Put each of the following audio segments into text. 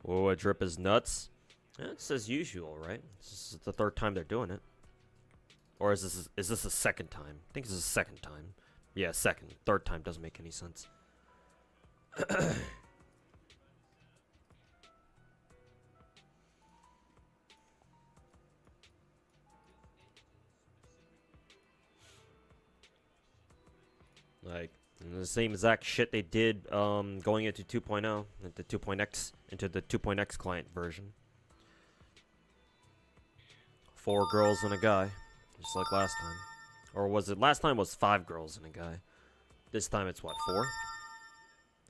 Oh, a drip is nuts. Yeah, it's as usual, right? This is the third time they're doing it. Or is this a second time? I think this is the second time. Yeah, second. Third time doesn't make any sense. Like the same exact shit they did going into 2.0, the 2.x into the 2.x client version. 4 girls and a guy, just like last time. Or was it last time was 5 girls and a guy? This time it's what, 4?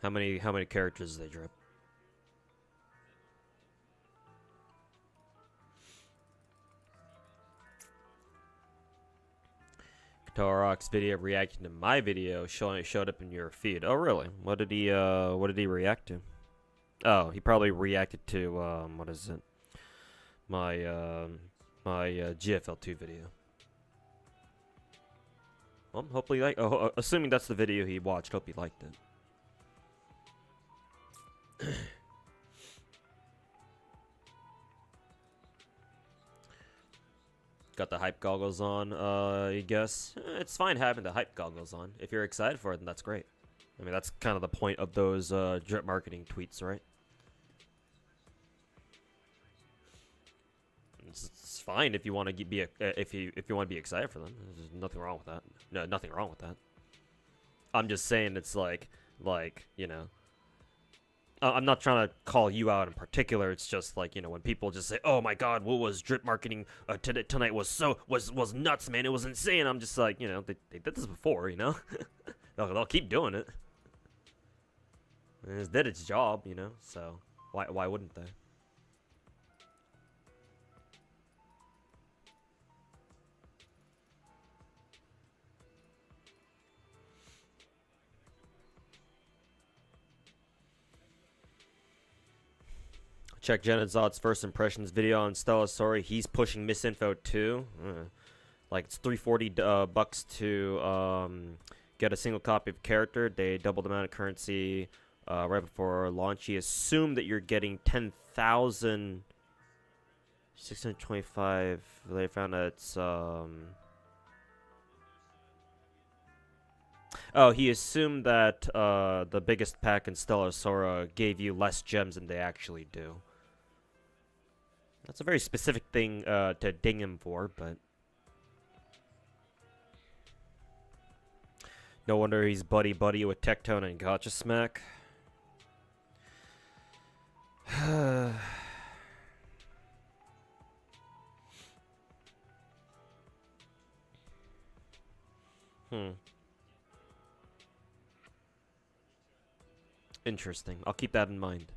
How many characters did they drip? Tarok's video reacting to my video showed up in your feed. Oh really? What did he react to? Oh, he probably reacted to what is it? My my GFL2 video. Well, hopefully like assuming that's the video he watched, hope he liked it. Got the hype goggles on, I guess. It's fine having the hype goggles on. If you're excited for it, then that's great. I mean, that's kind of the point of those drip marketing tweets, right? It's fine if you want to be if you want to be excited for them. There's nothing wrong with that. No, nothing wrong with that. I'm just saying it's like you know. I'm not trying to call you out in particular. It's just like, you know, when people just say, "Oh my God, what was drip marketing tonight was nuts, man. It was insane." I'm just like, you know, they did this before, you know. they'll keep doing it. And it did its job, you know. So why wouldn't they? Check Genozod's first impressions video on Stella. Sorry, he's pushing misinfo too. Like it's $340 bucks to get a single copy of character. They doubled the amount of currency right before launch. He assumed that you're getting 10,625. They found that it's Oh, he assumed that the biggest pack in Stellar Sora gave you less gems than they actually do. That's a very specific thing to ding him for, but no wonder he's buddy-buddy with Tectone and Gotcha Smack. Interesting. I'll keep that in mind.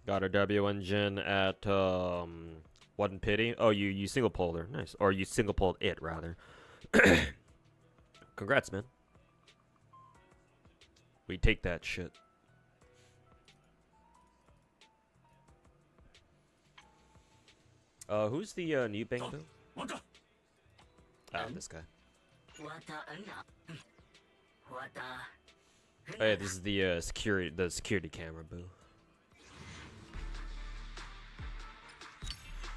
Got a W engine at One Pity. Oh, you single pulled her. Nice. Or you single pulled it rather. Congrats, man. We take that shit. Who's the new Bangbo? Ah, this guy. Oh yeah, this is the security camera, boo.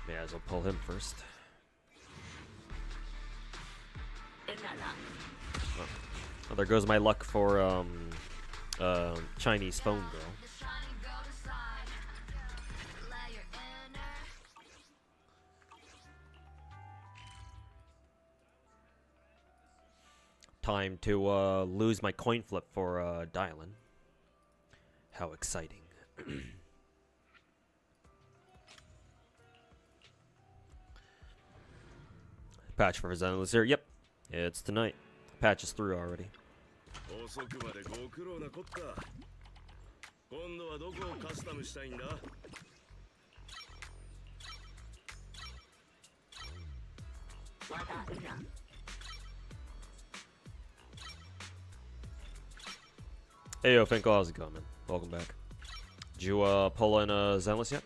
May as well pull him first. Oh, there goes my luck for Chinese phone girl. Time to lose my coin flip for Dylan. How exciting. Patch for Zenless here. Yep. It's tonight. Patch is through already. Hey yo, Finkel, how's it going, man? Welcome back. Did you pull in Zenless yet?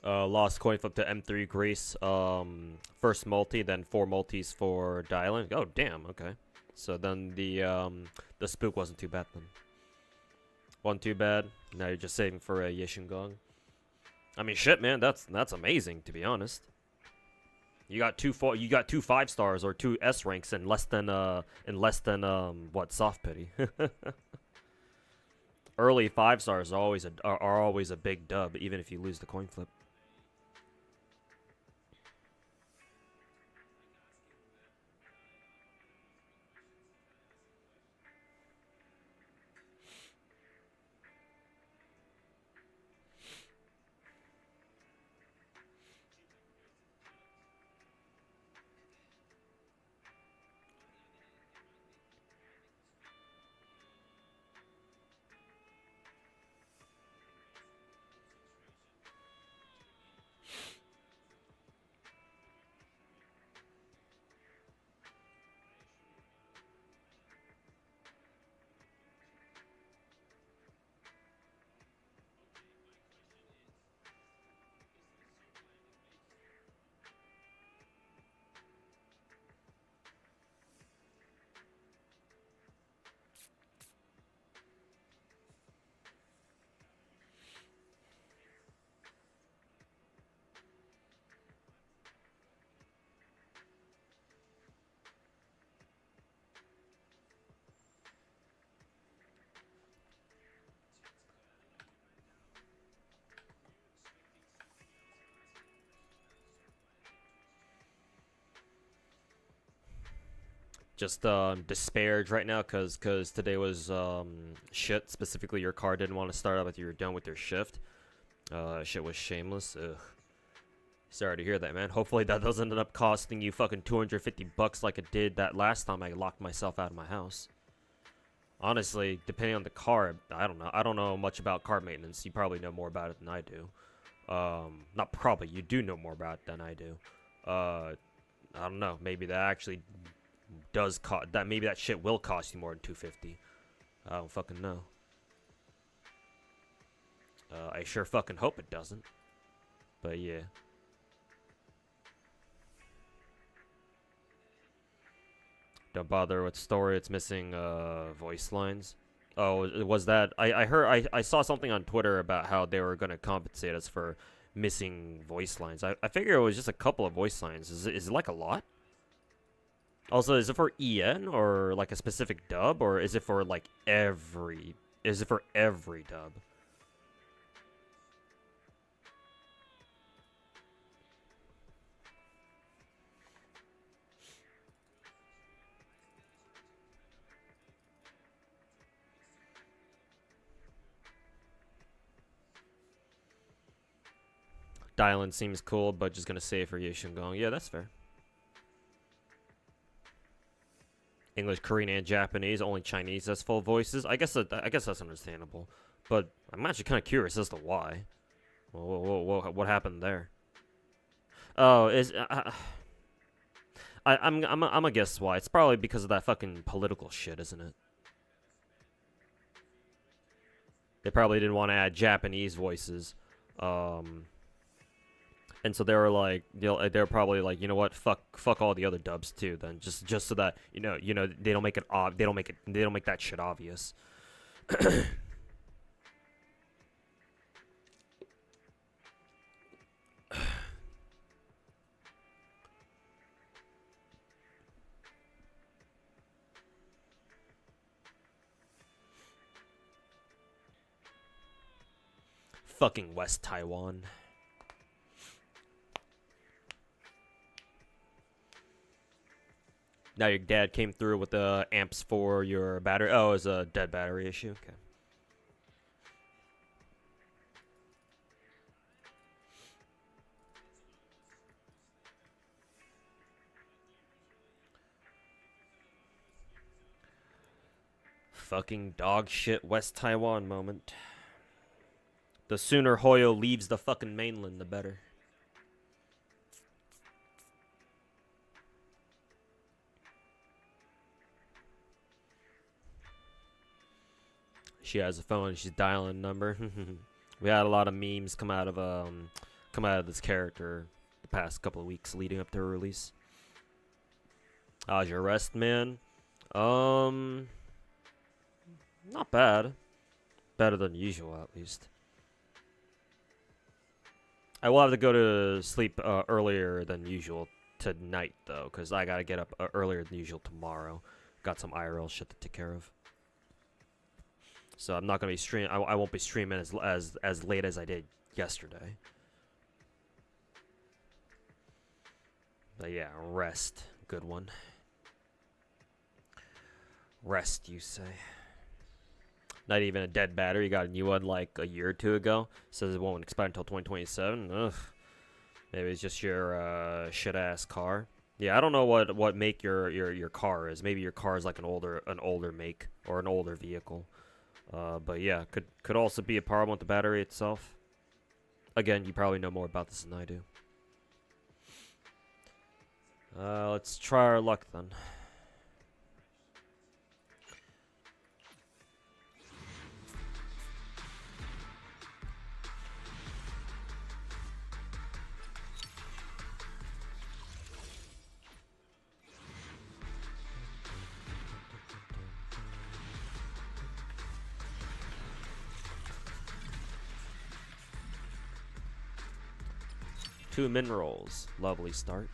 Lost coin flip to M3 Grace. First multi, then 4 multis for Dylan. Oh damn, okay. So then the spook wasn't too bad then. Wasn't too bad. Now you're just saving for a Yeshungong. I mean, shit, man, that's amazing to be honest. You got two 5 stars or 2 S ranks in less than what, soft pity. Early 5 stars are always a big dub, even if you lose the coin flip. Just despaired right now because today was shit. Specifically, your car didn't want to start up if you were done with your shift. Shit was shameless. Ugh. Sorry to hear that, man. Hopefully that doesn't end up costing you fucking $250 like it did that last time I locked myself out of my house. Honestly, depending on the car, I don't know. I don't know much about car maintenance. You probably know more about it than I do. Not probably. You do know more about it than I do. I don't know. Maybe that actually does cost that. Maybe that shit will cost you more than $250. I don't fucking know. I sure fucking hope it doesn't. But yeah. Don't bother with story. It's missing voice lines. Oh, was that? I saw something on Twitter about how they were gonna compensate us for missing voice lines. I figure it was just a couple of voice lines. Is it like a lot? Also, is it for EN or like a specific dub, or is it for like every? Is it for every dub? Dylan seems cool, but just gonna say it for Yeshungong. Yeah, that's fair. English, Korean, and Japanese. Only Chinese has full voices. I guess that's understandable, but I'm actually kind of curious as to why. Whoa, what happened there? Oh, I'm gonna guess why. It's probably because of that fucking political shit, isn't it? They probably didn't want to add Japanese voices. And so they were like, they're probably like, you know what, fuck all the other dubs too. Then just so that they don't make it they don't make that shit obvious. Fucking West Taiwan. Now your dad came through with the amps for your battery. Oh, it was a dead battery issue. Okay. Fucking dog shit West Taiwan moment. The sooner Hoyo leaves the fucking mainland, the better. She has a phone. She's dialing a number. We had a lot of memes come out of this character the past couple of weeks leading up to her release. How's your rest, man? Not bad. Better than usual, at least. I will have to go to sleep earlier than usual tonight, though, because I gotta get up earlier than usual tomorrow. Got some IRL shit to take care of. So I'm not gonna be streaming. I won't be streaming as late as I did yesterday. But yeah, rest. Good one. Rest, you say? Not even a dead battery. You got a new one like a year or two ago. Says it won't expire until 2027. Ugh. Maybe it's just your shit ass car. Yeah, I don't know what make your car is. Maybe your car is like an older make or an older vehicle. But yeah, could also be a problem with the battery itself. Again, you probably know more about this than I do. Let's try our luck then. Two minerals. Lovely start.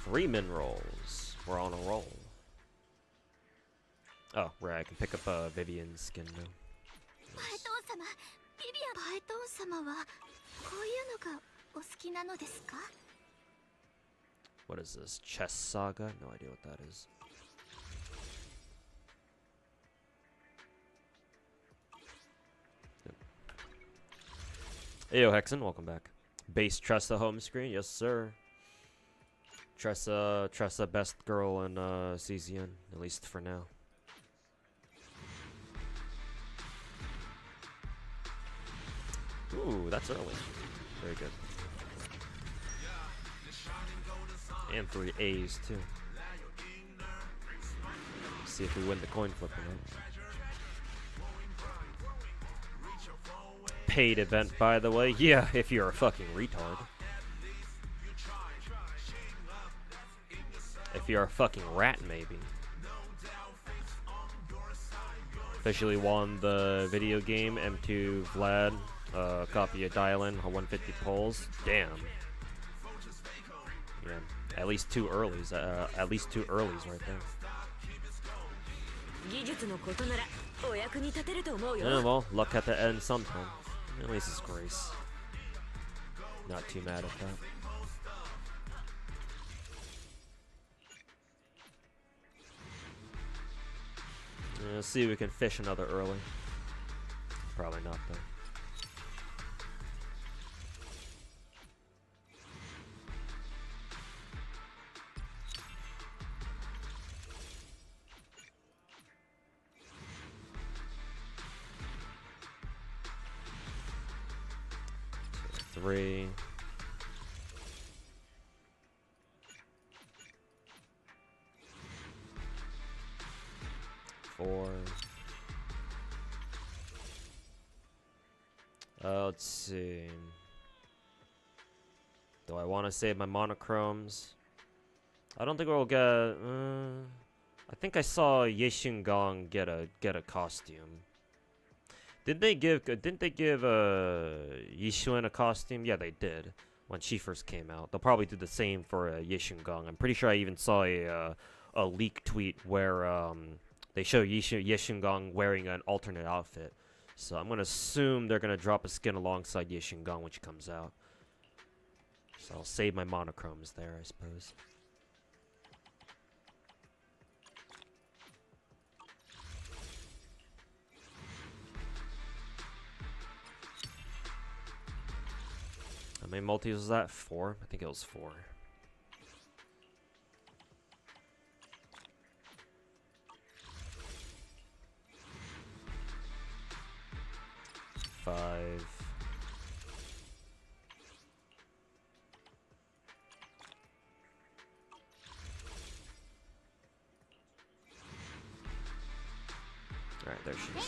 Three minerals. We're on a roll. Oh, right. I can pick up Vivian's skin now. Nice. What is this? Chess Saga? No idea what that is. Yep. Ayo, Hexen, welcome back. Base Tressa home screen? Yes, sir. Tressa best girl in CZN, at least for now. Ooh, that's early. Very good. And 3 A's too. Let's see if we win the coin flip or not. Paid event, by the way. Yeah, if you're a fucking retard. If you're a fucking rat, maybe. Officially won the video game. M2 Vlad. Copy of dial-in. 150 polls. Damn. Yeah. At least 2 earlies. At least 2 earlies right there. Yeah, well, luck at the end sometime. At least it's grace. Not too mad at that. Let's see if we can fish another early. Probably not, though. Three. Four. Let's see. Do I want to save my monochromes? I don't think we'll get. I think I saw Yeshun Gong get a costume. Didn't they give Yishun a costume? Yeah, they did when she first came out. They'll probably do the same for Yeshun Gong. I'm pretty sure I even saw a leak tweet where they show Yeshun Gong wearing an alternate outfit. So I'm gonna assume they're gonna drop a skin alongside Yeshun Gong when she comes out. So I'll save my monochromes there, I suppose. How many multis was that? 4? I think it was 4. Five. Alright, there she is.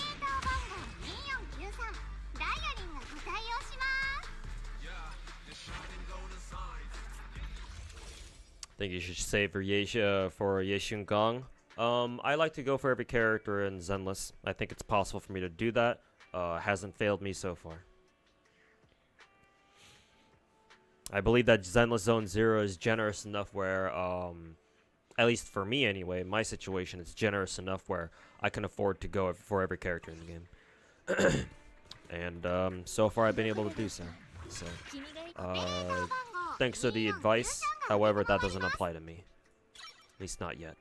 Think you should save for Yeshun Gong. I like to go for every character in Zenless. I think it's possible for me to do that. Hasn't failed me so far. I believe that Zenless Zone 0 is generous enough where, at least for me anyway, my situation is generous enough where I can afford to go for every character in the game. And so far I've been able to do so. So, thanks to the advice, however, that doesn't apply to me. At least not yet.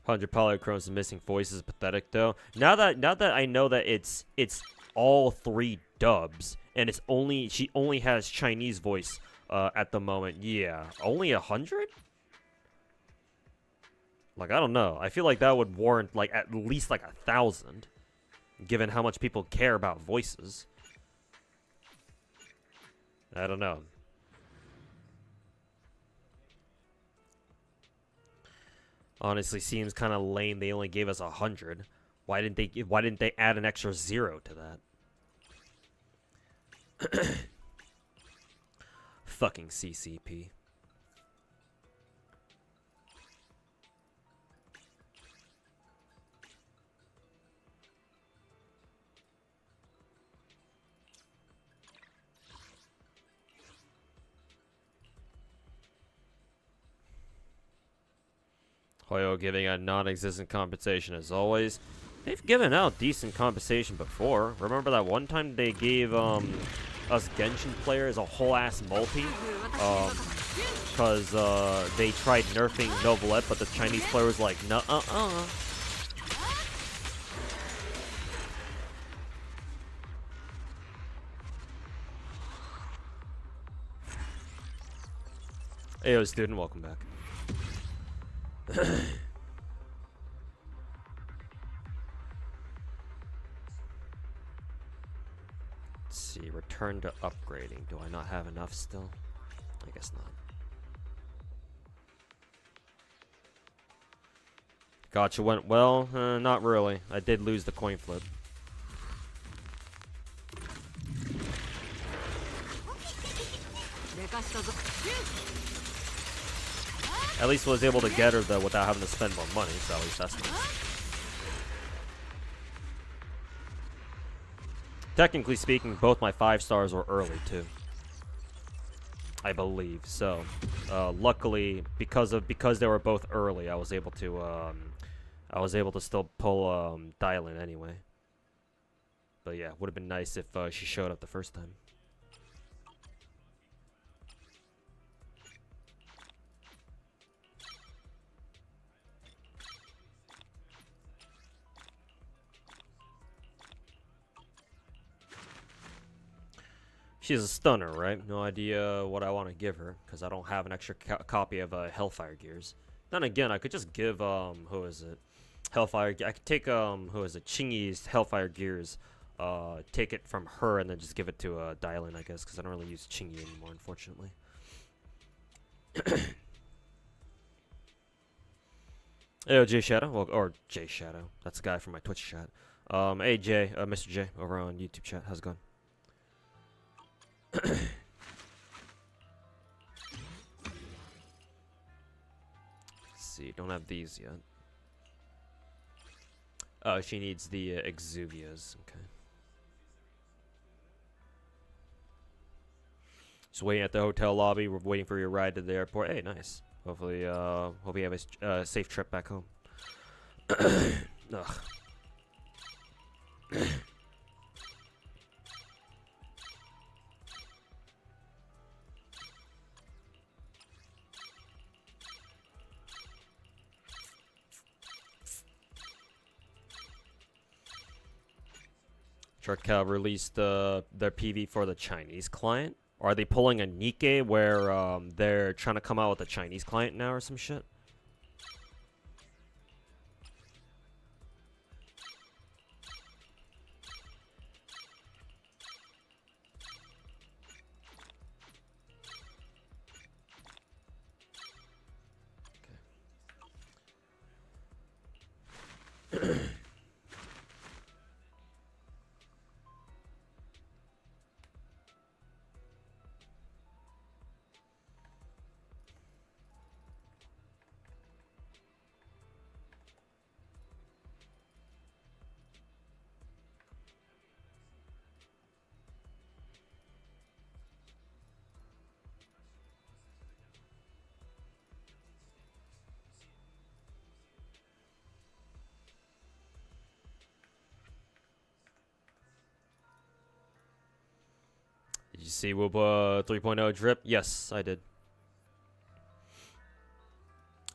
$100 polychromes and missing voices is pathetic though. Now that I know that it's all 3 dubs and she only has Chinese voice at the moment. Yeah, only 100? Like, I don't know. I feel like that would warrant like at least like 1,000, given how much people care about voices. I don't know. Honestly, seems kind of lame. They only gave us 100. Why didn't they add an extra 0 to that? Fucking CCP. Hoyo giving a non-existent compensation as always. They've given out decent compensation before. Remember that one time they gave us Genshin players a whole ass multi? Because they tried nerfing Novelette, but the Chinese player was like, nuh-uh-uh. Hey, yo, student, welcome back. Let's see, return to upgrading. Do I not have enough still? I guess not. Gacha went well? Not really. I did lose the coin flip. At least was able to get her though without having to spend more money, so at least that's nice. Technically speaking, both my 5 stars were early too, I believe. So, luckily, because they were both early, I was able to still pull dial in anyway. But yeah, would have been nice if she showed up the first time. She's a stunner, right? No idea what I want to give her, because I don't have an extra copy of Hellfire Gears. Then again, I could just give, who is it? Hellfire, I could take, who is it? Chingy's Hellfire Gears, take it from her and then just give it to, Dylan, I guess, because I don't really use Chingy anymore, unfortunately. Hey, J Shadow, well, or J Shadow. That's the guy from my Twitch chat. Hey, Jay, Mr. J, over on YouTube chat. How's it going? Let's see, don't have these yet. Oh, she needs the Exuvias. Okay. Just waiting at the hotel lobby. We're waiting for your ride to the airport. Hey, nice. Hopefully, hope you have a safe trip back home. Ugh. Shark released their PV for the Chinese client. Or are they pulling a Nikkei where they're trying to come out with a Chinese client now or some shit? Okay. Did you see Wooba 3.0 drip? Yes, I did.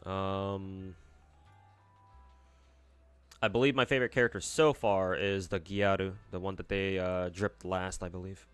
I believe my favorite character so far is the Gyaru, the one that they dripped last, I believe.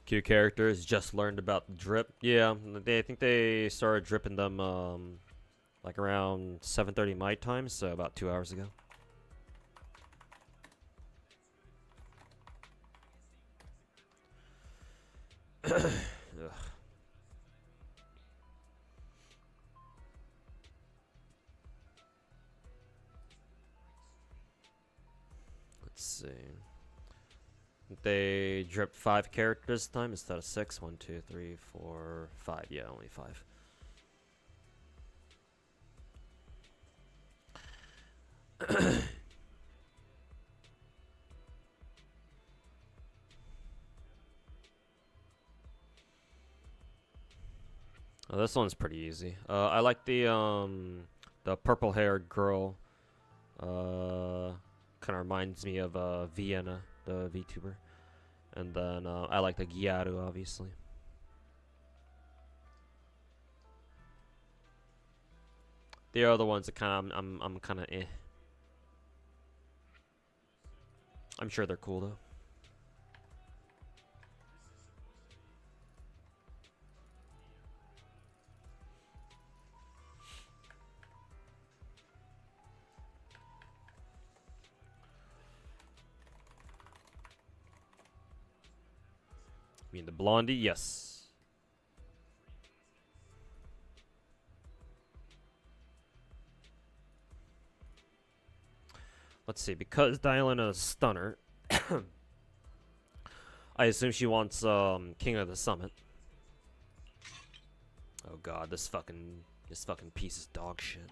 Q characters just learned about the drip. Yeah, I think they started dripping them like around 7:30 my time, so about 2 hours ago. Ugh. Let's see. They dripped 5 characters this time instead of 6. 1, 2, 3, 4, 5. Yeah, only 5. Oh, this one's pretty easy. I like the purple-haired girl. Kind of reminds me of Vienna, the VTuber. And then I like the Gyaru, obviously. The other ones are kind of I'm kind of eh. I'm sure they're cool though. I mean the blondie, yes. Let's see, because Dylan is a stunner, I assume she wants King of the Summit. Oh god, this fucking piece is dog shit.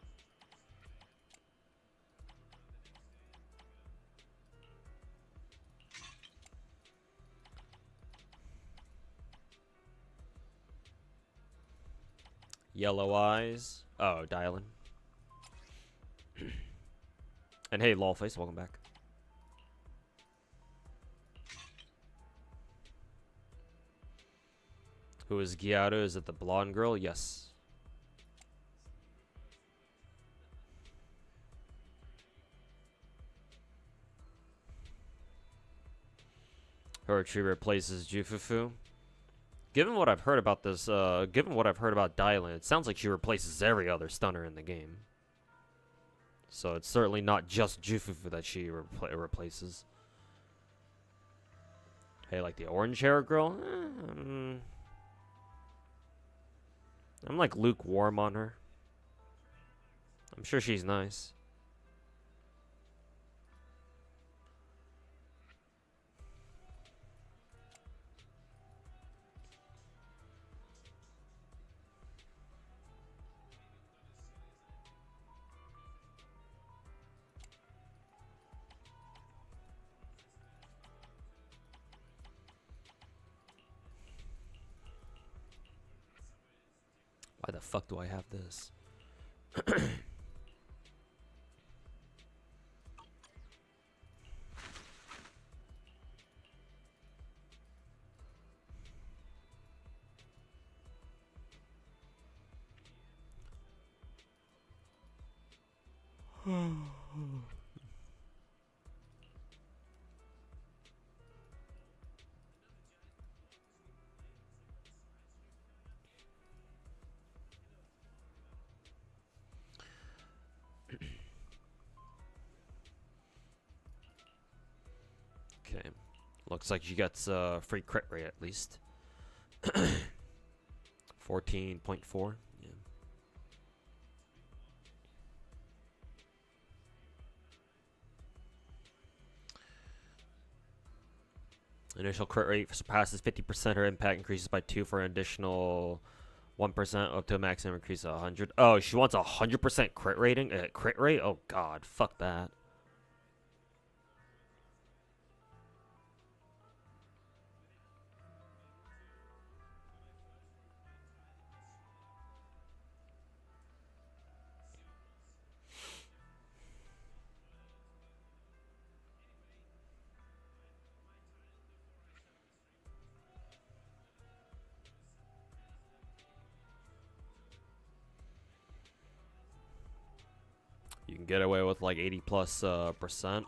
Yellow eyes. Oh, Dylan. And hey, Lawface, welcome back. Who is Gyaro? Is it the blonde girl? Yes. Her tree replaces Jufufu. Given what I've heard about this, given what I've heard about Dylan, it sounds like she replaces every other stunner in the game. So it's certainly not just Jufufu that she replaces. Hey, like the orange hair girl? I'm like lukewarm on her. I'm sure she's nice. Why the fuck do I have this? Okay. Looks like she gets free crit rate at least. 14.4. Yeah. Initial crit rate surpasses 50%. Her impact increases by 2 for an additional 1% up to a maximum increase of 100. Oh, she wants 100% crit rating? Crit rate? Oh god, fuck that. You can get away with like 80 plus percent.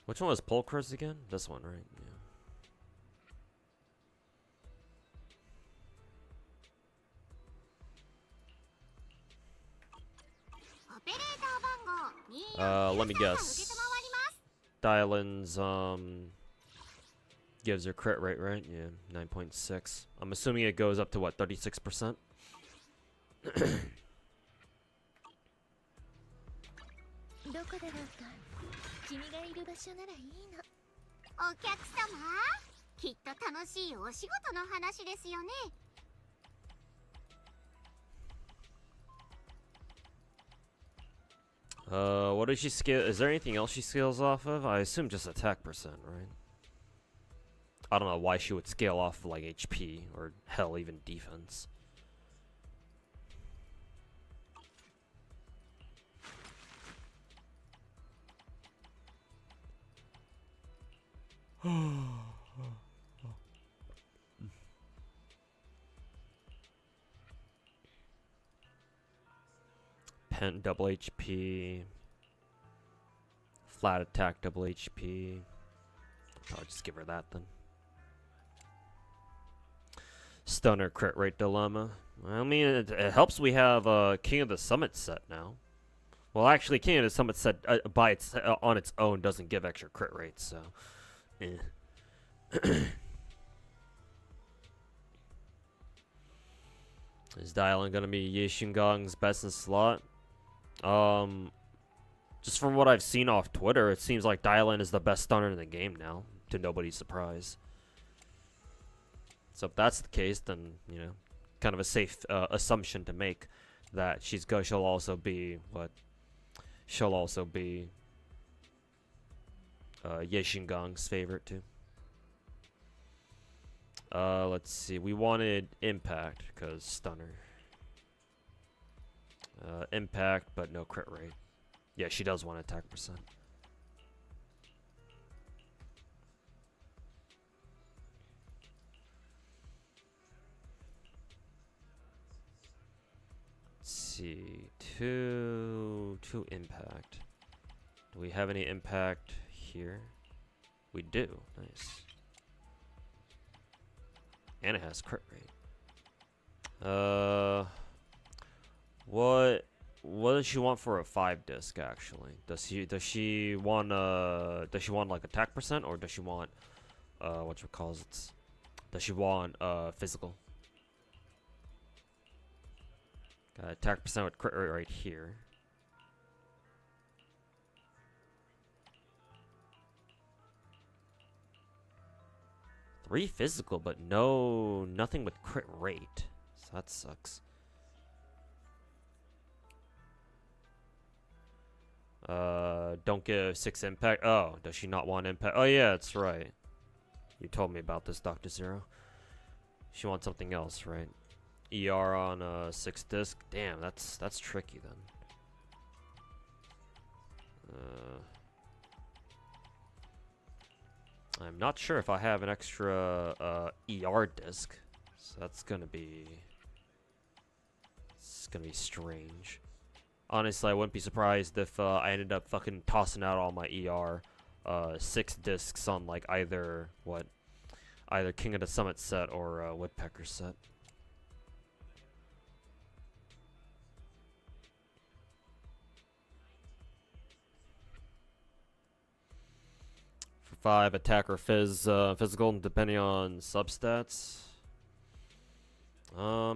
Which one was Polkers again? This one, right? Yeah. Let me guess. Dylan's gives her crit rate, right? Yeah, 9.6. I'm assuming it goes up to what, 36%? What does she scale? Is there anything else she scales off of? I assume just attack percent, right? I don't know why she would scale off of like HP or hell, even defense. Pen double HP. Flat attack double HP. I'll just give her that then. Stunner crit rate dilemma. I mean, it helps we have King of the Summit set now. Well, actually, King of the Summit set on its own doesn't give extra crit rates, so. Is Dylan gonna be Yi Shingong's best in slot? Just from what I've seen off Twitter, it seems like Dylan is the best stunner in the game now, to nobody's surprise. So if that's the case, then, you know, kind of a safe assumption to make that she'll also be what? She'll also be Ye Shingong's favorite too. Let's see. We wanted impact because stunner. Impact, but no crit rate. Yeah, she does want attack percent. Let's see. Two impact. Do we have any impact here? We do. Nice. And it has crit rate. What does she want for a 5 disc actually? Does she want like attack percent, or does she want does she want physical? Got attack percent with crit rate right here. Three physical, but nothing with crit rate. So that sucks. Don't give 6 impact. Oh, does she not want impact? Oh yeah, that's right. You told me about this, Dr. Zero. She wants something else, right? ER on 6 disc. Damn, that's tricky then. I'm not sure if I have an extra ER disc, so it's gonna be strange. Honestly, I wouldn't be surprised if I ended up fucking tossing out all my ER 6 discs on like either King of the Summit set or Woodpecker set. For 5 attack or physical, depending on substats. How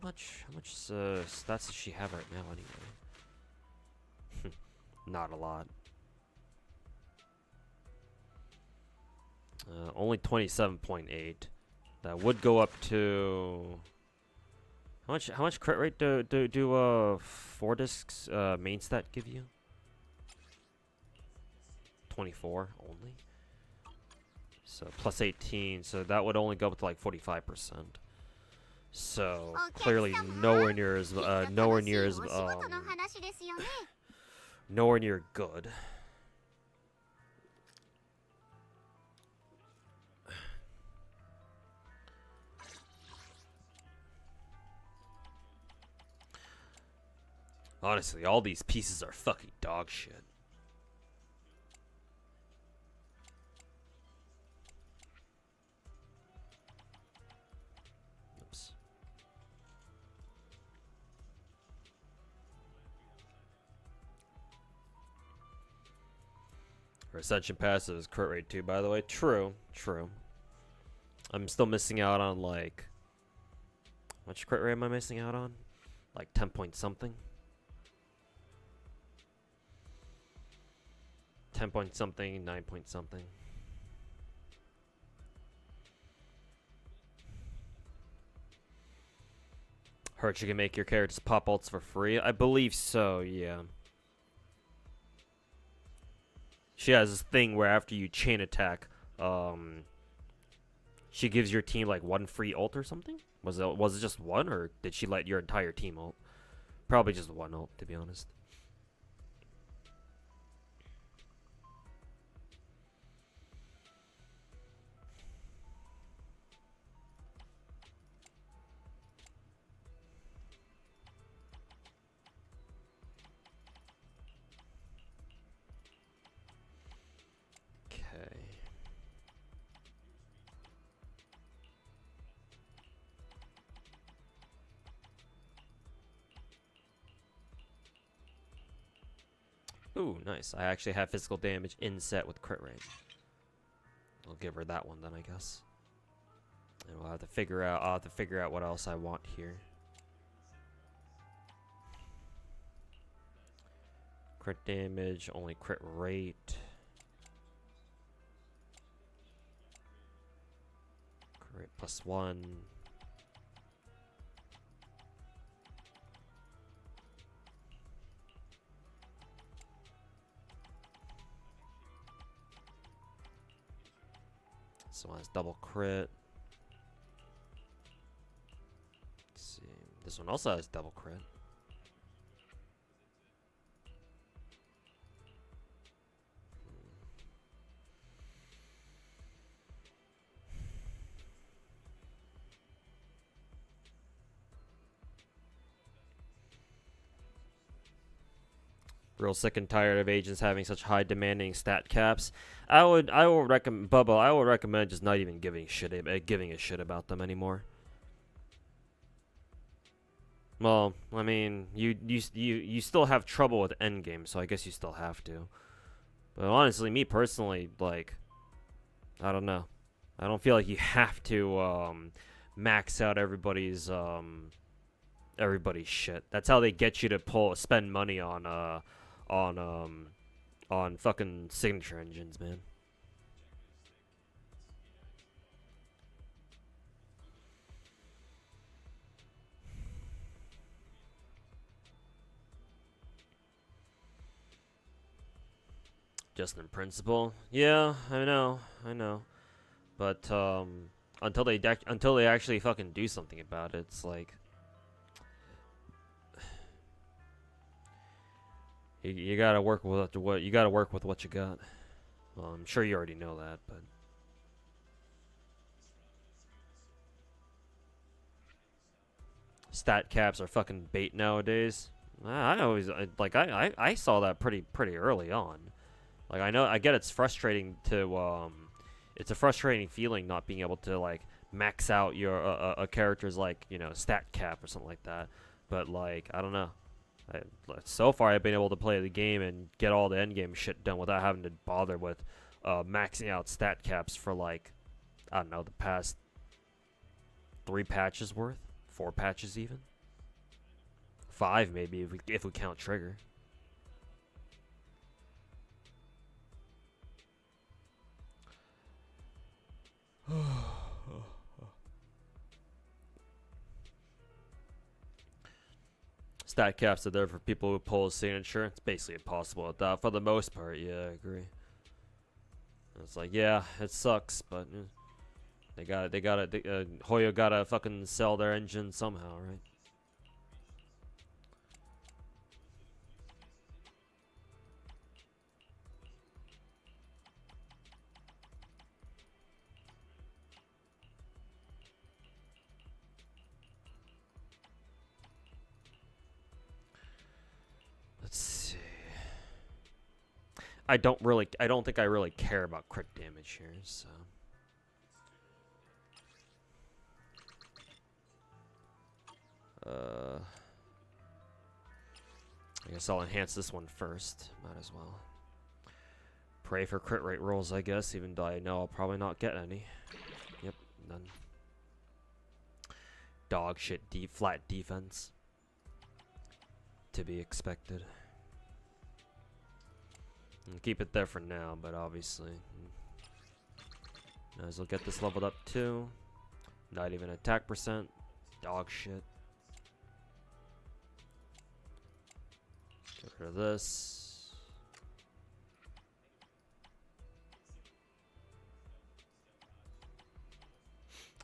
much stats does she have right now anyway? Not a lot. Only 27.8. That would go up to how much crit rate do 4 discs main stat give you? 24 only. So plus 18, so that would only go up to like 45%. So clearly nowhere near as nowhere near good. Honestly, all these pieces are fucking dog shit. Oops. Her Ascension passive is crit rate too, by the way. True. I'm still missing out on like... How much crit rate am I missing out on? Like 10 point something? 10 point something, 9 point something. Hurt, you can make your characters pop ults for free? I believe so, yeah. She has this thing where after you chain attack, she gives your team like 1 free ult or something? Was it just 1, or did she let your entire team ult? Probably just 1 ult, to be honest. Ooh, nice. I actually have physical damage in set with crit rate. I'll give her that one then, I guess. And we'll have to figure out. I'll have to figure out what else I want here. Crit damage, only crit rate. Crit +1. This one has double crit. Let's see. This one also has double crit. Real sick and tired of agents having such high demanding stat caps. I would recommend Bubba. I would recommend just not even giving a shit about them anymore. Well, I mean, you still have trouble with endgame, so I guess you still have to. But honestly, me personally, like, I don't know. I don't feel like you have to max out everybody's shit. That's how they get you to spend money on fucking signature engines, man. Just in principle, yeah, I know, but until they actually fucking do something about it, it's like you gotta work with what you got. Well, I'm sure you already know that, but stat caps are fucking bait nowadays. I saw that pretty early on. Like, I get it's frustrating to it's a frustrating feeling not being able to like max out your a character's, like, you know, stat cap or something like that. But like, I don't know. So far I've been able to play the game and get all the endgame shit done without having to bother with maxing out stat caps for, like, I don't know, the past 3 patches worth, 4 patches even, 5 maybe if we count trigger. Stat caps are there for people who pull a signature. It's basically impossible at that for the most part. Yeah, I agree. It's like, yeah, it sucks, but Hoyo gotta fucking sell their engine somehow, right? Let's see. I don't think I really care about crit damage here, so. I guess I'll enhance this one first. Might as well. Pray for crit rate rolls, I guess, even though I know I'll probably not get any. Yep, none. Dog shit flat defense. To be expected. I'll keep it there for now, but obviously. Might as well get this leveled up too. Not even attack percent. Dog shit. Get rid of this.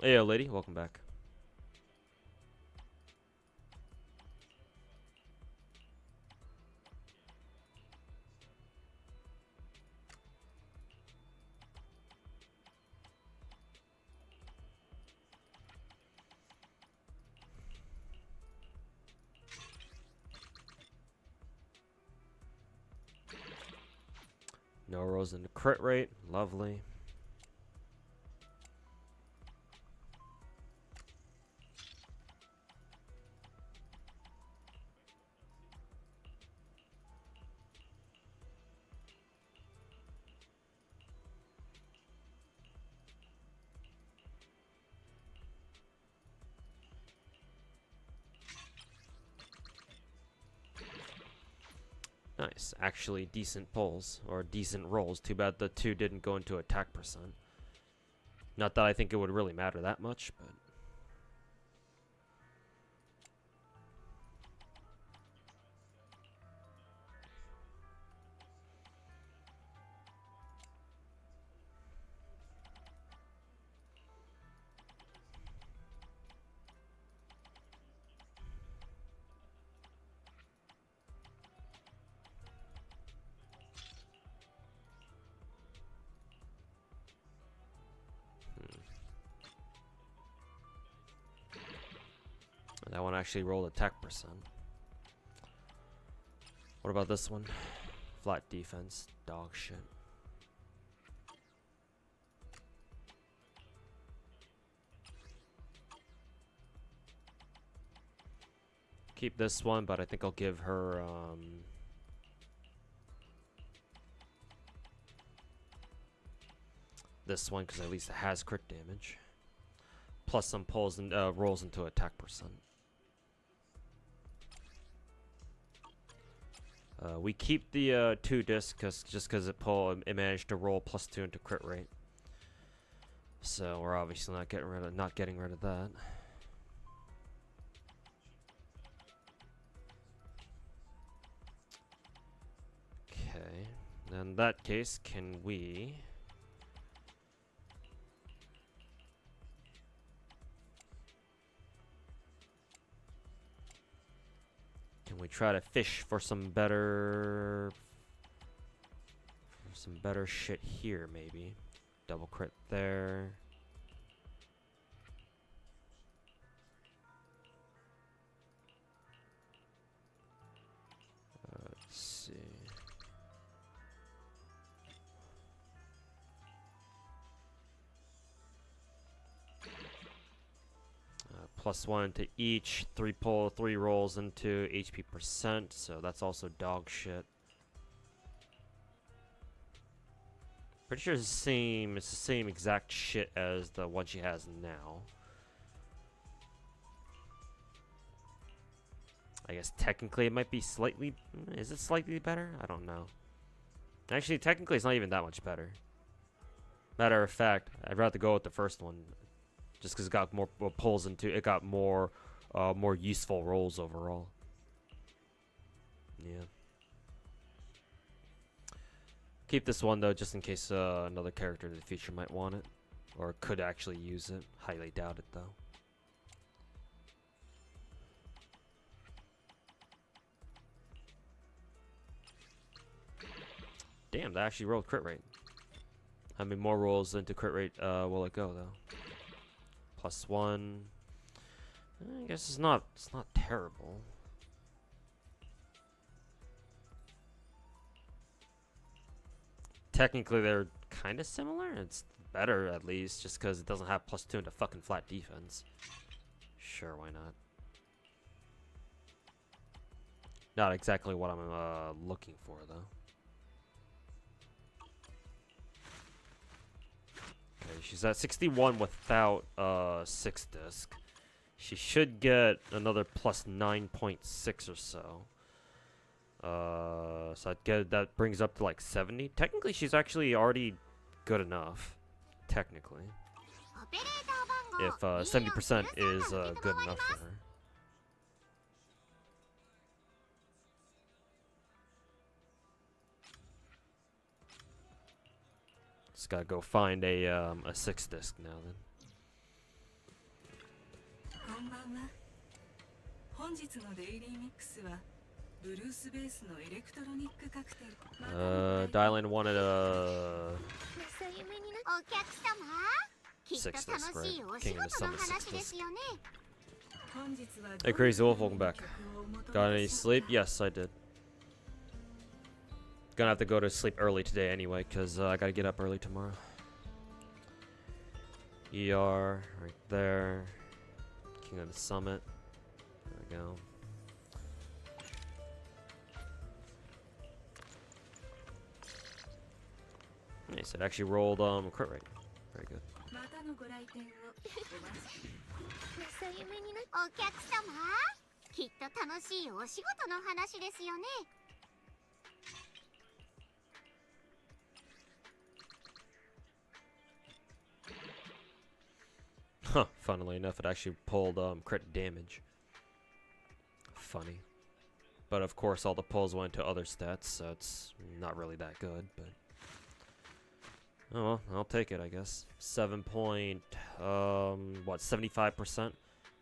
Hey, lady, welcome back. No rolls into crit rate. Lovely. Nice. Actually decent pulls, or decent rolls. Too bad the 2 didn't go into attack percent. Not that I think it would really matter that much, but... That one actually rolled attack percent. What about this one? Flat defense, dog shit. Keep this one, but I think I'll give her this one because at least it has crit damage. Plus some pulls and rolls into attack percent. We keep the 2 disc just because it managed to roll +2 into crit rate. So we're obviously not getting rid of that. Okay. In that case, can we try to fish for some better shit here, maybe? Double crit there. Let's see. +1 to each, 3 rolls into HP percent, so that's also dog shit. Pretty sure it's the same exact shit as the one she has now. I guess technically it might be slightly... Is it slightly better? I don't know. Actually, technically it's not even that much better. Matter of fact, I'd rather go with the first one. Just because it got more pulls into... It got more useful rolls overall. Yeah. Keep this one though, just in case another character in the future might want it. Or could actually use it. Highly doubt it though. Damn, that actually rolled crit rate. How many more rolls into crit rate will it go though? +1. I guess it's not terrible. Technically they're kind of similar. It's better at least just because it doesn't have +2 into fucking flat defense. Sure, why not? Not exactly what I'm looking for though. Okay, she's at 61 without 6 disc. She should get another +9.6 or so. So I'd get that brings up to like 70. Technically, she's actually already good enough. Technically, if 70% is good enough for her. Just gotta go find a 6 disc now then. Dylan wanted a 6 disc, right? King of the Summit 6 disc. Hey Crazy Wolf, welcome back. Got any sleep? Yes, I did. Gonna have to go to sleep early today anyway, because I gotta get up early tomorrow. ER, right there. King of the Summit. There we go. Nice, it actually rolled crit rate. Very good. Huh, funnily enough, it actually pulled crit damage. Funny. But of course, all the pulls went to other stats, so it's not really that good, but... Oh well, I'll take it, I guess. 75%?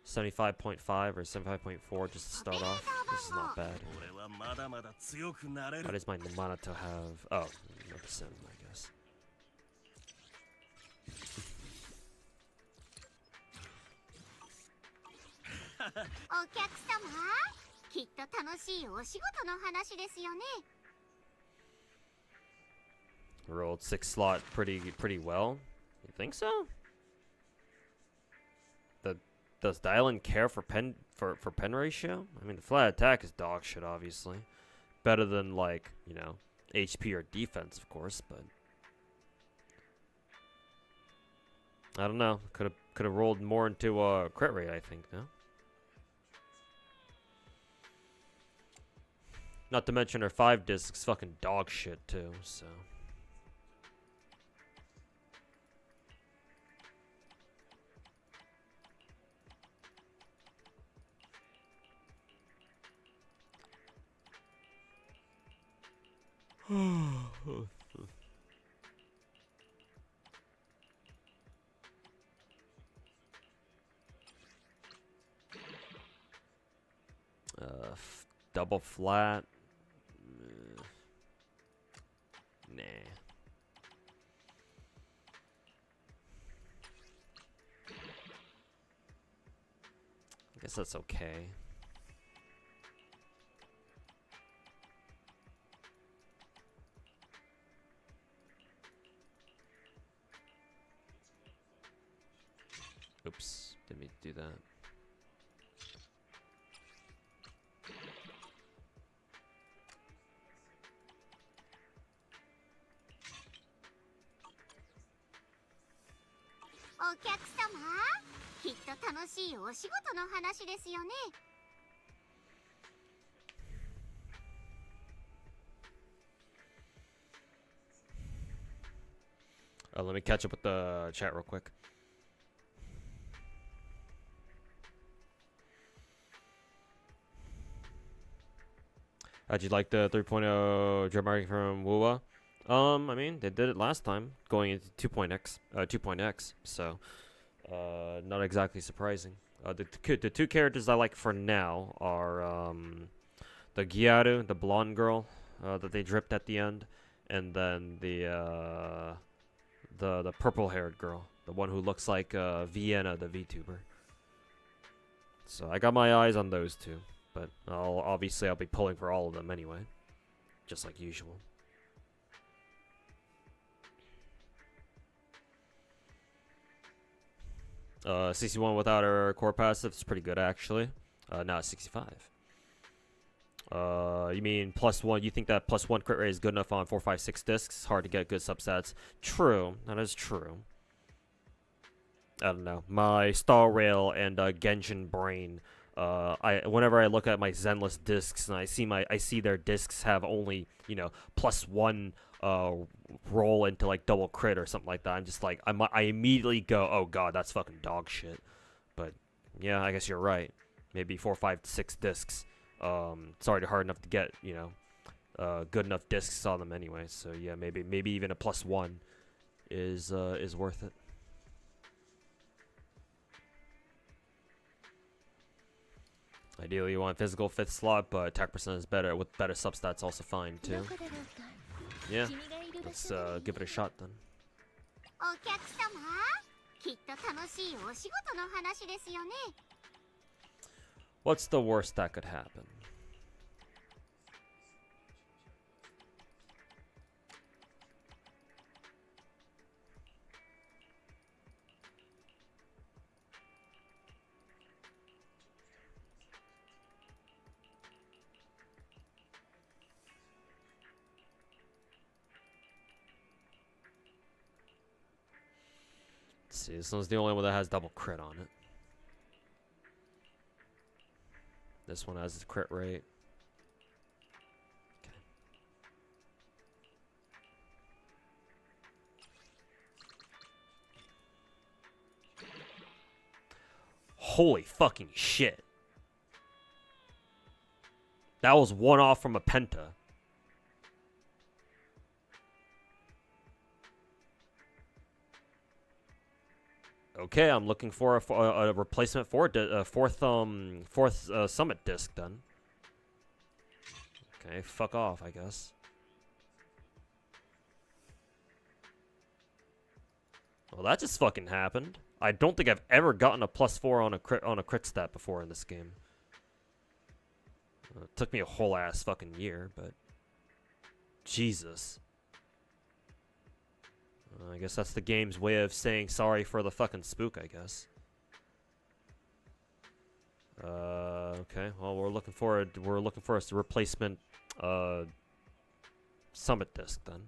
75.5 or 75.4 just to start off. This is not bad. What is my mana to have? Oh, no sim, I guess. お客様、きっと楽しいお仕事の話ですよね。 Rolled 6 slot pretty well. You think so? Does Dylan care for pen ratio? I mean, the flat attack is dog shit, obviously. Better than, like, you know, HP or defense, of course, but I don't know. Could have rolled more into crit rate, I think. No. Not to mention her 5 discs fucking dog shit too. So. Double flat. Nah. I guess that's okay. Oops, didn't mean to do that. Let me catch up with the chat real quick. How'd you like the 3.0 dramatic from Wuwa? I mean, they did it last time, going into 2.x, so not exactly surprising. The two characters I like for now are the Gyaru, the blonde girl that they dripped at the end, and then the purple-haired girl, the one who looks like Vienna, the VTuber. So I got my eyes on those two, but I'll be pulling for all of them anyway, just like usual. 61 without her core passive is pretty good, actually. Now it's 65. You mean +1? You think that +1 crit rate is good enough on 4, 5, 6 discs? It's hard to get good substats. True, that is true. I don't know. My Star Rail and Genshin brain. Whenever I look at my Zenless discs and I see their discs have only, you know, +1 roll into like double crit or something like that. I'm just like I immediately go, oh god, that's fucking dog shit. But yeah, I guess you're right. Maybe 4, 5, 6 discs. It's already hard enough to get, you know, good enough discs on them anyway. So yeah, maybe even a +1 is worth it. Ideally, you want physical 5th slot, but attack percent is better with better substats, also fine too. Yeah, let's give it a shot then. What's the worst that could happen? Let's see, this one's the only one that has double crit on it. This one has its crit rate. Okay. Holy fucking shit. That was one off from a penta. Okay, I'm looking for a replacement for fourth summit disc then. Okay, fuck off, I guess. Well, that just fucking happened. I don't think I've ever gotten a +4 on a crit stat before in this game. It took me a whole ass fucking year, but Jesus. I guess that's the game's way of saying sorry for the fucking spook, I guess. Okay. Well, we're looking for a replacement summit disc then.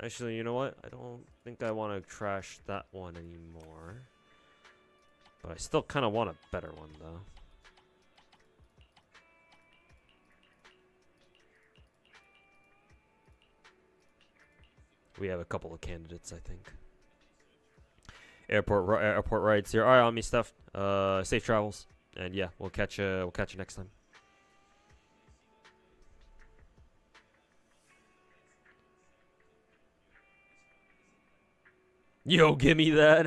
Actually, you know what? I don't think I want to trash that one anymore. But I still kind of want a better one, though. We have a couple of candidates, I think. Airport rides here. All right, on me stuff. Safe travels, and yeah, we'll catch you next time. Yo, give me that.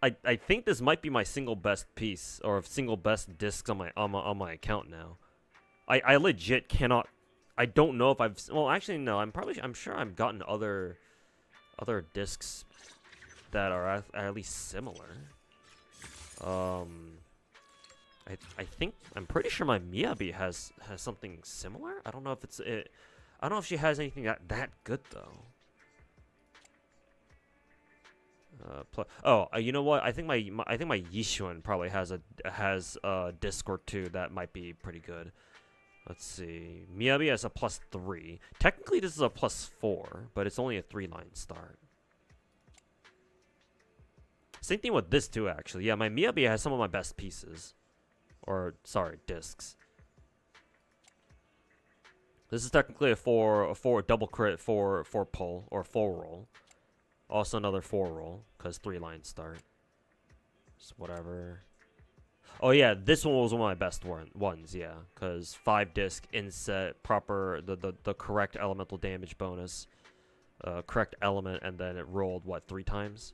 I think this might be my single best piece or single best discs on my account now. I legit cannot. I don't know if I've. Well, actually, no. I'm sure I've gotten other discs that are at least similar. I think I'm pretty sure my Miyabi has something similar. I don't know if it's it. I don't know if she has anything that good though. You know what? I think my Yishuan probably has a disc or two that might be pretty good. Let's see. Miyabi has a +3. Technically, this is a +4, but it's only a 3-line start. Same thing with this too, actually. Yeah, my Miyabi has some of my best pieces, or sorry, discs. This is technically a four double crit four pull or 4 roll. Also another 4 roll, because 3-line start. Just whatever. Oh yeah, this one was one of my best ones, yeah. Because 5 disc, inset, proper, the correct elemental damage bonus. Correct element, and then it rolled, what, 3 times?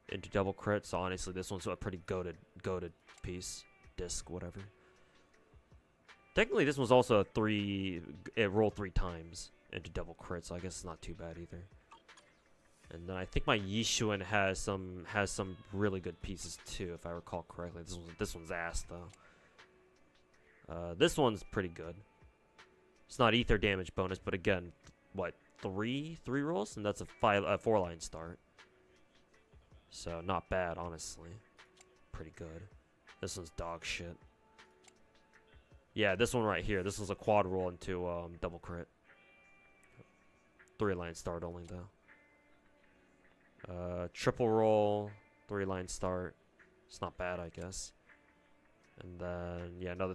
Into double crit, so honestly this one's a pretty goated piece. Disc, whatever. Technically this was also it rolled 3 times into double crit, so I guess it's not too bad either. And then I think my Yishuan has some really good pieces too, if I recall correctly. This one's ass though. This one's pretty good. It's not ether damage bonus, but again, what, 3 rolls, and that's a 4-line start. So not bad, honestly. Pretty good. This one's dog shit. Yeah, this one right here. This was a quad roll into double crit. 3-line start only though. Triple roll, 3-line start. It's not bad, I guess. And then yeah, another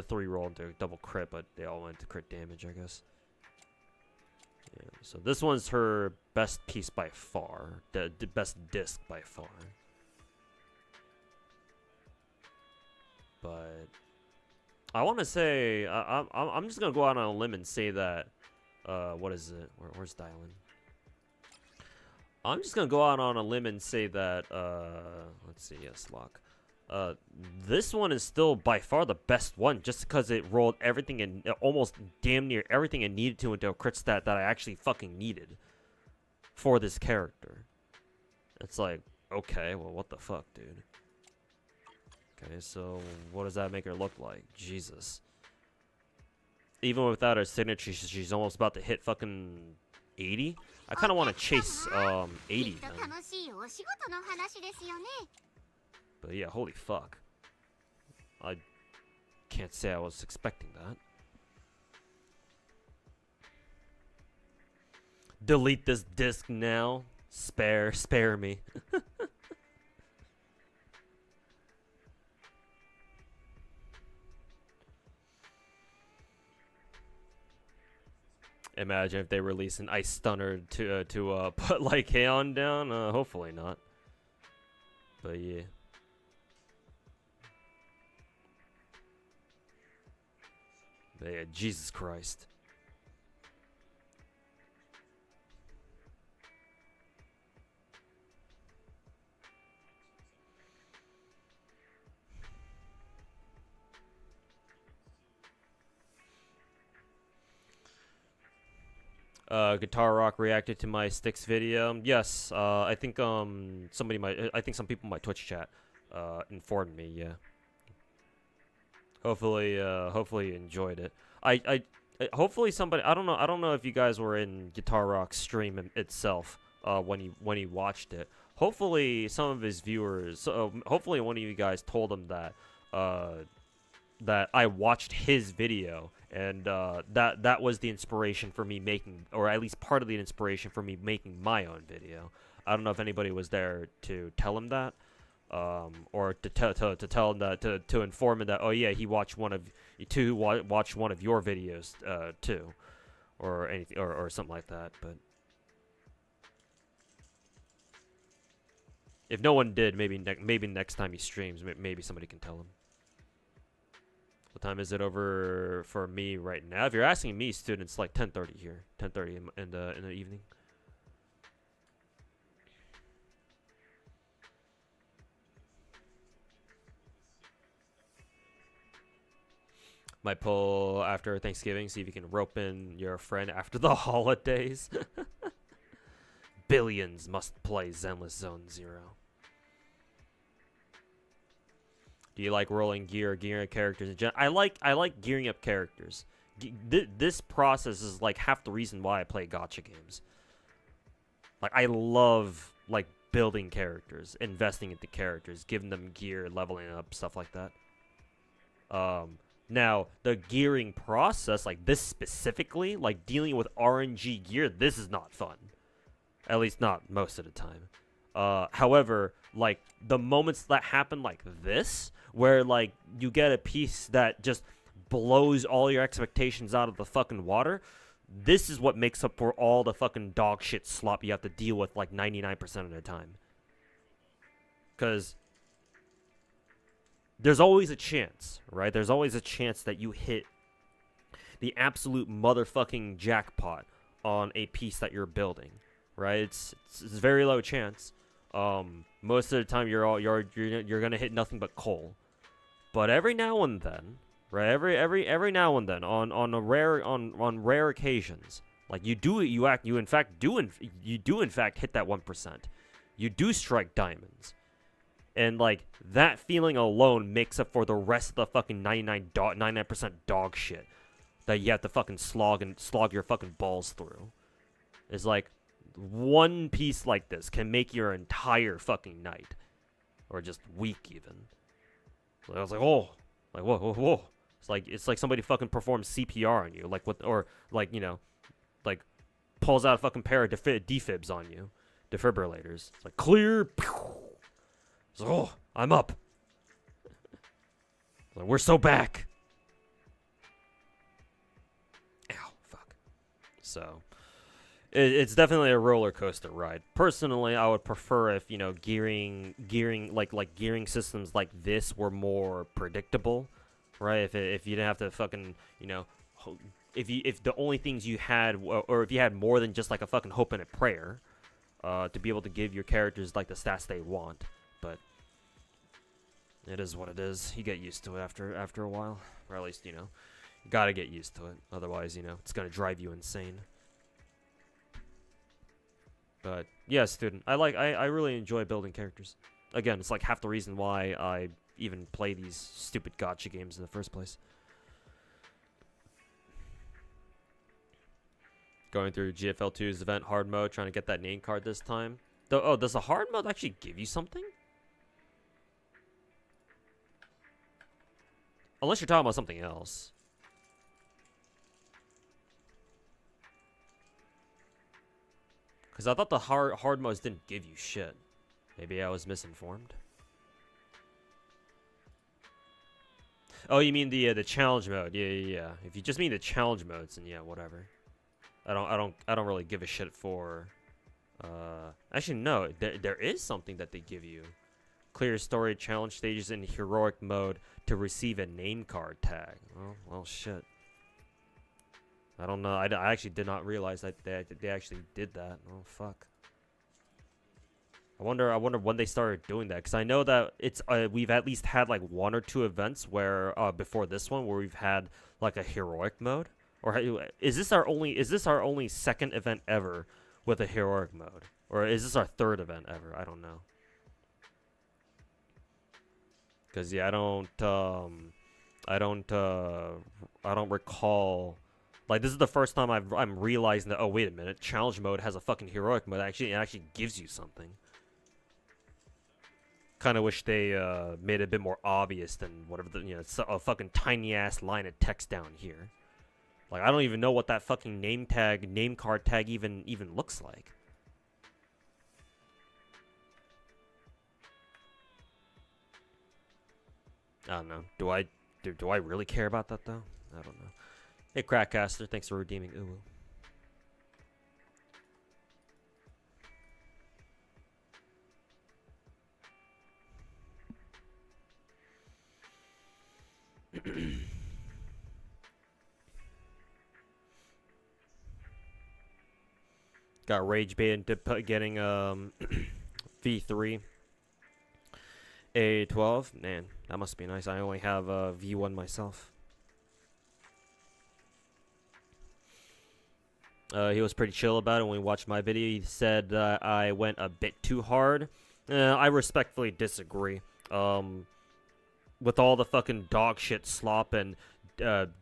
three roll into double crit, but they all went to crit damage, I guess. Yeah, so this one's her best piece by far, the best disc by far. But I want to say I'm just gonna go out on a limb and say that what is it? Where's Dylan? I'm just gonna go out on a limb and say that let's see, yes, lock. This one is still by far the best one, just because it rolled everything and almost damn near everything it needed to into a crit stat that I actually fucking needed for this character. It's like, okay, well, what the fuck, dude? Okay, so what does that make her look like? Jesus. Even without her signature, she's almost about to hit fucking 80. I kind of want to chase 80 then. But yeah, holy fuck. I can't say I was expecting that. Delete this disc now. Spare me. Imagine if they release an ice stunner to put like Heian down. Hopefully not. But yeah. But yeah, Jesus Christ. Guitar Rock reacted to my Sticks video. Yes, I think I think some people in my Twitch chat informed me. Yeah. Hopefully you enjoyed it. Hopefully somebody. I don't know if you guys were in Guitar Rock's stream itself when he watched it. Hopefully some of his viewers. Hopefully one of you guys told him that that I watched his video, and that was the inspiration for me making, or at least part of the inspiration for me making my own video. I don't know if anybody was there to tell him that, or to tell him that, to inform him that, oh yeah, he watched one of your videos too, or anything, or something like that. But if no one did, maybe next time he streams, maybe somebody can tell him. What time is it over for me right now? If you're asking me, students, like 10:30 here, 10:30 in the evening. Might pull after Thanksgiving, see if you can rope in your friend after the holidays. Billions must play Zenless Zone Zero. Do you like rolling gear or gearing up characters in general? I like gearing up characters. This process is like half the reason why I play gacha games. Like, I love like building characters, investing into characters, giving them gear, leveling up, stuff like that. Now the gearing process, like this specifically, like dealing with RNG gear, this is not fun. At least not most of the time. However, like the moments that happen like this, where like you get a piece that just blows all your expectations out of the fucking water, this is what makes up for all the fucking dog shit slop you have to deal with like 99% of the time. Because there's always a chance, right? There's always a chance that you hit the absolute motherfucking jackpot on a piece that you're building, right? It's very low chance. Most of the time you're gonna hit nothing but coal. But every now and then, right? Every now and then, on rare occasions, like you do in fact hit that 1%. You do strike diamonds, and like that feeling alone makes up for the rest of the fucking 99% dog shit that you have to fucking slog your fucking balls through. It's like one piece like this can make your entire fucking night, or just week even. I was like, oh, like whoa. It's like somebody fucking performs CPR on you, like what, or like, you know, like pulls out a fucking pair of defibs on you, defibrillators. It's like clear. It's like, oh, I'm up. Like, we're so back. Ow, fuck. So it's definitely a roller coaster ride. Personally, I would prefer if, you know, gearing gearing systems like this were more predictable, right? If you didn't have to fucking, you know, if the only things you had, or if you had more than just like a fucking hope and a prayer, to be able to give your characters like the stats they want. But it is what it is. You get used to it after a while, or at least, you know, you gotta get used to it. Otherwise, you know, it's gonna drive you insane. But yeah, student, I really enjoy building characters. Again, it's like half the reason why I even play these stupid gacha games in the first place. Going through GFL2's event hard mode, trying to get that name card this time. Oh, does the hard mode actually give you something? Unless you're talking about something else. Because I thought the hard modes didn't give you shit. Maybe I was misinformed. Oh, you mean the challenge mode? Yeah. If you just mean the challenge modes, then yeah, whatever. I don't really give a shit for. Actually, no. There is something that they give you. Clear story challenge stages in heroic mode to receive a name card tag. Well, shit. I don't know. I actually did not realize that they actually did that. Oh fuck. I wonder when they started doing that, because I know that it's we've at least had like 1 or 2 events where before this one where we've had like a heroic mode. Or is this our only second event ever with a heroic mode, or is this our 3rd event ever? I don't know. Cause yeah, I don't recall. Like, this is the first time I'm realizing that. Oh wait a minute, challenge mode has a fucking heroic mode. It actually gives you something. Kind of wish they made it a bit more obvious than whatever it's a fucking tiny ass line of text down here. Like, I don't even know what that fucking name card tag even looks like. I don't know. Do I really care about that though? I don't know. Hey, Crackcaster, thanks for redeeming Uwu. Got rage bait into getting V3 A12. Man, that must be nice. I only have V1 myself. He was pretty chill about it when we watched my video. He said I went a bit too hard. I respectfully disagree. With all the fucking dog shit slop and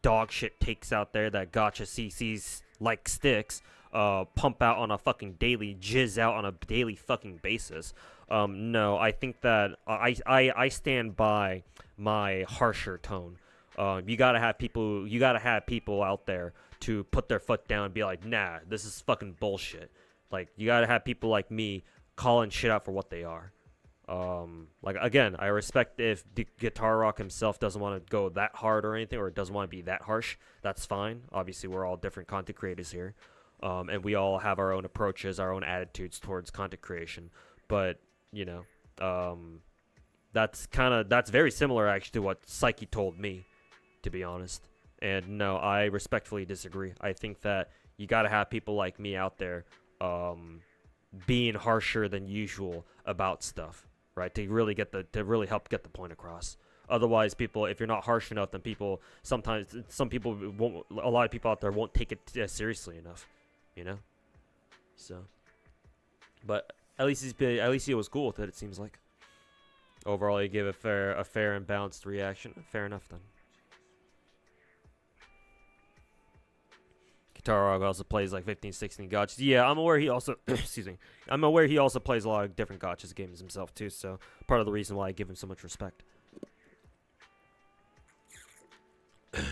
dog shit takes out there that gacha CCs like sticks pump out on a fucking daily, jizz out on a daily fucking basis. No, I think that I stand by my harsher tone. You gotta have people out there to put their foot down and be like, nah, this is fucking bullshit. Like, you gotta have people like me calling shit out for what they are. Like, again, I respect if the Guitar Rock himself doesn't want to go that hard or anything, or doesn't want to be that harsh. That's fine. Obviously, we're all different content creators here. And we all have our own approaches, our own attitudes towards content creation. But, you know, that's very similar actually to what Psyche told me, to be honest. And no, I respectfully disagree. I think that you gotta have people like me out there, being harsher than usual about stuff, right? To really help get the point across. Otherwise, people, if you're not harsh enough, then some people won't. A lot of people out there won't take it seriously enough, you know. So, but at least he was cool with it. It seems like. Overall, he gave a fair and balanced reaction. Fair enough then. Guitar also plays like 15, 16 gachas. Yeah, I'm aware he also excuse me. I'm aware he also plays a lot of different gachas games himself too, so part of the reason why I give him so much respect. It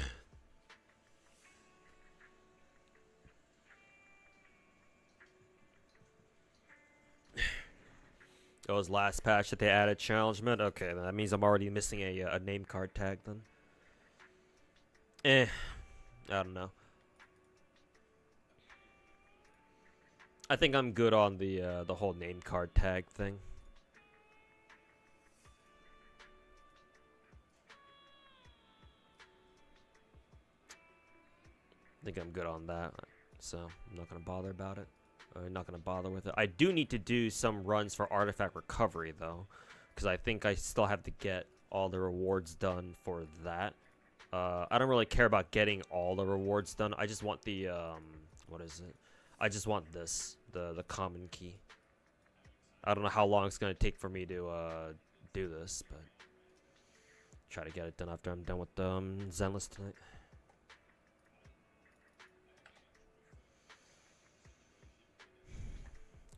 was last patch that they added challenge mode. Okay, then that means I'm already missing a name card tag then. I don't know. I think I'm good on the whole name card tag thing. I think I'm good on that, so I'm not gonna bother about it. I'm not gonna bother with it. I do need to do some runs for artifact recovery though, because I think I still have to get all the rewards done for that. I don't really care about getting all the rewards done. I just want the what is it? I just want this, the common key. I don't know how long it's gonna take for me to do this, but try to get it done after I'm done with Zenless tonight.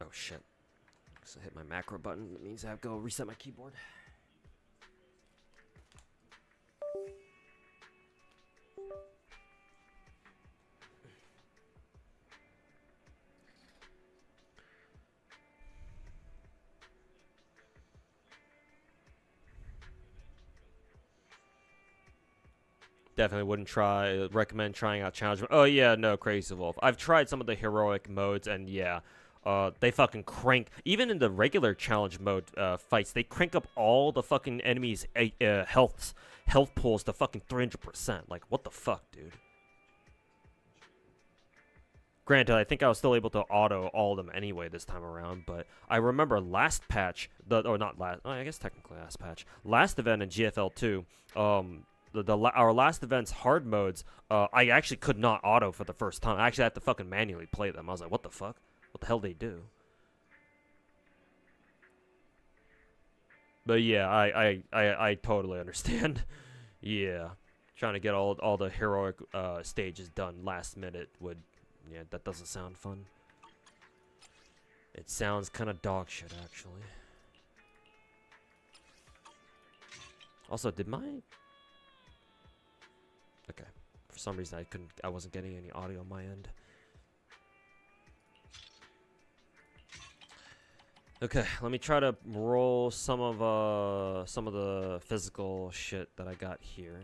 Oh shit! So I hit my macro button. That means I have to go reset my keyboard. Definitely wouldn't recommend trying out challenge. Oh yeah, no, Crazy Wolf. I've tried some of the heroic modes, and yeah, they fucking crank. Even in the regular challenge mode fights, they crank up all the fucking enemies' health pools to fucking 300%. Like, what the fuck, dude? Granted, I think I was still able to auto all of them anyway this time around, but I remember last patch, I guess technically last patch, last event in GFL2, our last event's hard modes, I actually could not auto for the first time. I actually had to fucking manually play them. I was like, what the fuck? What the hell they do? But yeah, I totally understand. Yeah, trying to get all the heroic stages done last minute would. Yeah, that doesn't sound fun. It sounds kind of dog shit, actually. Also, did my... Okay. For some reason, I wasn't getting any audio on my end. Okay, let me try to roll some of the physical shit that I got here.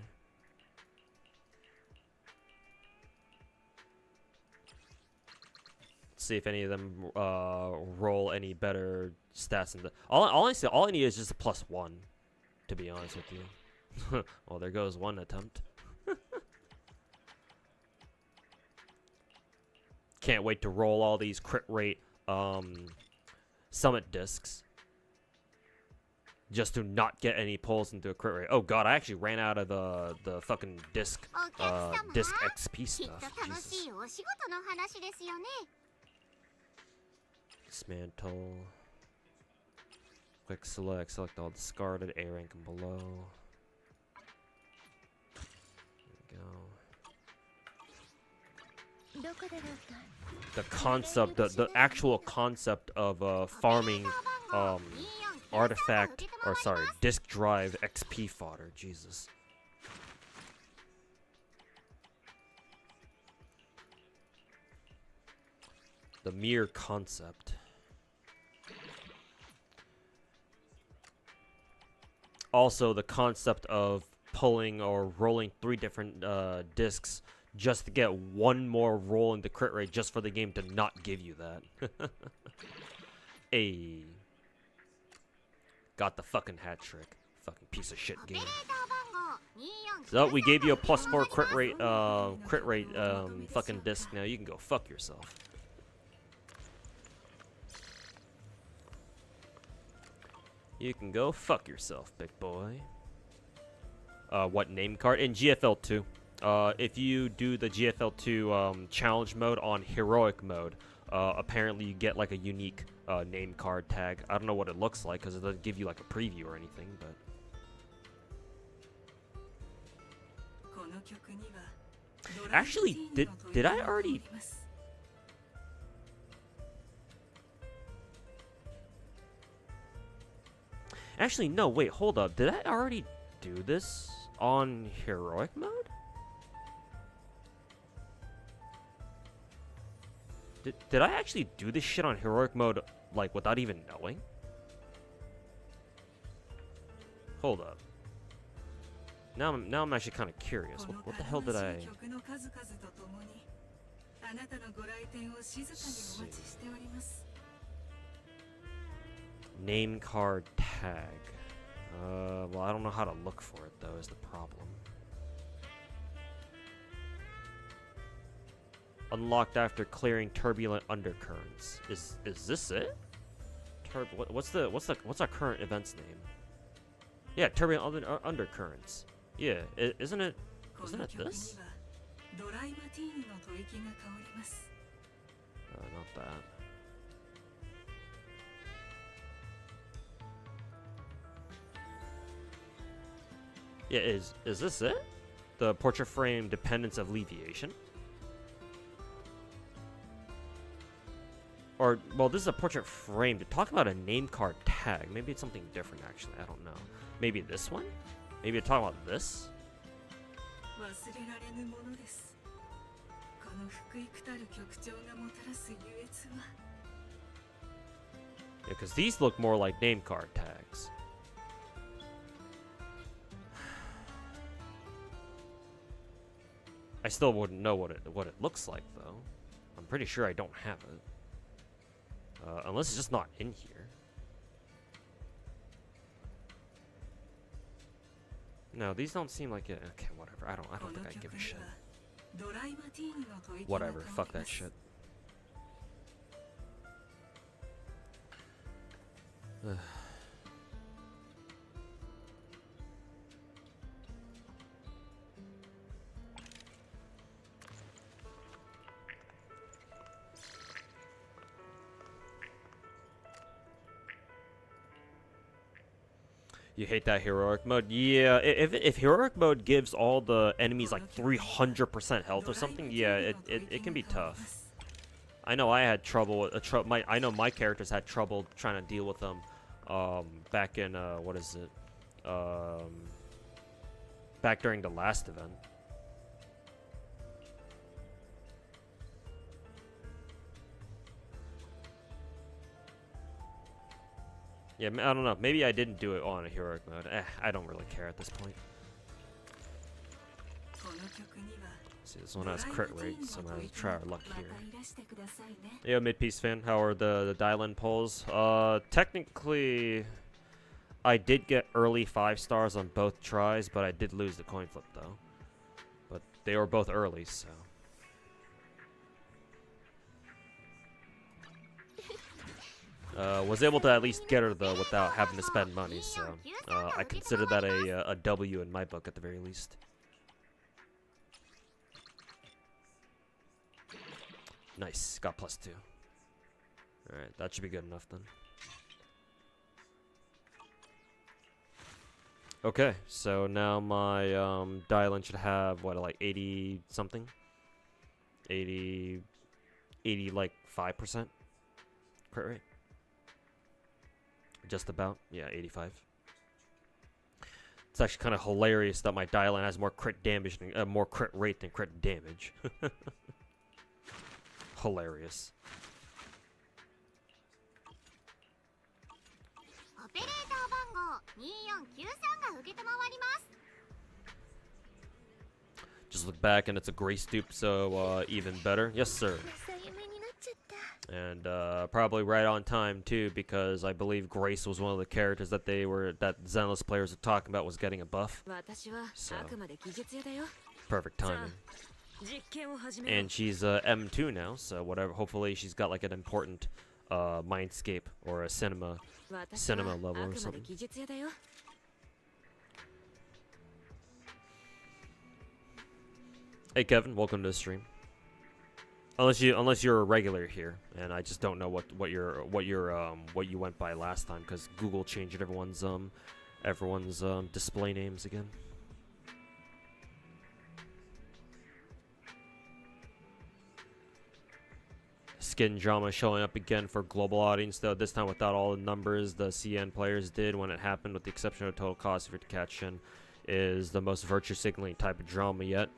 See if any of them roll any better stats in the all I need is just a +1, to be honest with you. Well, there goes one attempt. Can't wait to roll all these crit rate summit discs just to not get any pulls into a crit rate. Oh god, I actually ran out of the fucking disc XP stuff. Jesus. Dismantle. Quick select all discarded, A rank and below. There we go. The concept, the actual concept of farming artifact, or sorry, disk drive XP fodder. Jesus. The mere concept. Also, the concept of pulling or rolling 3 different discs just to get one more roll into crit rate just for the game to not give you that. Hey. Got the fucking hat trick. Fucking piece of shit game. So we gave you a +4 crit rate fucking disc. Now you can go fuck yourself. You can go fuck yourself, big boy. What name card? In GFL2. If you do the GFL2 challenge mode on heroic mode, apparently you get like a unique name card tag. I don't know what it looks like because it doesn't give you like a preview or anything, but... Actually, did I already... Actually, no, wait, hold up. Did I already do this on heroic mode? Did I actually do this shit on heroic mode, like, without even knowing? Hold up. Now I'm actually kind of curious. What the hell did I... Name card tag. Well, I don't know how to look for it, though, is the problem. Unlocked after clearing turbulent undercurrents. Is this it? What's our current event's name? Yeah, turbulent undercurrents. Yeah, isn't it this? Not that. Yeah, is this it? The portrait frame dependence of alleviation? Or, well, this is a portrait frame. To talk about a name card tag, maybe it's something different, actually. I don't know. Maybe this one? Maybe talk about this? Yeah, because these look more like name card tags. I still wouldn't know what it looks like though. I'm pretty sure I don't have it. Unless it's just not in here. No, these don't seem like it. Okay, whatever. I don't think I give a shit. Whatever. Fuck that shit. You hate that heroic mode? Yeah, if heroic mode gives all the enemies like 300% health or something, yeah, it can be tough. I know I had trouble. I know my characters had trouble trying to deal with them. Back in what is it? Back during the last event. Yeah, I don't know. Maybe I didn't do it on a heroic mode. I don't really care at this point. See, this one has crit rate, so I'm gonna try our luck here. Yeah, mid-piece fan. How are the dial-in polls? Technically, I did get early 5 stars on both tries, but I did lose the coin flip though. But they were both early, so. Was able to at least get her though without having to spend money, so I consider that a W in my book at the very least. Nice, got +2. Alright, that should be good enough then. Okay, so now my dial-in should have what, like 80 something? 80 like 5% crit rate. Just about, yeah, 85. It's actually kind of hilarious that my dial-in has more crit damage, more crit rate than crit damage. Hilarious. Just look back and it's a gray stoop, so even better. Yes, sir. And probably right on time too, because I believe Grace was one of the characters that that Zenless players were talking about was getting a buff. So perfect timing. And she's M2 now, so whatever. Hopefully she's got like an important Mindscape or a cinema level or something. Hey Kevin, welcome to the stream. Unless you're a regular here, and I just don't know what you went by last time, because Google changed everyone's display names again. Skin drama showing up again for global audience, though this time without all the numbers the CN players did when it happened, with the exception of total cost for catch-in, is the most virtue signaling type of drama yet.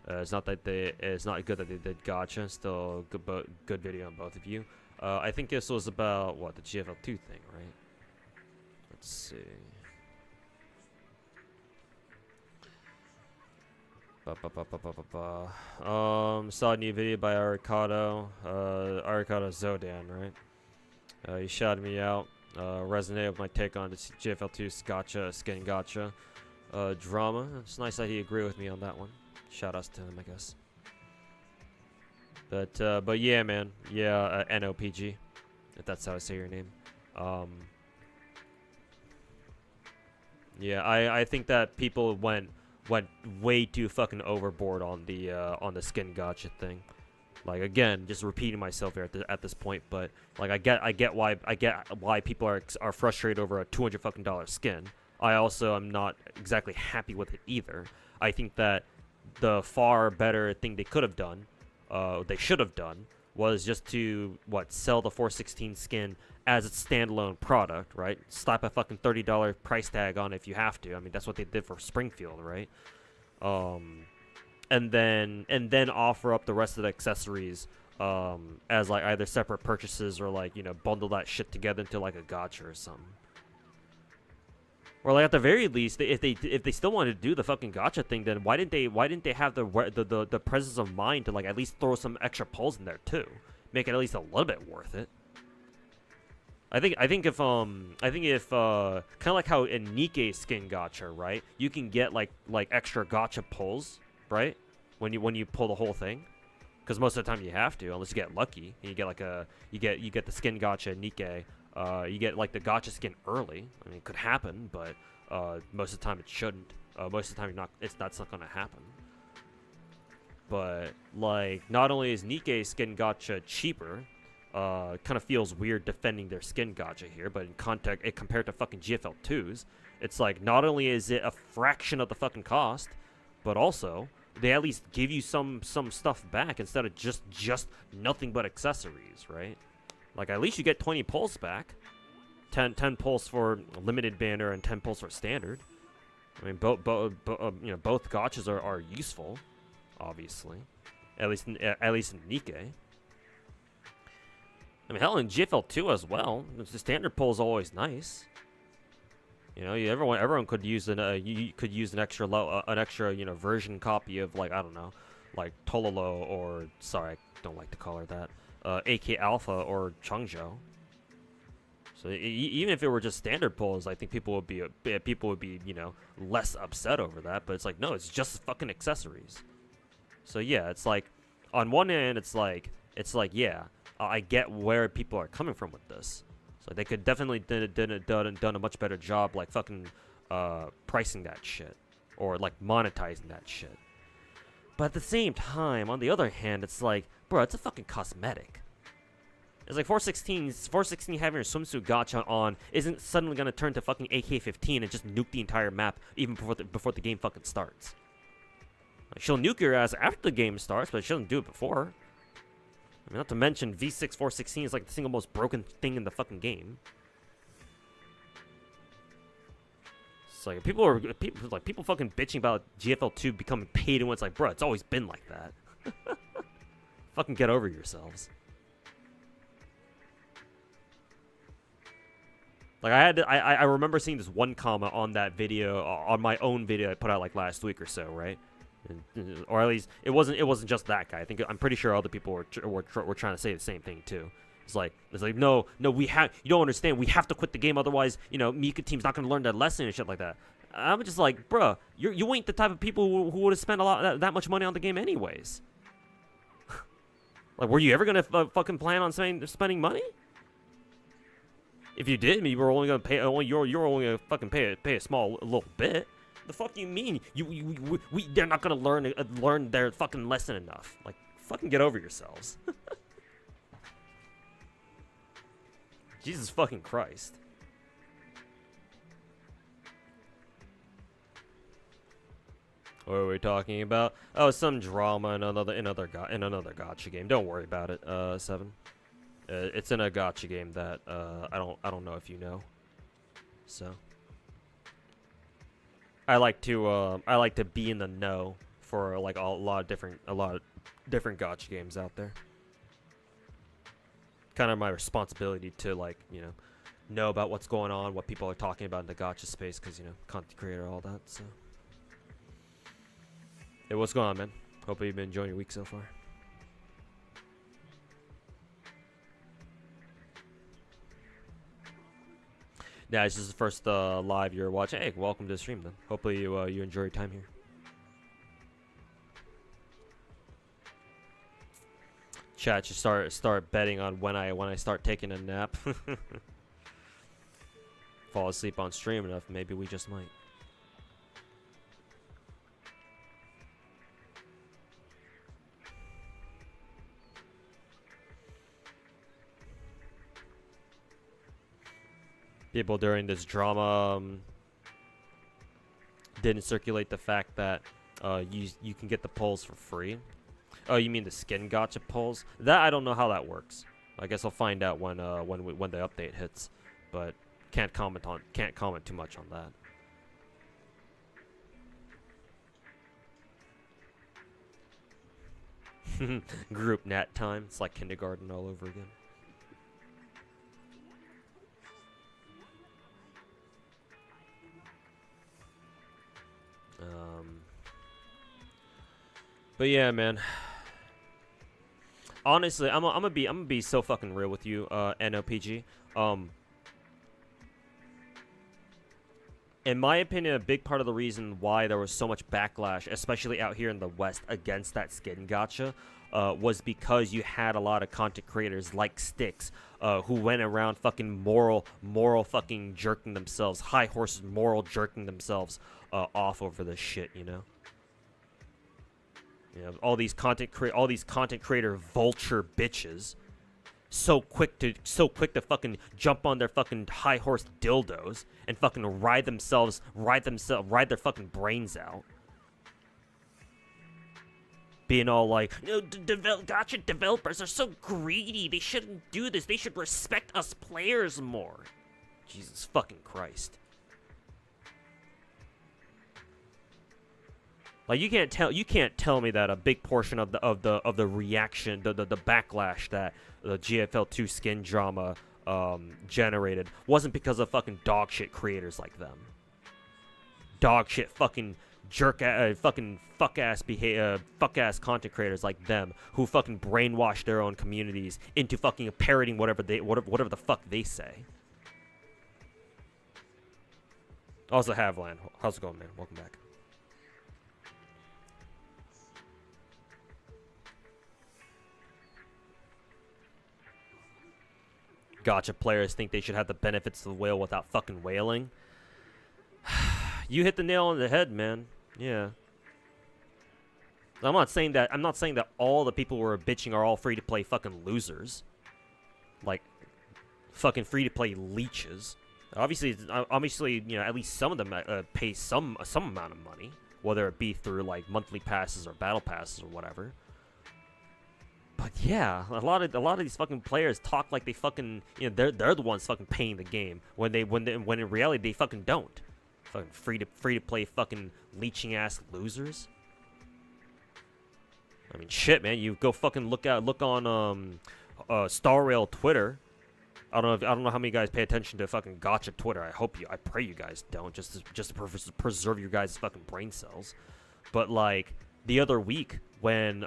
It's not good that they did gacha. Still good video on both of you. I think this was about what, the GFL2 thing, right? Let's see. Saw a new video by Arikado. Arikado Zodan, right? He shouted me out. Resonated with my take on the GFL2 gacha, skin gacha drama. It's nice that he agreed with me on that one. Shout outs to him, I guess. But yeah, man. Yeah, NOPG, if that's how I say your name. Yeah, I think that people went way too fucking overboard on the skin gacha thing. Like, again, just repeating myself here at this point, but like I get why people are frustrated over a $200 fucking skin. I also am not exactly happy with it either. I think that the far better thing they could have done, they should have done, was just to sell the 416 skin as its standalone product, right? Slap a fucking $30 price tag on it if you have to. I mean, that's what they did for Springfield, right? And then offer up the rest of the accessories as like either separate purchases or like, you know, bundle that shit together into like a gacha or something. Or like at the very least, if they still wanted to do the fucking gacha thing, then why didn't they have the presence of mind to like at least throw some extra pulls in there too, make it at least a little bit worth it. I think if kind of like how in Nikkei skin gacha, right? You can get like extra gacha pulls, right? When you pull the whole thing, because most of the time you have to, unless you get lucky and you get like you get the skin gacha in Nikkei. You get like the gacha skin early. I mean, it could happen, but most of the time it shouldn't. Most of the time that's not gonna happen. But like, not only is Nikkei skin gacha cheaper, kind of feels weird defending their skin gacha here, but in context, compared to fucking GFL2s, it's like not only is it a fraction of the fucking cost, but also they at least give you some stuff back instead of just nothing but accessories, right? Like, at least you get 20 pulls back. 10 pulls for limited banner and 10 pulls for standard. I mean, both gachas are useful, obviously. At least in Nikkei. I mean, hell, in GFL2 as well. The standard pull is always nice. You know, everyone could use an extra version copy of, like, I don't know, like Tololo, or sorry, I don't like to call her that. AK Alpha or Changzhou. So even if it were just standard pulls, I think people would be less upset over that. But it's like, no, it's just fucking accessories. So yeah, it's like, on one end, it's like yeah, I get where people are coming from with this. So they could definitely done a much better job, like fucking pricing that shit, or like monetizing that shit. But at the same time, on the other hand, it's like, bro, it's a fucking cosmetic. It's like 416 having your swimsuit gacha on isn't suddenly gonna turn to fucking AK-15 and just nuke the entire map even before the game fucking starts. Like, she'll nuke your ass after the game starts, but she doesn't do it before. I mean, not to mention V6 416 is like the single most broken thing in the fucking game. Like people fucking bitching about GFL2 becoming paid, and it's like, bro, it's always been like that. Fucking get over yourselves. Like, I remember seeing this one comment on that video, on my own video I put out like last week or so, right? Or at least it wasn't just that guy. I'm pretty sure other people were trying to say the same thing too. It's like no, you don't understand. We have to quit the game, otherwise, Mika team's not gonna learn that lesson and shit like that. I'm just like, bruh, you ain't the type of people who would have spent that much money on the game anyways. Like, were you ever gonna fucking plan on spending money? If you did, you were only gonna pay. You're only gonna fucking pay a small little bit. The fuck you mean? They're not gonna learn their fucking lesson enough. Like, fucking get over yourselves. Jesus fucking Christ. What are we talking about? Oh, some drama in another gacha game. Don't worry about it, 7. It's in a gacha game that I don't know if you know. So I like to be in the know for like a lot of different gacha games out there. Kind of my responsibility to, like, know about what's going on, what people are talking about in the gacha space, because, content creator, all that. So hey, what's going on, man? Hope you've been enjoying your week so far. Yeah, this is the first live you're watching. Hey, welcome to the stream then. Hopefully you enjoy your time here. Chat should start betting on when I start taking a nap. Fall asleep on stream enough, maybe we just might. People during this drama didn't circulate the fact that you can get the pulls for free. Oh, you mean the skin gacha pulls? That I don't know how that works. I guess I'll find out when the update hits, but can't comment too much on that. Group nat time. It's like kindergarten all over again. But yeah, man. Honestly, I'm gonna be so fucking real with you, NOPG. In my opinion, a big part of the reason why there was so much backlash, especially out here in the West, against that skin gacha, was because you had a lot of content creators like Styx, who went around fucking moral fucking jerking themselves, high horses moral jerking themselves off over this shit, you know. You know, all these content creator vulture bitches, so quick to fucking jump on their fucking high horse dildos and fucking ride their fucking brains out. Being all like, no, gacha developers are so greedy. They shouldn't do this. They should respect us players more. Jesus fucking Christ. Like you can't tell me that a big portion of the reaction, the backlash that the GFL2 skin drama generated wasn't because of fucking dog shit creators like them. Dog shit fucking fucking fuck ass content creators like them who fucking brainwash their own communities into fucking parroting whatever the fuck they say. Also, Havland, how's it going, man? Welcome back. Gacha players think they should have the benefits of the whale without fucking whaling. You hit the nail on the head, man. Yeah. I'm not saying that all the people who are bitching are all free to play fucking losers. Like fucking free to play leeches. Obviously, you know, at least some of them pay some amount of money, whether it be through like monthly passes or battle passes or whatever. But yeah, a lot of these fucking players talk like they fucking, you know, they're the ones fucking paying the game when in reality they fucking don't. Fucking free to play fucking leeching ass losers. I mean, shit, man. You go fucking look on Star Rail Twitter. I don't know how many guys pay attention to fucking Gacha Twitter. I pray you guys don't, just to preserve your guys' fucking brain cells. But like the other week when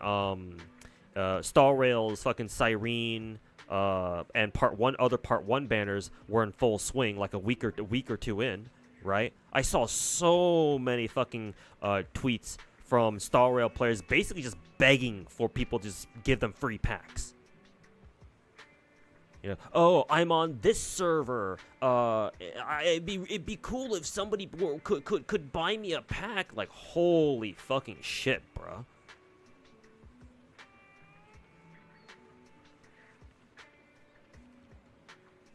Star Rail's fucking Siren and Part 1 banners were in full swing, like a week or two in, right? I saw so many fucking tweets from Star Rail players basically just begging for people to just give them free packs. You know, oh, I'm on this server. It'd be cool if somebody could buy me a pack. Like, holy fucking shit, bro.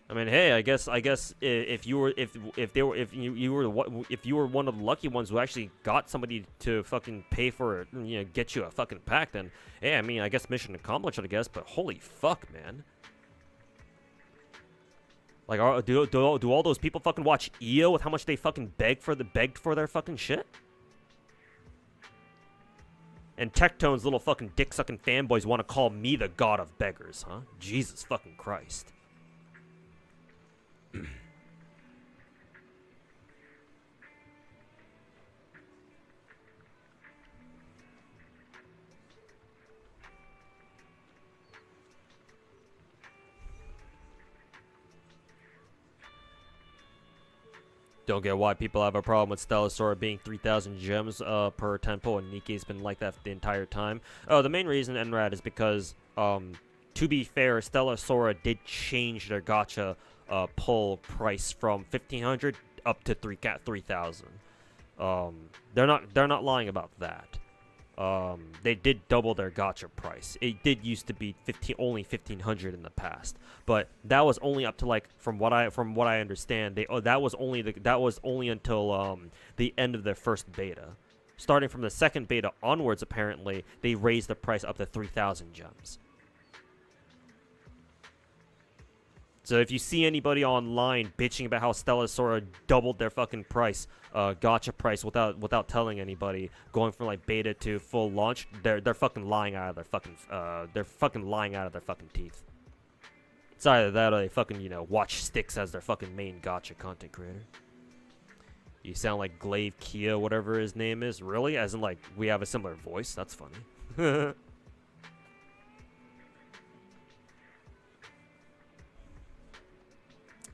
I mean, hey, I guess if you were one of the lucky ones who actually got somebody to fucking pay for it, you know, get you a fucking pack, then hey, I mean, I guess mission accomplished, I guess. But holy fuck, man. Like, do all those people fucking watch EO with how much they fucking begged for their fucking shit? And Tectone's little fucking dick-sucking fanboys want to call me the god of beggars, huh? Jesus fucking Christ. Don't get why people have a problem with Stellasaur being 3,000 gems per tempo, and Nikki's been like that the entire time. Oh, the main reason, Enrad, is because, to be fair, Stellasaur did change their gacha pull price from 1,500 up to 3,000. They're not lying about that. They did double their gacha price. It did used to be only 1,500 in the past, but that was only up to, like, from what I understand, that was only until the end of their first beta. Starting from the second beta onwards, apparently they raised the price up to 3,000 gems. So if you see anybody online bitching about how Stellasaur doubled their fucking price, gacha price without telling anybody, going from like beta to full launch, they're fucking lying out of their fucking teeth. It's either that or they fucking, you know, watch Styx as their fucking main gacha content creator. You sound like Glaive Kia, whatever his name is. Really? As in, like, we have a similar voice? That's funny.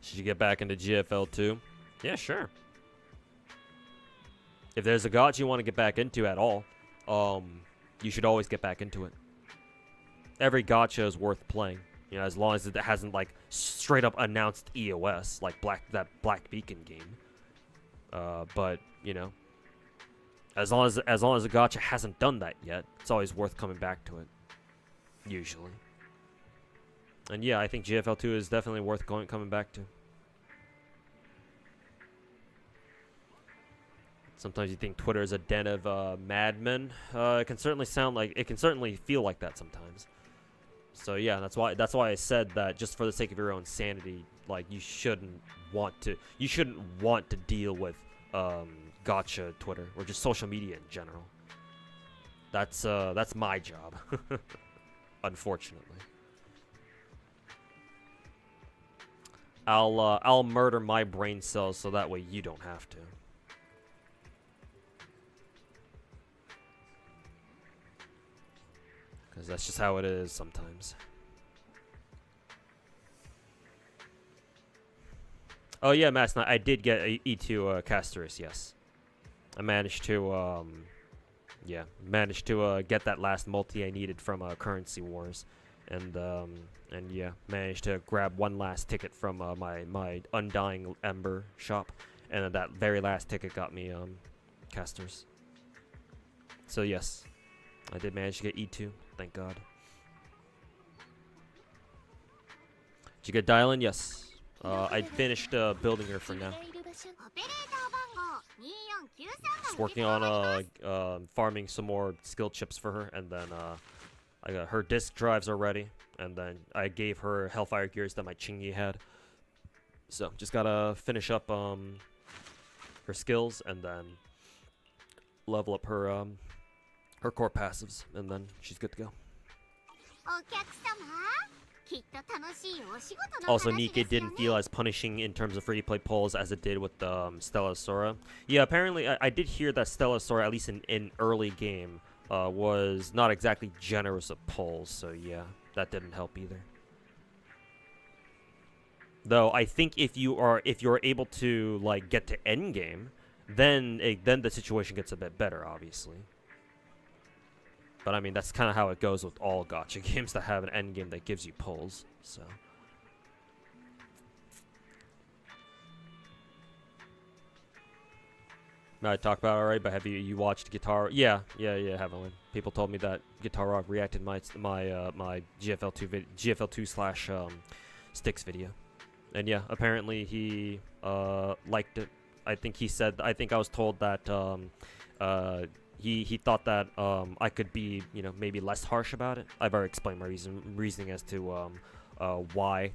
Should you get back into GFL2? Yeah, sure. If there's a gacha you want to get back into at all, you should always get back into it. Every gacha is worth playing. You know, as long as it hasn't, like, straight up announced EOS, like that Black Beacon game. But, you know, as long as the gacha hasn't done that yet, it's always worth coming back to it. Usually. And yeah, I think GFL2 is definitely worth coming back to. Sometimes you think Twitter is a den of madmen. It can certainly feel like that sometimes. So yeah, that's why I said that just for the sake of your own sanity, like you shouldn't want to deal with gacha Twitter or just social media in general. That's my job, unfortunately. I'll murder my brain cells so that way you don't have to. Because that's just how it is sometimes. Oh yeah, Matt, I did get a E2 Casterus, yes. I managed to, get that last multi I needed from Currency Wars. And yeah, managed to grab one last ticket from my Undying Ember shop. And then that very last ticket got me Casters. So yes, I did manage to get E2. Thank God. Did you get Dylan? Yes. I finished building her for now. Just working on farming some more skill chips for her, and then I got her disk drives are ready, and then I gave her Hellfire gears that my Chingy had. So just gotta finish up her skills, and then level up her her core passives, and then she's good to go. Also, Nikkei didn't feel as punishing in terms of free-to-play polls as it did with Stella Sora. Yeah, apparently, I did hear that Stella Sora, at least in early game, was not exactly generous of polls, so yeah, that didn't help either. Though, I think if you're able to, like, get to endgame, then the situation gets a bit better, obviously. But I mean, that's kind of how it goes with all gacha games that have an end game that gives you pulls. So. I talked about it already, but have you watched Guitar? Yeah, haven't. People told me that Guitar Rock reacted my GFL2 / Sticks video, and yeah, apparently he liked it. I think I was told that he thought that I could be, you know, maybe less harsh about it. I've already explained my reasoning as to why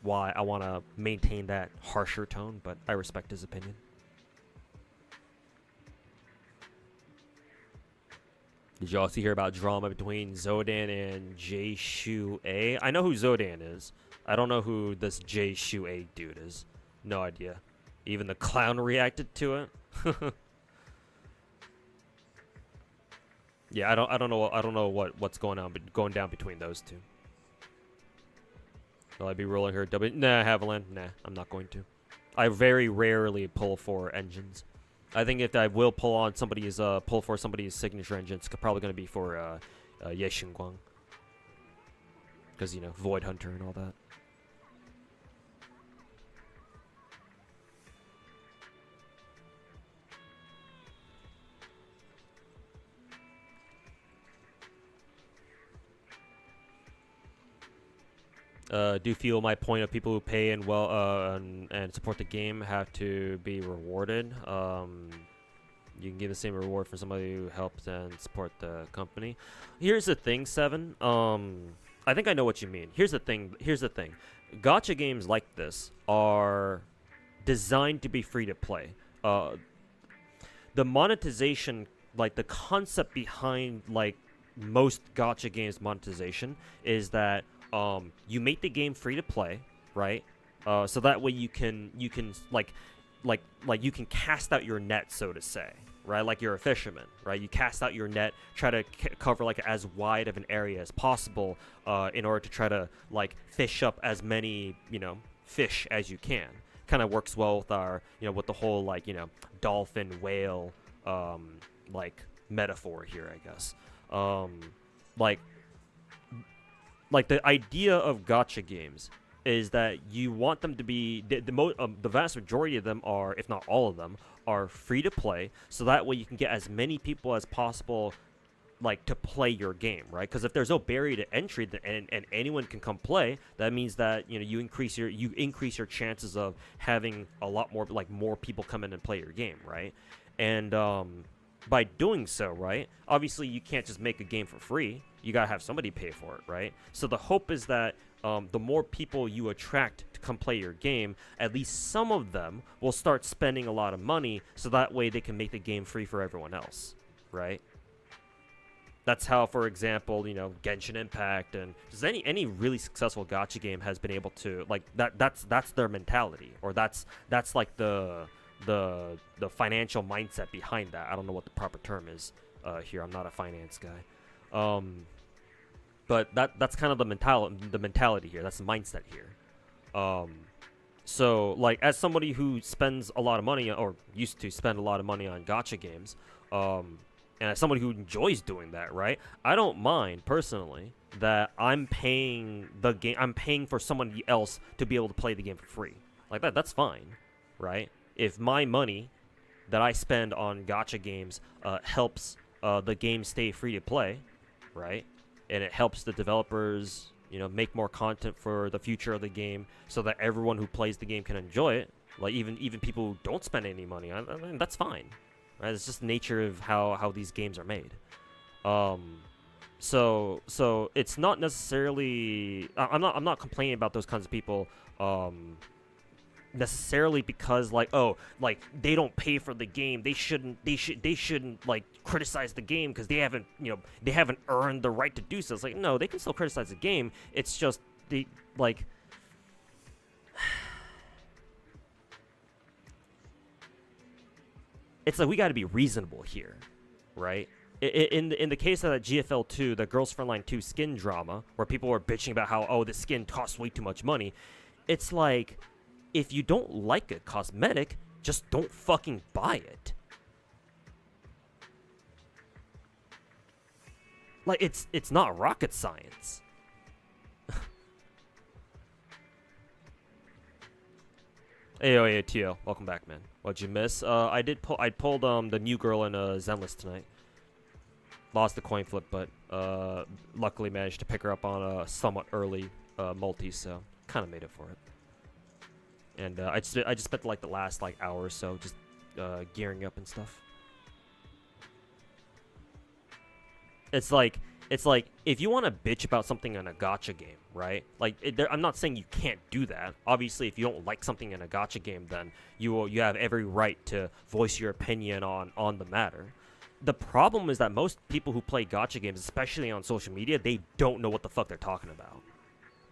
I want to maintain that harsher tone, but I respect his opinion. Did you also hear about drama between Zodan and J Shu A? I know who Zodan is. I don't know who this J Shu A dude is. No idea. Even the clown reacted to it. Yeah, I don't know what's going down between those two. Will I be rolling her W? Nah, Haviland. Nah, I'm not going to. I very rarely pull for engines. I think if I will pull for somebody's signature engine, it's probably going to be for Ye Xingguang. Because, you know, Void Hunter and all that. Do feel my point of people who pay and and support the game have to be rewarded. You can give the same reward for somebody who helps and support the company. Here's the thing, Seven. I think I know what you mean. Here's the thing. Gacha games like this are designed to be free to play. The monetization, like the concept behind like most gacha games monetization is that you make the game free to play, right? So that way you can like like you can cast out your net, so to say, right? Like you're a fisherman, right? You cast out your net, try to cover like as wide of an area as possible, in order to try to like fish up as many, you know, fish as you can. Kind of works well with our, you know, with the whole like, you know, dolphin, whale, like metaphor here, I guess. Like the idea of gacha games is that you want them to be the vast majority of them are, if not all of them, are free to play, so that way you can get as many people as possible like to play your game, right? Because if there's no barrier to entry and anyone can come play, that means that, you know, you increase your chances of having a lot more, like, more people come in and play your game, right? And by doing so, right, obviously you can't just make a game for free. You gotta have somebody pay for it, right? So the hope is that the more people you attract to come play your game, at least some of them will start spending a lot of money, so that way they can make the game free for everyone else, right? That's how, for example, you know, Genshin Impact and just any really successful gacha game has been able to, like, that's their mentality, or that's like the financial mindset behind that. I don't know what the proper term is here. I'm not a finance guy. But that's kind of the mentality here. That's the mindset here. So, like, as somebody who spends a lot of money, or used to spend a lot of money on gacha games, and as somebody who enjoys doing that, right, I don't mind, personally, that I'm paying for somebody else to be able to play the game for free. Like, that's fine, right? If my money that I spend on gacha games helps the game stay free to play, right, and it helps the developers, you know, make more content for the future of the game, so that everyone who plays the game can enjoy it, like even people who don't spend any money, I mean, that's fine, right? It's just the nature of how these games are made. So it's not necessarily, I'm not complaining about those kinds of people necessarily because, like, oh, like, they don't pay for the game, they shouldn't like criticize the game because they haven't earned the right to do so. It's like, no, they can still criticize the game. It's just they, like, it's like we got to be reasonable here, right? In the case of that GFL2, the Girls Frontline 2 skin drama, where people were bitching about how, oh, the skin costs way too much money, it's like, if you don't like a cosmetic, just don't fucking buy it. Like, it's not rocket science. Hey, Tio, welcome back, man. What'd you miss? I pulled the new girl in Zenless tonight. Lost the coin flip, but luckily managed to pick her up on a somewhat early multi, so kind of made it for it. And I just spent like the last like hour or so just gearing up and stuff. It's like if you want to bitch about something in a gacha game, right? Like, I'm not saying you can't do that. Obviously, if you don't like something in a gacha game, then you have every right to voice your opinion on the matter. The problem is that most people who play gacha games, especially on social media, they don't know what the fuck they're talking about.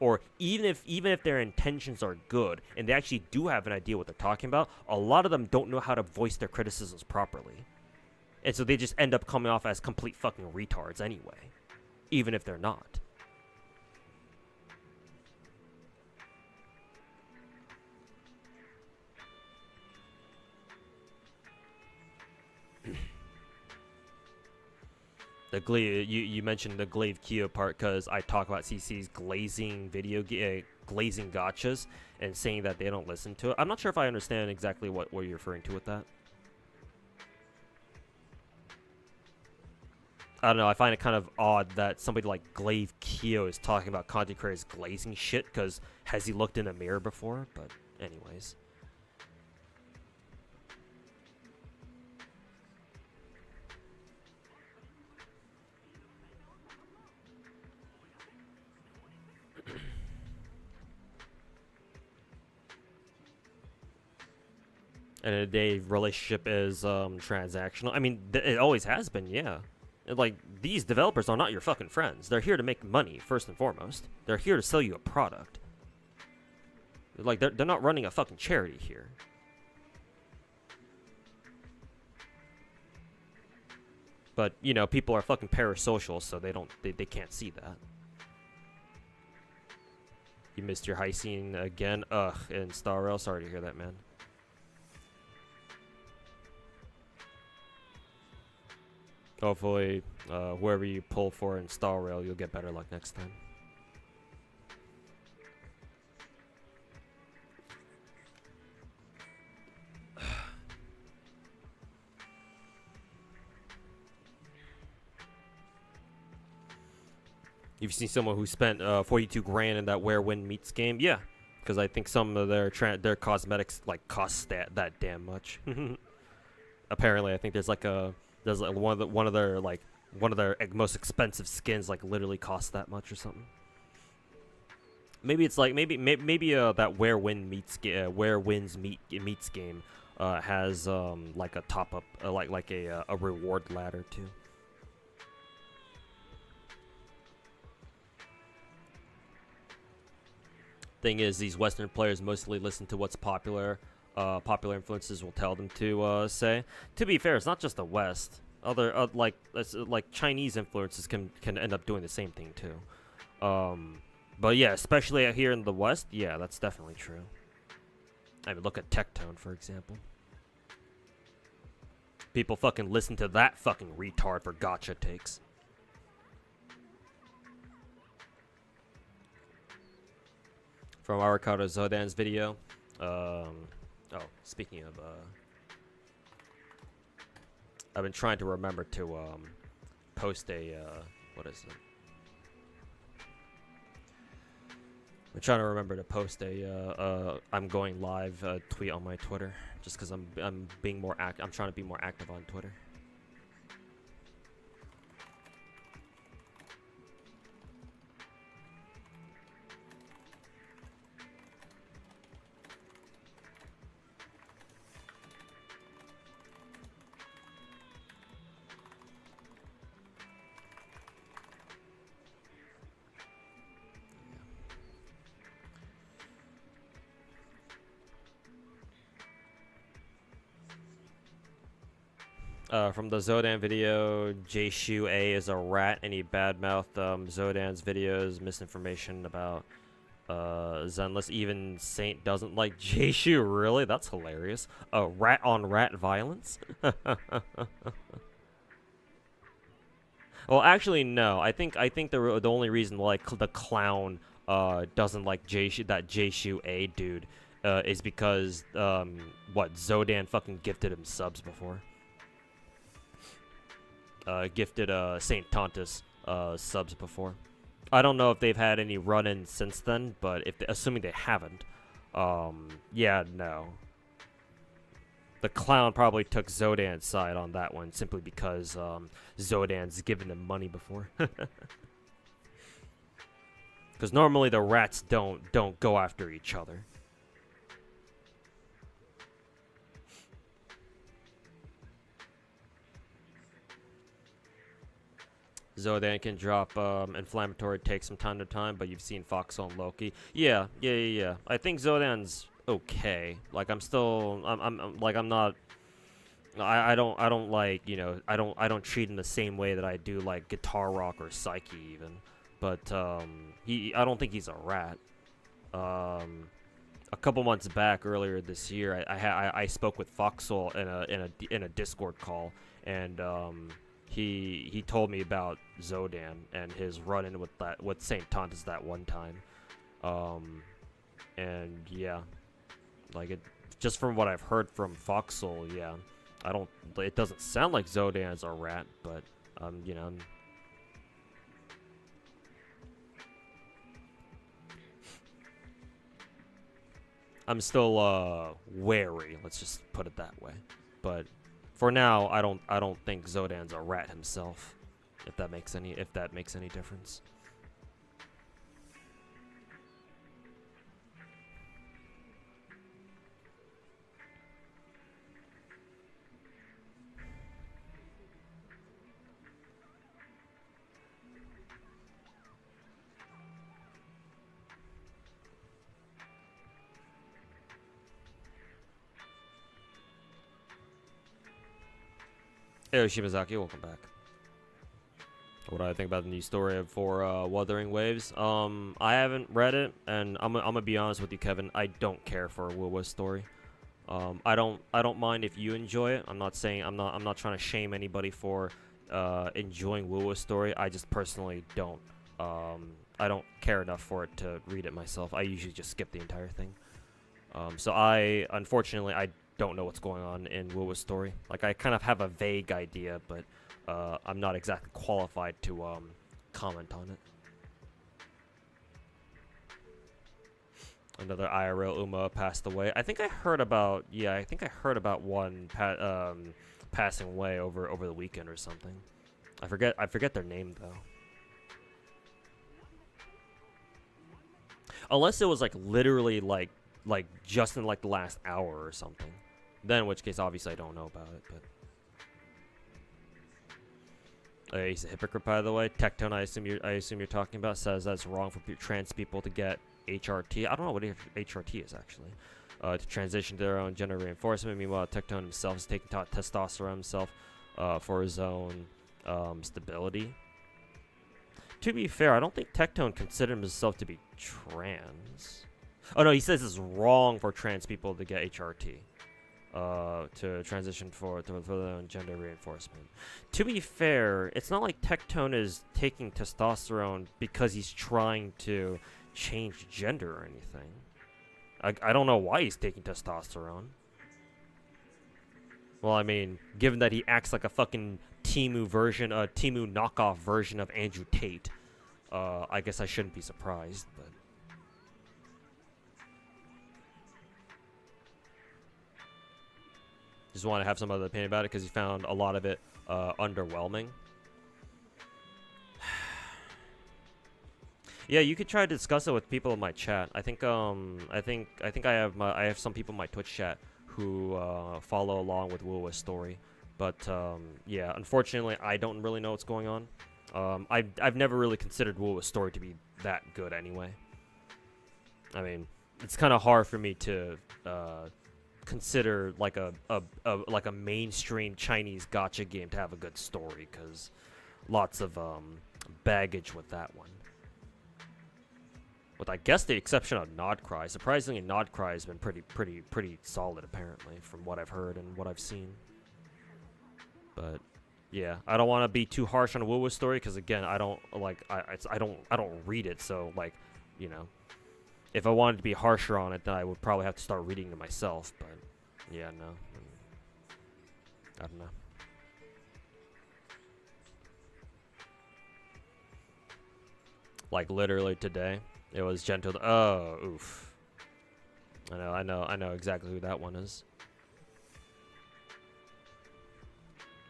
Or even if their intentions are good and they actually do have an idea what they're talking about, a lot of them don't know how to voice their criticisms properly. And so they just end up coming off as complete fucking retards anyway, even if they're not. The you mentioned the Glaive Kyo part because I talk about CC's glazing glazing gachas and saying that they don't listen to it. I'm not sure if I understand exactly what you're referring to with that. I don't know. I find it kind of odd that somebody like Glaive Kyo is talking about content creators glazing shit because has he looked in a mirror before? But anyways. And in a day, relationship is transactional. I mean, it always has been, yeah. Like, these developers are not your fucking friends. They're here to make money, first and foremost. They're here to sell you a product. Like, they're not running a fucking charity here. But, you know, people are fucking parasocial, so they can't see that. You missed your high scene again? Ugh, in Star Rail? Sorry to hear that, man. Hopefully, whoever you pull for in Star Rail, you'll get better luck next time. You've seen someone who spent 42 grand in that Where Wind Meets game? Yeah, because I think some of their cosmetics like cost that damn much. Apparently, I think there's like one of their most expensive skins like literally costs that much or something. Maybe it's like maybe that Where Winds Meets game has like a top up like a reward ladder too. Thing is, these Western players mostly listen to what's popular. Popular influencers will tell them to say. To be fair, it's not just the West. Other like Chinese influencers can end up doing the same thing too. But yeah, especially out here in the West, yeah, that's definitely true. I mean, look at Tectone, for example. People fucking listen to that fucking retard for gacha takes. From Arcado Zodan's video. Oh, speaking of, I've been trying to remember to post a what is it? I'm trying to remember to post a I'm going live tweet on my Twitter, just because I'm being more I'm trying to be more active on Twitter. From the Zodan video, J-Shu A is a rat, and he badmouthed Zodan's videos, misinformation about Zenless. Even Saint doesn't like J-Shu. Really? That's hilarious. Rat on rat violence? Well, actually, no. I think the only reason like the clown doesn't like J-Shu A dude is because what Zodan fucking gifted him subs before. Gifted Saint Tontus subs before. I don't know if they've had any run-ins since then, but assuming they haven't, yeah, no. The clown probably took Zodan's side on that one simply because Zodan's given him money before. Because normally the rats don't go after each other. Zodan can drop inflammatory takes from time to time, but you've seen Foxhole and Loki. Yeah. I think Zodan's okay. Like I'm not. I don't like, you know, I don't treat him the same way that I do like Guitar Rock or Psyche even. But I don't think he's a rat. A couple months back, earlier this year, I spoke with Foxhole in a Discord call, and he told me about Zodan and his run-in with Saint Tontus that one time, and yeah, like just from what I've heard from Foxhole, yeah, it doesn't sound like Zodan's a rat, but you know. I'm still wary, let's just put it that way, but for now, I don't think Zodan's a rat himself, if that makes any difference. Hey, Shimazaki, welcome back. What do I think about the new story for Wuthering Waves? I haven't read it, and I'm gonna be honest with you, Kevin. I don't care for Wuwa's story. I don't mind if you enjoy it. I'm not saying I'm not trying to shame anybody for enjoying Wuwa's story. I just personally don't. I don't care enough for it to read it myself. I usually just skip the entire thing. So unfortunately, I don't know what's going on in Wuwa's story. Like, I kind of have a vague idea, but I'm not exactly qualified to comment on it. Another IRL Uma passed away. I think I heard about one passing away over the weekend or something. I forget their name though. Unless it was like literally like just in like the last hour or something. Then in which case obviously I don't know about it, but he's a hypocrite, by the way. Tectone, I assume you're talking about, says that's wrong for trans people to get HRT. I don't know what HRT is actually. To transition to their own gender reinforcement. Meanwhile, Tectone himself is taking testosterone himself for his own stability. To be fair, I don't think Tectone considered himself to be trans. Oh no, he says it's wrong for trans people to get HRT. To transition for their own gender reinforcement. To be fair, it's not like Tectone is taking testosterone because he's trying to change gender or anything. I don't know why he's taking testosterone. Well, I mean, given that he acts like a fucking Timu knockoff version of Andrew Tate, I guess I shouldn't be surprised, but just want to have some other opinion about it because he found a lot of it underwhelming. Yeah, you could try to discuss it with people in my chat. I think I have some people in my Twitch chat who follow along with Wuwa's story, but yeah, unfortunately, I don't really know what's going on. I've never really considered Wuwa's story to be that good anyway. I mean, it's kind of hard for me to consider like a mainstream Chinese gacha game to have a good story, because lots of baggage with that one. With I guess the exception of Nodcry. Surprisingly, Nodcry has been pretty solid apparently, from what I've heard and what I've seen. But yeah, I don't want to be too harsh on Wuwa's story because again, I don't read it, so like, you know, if I wanted to be harsher on it, then I would probably have to start reading it myself. But yeah, no, I don't know. Like literally today, it was gentle. Oh, oof. I know exactly who that one is.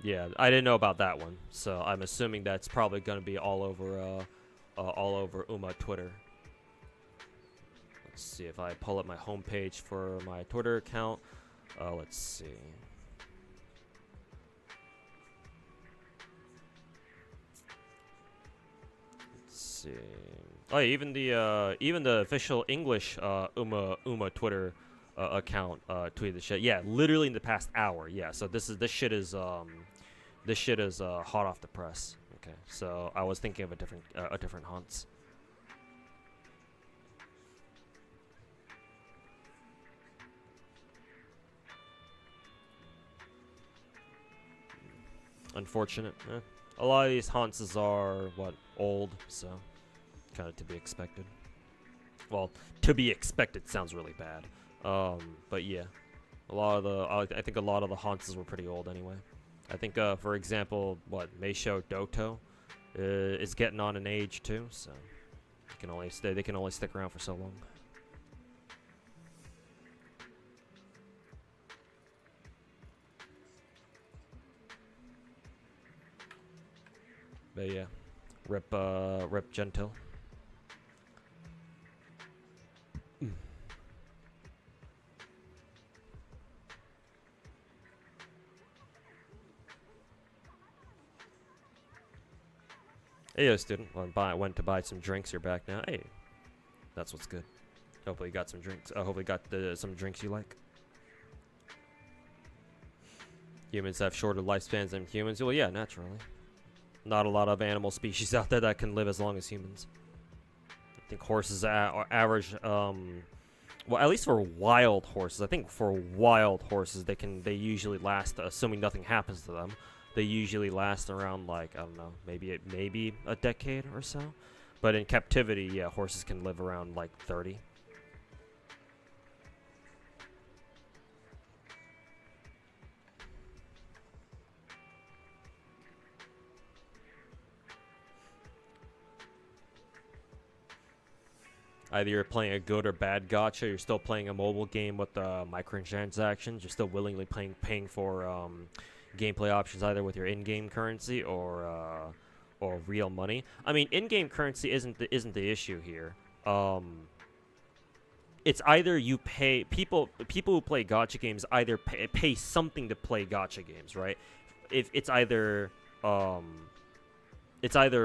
Yeah, I didn't know about that one, so I'm assuming that's probably gonna be all over Uma Twitter. Let's see if I pull up my homepage for my Twitter account. Let's see. Let's see. Oh, yeah, even the official English Uma Twitter account tweeted the shit. Yeah, literally in the past hour. Yeah, so this shit is hot off the press. Okay, so I was thinking of a different Hans. Unfortunate. A lot of these Hanses are old, so kind of to be expected. Well, to be expected sounds really bad. But yeah, I think a lot of the Hanses were pretty old anyway. I think, for example, Meisho Doto is getting on in age too, so they can only stick around for so long. But yeah, rip Gentil. Hey, yo, student. Went to buy some drinks. You're back now. Hey, that's what's good. Hopefully you got some drinks. Hopefully you got some drinks you like. Humans have shorter lifespans than humans. Well, yeah, naturally. Not a lot of animal species out there that can live as long as humans. I think horses are average, well, at least for wild horses. I think for wild horses, they usually last, assuming nothing happens to them, they usually last around, like, I don't know, maybe a decade or so. But in captivity, yeah, horses can live around like 30. Either you're playing a good or bad gacha, you're still playing a mobile game with microtransactions, you're still willingly paying for gameplay options either with your in-game currency or real money. I mean, in-game currency isn't the issue here. It's either you pay people who play gacha games either pay something to play gacha games, right? If it's either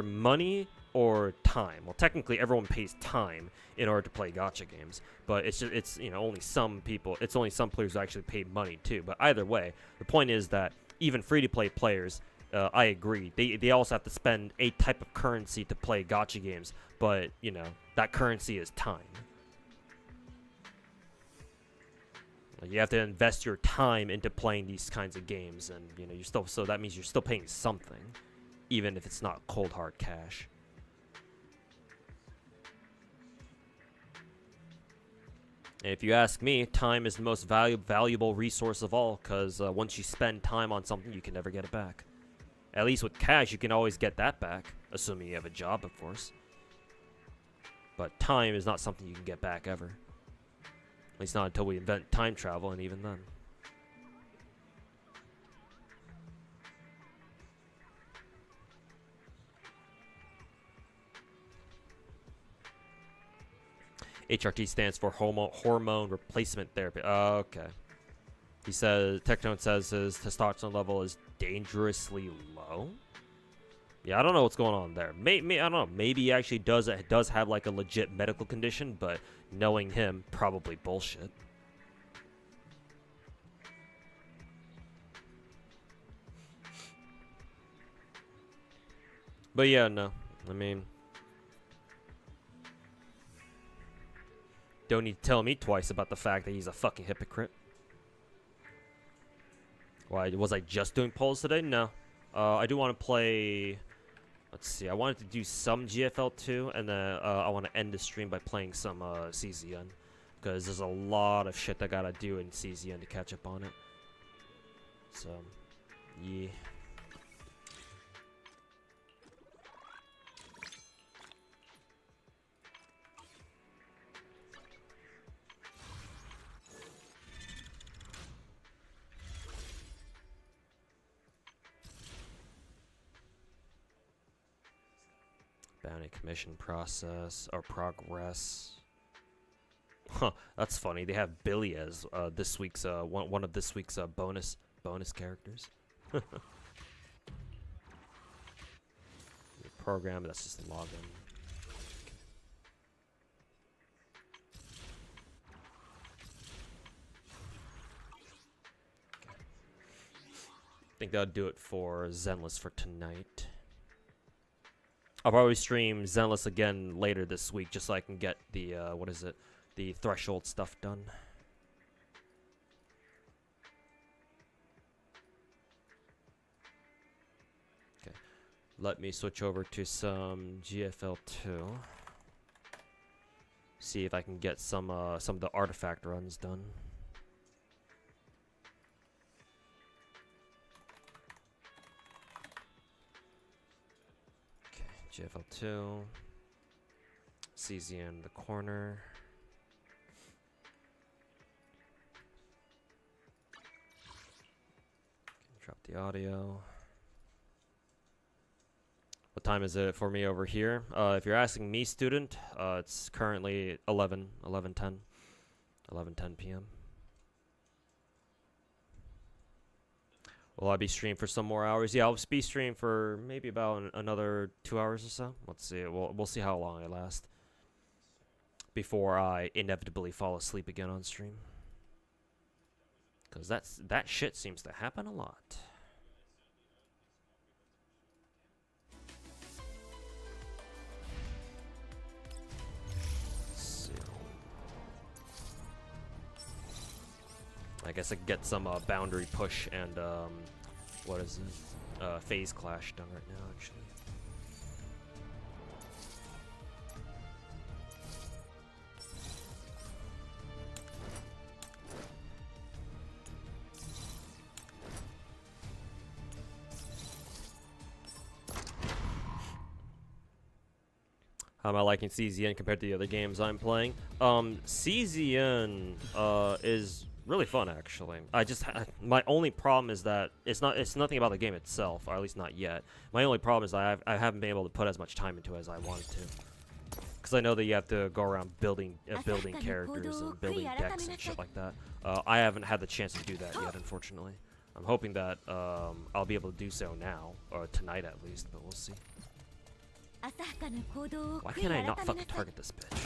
money or time. Well, technically everyone pays time in order to play gacha games, but it's you know, only some players who actually pay money too. But either way, the point is that even free-to-play players, I agree, they also have to spend a type of currency to play gacha games, but you know, that currency is time. You have to invest your time into playing these kinds of games, and you know, so that means you're still paying something, even if it's not cold hard cash. And if you ask me, time is the most valuable resource of all, because once you spend time on something, you can never get it back. At least with cash, you can always get that back, assuming you have a job, of course. But time is not something you can get back ever. At least not until we invent time travel, and even then. HRT stands for hormone replacement therapy. Okay. He says, Tectone says his testosterone level is dangerously low. Yeah, I don't know what's going on there. I don't know. Maybe he actually does have like a legit medical condition, but knowing him, probably bullshit. But yeah, no. I mean, don't need to tell me twice about the fact that he's a fucking hypocrite. Why, was I just doing polls today? No. I do want to play... Let's see, I wanted to do some GFL2, and then I want to end the stream by playing some CZN. Because there's a lot of shit I gotta do in CZN to catch up on it. So, yeah. Bounty commission process or progress. Huh, that's funny. They have Billy as this week's one of this week's bonus characters. The program, that's just login. I think that'll do it for Zenless for tonight. I'll probably stream Zenless again later this week, just so I can get the, the threshold stuff done. Okay, let me switch over to some GFL2. See if I can get some of the artifact runs done. GFL2, CZN in the corner. Drop the audio. What time is it for me over here? If you're asking me, student, it's currently 11:10 p.m. Will I be streaming for some more hours? Yeah, I'll be streaming for maybe about another 2 hours or so. Let's see. We'll see how long I last before I inevitably fall asleep again on stream. Because that shit seems to happen a lot. I guess I could get some boundary push and what is this? Phase clash done right now, actually. How am I liking CZN compared to the other games I'm playing? CZN is really fun, actually. My only problem is that it's nothing about the game itself, or at least not yet. My only problem is I haven't been able to put as much time into it as I wanted to. Because I know that you have to go around building characters and building decks and shit like that. I haven't had the chance to do that yet, unfortunately. I'm hoping that I'll be able to do so now, or tonight at least, but we'll see. Why can't I not fucking target this bitch?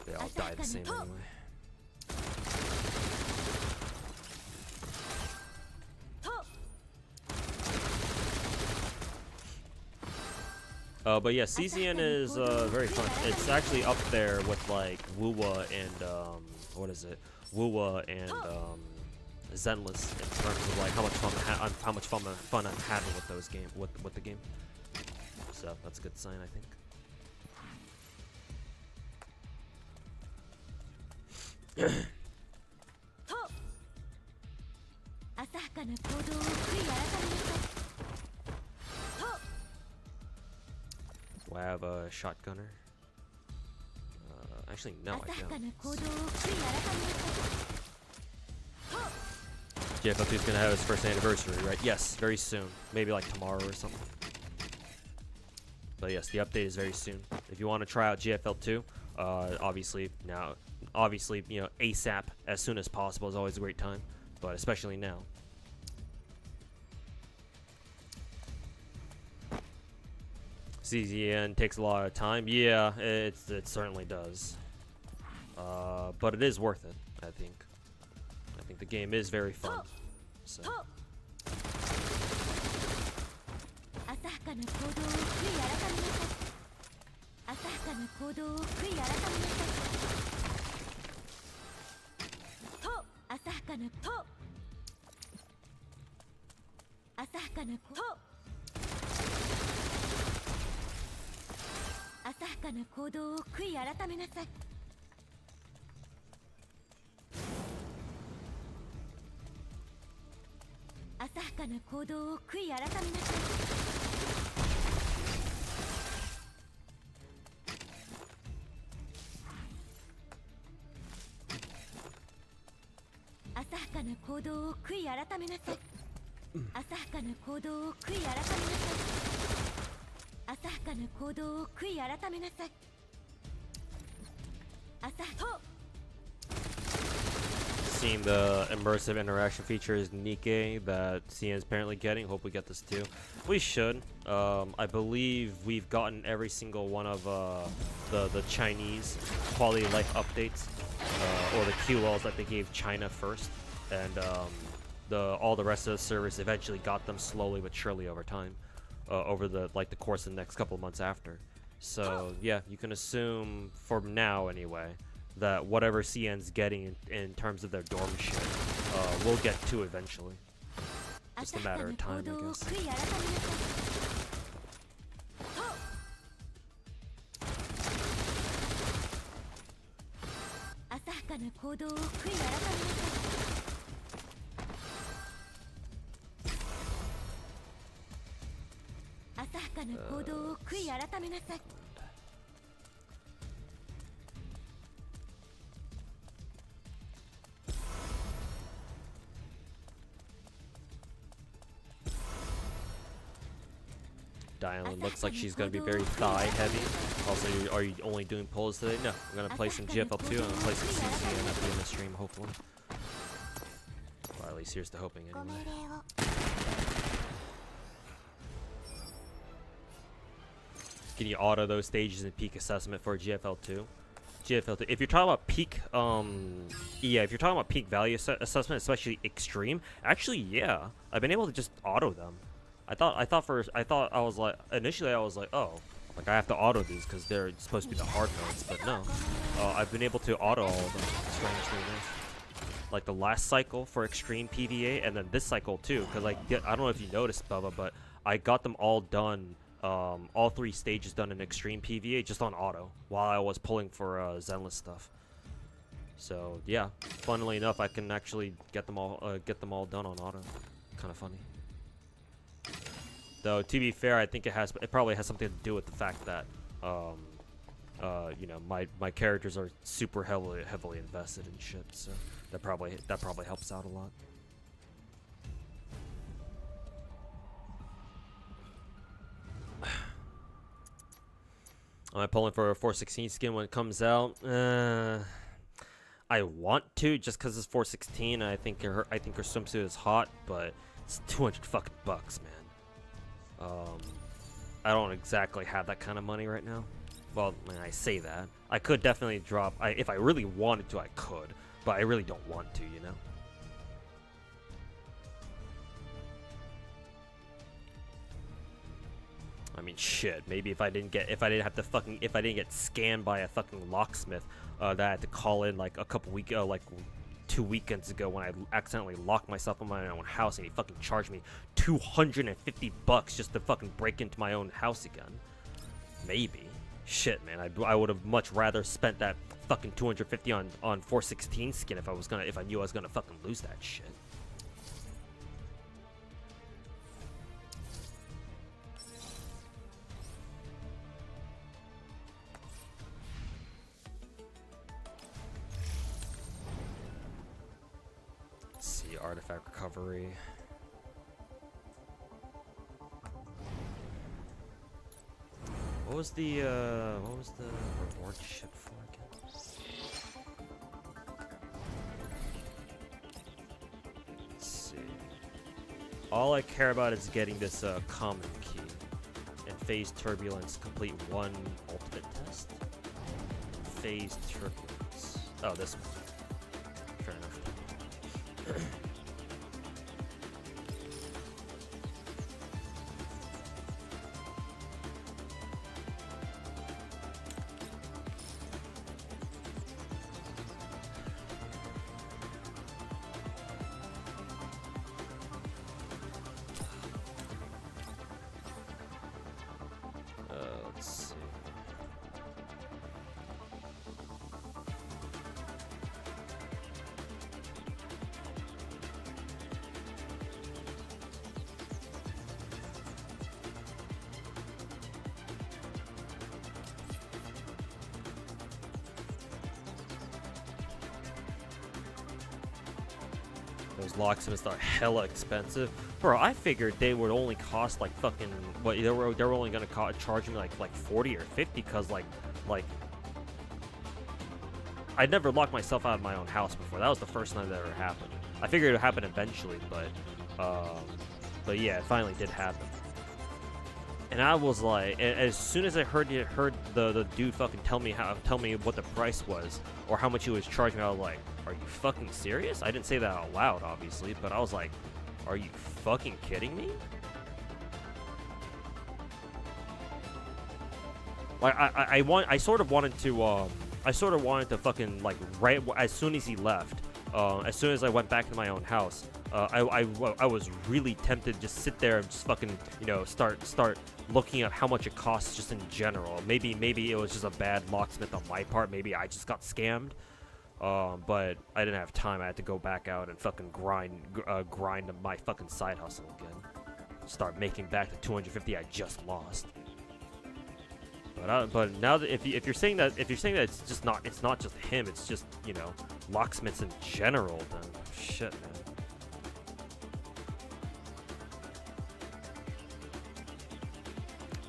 They all die the same anyway. But yeah, CZN is very fun. It's actually up there with like Wuwa and what is it? Wuwa and Zenless in terms of like how much fun I'm having with those with the game. So that's a good sign, I think. Do I have a shotgunner? Actually, no, I don't. GFL2 is gonna have its first anniversary, right? Yes, very soon. Maybe like tomorrow or something. But yes, the update is very soon. If you want to try out GFL2, obviously, you know, ASAP, as soon as possible is always a great time, but especially now. CZN takes a lot of time. Yeah, it certainly does. But it is worth it, I think. I think the game is very fun. So. Seeing the immersive interaction features Nikkei that CN is apparently getting. Hope we get this too. We should. I believe we've gotten every single one of the Chinese quality of life updates, or the QLs that they gave China first, and all the rest of the servers eventually got them slowly but surely over time, over the course of the next couple of months after. So yeah, you can assume from now anyway that whatever CN's getting in terms of their dorm shit, we'll get to eventually. Just a matter of time, I guess. Diane looks like she's going to be very thigh heavy. Also, are you only doing pulls today? No, I'm going to play some GFL2 and I'm going to play some CZN at the end of the stream, hopefully. Well, at least here's the hoping anyway. Can you auto those stages in peak assessment for GFL2? GFL2. If you're talking about peak, yeah, if you're talking about peak value assessment, especially extreme, actually, yeah, I've been able to just auto them. I thought I was like, initially I was like, oh, Like I have to auto these because they're supposed to be the hard modes, but no. I've been able to auto all of them, strangely enough. Like the last cycle for extreme PVA, and then this cycle too, because I don't know if you noticed, Bubba, but I got them all done, all 3 stages done in extreme PVA just on auto while I was pulling for Zenless stuff. So yeah, funnily enough, I can actually get them all done on auto. Kind of funny. Though to be fair, I think it probably has something to do with the fact that you know, my characters are super heavily invested in shit, so that probably helps out a lot. Am I pulling for a 416 skin when it comes out? I want to, just because it's 416. I think her swimsuit is hot, but it's 200 fucking bucks, man. I don't exactly have that kind of money right now. Well, I mean, I say that. I could definitely drop. If I really wanted to, I could, but I really don't want to, you know. I mean, shit. Maybe if I didn't get scammed by a fucking locksmith, that I had to call in like a couple like 2 weekends ago when I accidentally locked myself in my own house and he fucking charged me 250 bucks just to fucking break into my own house again. Maybe. Shit, man. I would have much rather spent that fucking 250 on 416 skin if I knew I was gonna fucking lose that shit. Artifact recovery. What was the reward ship for again? Let's see. All I care about is getting this common key and phase turbulence. Complete 1 ultimate test. Phase turbulence. Oh, this one. Fair enough. Let's see. Those locksmiths are hella expensive. Bro, I figured they would only cost like fucking what they were only gonna charge me like 40 or 50 because like I'd never locked myself out of my own house before. That was the first time that ever happened. I figured it would happen eventually, but yeah, it finally did happen. And I was like, as soon as I heard the dude fucking tell me what the price was or how much he was charging me, I was like, are you fucking serious? I didn't say that out loud, obviously, but I was like, are you fucking kidding me? Like I sort of wanted to fucking like right as soon as he left, as soon as I went back to my own house, I was really tempted to just sit there and just fucking, you know, start looking at how much it costs just in general. Maybe it was just a bad locksmith on my part. Maybe I just got scammed. But I didn't have time. I had to go back out and fucking grind my fucking side hustle again. Start making back the 250 I just lost. But now that if you're saying that it's not just him, it's just, you know, locksmiths in general, then shit, man.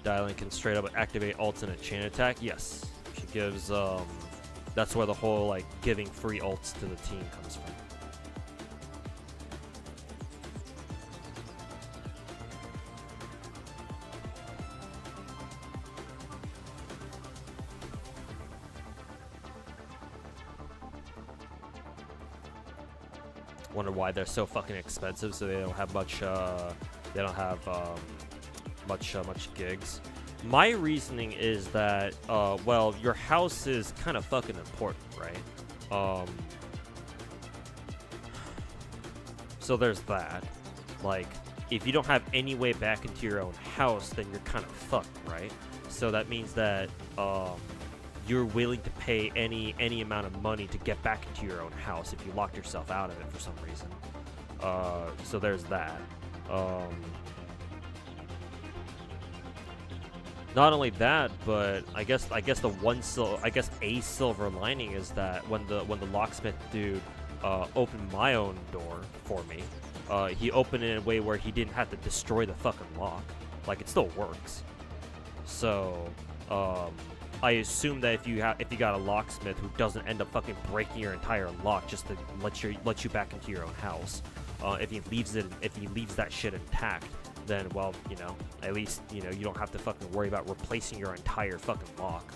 Dialing can straight up activate ults in a chain attack. Yes, she gives that's where the whole like giving free ults to the team comes from. Wonder why they're so fucking expensive. So they don't have much. They don't have much gigs. My reasoning is that, well, your house is kind of fucking important, right? So there's that. Like, if you don't have any way back into your own house, then you're kind of fucked, right? So that means that, you're willing to pay any amount of money to get back into your own house if you locked yourself out of it for some reason. So there's that. Not only that, but I guess a silver lining is that when the locksmith dude opened my own door for me, he opened it in a way where he didn't have to destroy the fucking lock. Like, it still works. So I assume that if you got a locksmith who doesn't end up fucking breaking your entire lock just to let you back into your own house, if he leaves that shit intact, then, well, you know, at least, you know, you don't have to fucking worry about replacing your entire fucking lock,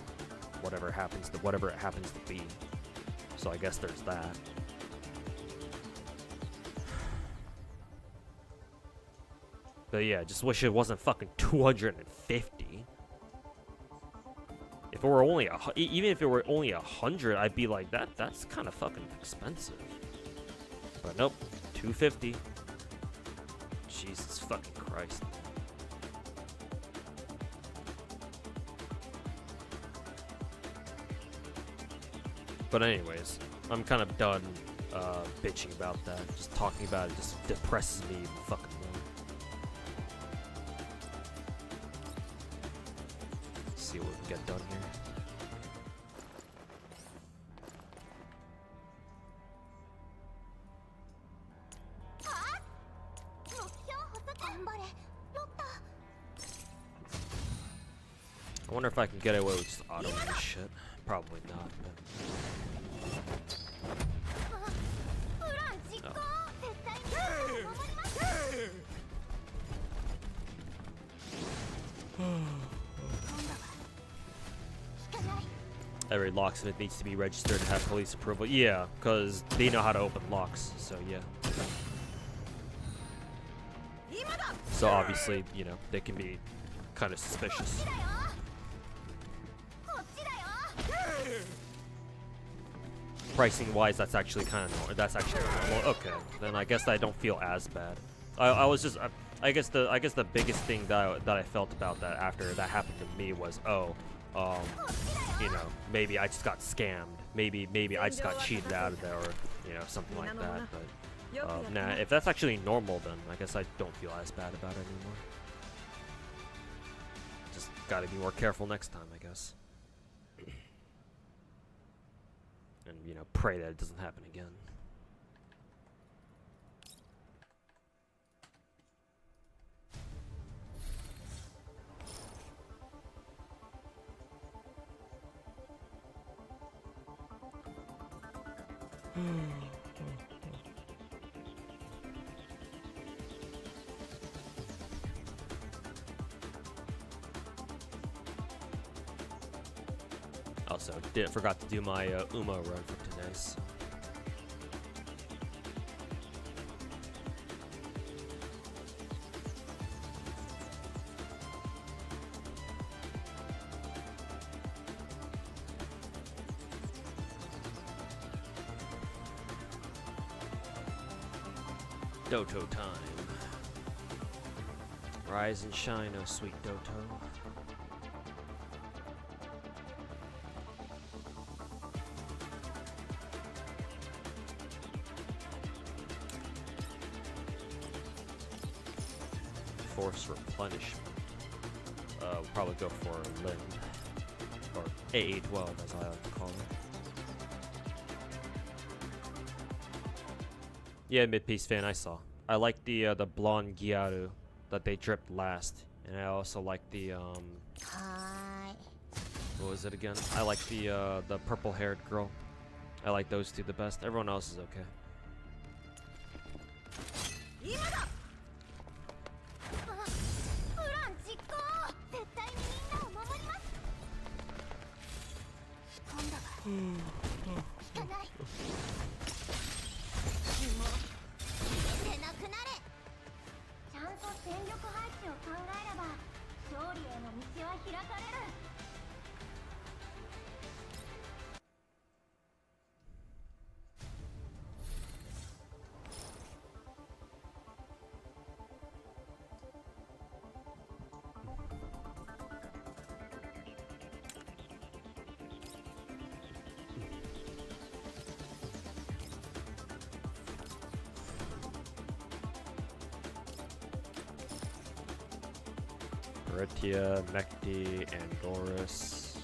whatever it happens to be. So I guess there's that. But yeah, just wish it wasn't fucking 250. If it were only even if it were only 100, I'd be like, that's kind of fucking expensive. But nope, 250. Jesus fucking Christ. But anyways, I'm kind of done bitching about that. Just talking about it just depresses me even fucking more. Let's see what we can get done here. I wonder if I can get away with just autoing this shit. Probably not, but... Every locksmith needs to be registered and have police approval. Yeah, because they know how to open locks, so yeah. So obviously, you know, they can be kind of suspicious. Pricing wise, that's actually kind of normal. Okay, then I guess I don't feel as bad. I was just I guess the biggest thing that I felt about that after that happened to me was, you know, maybe I just got scammed. Maybe I just got cheated out of there, or, you know, something like that. But nah, if that's actually normal, then I guess I don't feel as bad about it anymore. Just gotta be more careful next time, I guess. And, you know, pray that it doesn't happen again. Also, forgot to do my Uma run for today, so. Doto time. Rise and shine, oh sweet Doto. Force replenishment. We'll probably go for Lind, or AA12 as I like to call it. Yeah, mid-piece fan, I saw. I like the blonde Gyaru that they dripped last, and I also like the what was it again? I like the purple-haired girl. I like those two the best. Everyone else is okay. Baritia, Mekti, Andoris.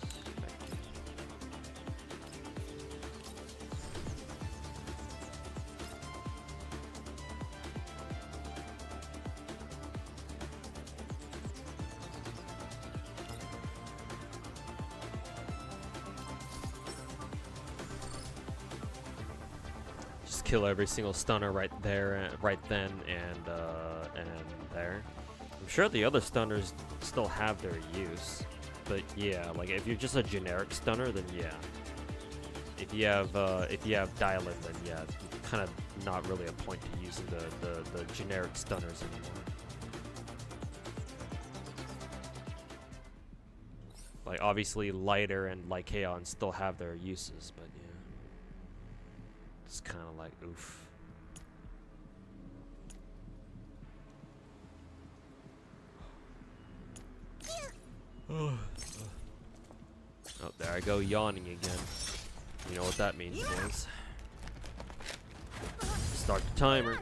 Just kill every single stunner right there, right then, and there. I'm sure the other stunners still have their use, but yeah, like if you're just a generic stunner, then yeah. If you have dial-in, then yeah, kind of not really a point to using the generic stunners anymore. Like obviously Lighter and Lycaon still have their uses, but yeah, it's kind of like oof. Oh, there I go yawning again. You know what that means, boys. Start the timer.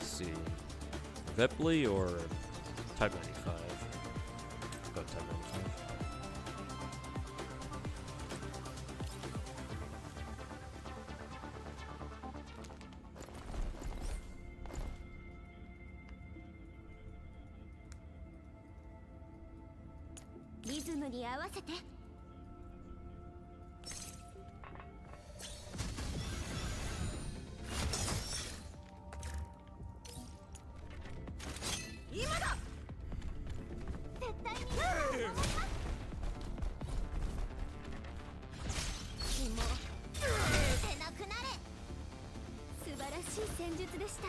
See, Vepley or Type 95? Go Type 95. Rhythm に合わせて。戦術でした。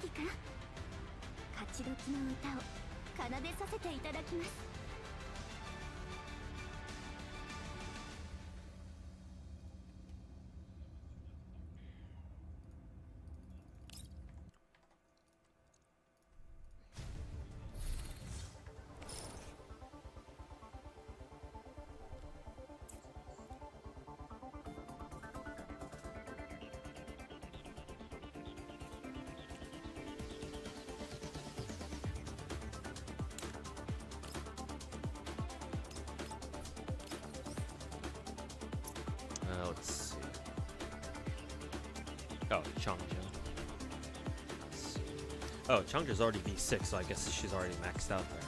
指揮官、勝ち時の歌を奏でさせていただきます。Let's see. Oh, Changja. Oh, Changja's already V6, so I guess she's already maxed out there.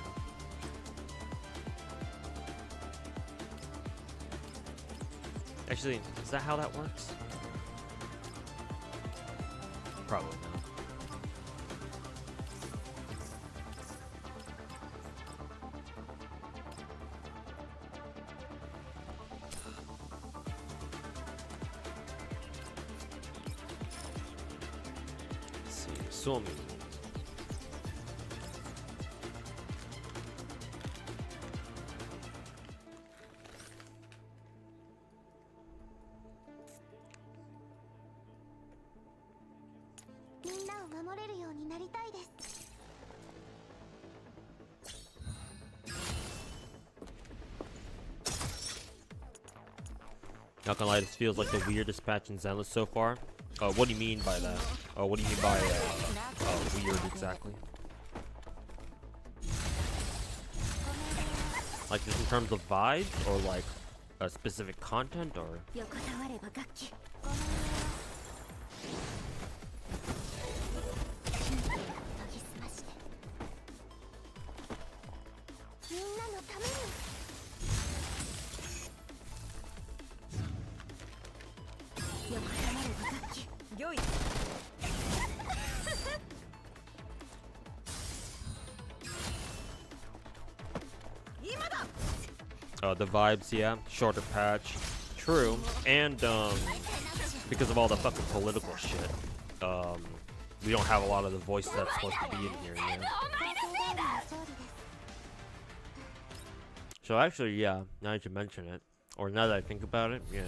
Actually, is that how that works? Probably not. Sumi. Not gonna lie, this feels like the weirdest patch in Zenless so far. What do you mean by that? What do you mean by weird exactly? Like just in terms of vibes, or like specific content, or? The vibes, yeah. Shorter patch. True. And, because of all the fucking political shit, we don't have a lot of the voices that's supposed to be in here, you know? So actually, yeah, now that you mention it, or now that I think about it, yeah,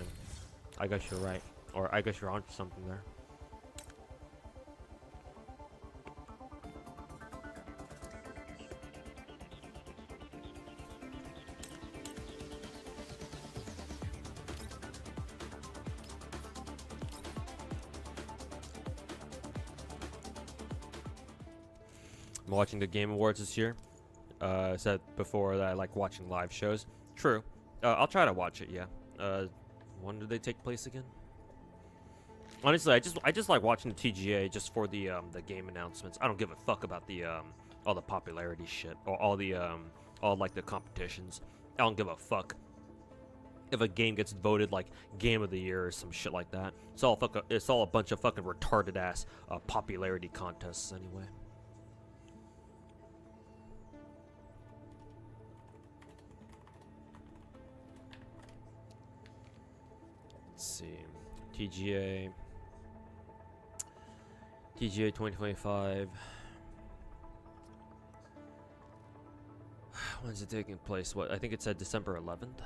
I guess you're right. Or I guess you're onto something there. I'm watching the Game Awards this year. I said before that I like watching live shows. True. I'll try to watch it, yeah. When do they take place again? Honestly, I just like watching the TGA just for the game announcements. I don't give a fuck about the all the popularity shit or all like the competitions. I don't give a fuck if a game gets voted like Game of the Year or some shit like that. It's all a bunch of fucking retarded ass popularity contests anyway. Let's see. TGA 2025. When's it taking place? What? I think it said December 11th.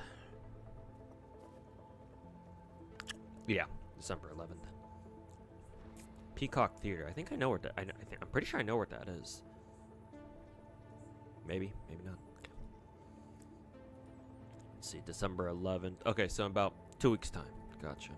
Yeah, December 11th. Peacock Theater. I think I know where that. I'm pretty sure I know where that is. Maybe, maybe not. Okay. Let's see, December 11th. Okay, so in about 2 weeks' time. Gotcha.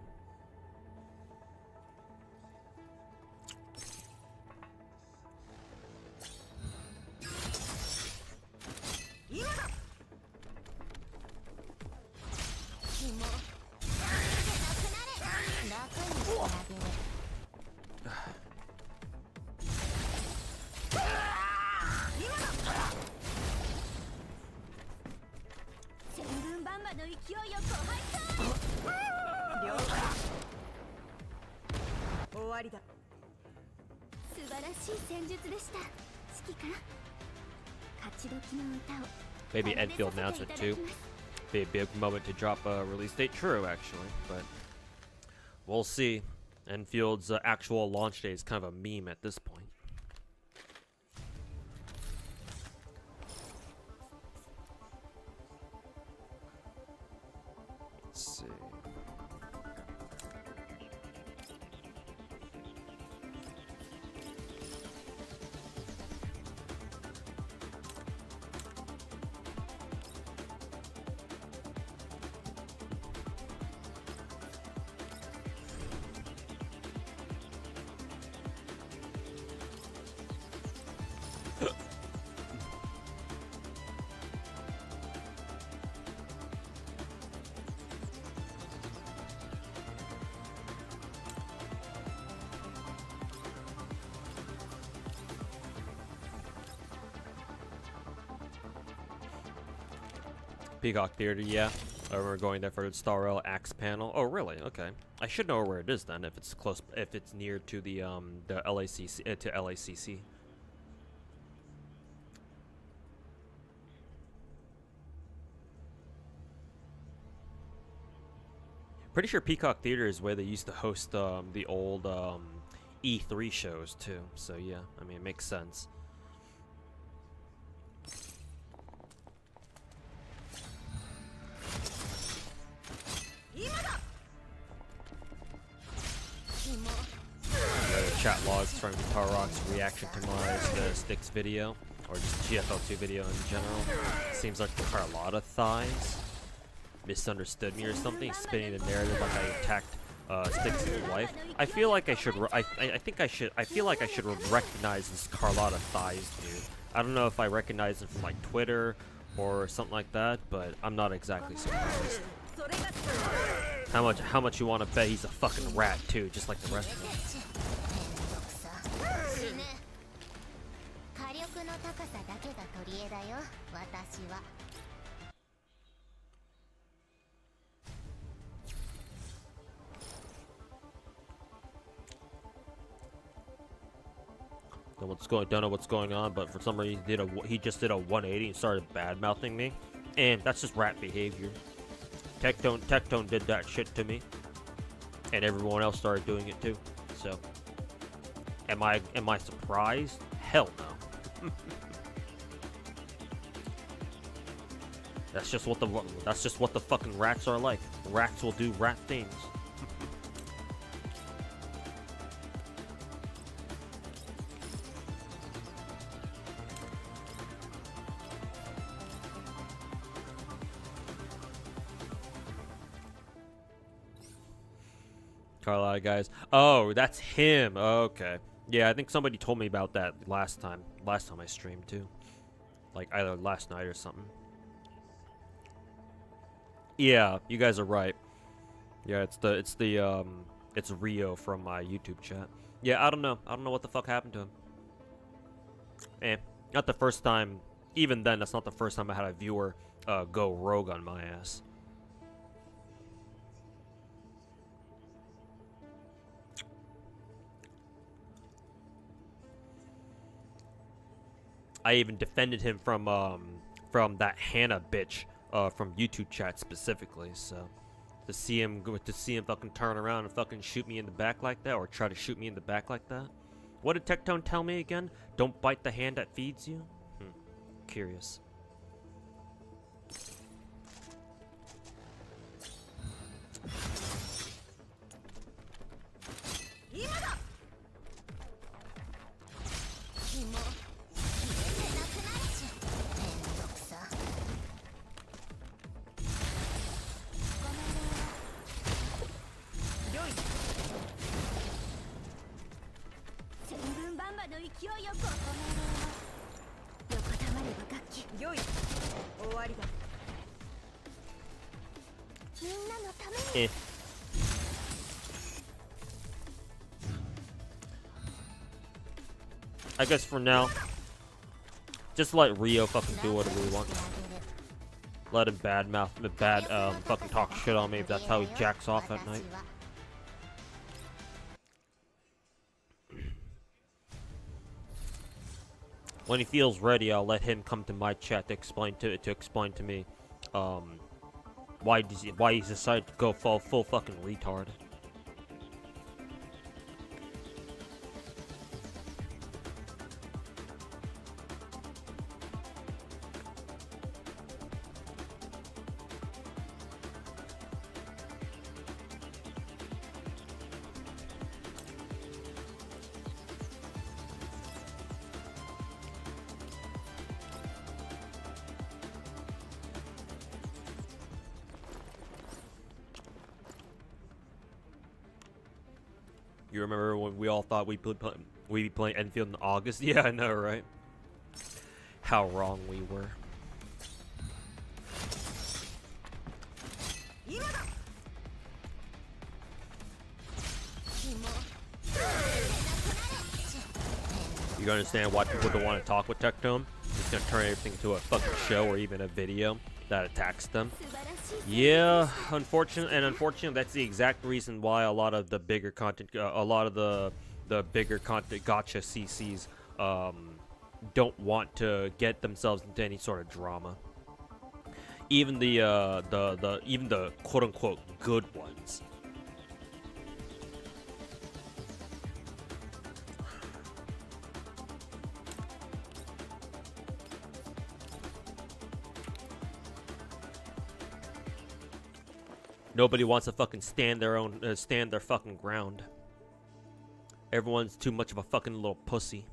Maybe Enfield announced it too. Be a big moment to drop a release date. True, actually, but we'll see. Enfield's actual launch date is kind of a meme at this point. Let's see. Peacock Theater, yeah. We're going there for the Star Rail Axe panel. Oh, really? Okay. I should know where it is then, if it's close, if it's near to the LACC, to LACC. Pretty sure Peacock Theater is where they used to host the old E3 shows too. So yeah, I mean, it makes sense. Chat logs from Guitar Rock's reaction to my Sticks video, or just GFL2 video in general. Seems like there are a lot of thighs. misunderstood me or something, spinning the narrative like I attacked Styx's wife. I feel like I should. I think I should. I feel like I should recognize this Carlotta Thighs dude. I don't know if I recognize him from like Twitter or something like that, but I'm not exactly surprised. How much you want to bet he's a fucking rat too, just like the rest of them. Don't know what's going on, but for some reason he just did a 180 and started bad mouthing me, and that's just rat behavior. Tectone did that shit to me, and everyone else started doing it too. So, am I surprised? Hell no. That's just what the fucking rats are like. Rats will do rat things. Carlisle guys. Oh, that's him. Okay. Yeah, I think somebody told me about that last time I streamed too. Like either last night or something. Yeah, you guys are right. Yeah, it's Rio from my YouTube chat. Yeah, I don't know what the fuck happened to him. Not the first time. Even then, that's not the first time I had a viewer go rogue on my ass. I even defended him from that Hannah bitch from YouTube chat specifically. So to see him fucking turn around and fucking shoot me in the back like that, or try to shoot me in the back like that. What did Tectone tell me again? Don't bite the hand that feeds you. Curious. I guess for now, just let Rio fucking do whatever he wants. Let him fucking talk shit on me if that's how he jacks off at night. When he feels ready, I'll let him come to my chat to explain to me why he's decided to go full fucking retard. You remember when we all thought we'd be playing Enfield in August? Yeah, I know, right? How wrong we were. You understand why people don't want to talk with Tectone? It's gonna turn everything into a fucking show or even a video that attacks them. Yeah, unfortunately, that's the exact reason why a lot of the bigger content, the bigger content gacha CCs, don't want to get themselves into any sort of drama. Even the quote unquote good ones. Nobody wants to fucking stand their fucking ground. Everyone's too much of a fucking little pussy.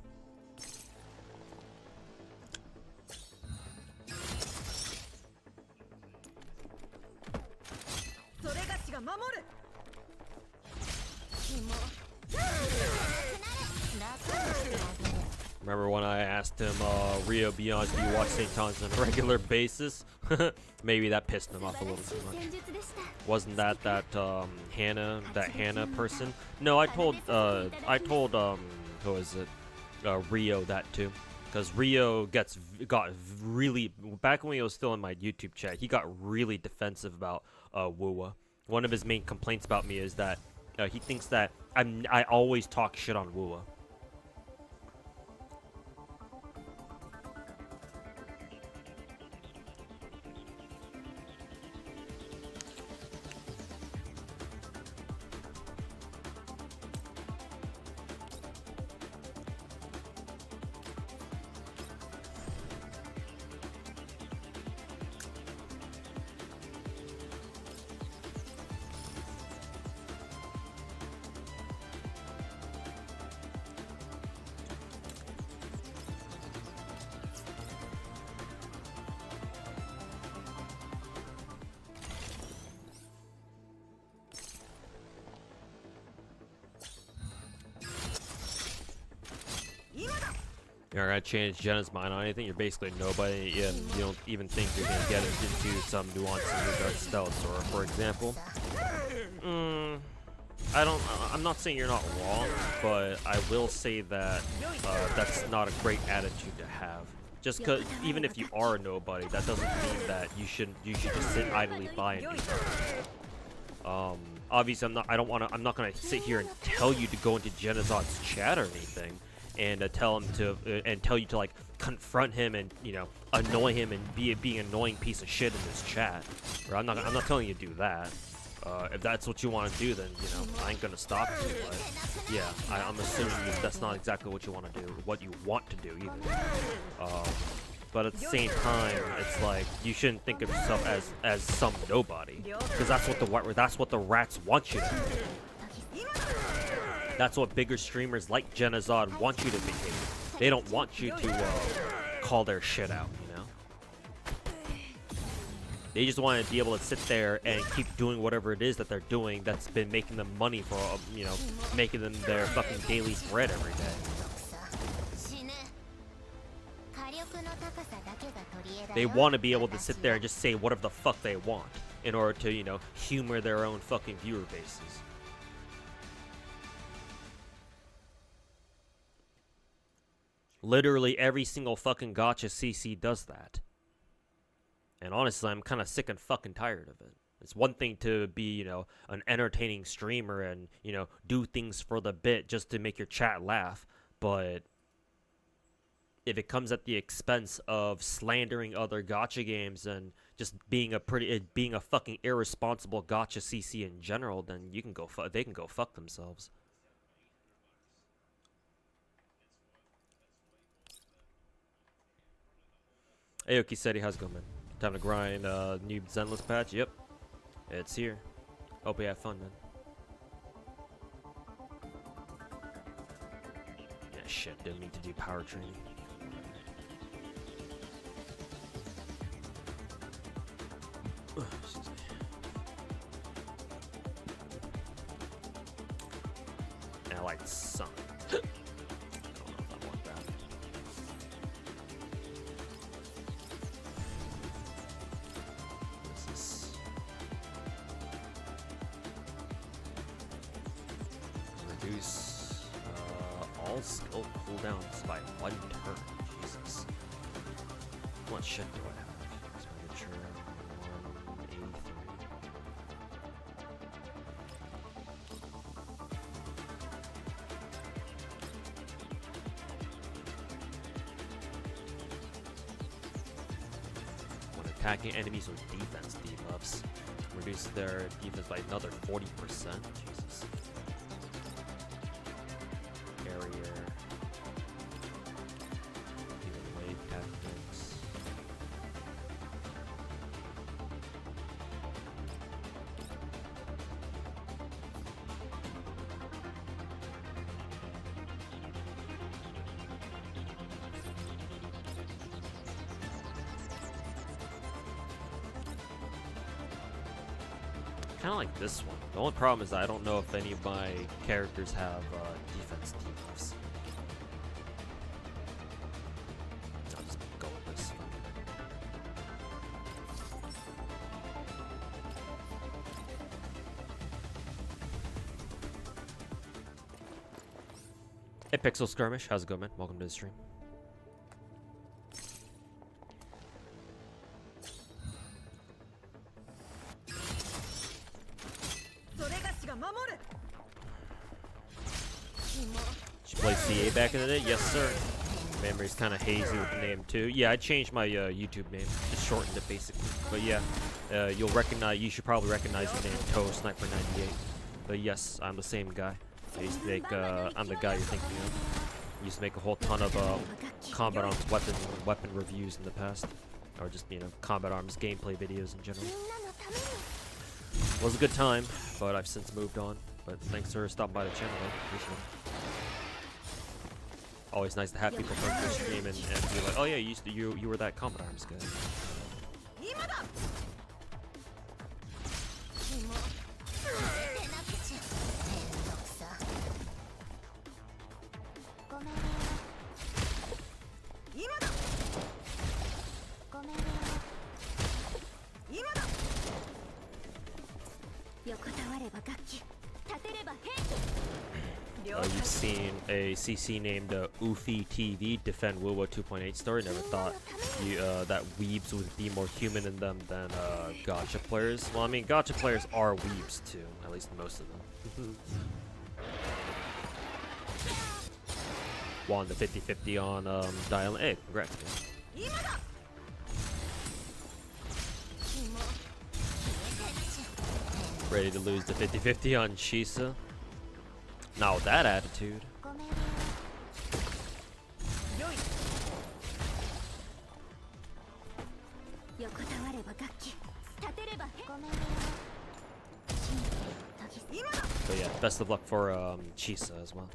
Remember when I asked him, Rio Beyond, do you watch St. Thomas on a regular basis? Maybe that pissed him off a little too much. Wasn't that Hannah person? No, I told who is it? Rio that too. Because Rio got really, back when he was still in my YouTube chat, he got really defensive about Wuwa. One of his main complaints about me is that he thinks that I always talk shit on Wuwa. You're not gonna change Jenna's mind on anything. You're basically nobody. You don't even think you're gonna get into some nuances in regards to stealth. Or, for example, I'm not saying you're not wrong, but I will say that that's not a great attitude to have. Just cause, even if you are a nobody, that doesn't mean that you should just sit idly by and do something. Obviously, I'm not gonna sit here and tell you to go into Genazod's chat or anything. And tell him to, tell you to like confront him and annoy him and be an annoying piece of shit in this chat. Or I'm not telling you to do that. If that's what you want to do, then I ain't gonna stop you. But yeah, I'm assuming that's not exactly what you want to do, what you want to do either. But at the same time, it's like you shouldn't think of yourself as some nobody, because that's what the rats want you to do. That's what bigger streamers like Genazod want you to behave. They don't want you to call their shit out, They just want to be able to sit there and keep doing whatever it is that they're doing that's been making them money for, making them their fucking daily bread every day. They want to be able to sit there and just say whatever the fuck they want in order to, humor their own fucking viewer bases. Literally every single fucking gacha CC does that. And honestly, I'm kind of sick and fucking tired of it. It's one thing to be, an entertaining streamer and, do things for the bit just to make your chat laugh. But if it comes at the expense of slandering other gacha games and just being a fucking irresponsible gacha CC in general, then they can go fuck themselves. Aoki said, how's it going, man? Time to grind new Zenless patch? Yep. It's here. Hope you have fun, man. Yeah, shit. Didn't mean to do power training. Excuse me. And I like sun. Reduce all skill cooldowns by 1 turn. Jesus. What shit do I have? Expenditure 183. When attacking enemies with defense debuffs, reduces their defense by another 40%. Jesus. Barrier. Even wave tactics. kind of like this one. The only problem is I don't know if any of my characters have defense debuffs. I'll just go with this. Hey Pixel Skirmish, how's it going, man? Welcome to the stream. Did you play CA back in the day? Yes, sir. Memory's kind of hazy with the name too. Yeah, I changed my YouTube name, just shortened it basically. But yeah, you'll recognize. You should probably recognize the name Toe Sniper 98. But yes, I'm the same guy. I used to make. I'm the guy you're thinking of. I used to make a whole ton of combat arms weapon reviews in the past, or just combat arms gameplay videos in general. Was a good time, but I've since moved on. But thanks for stopping by the channel, man. Appreciate it. Always nice to have people come to the stream and be like, oh yeah, you were that combat arms guy. You've seen a CC named Ufi TV defend WoWo 2.8 story. Never thought that weebs would be more human in them than gacha players. Well, I mean, gacha players are weebs too, at least most of them. Won the 50-50 on Dial. Hey, congrats, man. Ready to lose the 50-50 on Shisa. Not with that attitude. But yeah, best of luck for Chisa as well.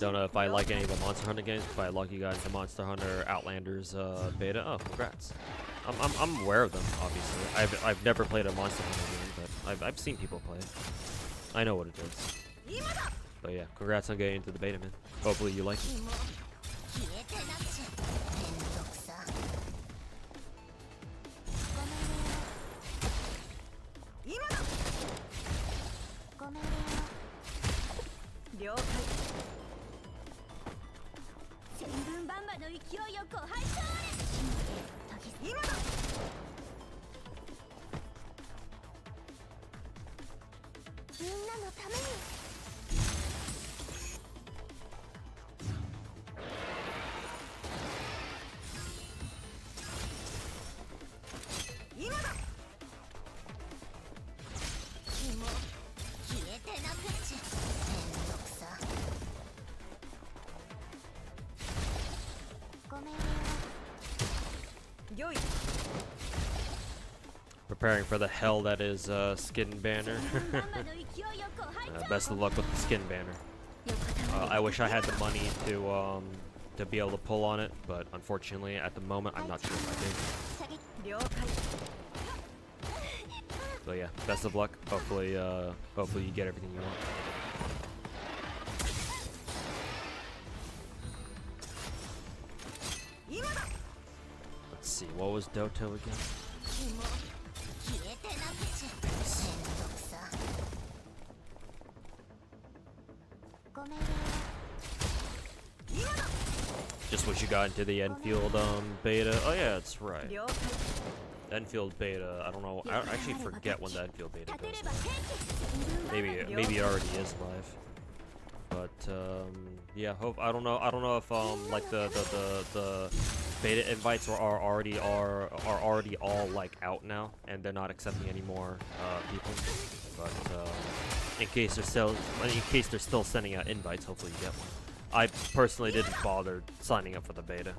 Don't know if I like any of the Monster Hunter games, but I like you guys the Monster Hunter Outlanders beta. Oh, congrats. I'm aware of them, obviously. I've never played a Monster Hunter game, but I've seen people play it. I know what it is. But yeah, congrats on getting into the beta, man. Hopefully you like it. Preparing for the hell that is skin banner. Best of luck with the skin banner. I wish I had the money to be able to pull on it, but unfortunately at the moment I'm not sure if I do. So yeah, best of luck. Hopefully you get everything you want. Let's see, what was Doto again? Just wish you got into the Enfield beta. Oh yeah, that's right. Enfield beta. I don't know. I actually forget when the Enfield beta goes live. Maybe it already is live. But yeah, I don't know if like the beta invites are already all like out now and they're not accepting any more people. But in case they're still sending out invites, hopefully you get one. I personally didn't bother signing up for the beta.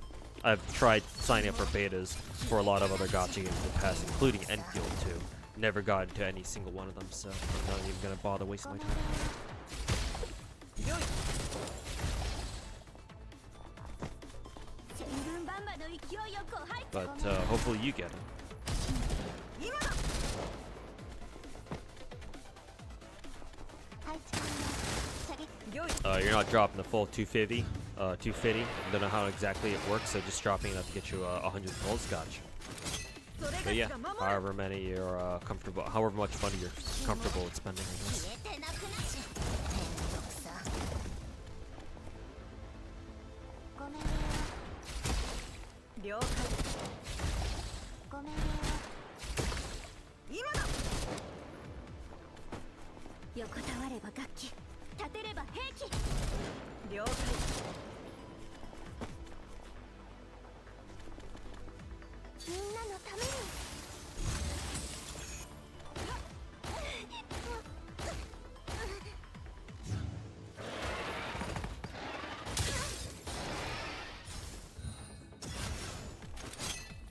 I've tried signing up for betas for a lot of other gacha games in the past, including Enfield too. Never got into any single one of them, so I'm not even gonna bother wasting my time. But hopefully you get it. you're not dropping the full 250. 250. Don't know how exactly it works, so just dropping enough to get you 100 gold scotch. But yeah, however many you're comfortable, however much money you're comfortable with spending, I guess. 了解。ご命令を。今だ。横たわれば楽器、立てれば兵器。了解。みんなのために。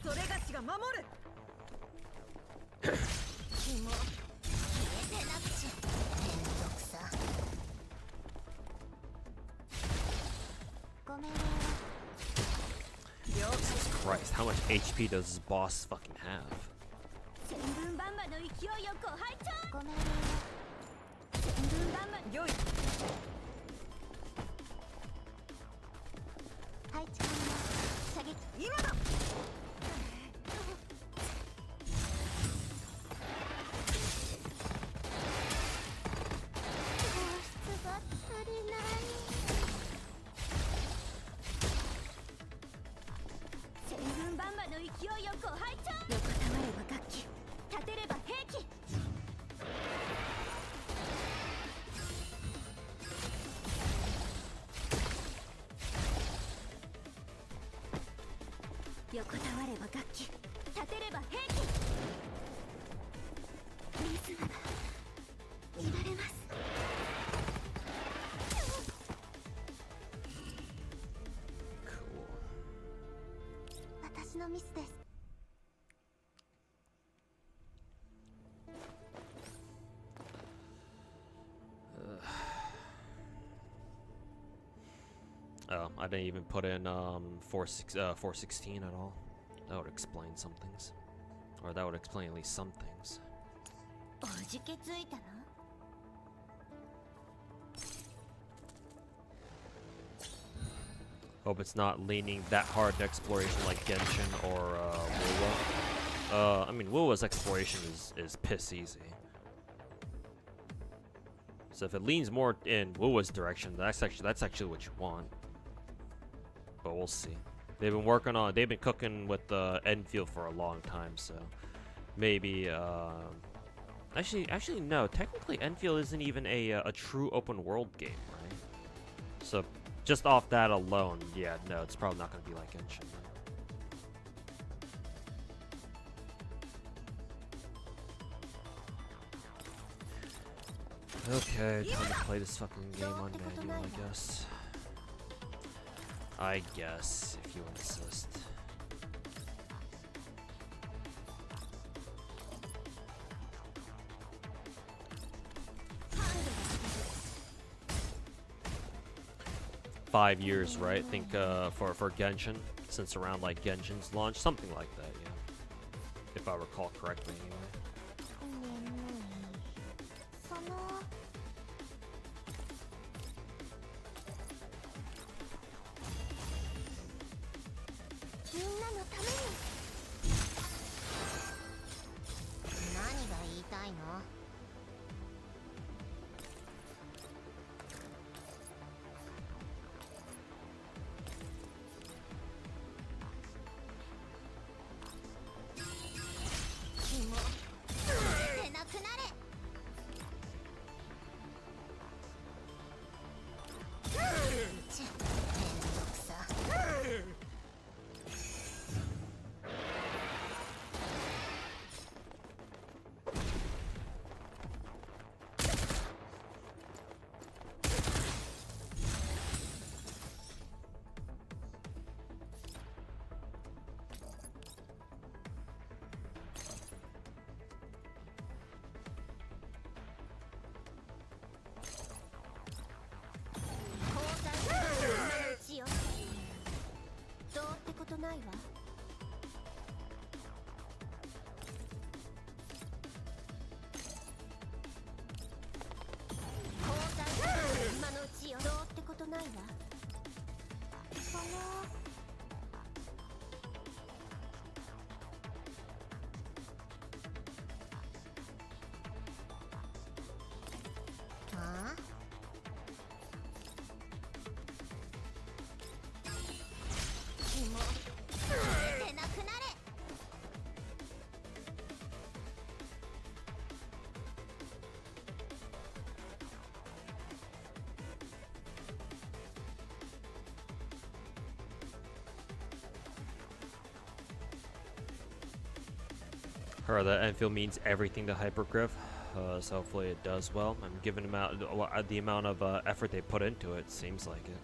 それがしが守る。紐消えてなくちゃ。めんどくさ。ご命令を。 Jesus Christ, how much HP does this boss fucking have? 千分万馬の勢いよご拝聴。ご命令を。千分万馬よい。配置完了。射撃。今だ。勢いよご拝聴。横たわれば楽器、立てれば兵器。横たわれば楽器、立てれば兵器。リズムが乱れます。私のミスです。Oh, I didn't even put in 416 at all. That would explain some things, or that would explain at least some things. おじけついたの？ Hope it's not leaning that hard to exploration like Genshin or Wuwa. I mean, Wuwa's exploration is piss easy. So if it leans more in Wuwa's direction, that's actually what you want. But we'll see. They've been cooking with Enfield for a long time, so maybe actually no. Technically, Enfield isn't even a true open world game, right? So just off that alone, yeah, no, it's probably not going to be like Genshin. Okay, time to play this fucking game on manual, I guess. I guess, if you insist. $5 years, right? I think for Genshin, since around like Genshin's launch, something like that, yeah. If I recall correctly, anyway. みんなのために。Or the Enfield means everything to Hypergriff, so hopefully it does well. I'm giving the amount of effort they put into it. Seems like it.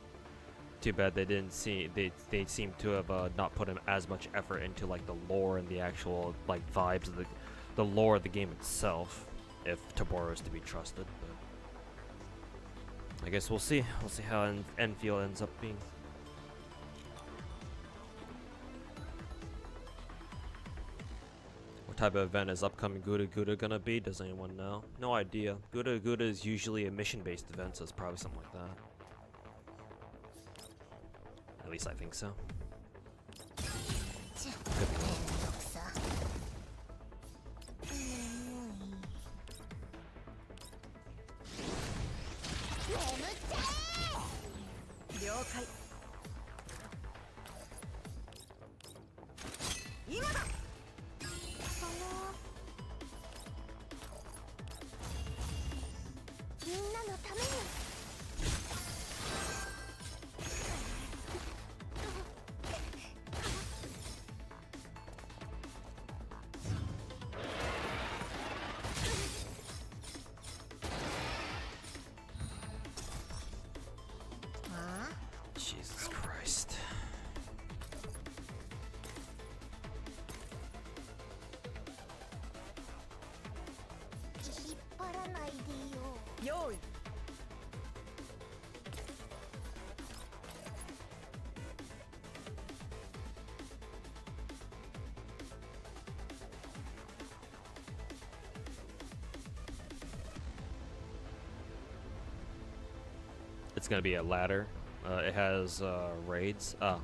Too bad they didn't see they seem to have not put in as much effort into like the lore and the actual like vibes of the lore of the game itself, if Tabora is to be trusted. But I guess we'll see. We'll see how Enfield ends up being. What type of event is upcoming Gouda Gouda gonna be? Does anyone know? No idea. Gouda Gouda is usually a mission-based event, so it's probably something like that. At least I think so. Could be wrong. Jesus Christ. It's gonna be a ladder. It has raids. Oh, okay.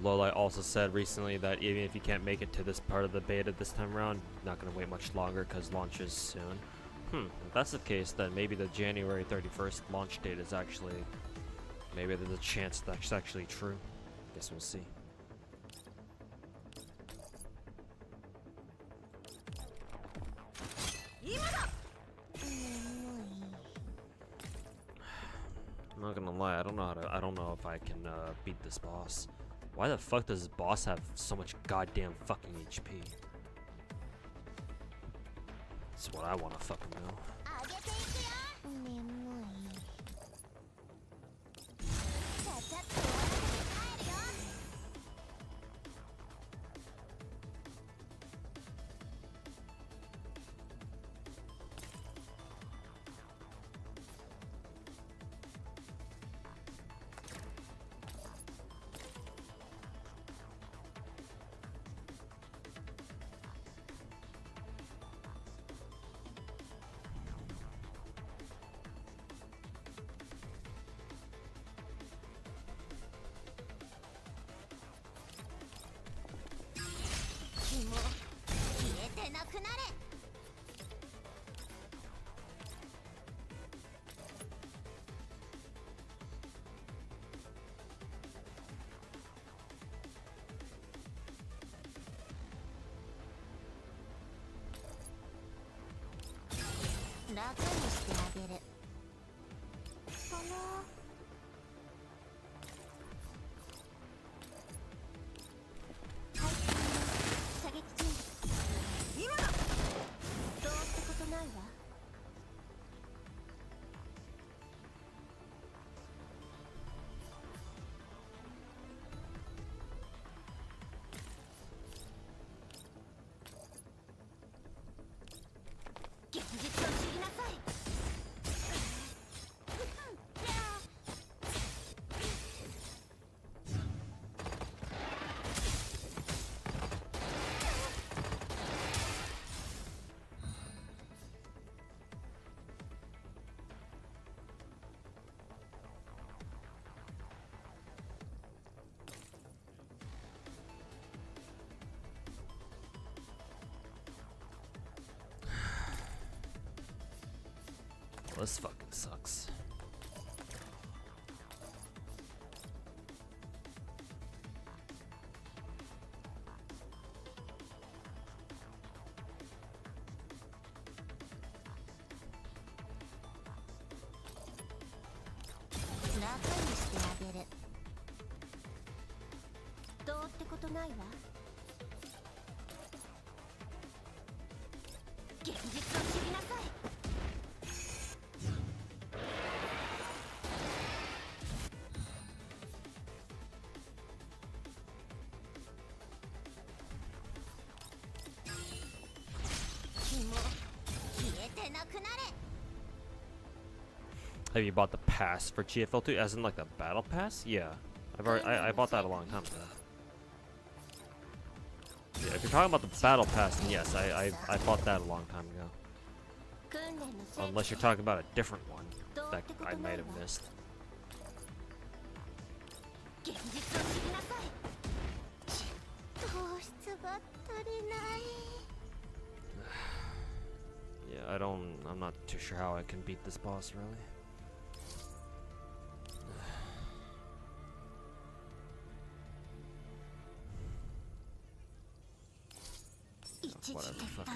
Lola also said recently that even if you can't make it to this part of the beta this time around, not gonna wait much longer because launch is soon. If that's the case, then maybe the January 31st launch date is actually, maybe there's a chance that's actually true. Guess we'll see. I'm not gonna lie, I don't know if I can beat this boss. Why the fuck does this boss have so much goddamn fucking HP? That's what I wanna fucking know. This fucking sucks. げる。どうってことないわ。現実を知りなさい。Have you bought the pass for GFL2? As in like the battle pass? Yeah. I bought that a long time ago. Yeah, if you're talking about the battle pass, then yes, I bought that a long time ago. Unless you're talking about a different one that I might have missed. Yeah, I'm not too sure how I can beat this boss, really. Whatever, fuck it.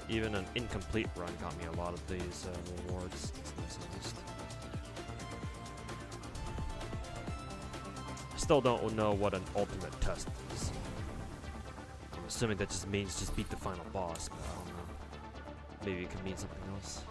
Even an incomplete run got me a lot of these rewards. It's nice at least. I still don't know what an ultimate test is. I'm assuming that just means just beat the final boss, but I don't know. Maybe it could mean something else.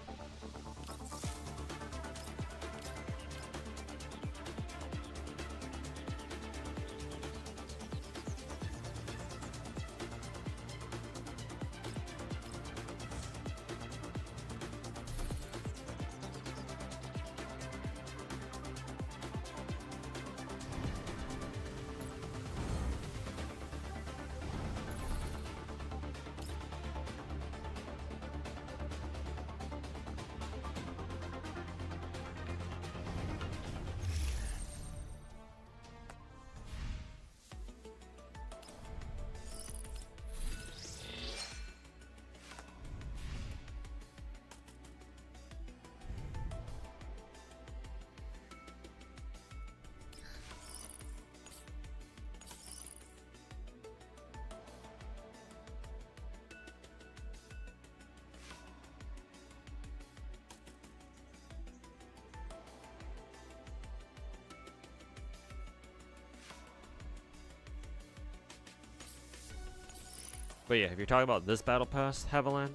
But yeah, if you're talking about this battle pass, Haviland,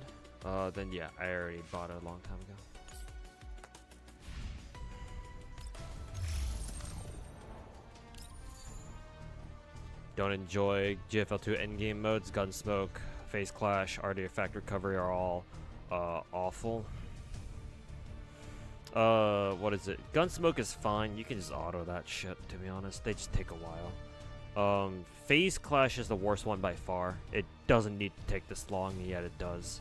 then yeah, I already bought it a long time ago. Don't enjoy GFL2 endgame modes. Gunsmoke, Phase Clash, Artifact Recovery are all awful. What is it? Gunsmoke is fine. You can just auto that shit, to be honest. They just take a while. Phase Clash is the worst one by far. It doesn't need to take this long, and yet it does.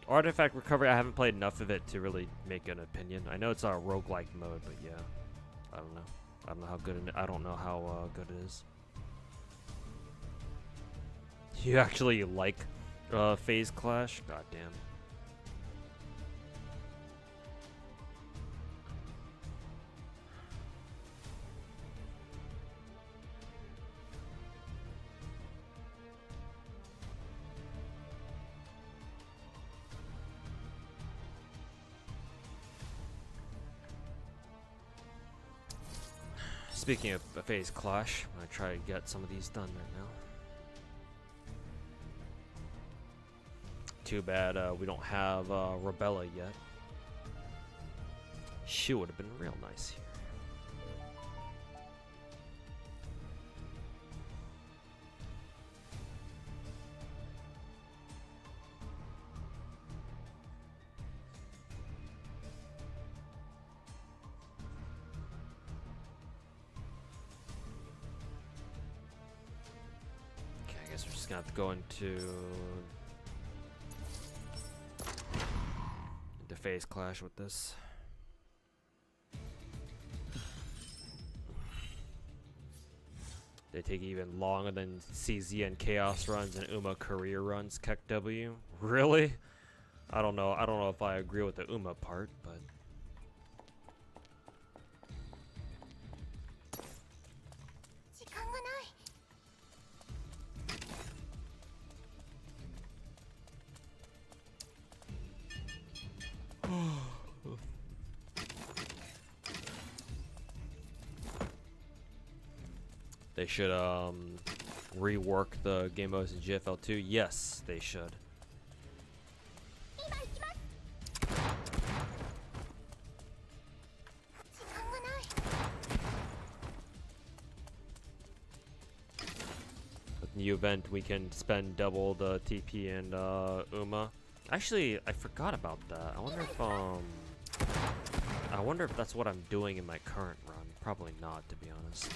Artifact Recovery, I haven't played enough of it to really make an opinion. I know it's a roguelike mode, but yeah. I don't know. I don't know how good I don't know how good it is. You actually like Phase Clash? God damn. Speaking of Phase Clash, I'm gonna try to get some of these done right now. Too bad we don't have Rebella yet. She would have been real nice here. Okay, I guess we're just gonna have to go into phase clash with this. They take even longer than CZN Chaos runs and Uma career runs. Keck W. Really? I don't know. I don't know if I agree with the Uma part, but they should rework the game modes in GFL2. Yes, they should. With the new event, we can spend double the TP and Uma. Actually, I forgot about that. I wonder if that's what I'm doing in my current run. Probably not, to be honest.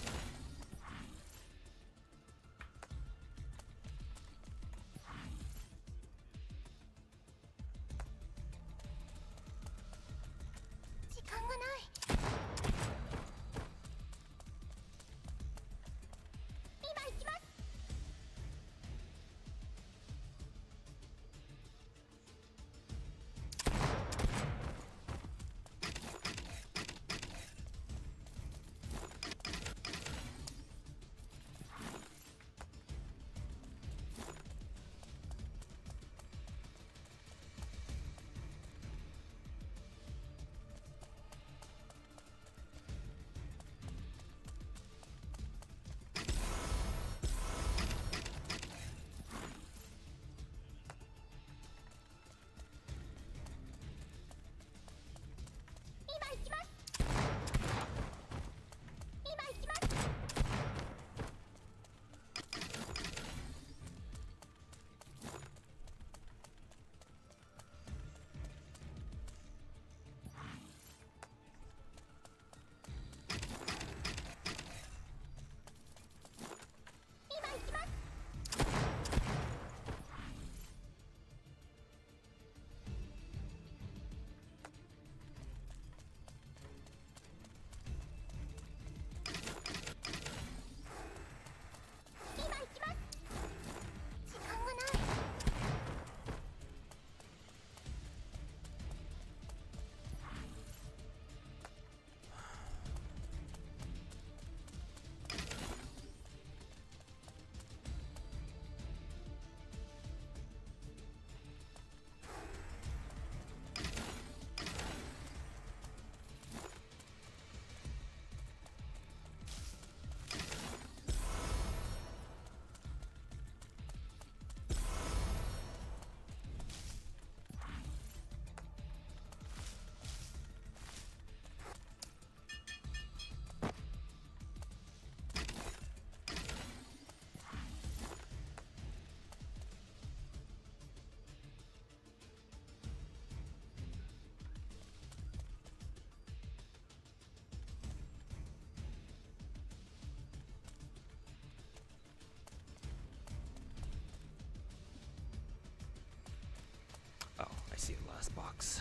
I see the last box.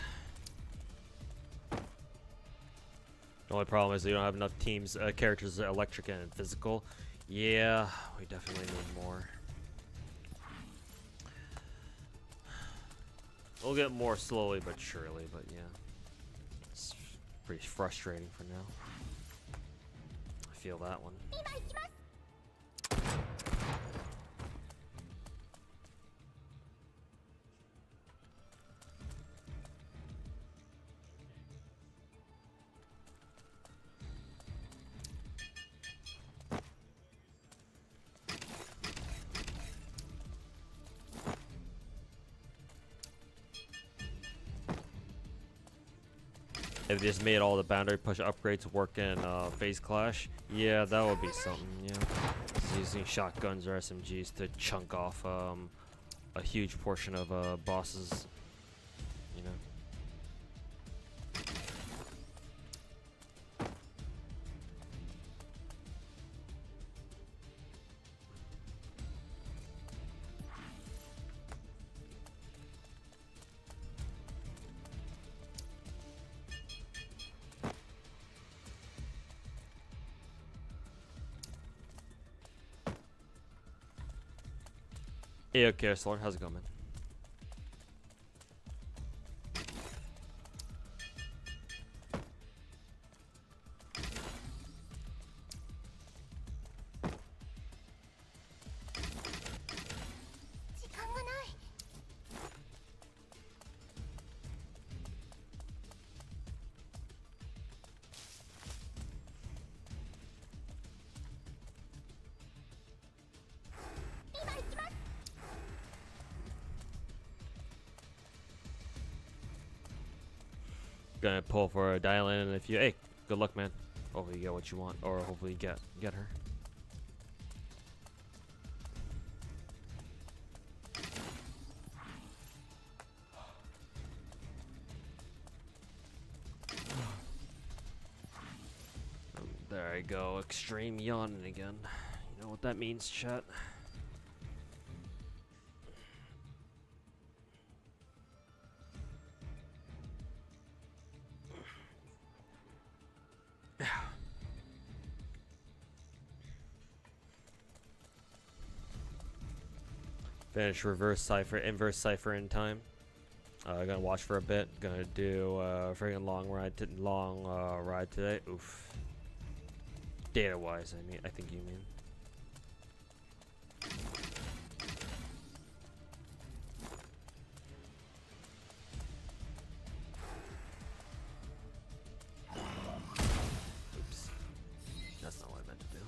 The only problem is you don't have enough teams, characters, electric and physical. Yeah, we definitely need more. We'll get more slowly but surely, but yeah. It's pretty frustrating for now. I feel that one. If they just made all the boundary push upgrades work in phase clash, yeah, that would be something. Yeah, just using shotguns or SMGs to chunk off a huge portion of bosses, you know. Hey, okay, Slor, how's it going, man? Gonna pull for a dial in, and if you, hey, good luck, man. Hopefully you get what you want, or hopefully you get her. There I go, extreme yawning again. You know what that means, chat. Finish reverse cipher, inverse cipher in time. Gonna watch for a bit. Gonna do freaking long ride today. Oof. Data wise, I think you mean. Oops. That's not what I meant to do.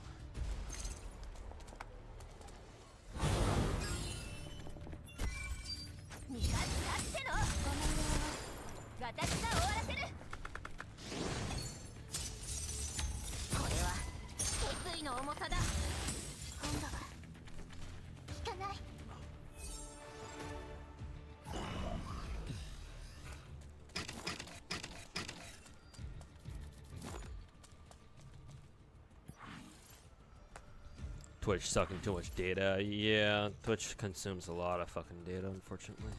Twitch sucking too much data. Yeah, Twitch consumes a lot of fucking data, unfortunately.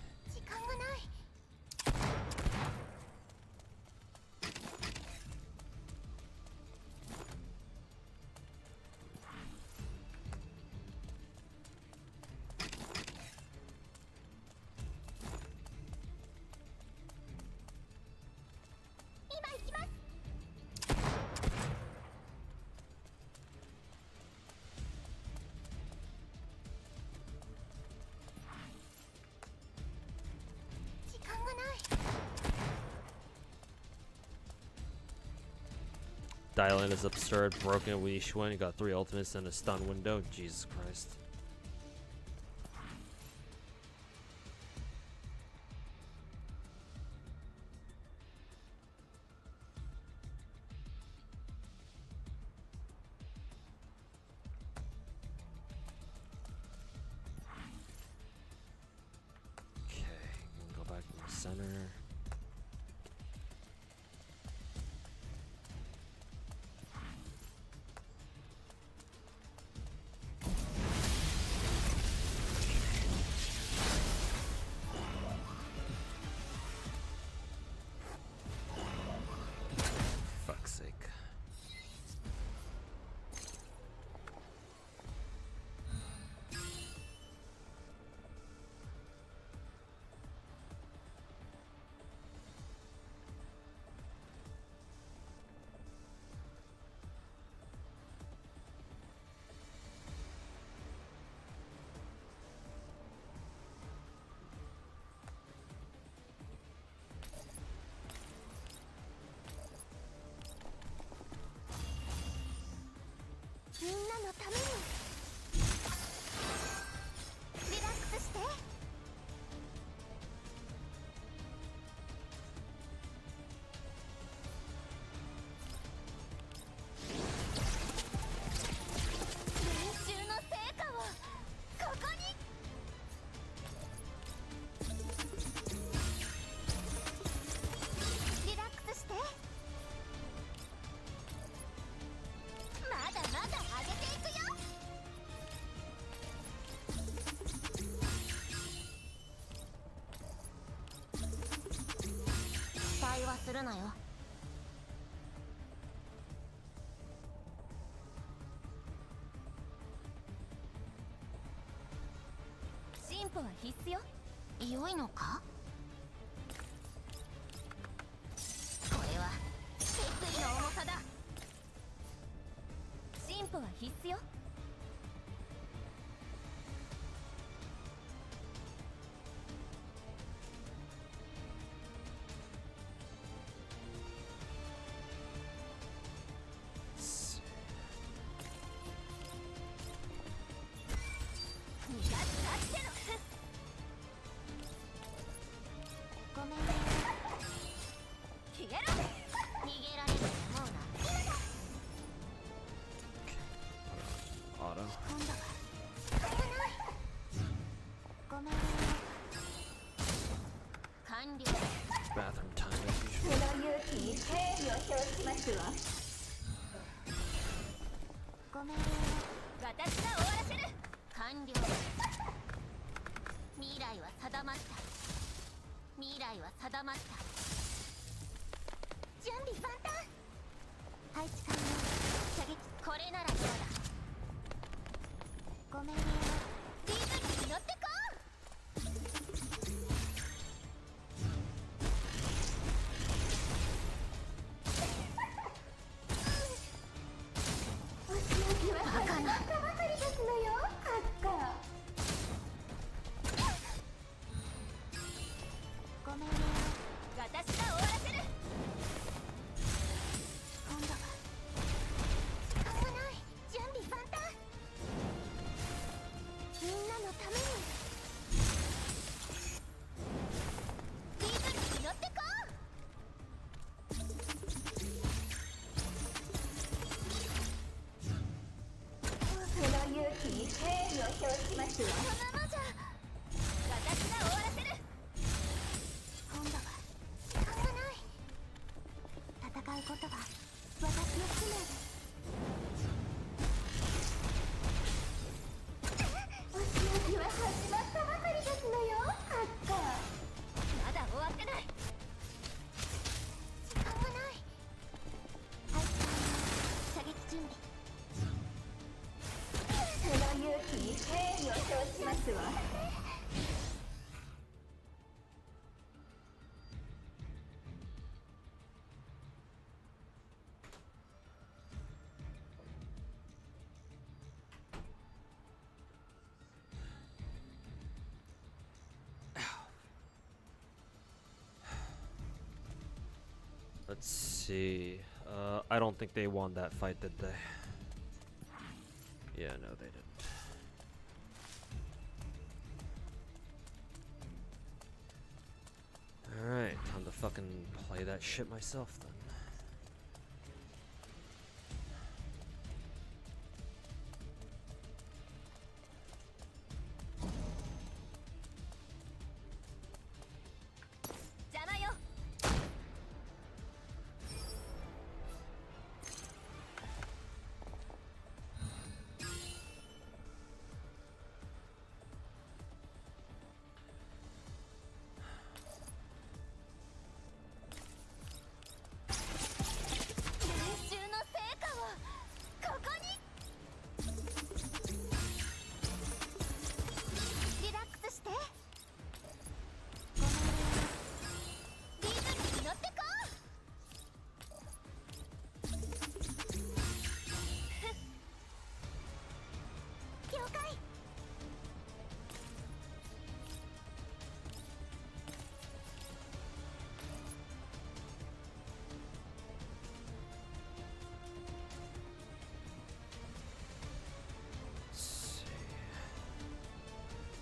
Dial-in is absurd, broken with each one. You got 3 ultimates and a stun window. Jesus Christ. Okay, go back to the center. Fuck's sake. 必須よ。良いのか。これは決意の重さだ。進歩は必須よ。ごめんね。消えろ。逃げられると思うな。 Auto. 今度はごめんね。完了。 Bathroom time as そ usual. の勇気に敬意を表しますわ。ごめんね。私が終わらせる。完了。未来は定まった。未来は定まった。準備万端。配置完了。射撃。これならどうだ。ごめんね。リズムに乗ってこう。お仕置きは始まったばかりですのよ、カッカ。ごめんね。私が終わらせる。今度は時間がない。準備万端。みんなのためにリズムに乗ってこう。その勇気に敬意を表しますわ。このままじゃ私が終わらせる。今度は時間がない。戦うことが私の使命です。お仕置きは始まったばかりですのよ、カッカ。まだ終わってない。時間がない。はい、射撃準備。その勇気に敬意を表しますわ。Let's see. I don't think they won that fight, did they? Yeah, no, they didn't. Alright, time to fucking play that shit myself then.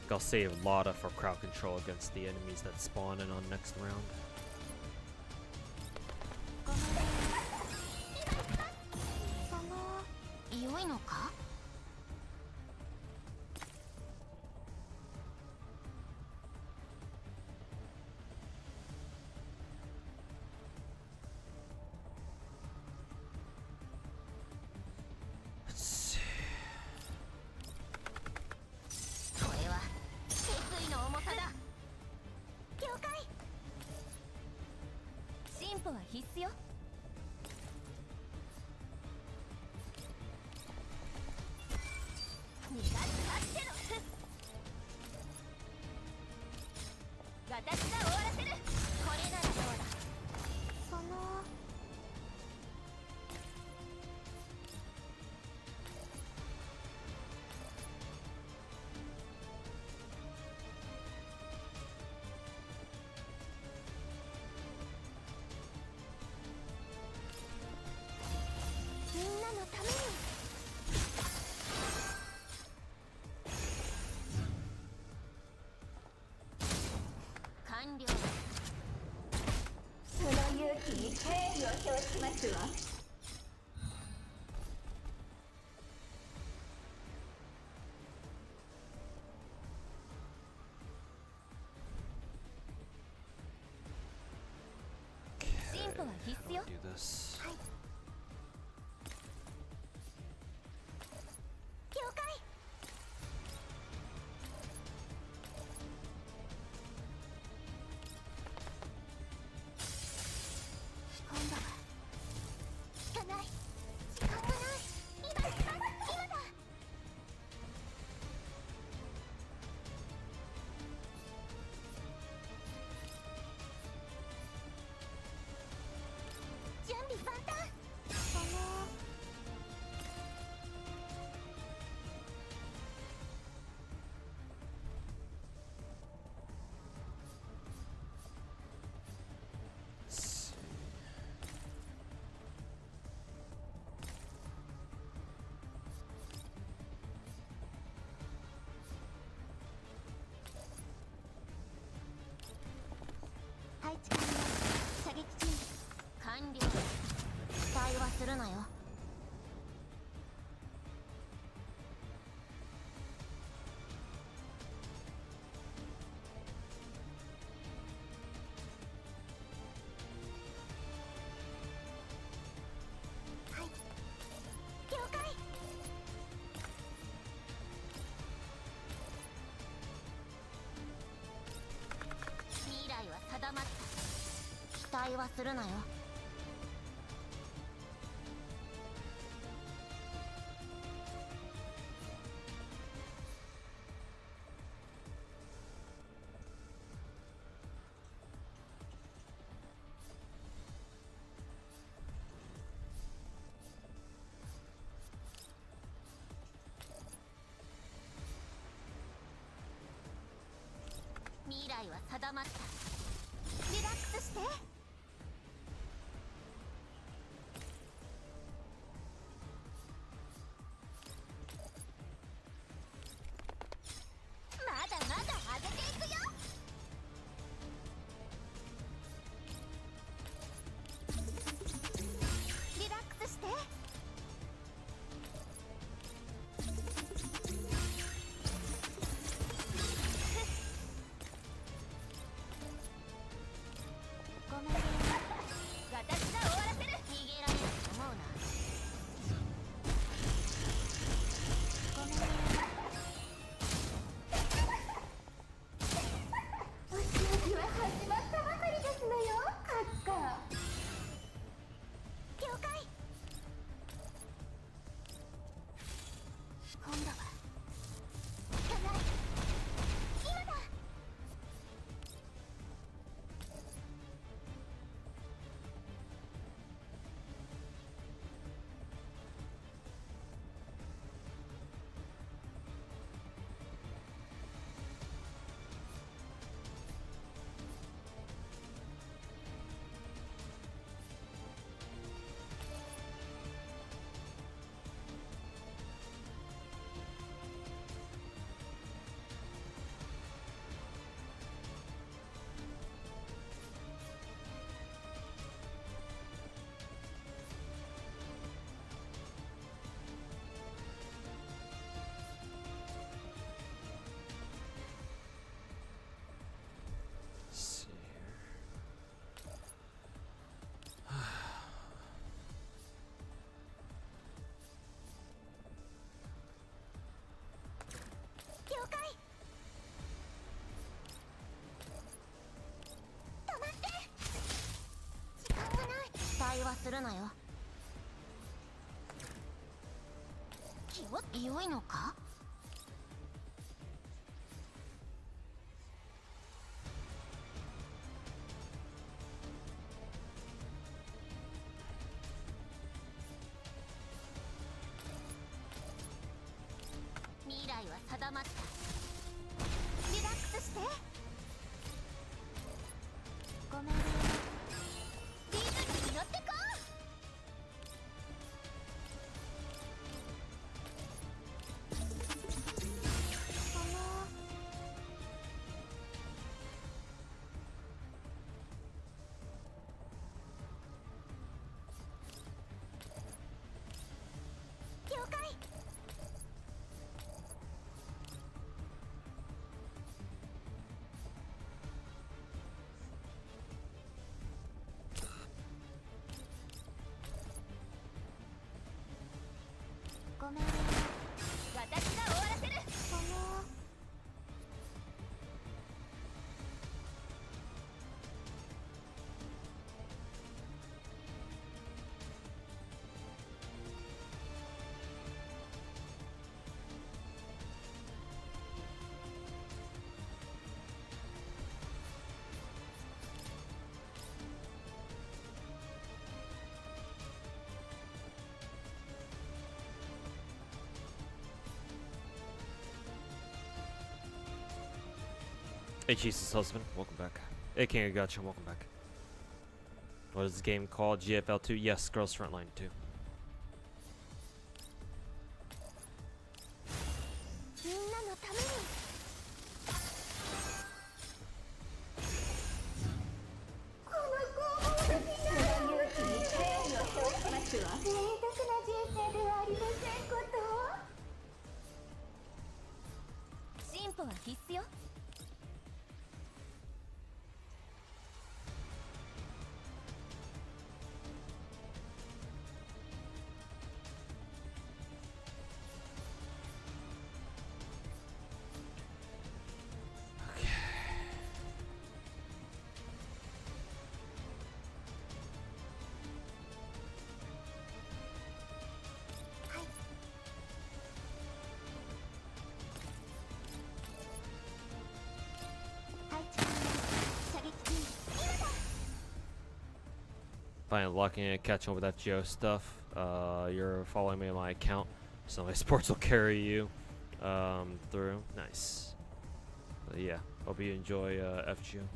I'll save Lotta for crowd control against the enemies that spawn in on next round. 良いのか。これは決意の重さだ。了解。進歩は必須よ。逃がしあってのますわ。進歩は必須よ。Do this. はい。了解。今度は効かない。時間がない。今だ。準備万端。配置完了。射撃準備完了。期待はするなよ。はい。了解。未来は定まった。期待はするなよ。未来は定まった。リラックスして。まだまだ上げていくよ。リラックスして。ごめんね。私が終わらせる。逃げられると思うな。ごめんね。お仕置きは始まったばかりですのよ、カッカ。了解。今度は効かない。今だ。See here. 了解。止まって。時間がない。期待はするなよ。良いのか。未来は定まった。リラックスして。ごめんね。リズムに乗ってこう。Hey, Jesus husband, welcome back. Hey, King of Gacha, welcome back. What is this game called? GFL2? Yes, Girls Frontline 2. みんなのためにこの拷問的な勇気に敬意を表しますわ。贅沢な人生ではありませんこと。進歩は必須よ。Finally locking in, catching up with that Geo stuff. You're following me on my account, so my sports will carry you through. Nice. But yeah, hope you enjoy FGO.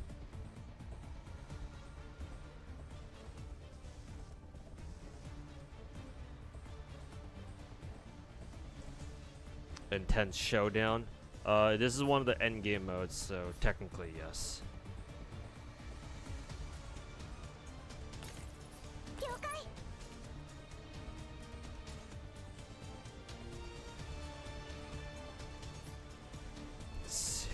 Intense showdown. This is one of the end game modes, so technically yes. 了解。Let's see.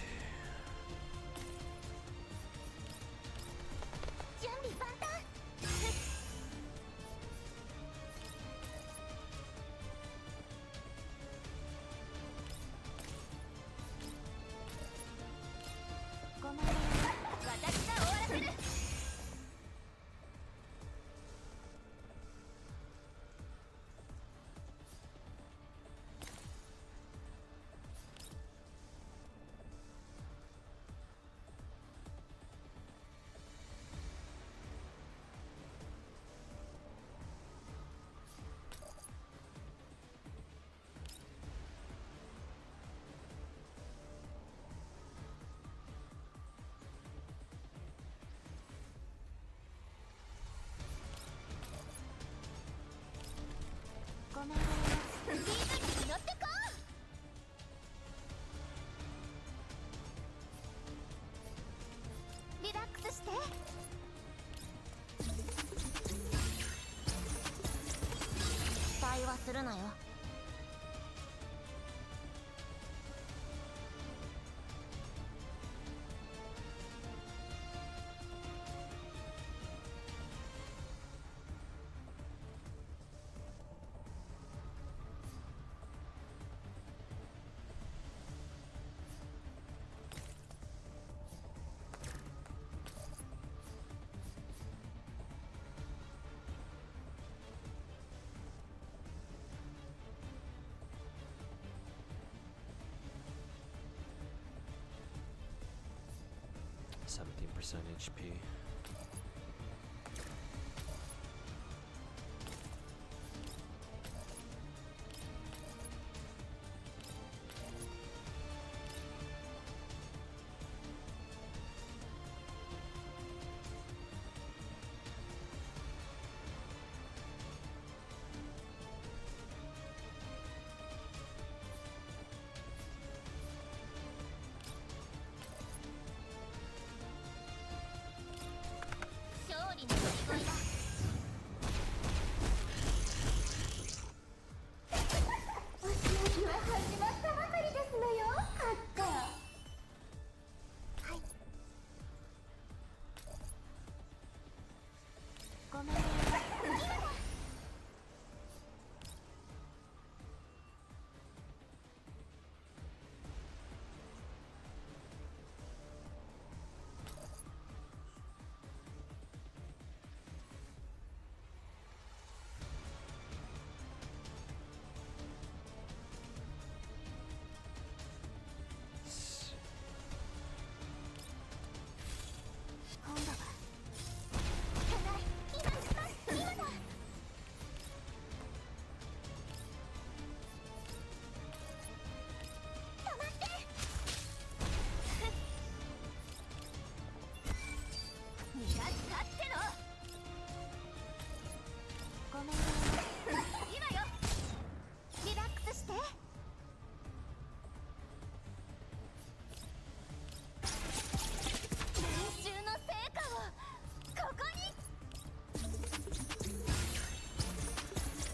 準備万端。ごめんね。私が終わらせる。ごめんね。リズムに乗ってこう。リラックスして。期待はするなよ。17% HP.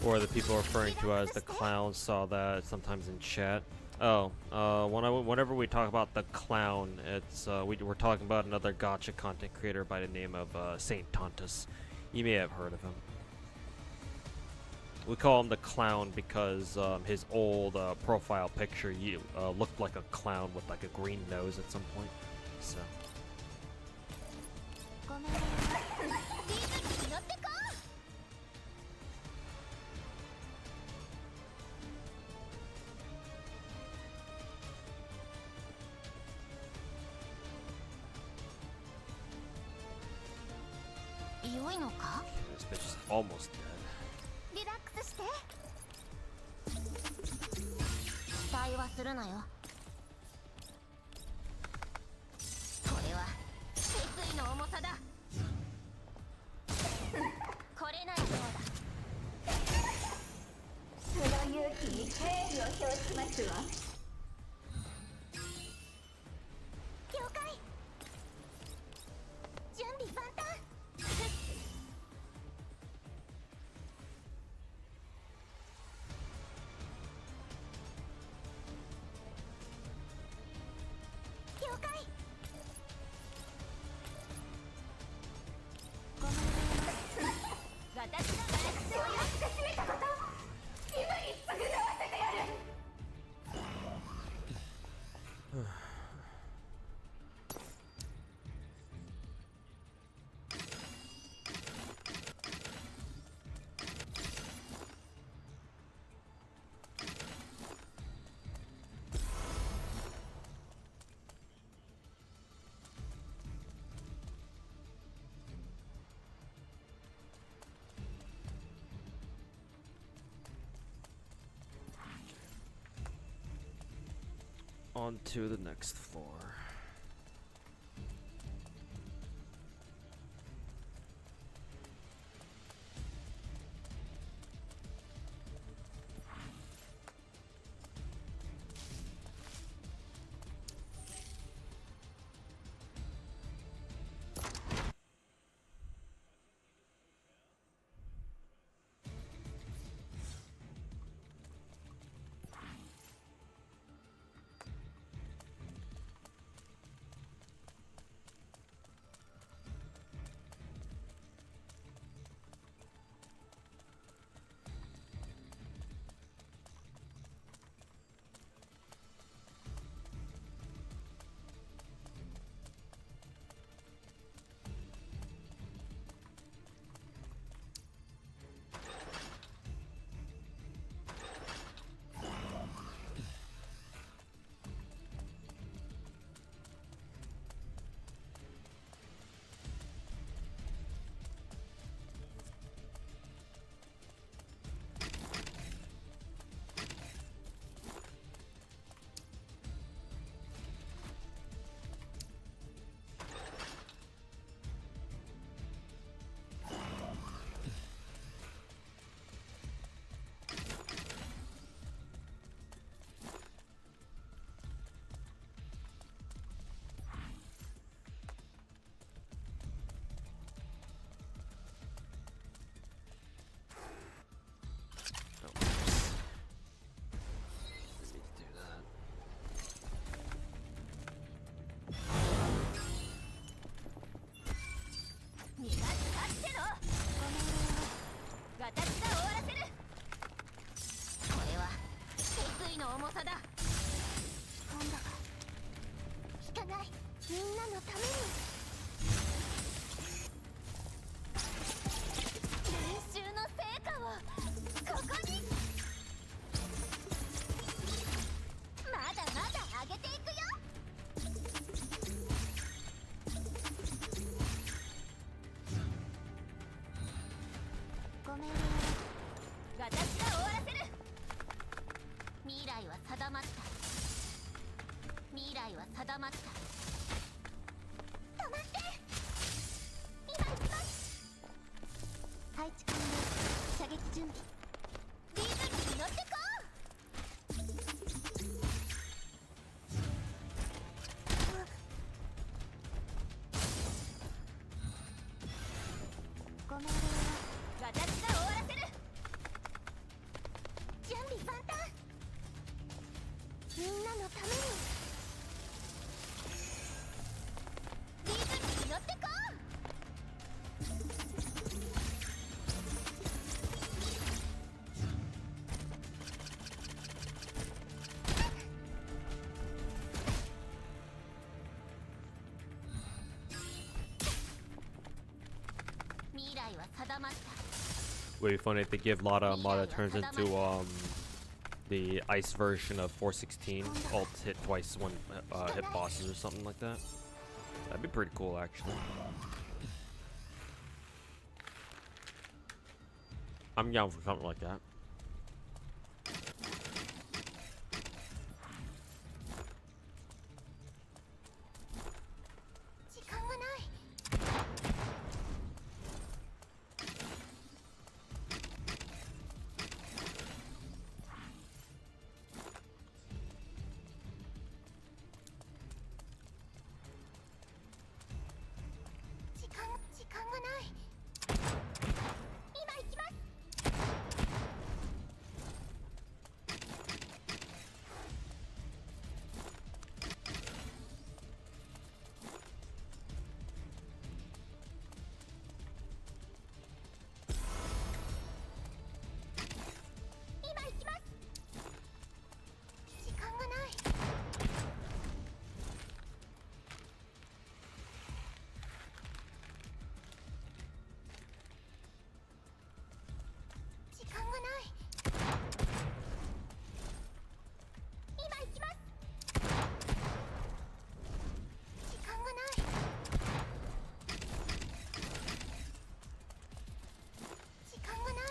or the people referring to as the clown saw that sometimes in chat. Oh, whenever we talk about the clown, it's we're talking about another gacha content creator by the name of Saint Tontus. You may have heard of him. We call him the clown because his old profile picture looked like a clown with like a green nose at some point. So. ごめんリズムに乗ってこう良いのか This bitch is almost dead. リラックスして期待はするなよこれは決意の重さだこれならどうだその勇気に敬意を表しますわ了解準備万端了解ごめん私の学生を安く締めたこと今に償わせてやる On to the next floor. のためにリズムに乗ってこう。未来は定まった。 Would be funny if they give Mata turns into the ice version of 416. Alt hit twice when hit bosses or something like that. That'd be pretty cool, actually. I'm down for something like that. 時間がない。時間がない。今行きます。今行きます。時間がない。時間がない。今行きます。時間がない。時間がない。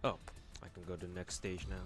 Oh, I can go to the next stage now.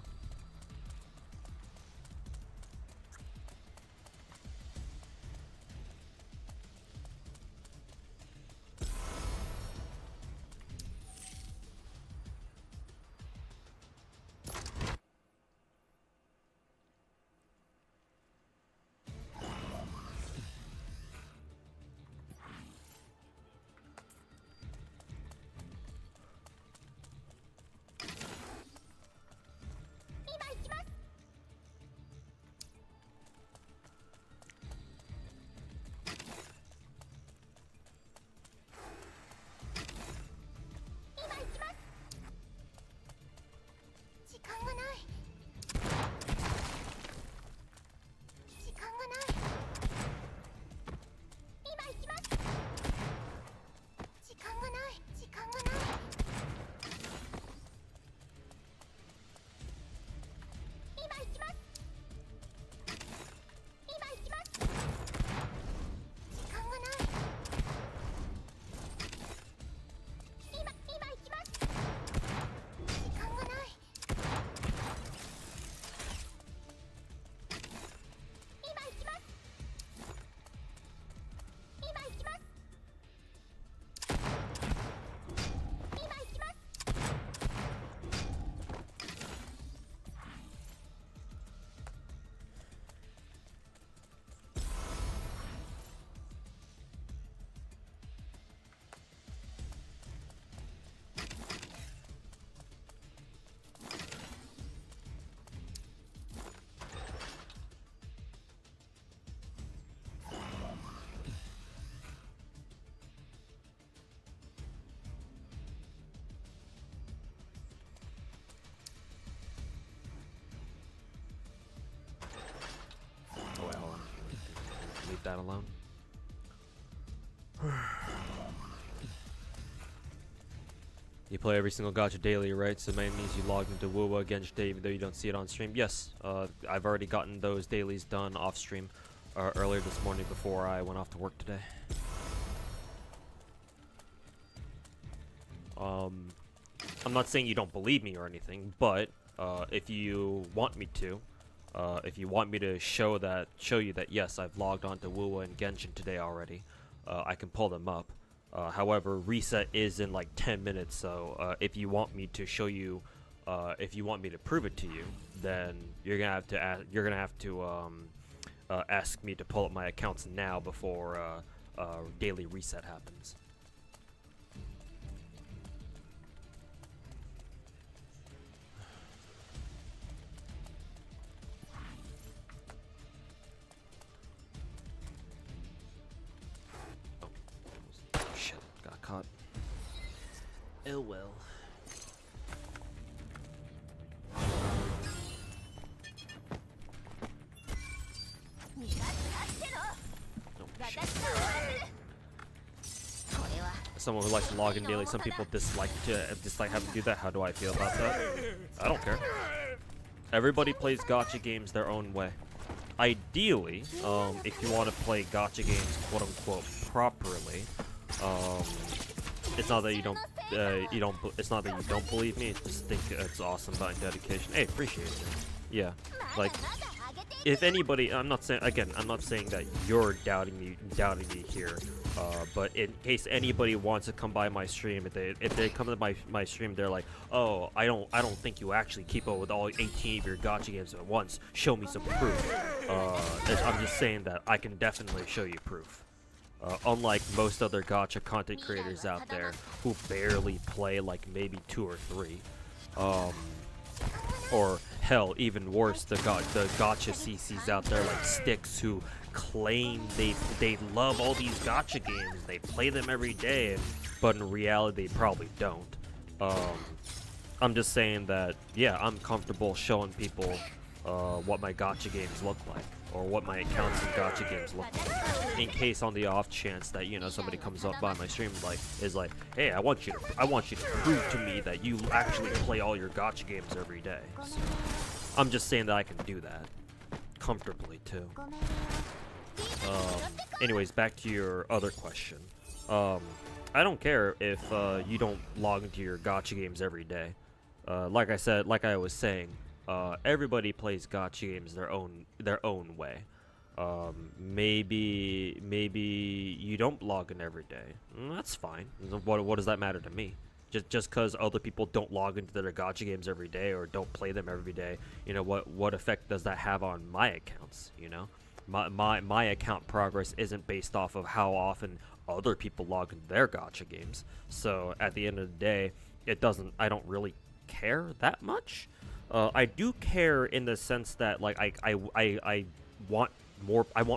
that alone. You play every single gacha daily, right? So that means you log into WoWa Genshin Day even though you don't see it on stream. Yes, I've already gotten those dailies done off stream earlier this morning before I went off to work today. I'm not saying you don't believe me or anything, but if you want me to, show you that yes, I've logged onto WoWa and Genshin today already, I can pull them up. However, reset is in like 10 minutes, so if you want me to show you, if you want me to prove it to you, then you're gonna have to ask me to pull up my accounts now before daily reset happens. Shit, got caught. Oh well. Someone who likes to log in daily, some people dislike having to do that. How do I feel about that? I don't care. Everybody plays gacha games their own way. Ideally, if you want to play gacha games quote unquote properly, it's not that you don't believe me. It's just think it's awesome about your dedication. Hey, appreciate it. Yeah, like if anybody, I'm not saying that you're doubting me here, but in case anybody wants to come by my stream, if they come to my stream, they're like, oh, I don't think you actually keep up with all 18 of your gacha games at once. Show me some proof. I'm just saying that I can definitely show you proof. Unlike most other gacha content creators out there who barely play like maybe 2 or 3, or hell, even worse, the gacha CCs out there like Styx, who claim they love all these gacha games, they play them every day, but in reality they probably don't. I'm just saying that, yeah, I'm comfortable showing people what my gacha games look like, or what my accounts in gacha games look like, in case on the off chance that, you know, somebody comes up by my stream is like, hey, I want you to prove to me that you actually play all your gacha games every day. So, I'm just saying that I can do that comfortably too. Anyways, back to your other question. I don't care if you don't log into your gacha games every day. Like I was saying, everybody plays gacha games their own way. Maybe you don't log in every day. That's fine. What does that matter to me? Just because other people don't log into their gacha games every day or don't play them every day, you know, what effect does that have on my accounts? You know, my account progress isn't based off of how often other people log into their gacha games. So at the end of the day, I don't really care that much. I do care in the sense that, like, I want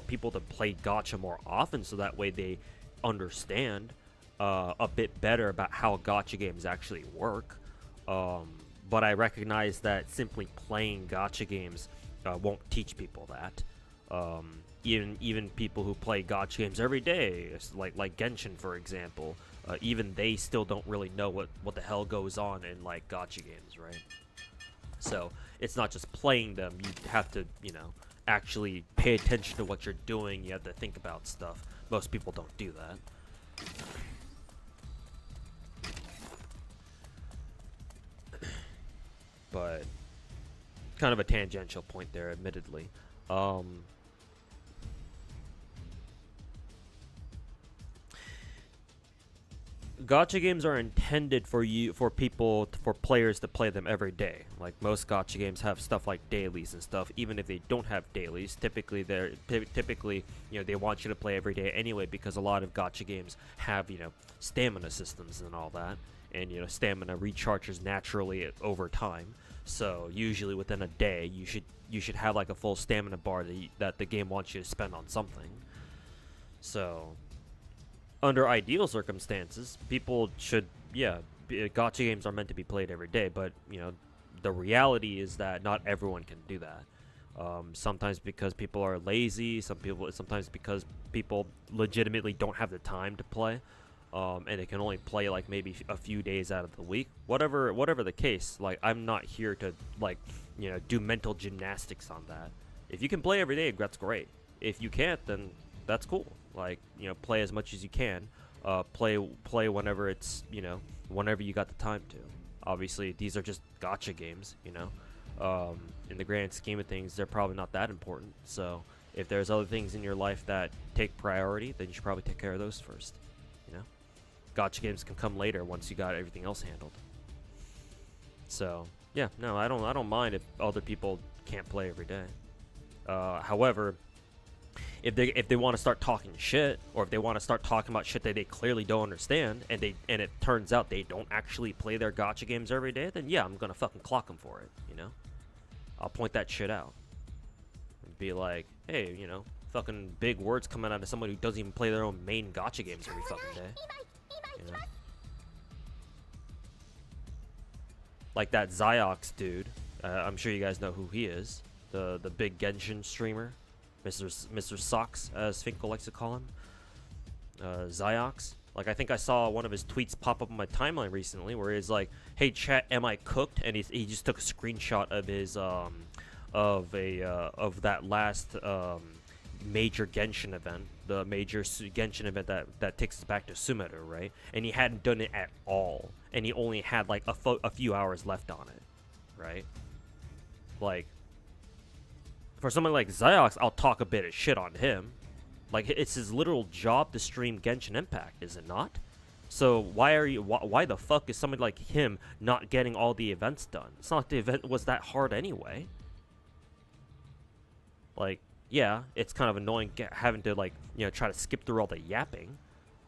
people to play gacha more often, so that way they understand a bit better about how gacha games actually work. But I recognize that simply playing gacha games won't teach people that. Even people who play gacha games every day, like Genshin, for example, even they still don't really know what the hell goes on in like gacha games, right? So it's not just playing them. You have to, you know, actually pay attention to what you're doing. You have to think about stuff. Most people don't do that. But kind of a tangential point there, admittedly. Gacha games are intended for players to play them every day. Like most gacha games have stuff like dailies and stuff. Even if they don't have dailies, typically you know, they want you to play every day anyway, because a lot of gacha games have, you know, stamina systems and all that, and, you know, stamina recharges naturally over time. So usually within a day, you should have like a full stamina bar that the game wants you to spend on something. So under ideal circumstances, people should, gacha games are meant to be played every day, but, you know, the reality is that not everyone can do that. Sometimes because people are lazy, sometimes because people legitimately don't have the time to play, and they can only play like maybe a few days out of the week. Whatever the case, like I'm not here to like do mental gymnastics on that. If you can play every day, that's great. If you can't, then that's cool. Like play as much as you can. Play whenever it's whenever you got the time to. Obviously, these are just gacha games, in the grand scheme of things, they're probably not that important. So if there's other things in your life that take priority, then you should probably take care of those first. Gacha games can come later once you got everything else handled. So yeah, no, I don't mind if other people can't play every day. However, if they want to start talking shit, or if they want to start talking about shit that they clearly don't understand, and it turns out they don't actually play their gacha games every day, then yeah, I'm gonna fucking clock them for it. I'll point that shit out and be like, hey, fucking big words coming out of someone who doesn't even play their own main gacha games every fucking day. Like that Xiox dude. I'm sure you guys know who he is. The big Genshin streamer. Mr. Socks, as Finkel likes to call him. Xiox. Like, I think I saw one of his tweets pop up on my timeline recently where he's like, hey chat, am I cooked? And he just took a screenshot of his of that last major Genshin event, the major Genshin event that takes us back to Sumeru, right? And he hadn't done it at all, and he only had like a few hours left on it, right? Like, for someone like Xiox, I'll talk a bit of shit on him. Like, it's his literal job to stream Genshin Impact, is it not? So why the fuck is somebody like him not getting all the events done? It's not like the event was that hard anyway. Like, yeah, it's kind of annoying having to, like, try to skip through all the yapping.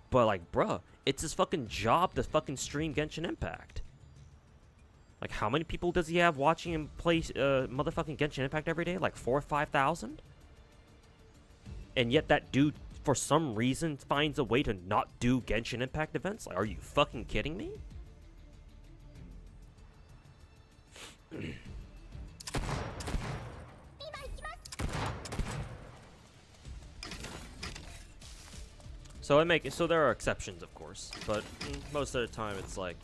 But, like, bruh, it's his fucking job to fucking stream Genshin Impact. Like, how many people does he have watching him play motherfucking Genshin Impact every day? Like 4,000 or 5,000? And yet that dude, for some reason, finds a way to not do Genshin Impact events? Like, are you fucking kidding me? So there are exceptions, of course, but most of the time it's like,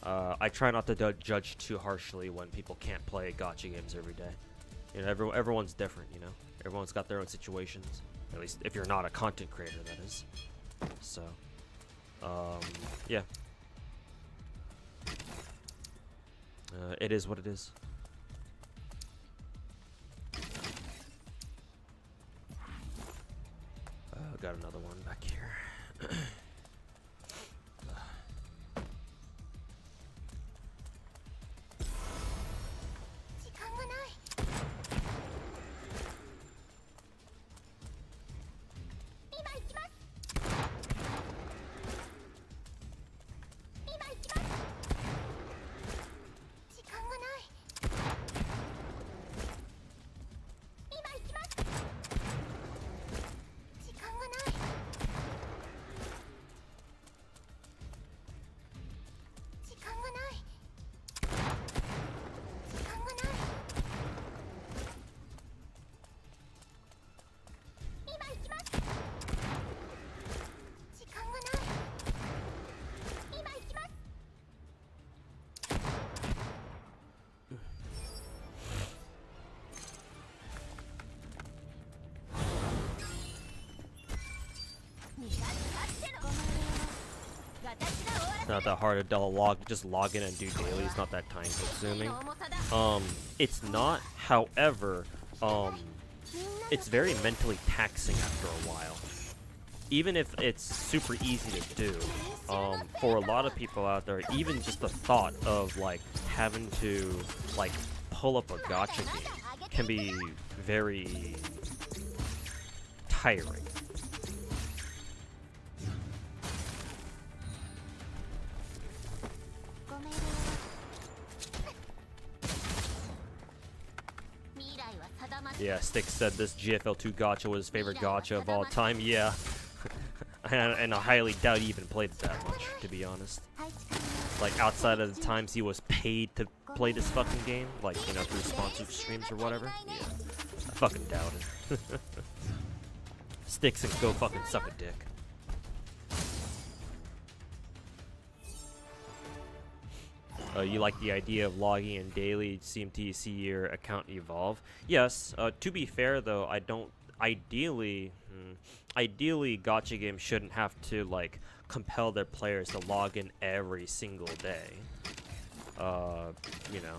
I try not to judge too harshly when people can't play gacha games every day. Everyone's different, Everyone's got their own situations. At least if you're not a content creator, that is. So, yeah. It is what it is. Got another one back here. Not that hard to just log in and do daily. It's not that time consuming. It's not, however, it's very mentally taxing after a while. Even if it's super easy to do, for a lot of people out there, even just the thought of like having to like pull up a gacha game can be very tiring. Yeah, Stick said this GFL2 gacha was his favorite gacha of all time. Yeah. and I highly doubt he even played it that much, to be honest. Like, outside of the times he was paid to play this fucking game, like, through sponsored streams or whatever. Yeah. fucking doubt it. Sticks and go fucking suck a dick. You like the idea of logging in daily, seem to see your account evolve? Yes. To be fair, though, I don't. Ideally, gacha games shouldn't have to like compel their players to log in every single day. You know,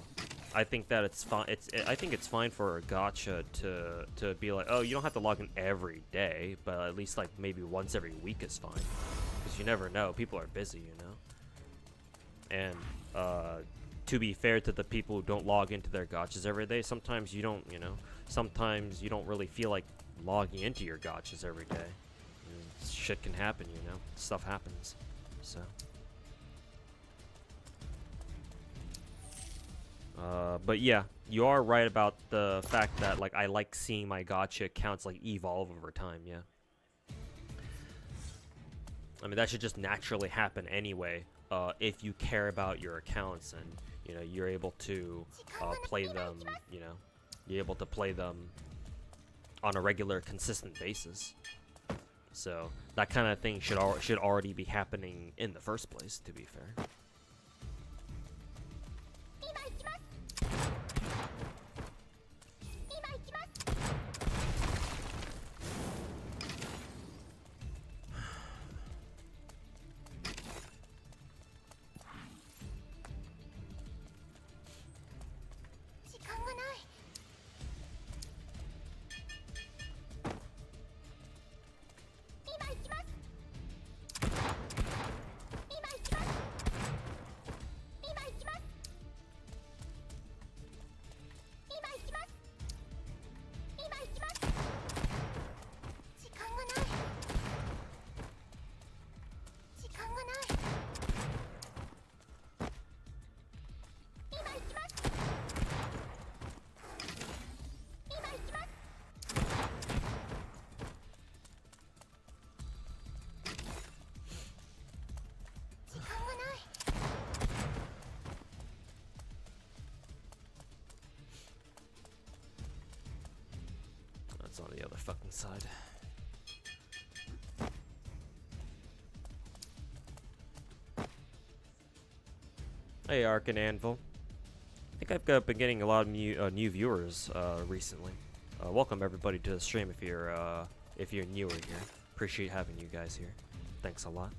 I think that it's fine. I think it's fine for a gacha to be like, oh, you don't have to log in every day, but at least like maybe once every week is fine, because you never know. People are busy, you know. And to be fair to the people who don't log into their gachas every day, sometimes you don't, you know, sometimes you don't really feel like logging into your gachas every day. Shit can happen, you know, stuff happens, so. But yeah, you are right about the fact that like I like seeing my gacha accounts like evolve over time, yeah. I mean, that should just naturally happen anyway. If you care about your accounts and, you know, you're able to play them, you know, you're able to play them on a regular, consistent basis. So that kind of thing should already be happening in the first place, to be fair. That's on the other fucking side. Hey, Ark and Anvil. I think I've been getting a lot of new viewers recently. Welcome everybody to the stream if you're newer here. Appreciate having you guys here. Thanks a lot.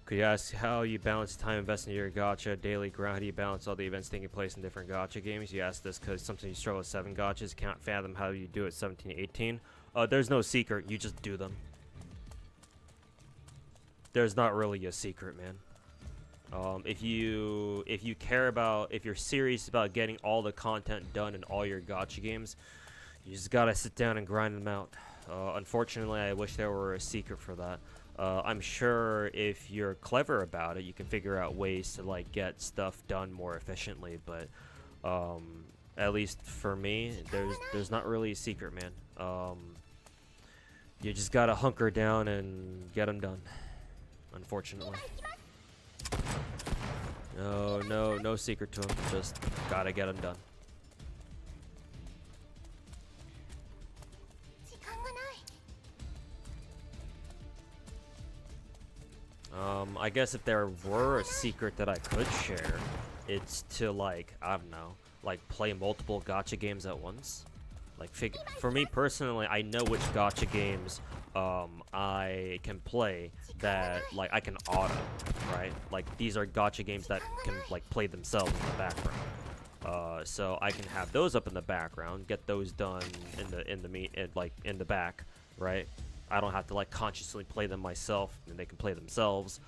Could you ask how you balance time investing in your gacha daily grind? How do you balance all the events taking place in different gacha games? You ask this because sometimes you struggle with 7 gachas. Can't fathom how you do it 17, 18. There's no secret. You just do them. There's not really a secret, man. If you care about, if you're serious about getting all the content done in all your gacha games, you just gotta sit down and grind them out. Unfortunately, I wish there were a secret for that. I'm sure if you're clever about it, you can figure out ways to like get stuff done more efficiently. But at least for me, there's not really a secret, man. You just gotta hunker down and get them done. Unfortunately, no secret to them. Just gotta get them done. I guess if there were a secret that I could share, it's to like, I don't know, like play multiple gacha games at once. Like for me personally, I know which gacha games I can play that like I can auto, right? Like these are gacha games that can like play themselves in the background. So I can have those up in the background, get those done in the back, right? I don't have to like consciously play them myself, and they can play themselves.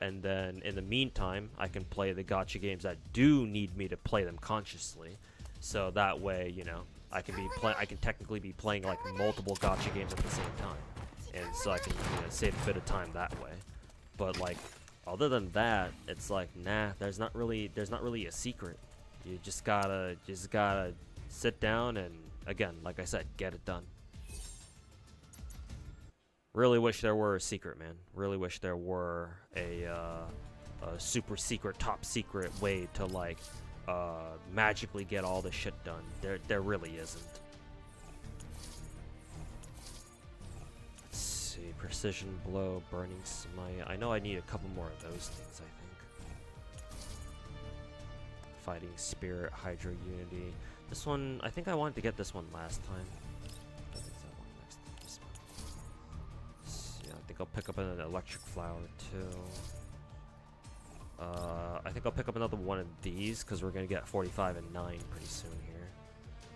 And then in the meantime, I can play the gacha games that do need me to play them consciously. So that way, you know, I can technically be playing like multiple gacha games at the same time, and so I can, you know, save a bit of time that way. But like, other than that, it's like, nah, there's not really a secret. You just gotta sit down and, again, like I said, get it done. Really wish there were a secret, man. Really wish there were a a super secret, top secret way to like magically get all the shit done. There really isn't. Let's see, precision blow, burning smite. I know I need a couple more of those things, I think. Fighting spirit, hydro unity. This one, I think I wanted to get this one last time. I think that one next. This one. So, yeah, I think I'll pick up an electric flower too. I think I'll pick up another one of these because we're gonna get 45 and 9 pretty soon here.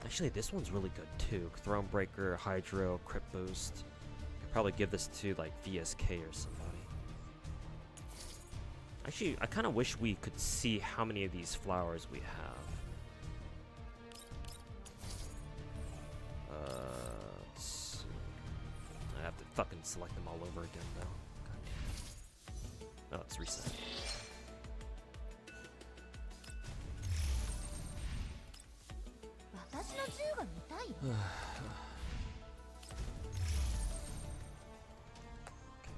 Actually, this one's really good too. Thronebreaker, Hydro, Crit Boost. Could probably give this to like VSK or somebody. Actually, I kind of wish we could see how many of these flowers we have. Let's see. I have to fucking select them all over again though. God. Oh, it's reset. Can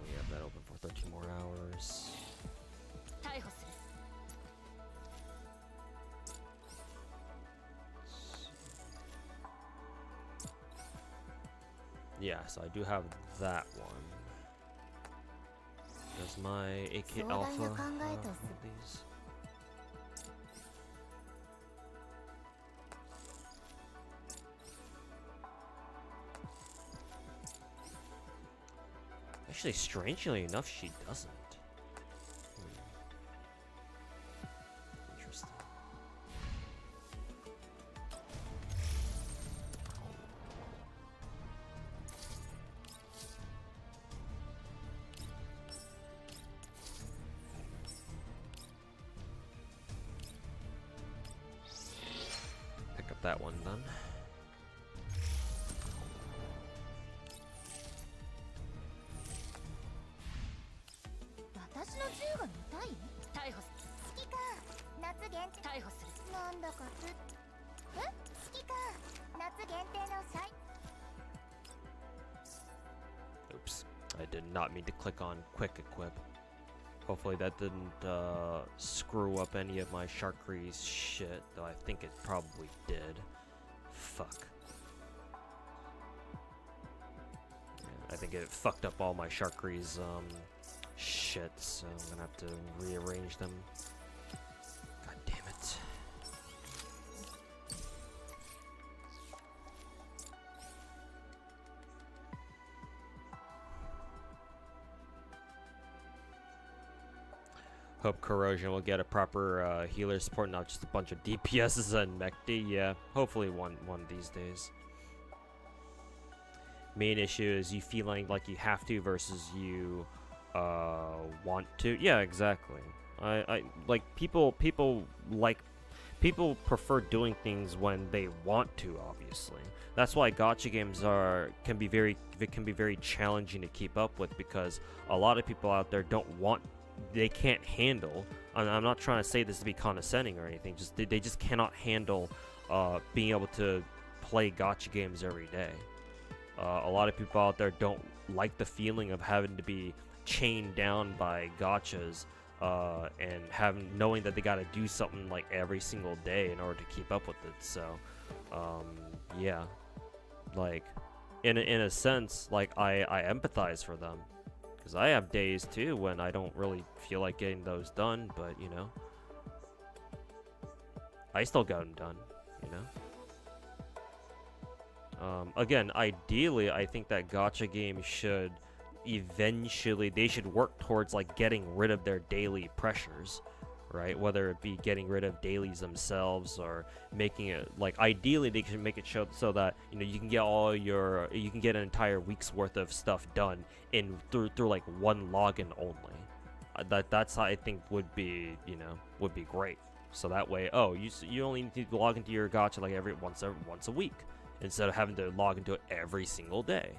we have that open for 13 more hours? Yeah, so I do have that one. Does my AK Alpha have one of these? Actually, strangely enough, she doesn't. Interesting. Pick up that one then. Oops, I did not mean to click on quick equip. Hopefully that didn't screw up any of my Sharkries shit, though I think it probably did. Fuck. Yeah, I think it fucked up all my Sharkries shit, so I'm gonna have to rearrange them. God damn it. Hope Corrosion will get a proper healer support, not just a bunch of DPSs and Mechty. Yeah, hopefully one of these days. Main issue is you feeling like you have to versus you want to. Yeah, exactly. I like people prefer doing things when they want to, obviously. That's why gacha games can be very challenging to keep up with, because a lot of people out there they can't handle, and I'm not trying to say this to be condescending or anything, just they just cannot handle being able to play gacha games every day. A lot of people out there don't like the feeling of having to be chained down by gachas and knowing that they got to do something like every single day in order to keep up with it. So yeah, like in a sense, like I empathize for them, because I have days too when I don't really feel like getting those done, but you know, I still got them done, you know. Again, ideally, I think that gacha games should they should work towards like getting rid of their daily pressures, right? Whether it be getting rid of dailies themselves or making it like, ideally they can make it so that, you know, you can get an entire week's worth of stuff done through like one login only. That's I think would be great. So that way, you only need to log into your gacha like once a week, instead of having to log into it every single day.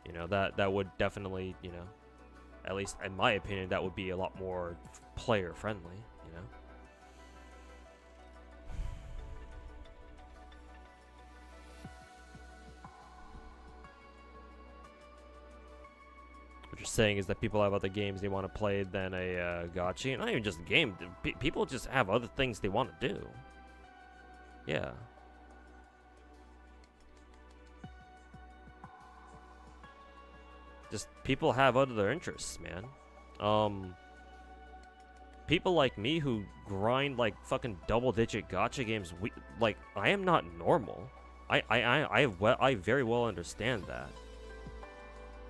You know, that would definitely, you know, at least in my opinion, that would be a lot more player friendly, you know. What you're saying is that people have other games they want to play than a gacha. Not even just a game. People just have other things they want to do. Yeah. Just people have other interests, man. People like me who grind like fucking double-digit gacha games, like I am not normal. I very well understand that.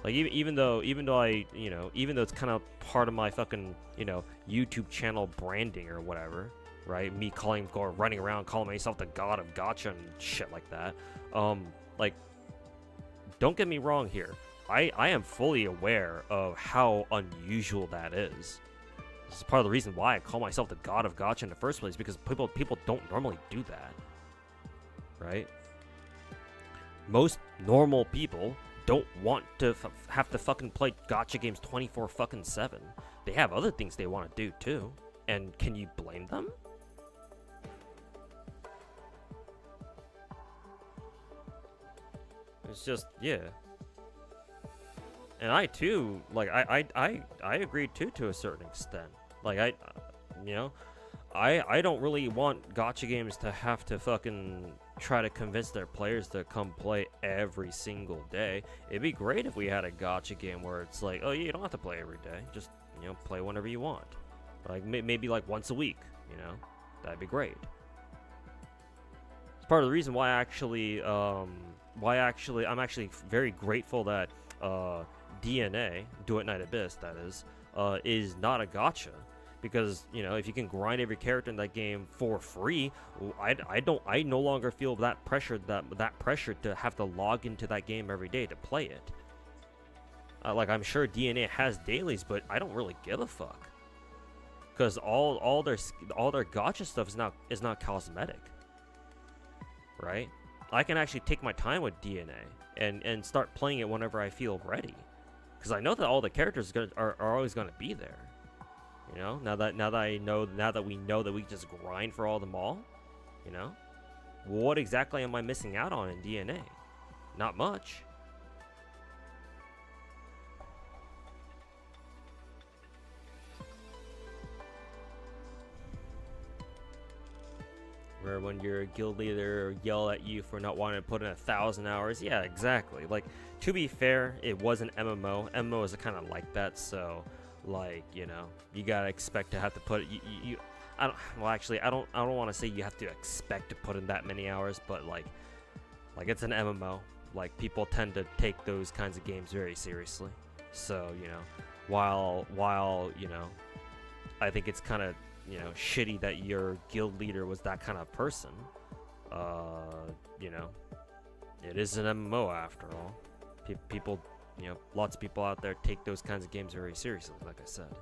Like even though I, you know, even though it's kind of part of my fucking, you know, YouTube channel branding or whatever, right? Me running around calling myself the god of gacha and shit like that. Like, don't get me wrong here. I am fully aware of how unusual that is. This is part of the reason why I call myself the god of gacha in the first place, because people don't normally do that, right? Most normal people don't want to have to fucking play gacha games 24/7. They have other things they want to do too, and can you blame them? It's just, yeah. And I too, like I agree too to a certain extent. Like you know, I don't really want gacha games to have to fucking try to convince their players to come play every single day. It'd be great if we had a gacha game where it's like, oh, you don't have to play every day. Just, you know, play whenever you want. Like maybe like once a week, you know? That'd be great. It's part of the reason why I'm actually very grateful that DNA, Do It Night Abyss, that is not a gacha. Because, you know, if you can grind every character in that game for free, I no longer feel that pressure to have to log into that game every day to play it. Like, I'm sure DNA has dailies, but I don't really give a fuck. Because all their gacha stuff is not cosmetic, right? I can actually take my time with DNA and start playing it whenever I feel ready, because I know that all the characters are always gonna be there. You know, now that we know that we just grind for all them all, you know, what exactly am I missing out on in DNA? Not much. Where when your guild leader yell at you for not wanting to put in 1,000 hours, yeah, exactly. Like, to be fair, it was an MMO. MMO is kind of like that, so. Like, you know, you gotta expect to have to put I don't want to say you have to expect to put in that many hours, but like it's an MMO. Like, people tend to take those kinds of games very seriously. So, you know, while you know, I think it's kind of, you know, shitty that your guild leader was that kind of person. You know, it is an MMO after all. People. You know, lots of people out there take those kinds of games very seriously, like I said.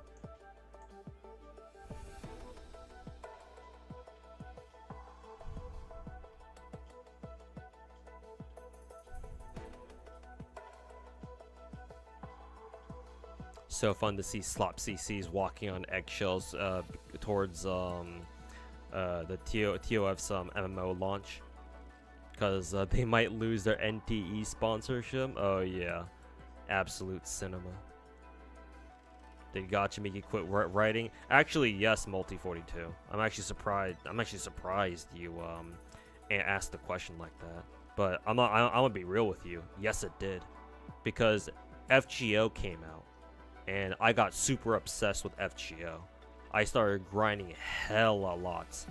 So fun to see Slop CCs walking on eggshells towards the TOF's MMO launch. Because they might lose their NTE sponsorship. Oh yeah. Absolute cinema. Did gacha make you quit writing? Actually, yes, Multi42. I'm actually surprised you asked the question like that. But I'm gonna be real with you. Yes, it did, because FGO came out, and I got super obsessed with FGO. I started grinding hella lots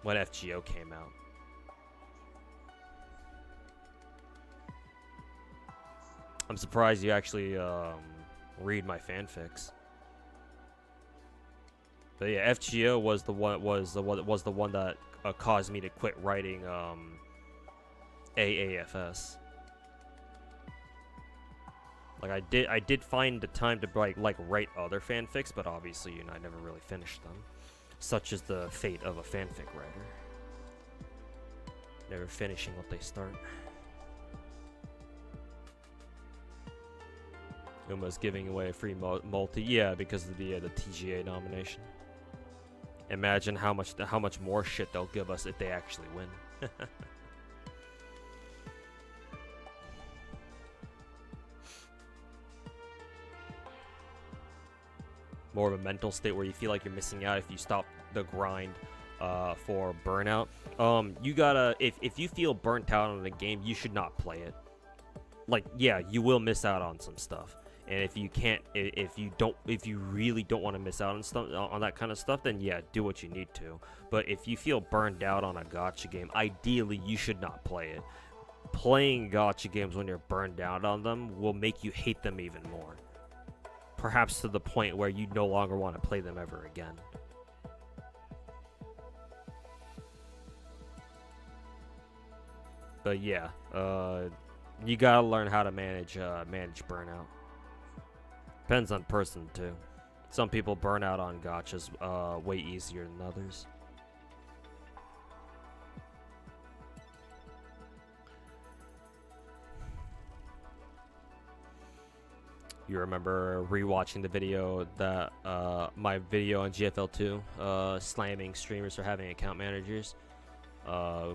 when FGO came out. I'm surprised you actually read my fanfics. But yeah, FGO was the one that caused me to quit writing AAFS. Like, I did find the time to like write other fanfics, but obviously, you know, I never really finished them. Such is the fate of a fanfic writer. Never finishing what they start. Uma's giving away a free multi, yeah, because of the TGA nomination. Imagine how much more shit they'll give us if they actually win. more of a mental state where you feel like you're missing out if you stop the grind for burnout. You gotta, if you feel burnt out on a game, you should not play it. Like, yeah, you will miss out on some stuff. And if you can't, if you really don't want to miss out on stuff, on that kind of stuff, then yeah, do what you need to. But if you feel burned out on a gacha game, ideally you should not play it. Playing gacha games when you're burned out on them will make you hate them even more. Perhaps to the point where you no longer want to play them ever again. But yeah, you gotta learn how to manage burnout. Depends on person too. Some people burn out on gachas way easier than others. You remember rewatching the video that my video on GFL2 slamming streamers for having account managers.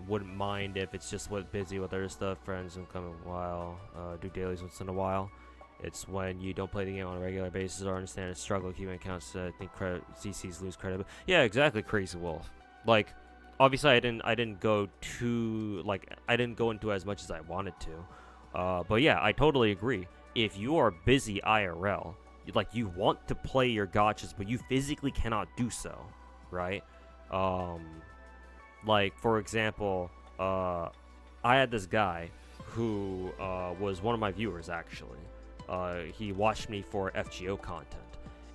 Wouldn't mind if it's just busy with other stuff, friends and come a while, do dailies once in a while. It's when you don't play the game on a regular basis or understand a struggle keeping accounts. I think CCs lose credit. Yeah, exactly, Crazy Wolf. Like, obviously, I didn't go into as much as I wanted to. But yeah, I totally agree. If you are busy IRL, like you want to play your gachas, but you physically cannot do so, right? Like for example, I had this guy who was one of my viewers actually. He watched me for FGO content,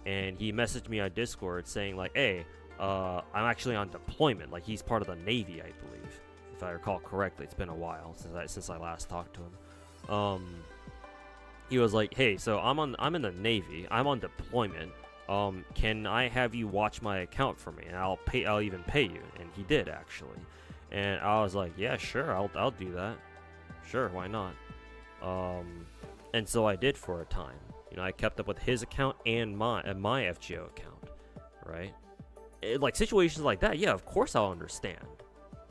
and he messaged me on Discord saying like, hey, I'm actually on deployment. Like he's part of the Navy, I believe, if I recall correctly. It's been a while since I last talked to him. He was like, hey, so I'm in the Navy. I'm on deployment. Can I have you watch my account for me, and I'll even pay you. And he did actually, and I was like, yeah, sure, I'll do that. Sure, why not? And so I did for a time. You know, I kept up with his account and my FGO account, right? Like situations like that, yeah, of course I'll understand,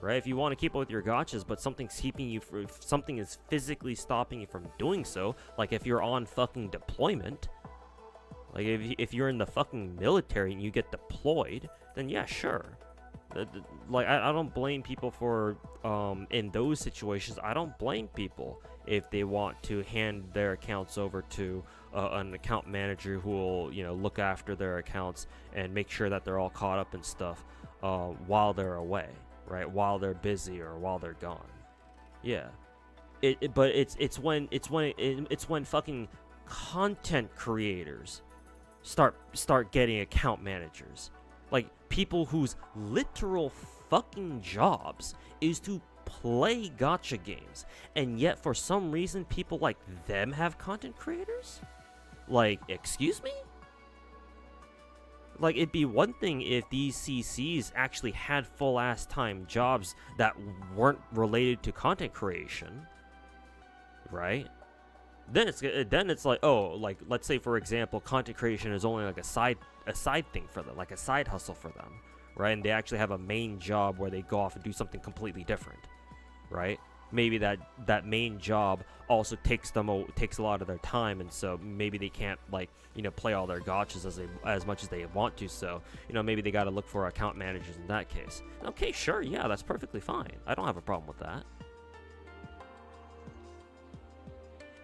right? If you want to keep up with your gachas, but something's keeping you, if something is physically stopping you from doing so, like if you're on fucking deployment, like if you're in the fucking military and you get deployed, then yeah, sure. Like I don't blame people for in those situations. I don't blame people if they want to hand their accounts over to an account manager who will, you know, look after their accounts and make sure that they're all caught up and stuff while they're away, right? While they're busy or while they're gone. Yeah. But it's when fucking content creators start getting account managers. Like people whose literal fucking jobs is to play gacha games, and yet for some reason people like them have content creators? Like, excuse me? Like, it'd be one thing if these CCs actually had full-ass time jobs that weren't related to content creation, right? Then it's like, oh, like, let's say for example, content creation is only like a side thing for them, like a side hustle for them, right? And they actually have a main job where they go off and do something completely different, right? Maybe that main job also takes a lot of their time, and so maybe they can't, like, you know, play all their gachas as much as they want to. So, you know, maybe they got to look for account managers in that case. Okay, sure, yeah, that's perfectly fine. I don't have a problem with that.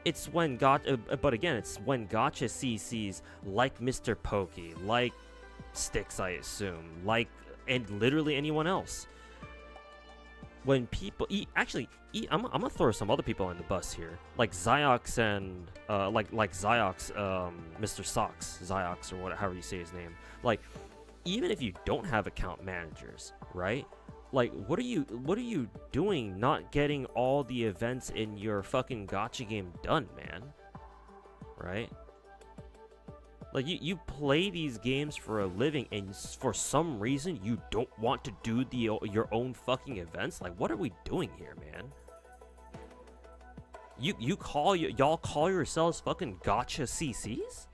It's when but again, it's when gacha CCs like Mr. Pokey, like Styx, I assume, like, and literally anyone else. When people I'm gonna throw some other people on the bus here, like Ziox and like Ziox, Mr. Socks, Ziox or whatever, however you say his name. Like, even if you don't have account managers, right? Like, what are you doing not getting all the events in your fucking gacha game done, man? Right? Like, you play these games for a living, and for some reason you don't want to do your own fucking events? Like, what are we doing here, man? Y'all call yourselves fucking gacha CCs?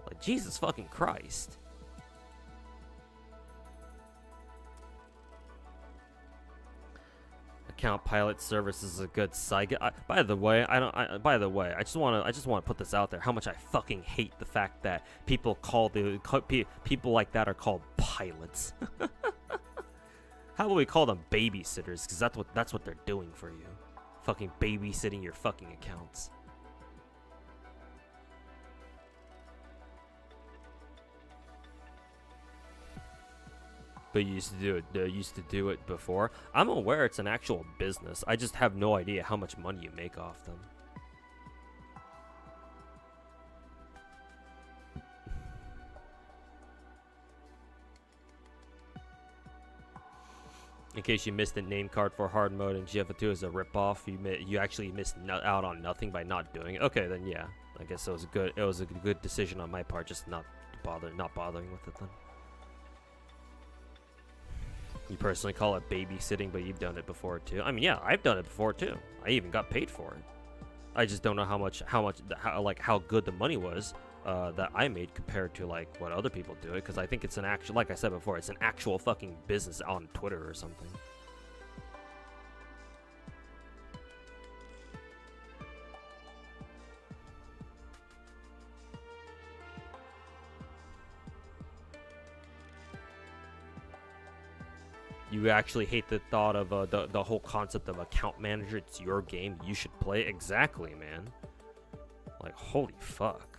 Like, Jesus fucking Christ. account pilot service is a good side. By the way, I just want to put this out there. How much I fucking hate the fact that people people like that are called pilots. How about we call them babysitters? Because that's what they're doing for you. Fucking babysitting your fucking accounts. But you used to do it before. I'm aware it's an actual business. I just have no idea how much money you make off them. In case you missed the name card for hard mode and GFL2 is a ripoff, you actually missed out on nothing by not doing it. Okay, then yeah, I guess it was a good decision on my part, just not bothering with it then. You personally call it babysitting, but you've done it before too. I mean, yeah, I've done it before too. I even got paid for it. I just don't know how good the money was that I made compared to like what other people do it, because I think it's an actual, like I said before, it's an actual fucking business on Twitter or something. You actually hate the thought of the whole concept of account manager. It's your game. You should play. Exactly, man. Like, holy fuck.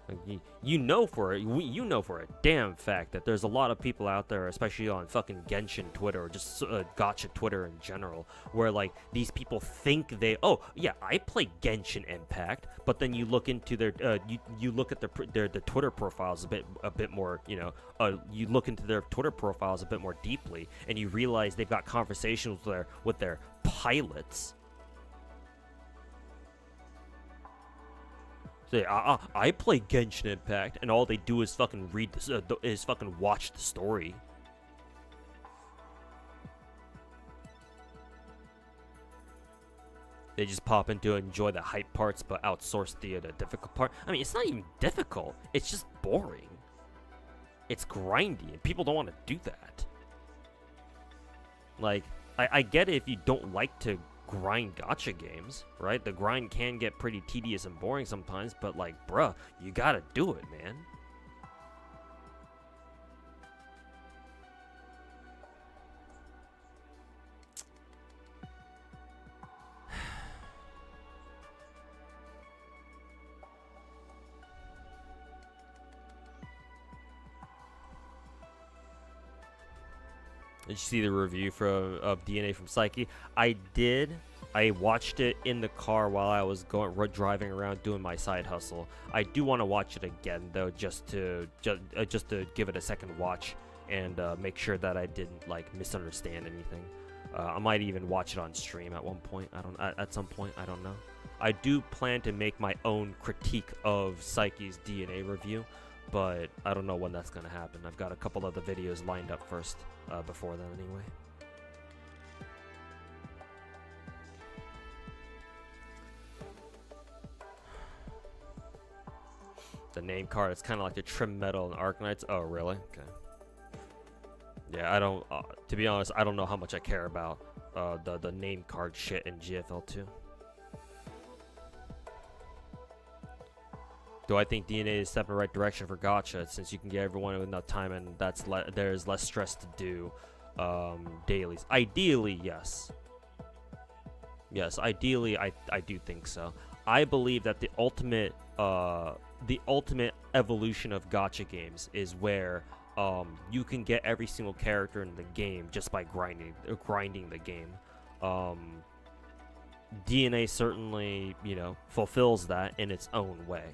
Like, you know for a damn fact that there's a lot of people out there, especially on fucking Genshin Twitter or just Gacha Twitter in general, where like these people think oh yeah, I play Genshin Impact, but then you look into their you look at their Twitter profiles a bit more, you know, you look into their Twitter profiles a bit more deeply, and you realize they've got conversations with their pilots. So yeah, I play Genshin Impact, and all they do is fucking read this, is fucking watch the story. They just pop in to enjoy the hype parts, but outsource the difficult part. I mean, it's not even difficult. It's just boring. It's grindy, and people don't want to do that. Like, I get it if you don't like to grind gacha games, right? The grind can get pretty tedious and boring sometimes, but like, bruh, you gotta do it, man. Did you see the review of DNA from Psyche? I did. I watched it in the car while I was driving around doing my side hustle. I do want to watch it again though, just to give it a second watch and make sure that I didn't like misunderstand anything. I might even watch it on stream at one point. At some point. I don't know. I do plan to make my own critique of Psyche's DNA review, but I don't know when that's gonna happen. I've got a couple of the videos lined up first. Before then, anyway. The name card, it's kind of like the Trim Metal and Arknights. Oh, really? Okay. Yeah, I don't. To be honest, I don't know how much I care about the name card shit in GFL2. Do I think DNA is a step in the right direction for gacha, since you can get everyone with enough time and there's less stress to do dailies? Ideally, yes. Yes, ideally, I do think so. I believe that the ultimate evolution of gacha games is where you can get every single character in the game just by grinding the game. DNA certainly, you know, fulfills that in its own way.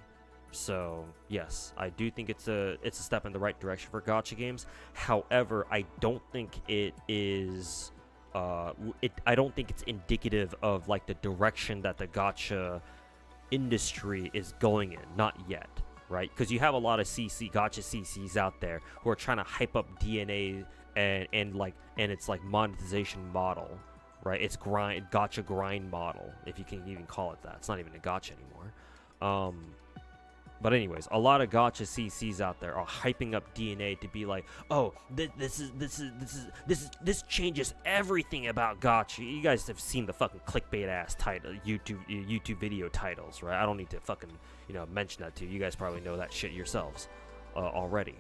So yes, I do think it's a step in the right direction for gacha games. However, I don't think it is. I don't think it's indicative of like the direction that the gacha industry is going in. Not yet, right? Because you have a lot of gacha CCs out there who are trying to hype up DNA and its like monetization model, right? It's gacha grind model, if you can even call it that. It's not even a gacha anymore. But anyways, a lot of gacha CCs out there are hyping up DNA to be like, oh, this changes everything about gacha. You guys have seen the fucking clickbait ass title, YouTube video titles, right? I don't need to fucking mention that to you. You guys probably know that shit yourselves already.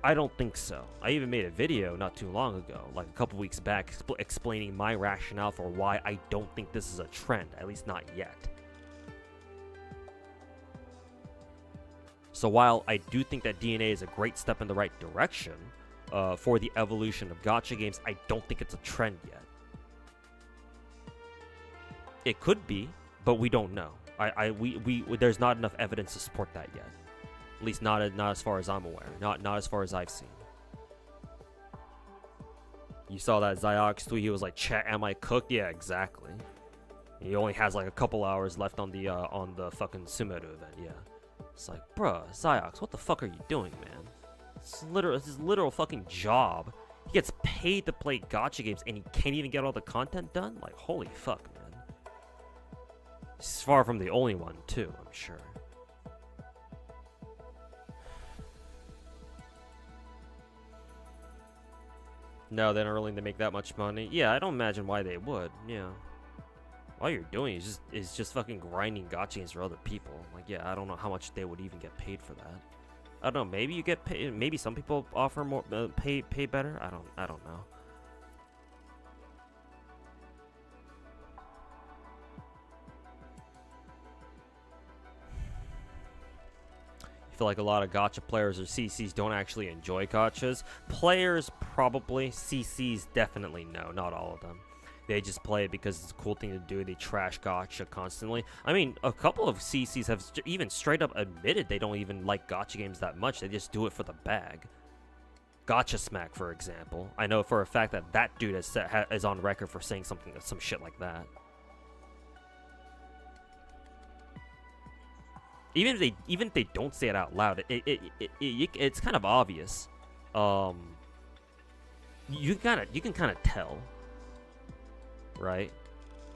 I don't think so. I even made a video not too long ago, like a couple weeks back, explaining my rationale for why I don't think this is a trend, at least not yet. So while I do think that DNA is a great step in the right direction for the evolution of gacha games, I don't think it's a trend yet. It could be, but we don't know. There's not enough evidence to support that yet. At least not as far as I'm aware. Not as far as I've seen. You saw that Ziox tweet. He was like, "Chat, am I cooked?" Yeah, exactly. He only has like a couple hours left on the fucking Sumeru event. Yeah. It's like, bruh, Ziox, what the fuck are you doing, man? It's his literal fucking job. He gets paid to play gacha games and he can't even get all the content done? Like, holy fuck, man. He's far from the only one, too, I'm sure. No, they're not willing to make that much money. Yeah, I don't imagine why they would. Yeah. All you're doing is just fucking grinding gacha games for other people. Like, yeah, I don't know how much they would even get paid for that. I don't know. Maybe you get paid. Maybe some people offer more, pay better. I don't know. I feel like a lot of gacha players or CCs don't actually enjoy gachas. Players probably. CCs definitely no. Not all of them. They just play it because it's a cool thing to do. They trash gacha constantly. I mean, a couple of CCs have even straight up admitted they don't even like gacha games that much. They just do it for the bag. Gacha Smack, for example. I know for a fact that dude is on record for saying some shit like that. Even if they don't say it out loud, it's kind of obvious. You can kind of tell. Right?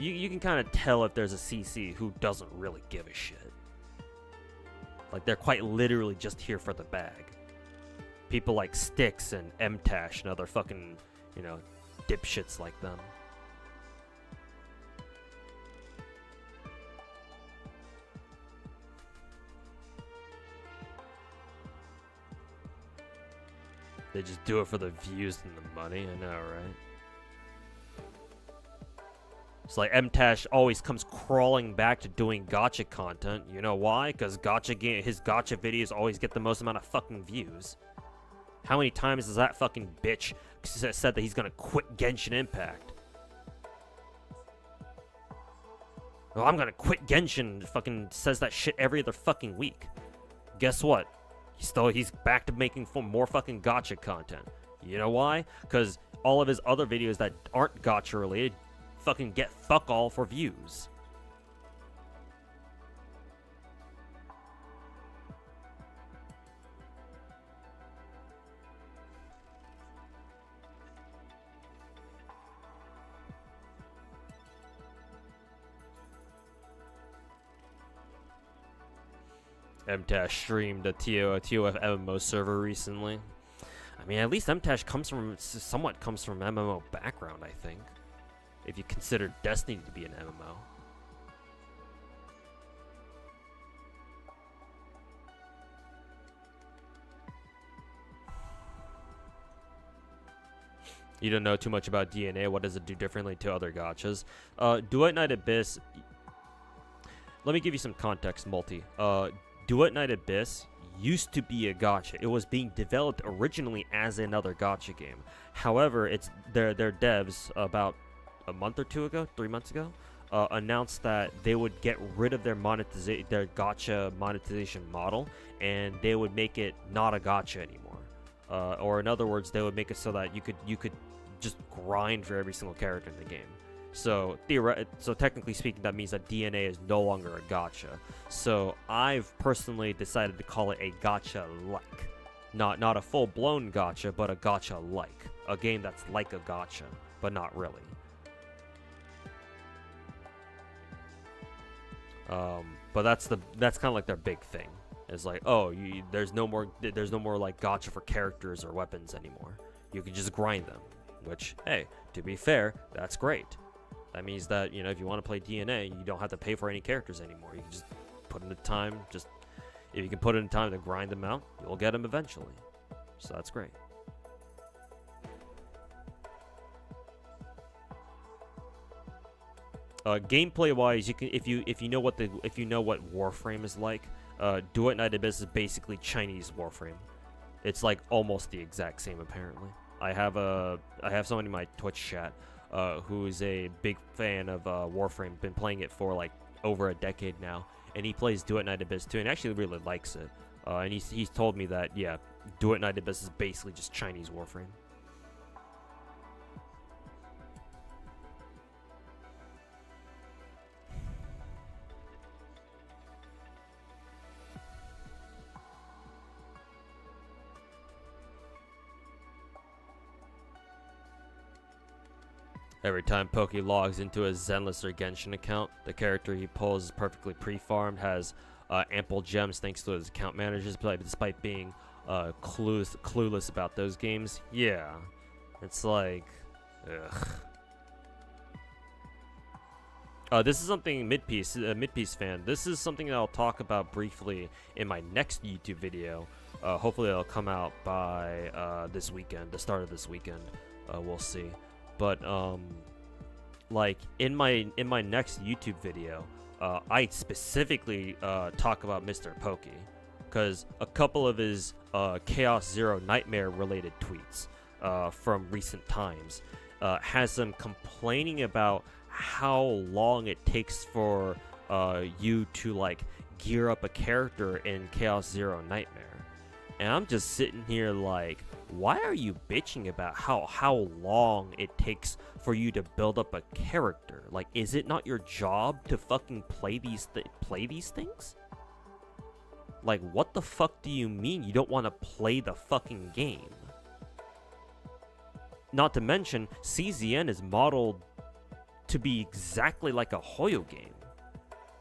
You can kind of tell if there's a CC who doesn't really give a shit. Like, they're quite literally just here for the bag. People like Styx and MTash and other fucking, dipshits like them. They just do it for the views and the money, I know, right? It's like MTash always comes crawling back to doing gacha content. You know why? Because his gacha videos always get the most amount of fucking views. How many times has that fucking bitch said that he's gonna quit Genshin Impact? Well, I'm gonna quit Genshin. Fucking says that shit every other fucking week. Guess what? He's back to making more fucking gacha content. You know why? Because all of his other videos that aren't gacha related fucking get fuck all for views. MTash streamed a TOF MMO server recently. I mean, at least MTash somewhat comes from MMO background, I think. If you consider Destiny to be an MMO. You don't know too much about DNA. What does it do differently to other gachas? Duet Night Abyss. Let me give you some context, Multi. Duet Night Abyss used to be a gacha. It was being developed originally as another gacha game. However, their devs about a month or two ago, 3 months ago, announced that they would get rid of their gacha monetization model, and they would make it not a gacha anymore. Or in other words, they would make it so that you could just grind for every single character in the game. So technically speaking, that means that DNA is no longer a gacha. So I've personally decided to call it a gacha-like. Not a full-blown gacha, but a gacha-like. A game that's like a gacha, but not really. But that's kind of like their big thing. It's like, oh, there's no more like gacha for characters or weapons anymore. You can just grind them, which, hey, to be fair, that's great. That means that, you know, if you want to play DNA, you don't have to pay for any characters anymore. You can just put in the time. Just if you can put in the time to grind them out, you'll get them eventually. So that's great. Gameplay wise, you can if you know what Warframe is like, Do It Night Abyss is basically Chinese Warframe. It's like almost the exact same apparently. I have someone in my Twitch chat who is a big fan of Warframe, been playing it for like over a decade now, and he plays Do It Night Abyss too, and actually really likes it. And he's told me that, yeah, Do It Night Abyss is basically just Chinese Warframe. Every time Poke logs into his Zenless or Genshin account, the character he pulls is perfectly pre-farmed, has ample gems thanks to his account managers, but despite being clueless about those games. Yeah, it's like, ugh. This is something Midpiece fan. This is something that I'll talk about briefly in my next YouTube video. Hopefully it'll come out by this weekend, the start of this weekend. We'll see. But like in my next YouTube video, I specifically talk about Mr. Pokey, because a couple of his Chaos Zero Nightmare related tweets from recent times has them complaining about how long it takes for you to like gear up a character in Chaos Zero Nightmare, and I'm just sitting here like, why are you bitching about how long it takes for you to build up a character? Like, is it not your job to fucking play these things? Like, what the fuck do you mean you don't want to play the fucking game? Not to mention, CZN is modeled to be exactly like a Hoyo game.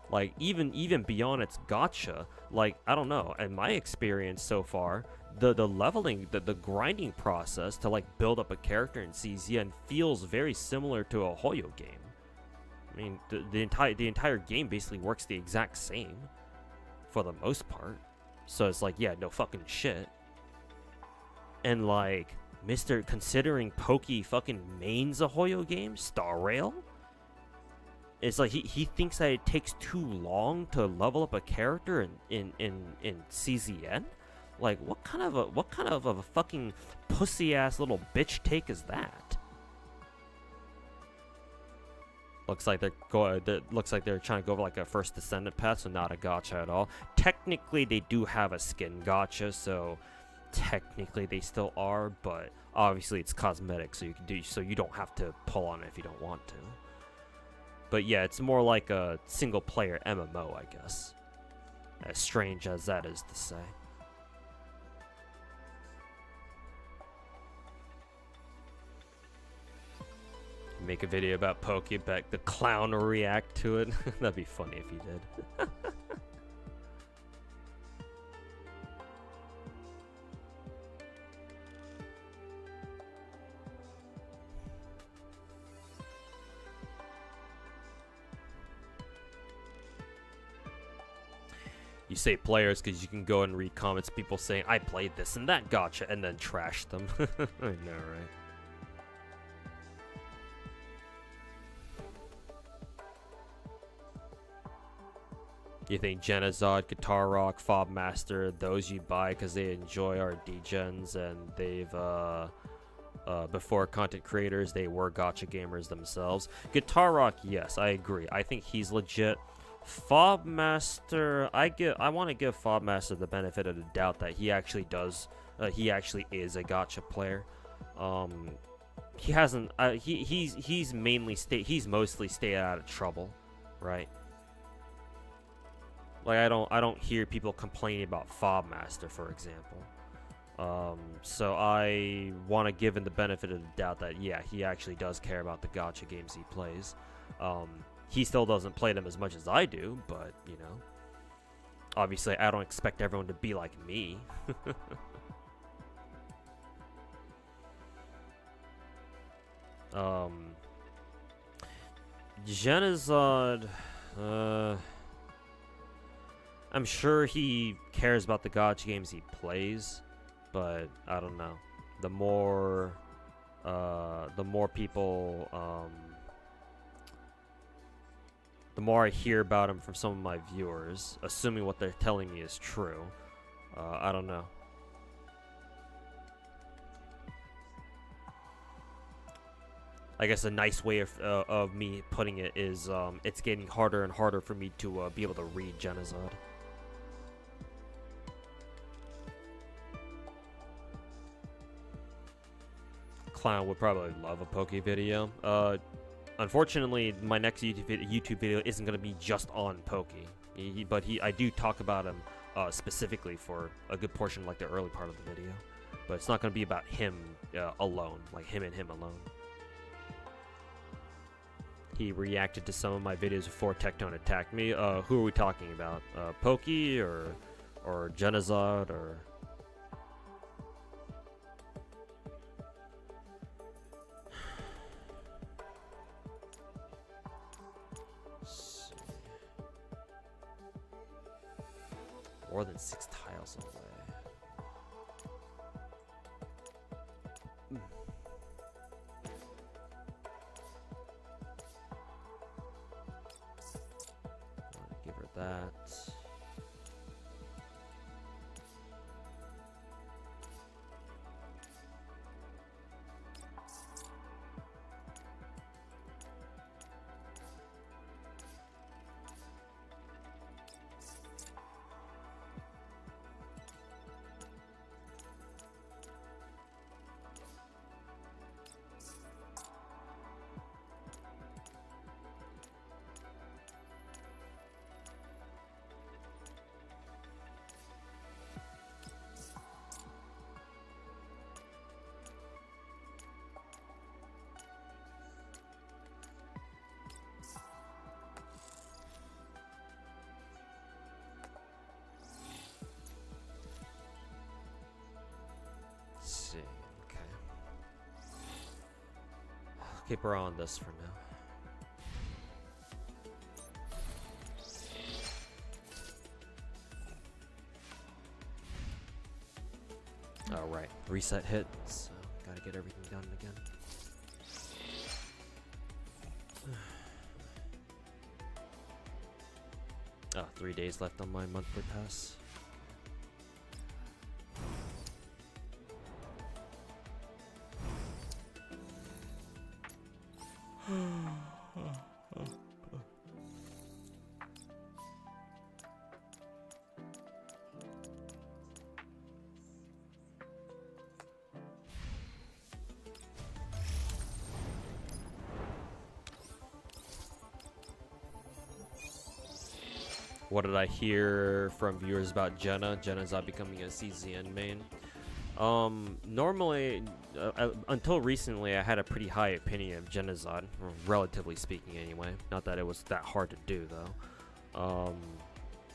Like, even beyond its gacha, like, I don't know, in my experience so far, the leveling, the grinding process to like build up a character in CZN feels very similar to a Hoyo game. I mean, the entire game basically works the exact same for the most part. So it's like, yeah, no fucking shit. And like, considering Pokey fucking mains a Hoyo game, Star Rail, it's like he thinks that it takes too long to level up a character in CZN. Like, what kind of a fucking pussy ass little bitch take is that? Looks like they're trying to go over like a first descendant path, so not a gacha at all. Technically, they do have a skin gacha, so technically they still are, but obviously it's cosmetic, so you don't have to pull on it if you don't want to. But yeah, it's more like a single player MMO, I guess. As strange as that is to say. Make a video about Pokebek, the clown will react to it. That'd be funny if he did. You say players because you can go and read comments, people saying, I played this and that gacha, and then trash them. I know, right? You think Genazod, Guitar Rock, Fob Master, those you buy because they enjoy our degens and they've, before content creators, they were gacha gamers themselves. Guitar Rock, yes, I agree. I think he's legit. Fob Master, I want to give Fob Master the benefit of the doubt that he actually he actually is a gacha player. He hasn't, he's mostly stayed out of trouble, right? Like, I don't hear people complaining about Fob Master, for example. So I want to give him the benefit of the doubt that, yeah, he actually does care about the gacha games he plays. He still doesn't play them as much as I do, but, you know. obviously I don't expect everyone to be like me. Genocide, I'm sure he cares about the gacha games he plays, but I don't know. The more people, the more I hear about him from some of my viewers, assuming what they're telling me is true, I don't know. I guess a nice way of me putting it is it's getting harder and harder for me to be able to read Genocide. Clown would probably love a Poke video. Unfortunately, my next YouTube video isn't going to be just on Poke. But I do talk about him specifically for a good portion, like the early part of the video. But it's not going to be about him alone, like him and him alone. He reacted to some of my videos before Tectone attacked me. Who are we talking about? Poke or Genocide or... More than 6 tiles away. Give her that. See, okay. I'll keep her on this for now. Alright, reset hit, so gotta get everything done again. Oh, 3 days left on my monthly pass. What did I hear from viewers about Jenna? Jenna's not becoming a CZN main. Normally, until recently, I had a pretty high opinion of Genocide, relatively speaking anyway. Not that it was that hard to do, though.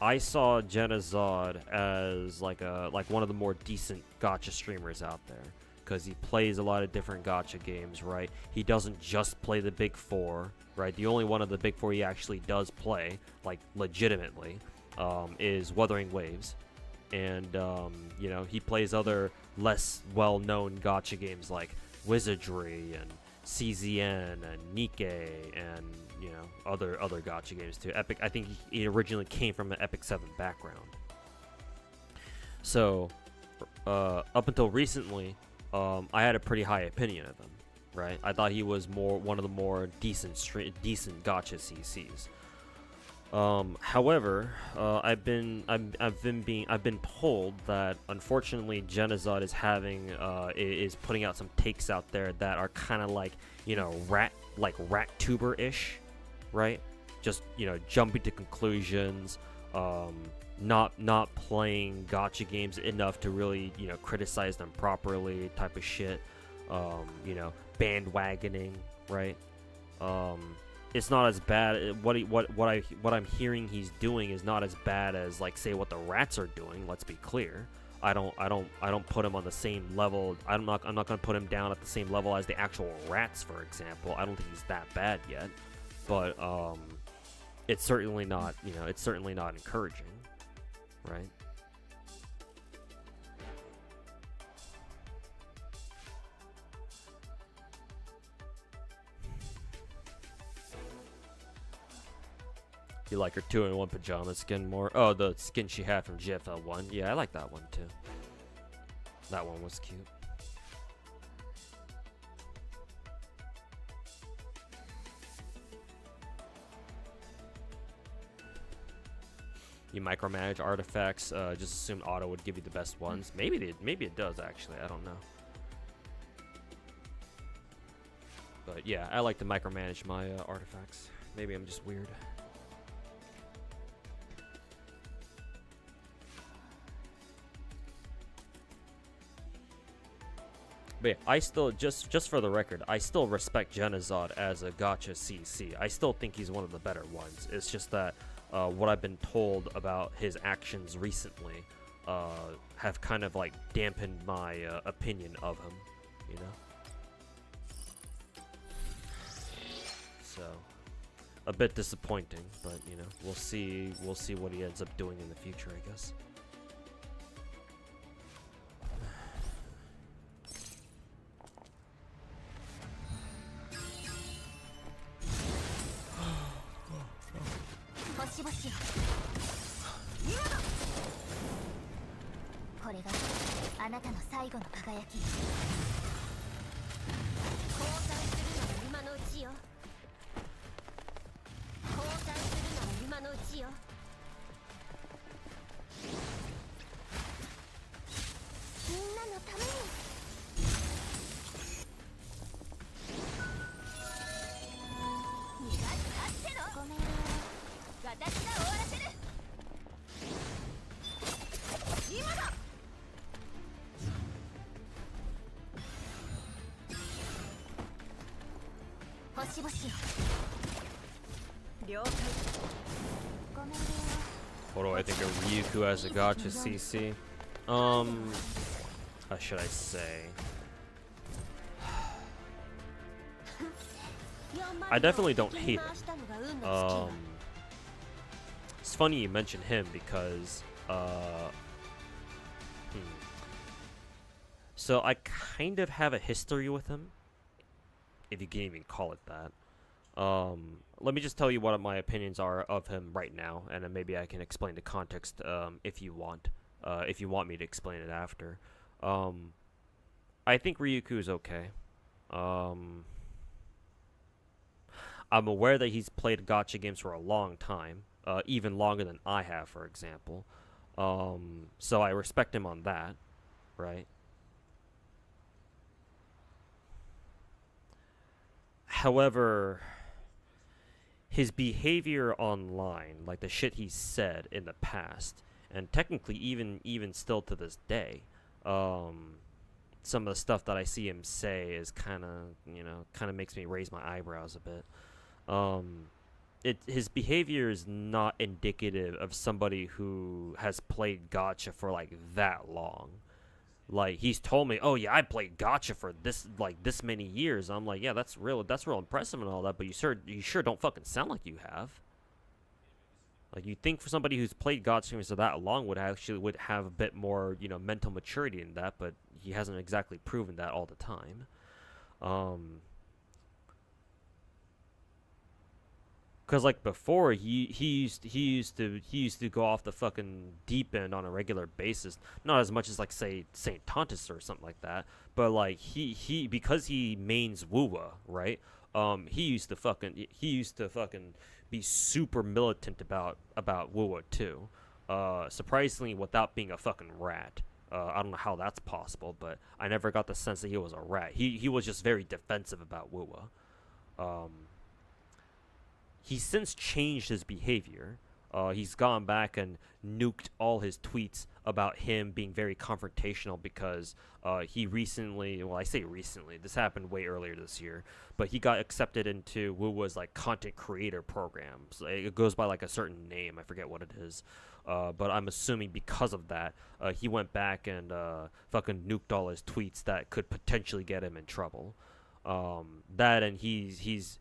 I saw Genocide as like one of the more decent gacha streamers out there, because he plays a lot of different gacha games, right? He doesn't just play the big four, right? The only one of the big four he actually does play, like legitimately, is Wuthering Waves. And, you know, he plays other less well-known gacha games like Wizardry and CZN and Nikkei and, you know, other gacha games too. Epic, I think he originally came from an Epic 7 background. So, up until recently, I had a pretty high opinion of him, right? I thought he was one of the more decent gacha CCs. However, I've been told that unfortunately Genocide is putting out some takes out there that are kind of like, you know, rat tuber-ish, right? Just, you know, jumping to conclusions, not playing gacha games enough to really, you know, criticize them properly, type of shit. You know, bandwagoning, right? it's not as bad. What I'm hearing he's doing is not as bad as, like, say, what the rats are doing. Let's be clear. I don't put him on the same level. I'm not gonna put him down at the same level as the actual rats, for example. I don't think he's that bad yet, but it's certainly not, you know, it's certainly not encouraging, right? You like her 2-in-1 pajama skin more? Oh, the skin she had from GFL1. Yeah, I like that one too. That one was cute. You micromanage artifacts. Just assumed auto would give you the best ones. Maybe it does actually. I don't know. But yeah, I like to micromanage my artifacts. Maybe I'm just weird. But yeah, I still, just for the record, I still respect Genazod as a gacha CC. I still think he's one of the better ones. It's just that what I've been told about his actions recently have kind of like dampened my opinion of him, you know? So, a bit disappointing, but you know, we'll see what he ends up doing in the future, I guess. What do I think of Ryuku as a gacha CC? How should I say? I definitely don't hate him. It's funny you mention him because so I kind of have a history with him, if you can even call it that. Let me just tell you what my opinions are of him right now, and then maybe I can explain the context if you want me to explain it after. I think Ryuku is okay. I'm aware that he's played gacha games for a long time, even longer than I have, for example. So I respect him on that, right? However, his behavior online, like the shit he said in the past, and technically even still to this day, some of the stuff that I see him say is kind of makes me raise my eyebrows a bit. His behavior is not indicative of somebody who has played gacha for like that long. Like, he's told me, oh yeah, I played gacha for this many years. I'm like, yeah, that's real impressive and all that, but you sure don't fucking sound like you have. Like, you'd think for somebody who's played gacha games for that long would have a bit more, you know, mental maturity in that, but he hasn't exactly proven that all the time. Because like before, he used to go off the fucking deep end on a regular basis. Not as much as like say Saint Tontus or something like that, but like he because he mains Wuwa, right? He used to fucking be super militant about Wuwa too. Surprisingly, without being a fucking rat. I don't know how that's possible, but I never got the sense that he was a rat. He was just very defensive about Wuwa. He's since changed his behavior. He's gone back and nuked all his tweets about him being very confrontational because he recently, well, I say recently, this happened way earlier this year, but he got accepted into WUWA's like content creator program. So it goes by like a certain name, I forget what it is. But I'm assuming because of that, he went back and fucking nuked all his tweets that could potentially get him in trouble. That and he's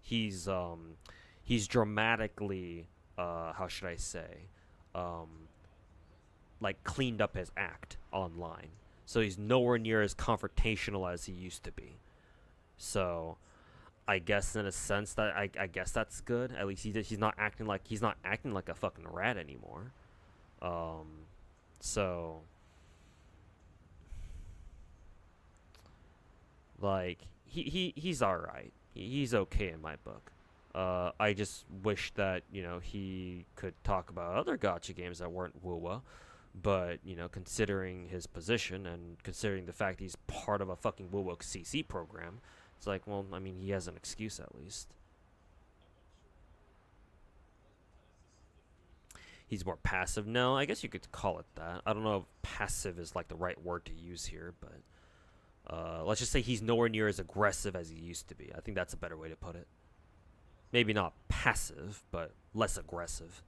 dramatically, how should I say, like cleaned up his act online. So he's nowhere near as confrontational as he used to be. So I guess in a sense that I guess that's good. At least he's not acting like a fucking rat anymore. So like he's all right. He's okay in my book. I just wish that, you know, he could talk about other gacha games that weren't WUWA, but, you know, considering his position and considering the fact he's part of a fucking WUWA CC program, it's like, well, I mean, he has an excuse at least. He's more passive? No, I guess you could call it that. I don't know if passive is like the right word to use here, but let's just say he's nowhere near as aggressive as he used to be. I think that's a better way to put it. Maybe not passive, but less aggressive.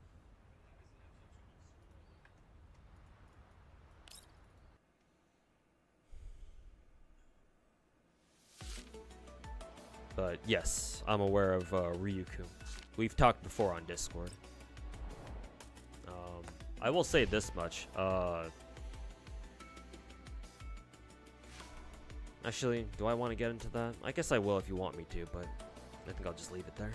But yes, I'm aware of Ryuku. We've talked before on Discord. I will say this much. Actually, do I want to get into that? I guess I will if you want me to, but I think I'll just leave it there.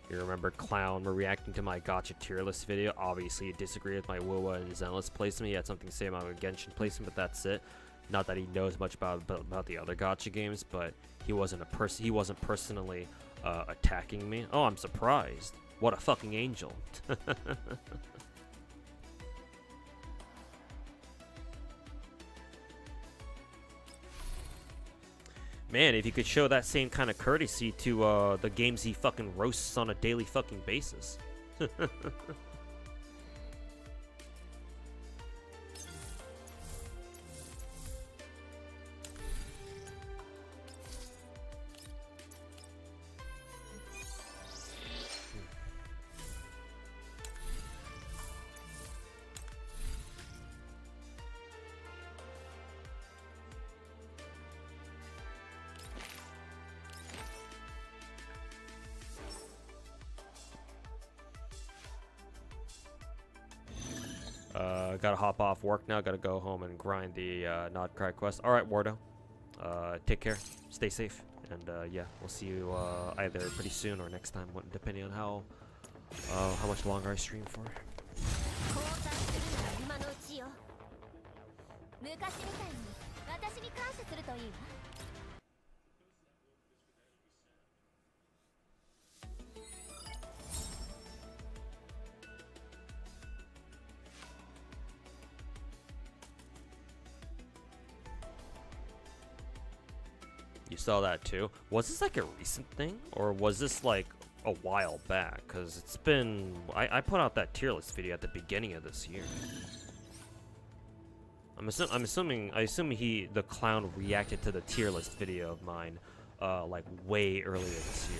You remember Clown were reacting to my gacha tier list video. Obviously, he disagreed with my WUWA and Zenless placement. He had something to say about Genshin placement, but that's it. Not that he knows much about the other gacha games, but he wasn't personally attacking me. Oh, I'm surprised. What a fucking angel. Man, if you could show that same kind of courtesy to the games he fucking roasts on a daily fucking basis. Gotta hop off work now. Gotta go home and grind the Nod Cry quest. Alright, Wardo. Take care. Stay safe. And yeah, we'll see you either pretty soon or next time, depending on how much longer I stream for. You saw that too? Was this like a recent thing? Or was this like a while back? Because it's been... I put out that tier list video at the beginning of this year. I assume the clown reacted to the tier list video of mine like way earlier this year.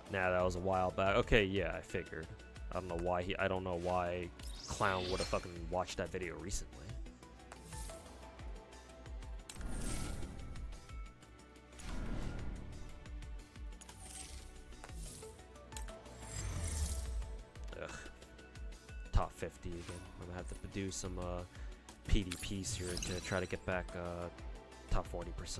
Nah, that was a while back. Okay, yeah, I figured. I don't know why Clown would have fucking watched that video recently. Ugh. Top 50 again. I'm gonna have to do some PDPs here to try to get back top 40%.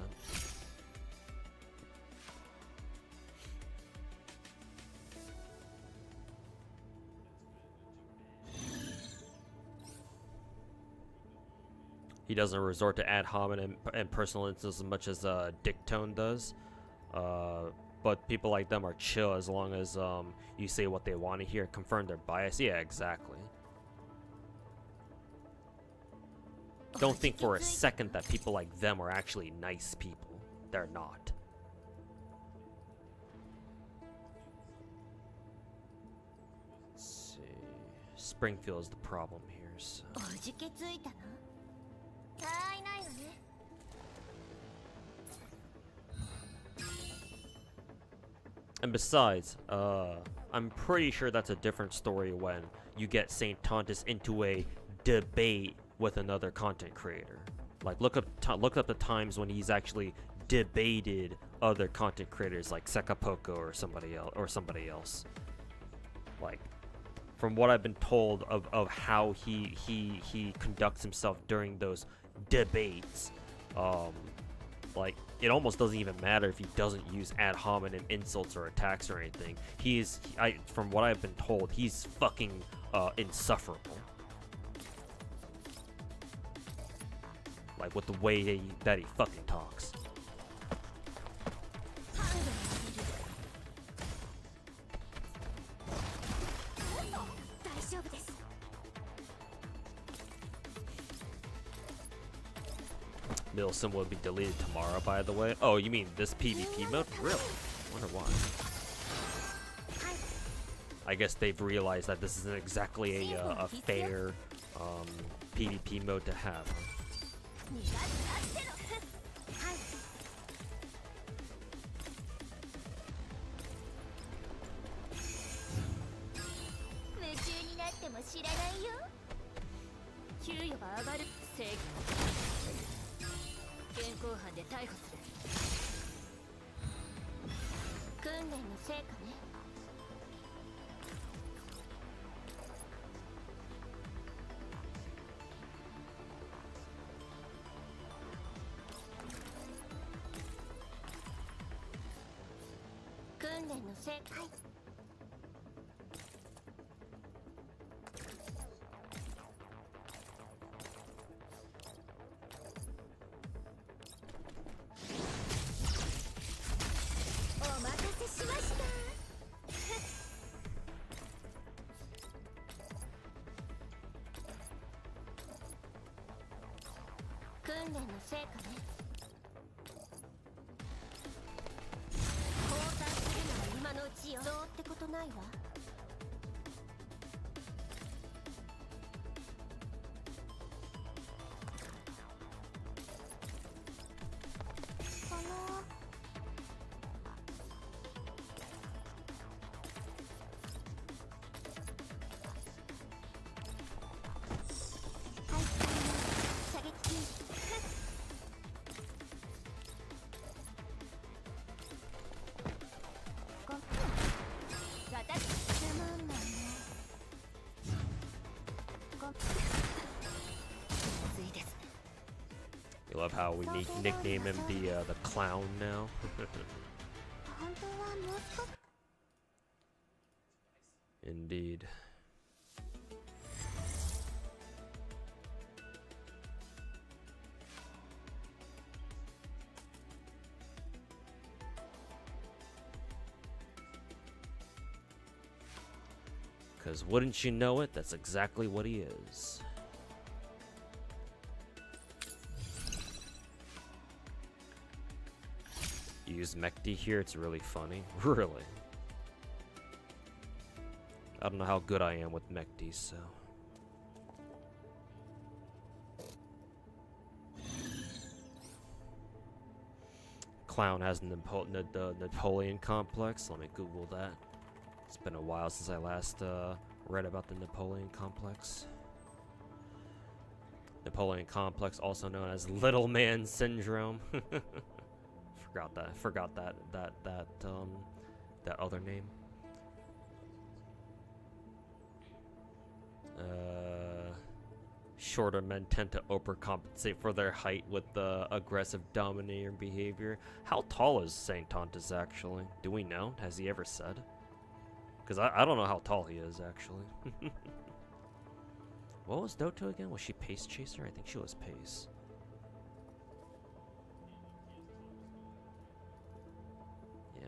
He doesn't resort to ad hominem and personal insults as much as Dictone does. But people like them are chill as long as you say what they want to hear, confirm their bias. Yeah, exactly. Don't think for a second that people like them are actually nice people. They're not. Let's see. Springfield is the problem here, so. And besides, I'm pretty sure that's a different story when you get Saint Tontus into a debate with another content creator. Like look up the times when he's actually debated other content creators like Sekapoko or somebody else. Like from what I've been told of how he conducts himself during those debates, like it almost doesn't even matter if he doesn't use ad hominem insults or attacks or anything. From what I've been told, he's fucking insufferable. Like with the way that he fucking talks. Middle sim will be deleted tomorrow, by the way. Oh, you mean this PvP mode? Really? Wonder why. I guess they've realized that this isn't exactly a fair PvP mode to have. Huh? You love how we nickname him the clown now. Indeed. Because wouldn't you know it, that's exactly what he is. Use Mekti here, it's really funny. Really. I don't know how good I am with Mekti, so. Clown has the Napoleon complex. Let me Google that. It's been a while since I last read about the Napoleon complex. Napoleon complex, also known as Little Man Syndrome. Forgot that other name. Shorter men tend to overcompensate for their height with the aggressive dominator behavior. How tall is Saint Tontus actually? Do we know? Has he ever said? Because I don't know how tall he is actually. What was Doto again? Was she Pace Chaser? I think she was Pace.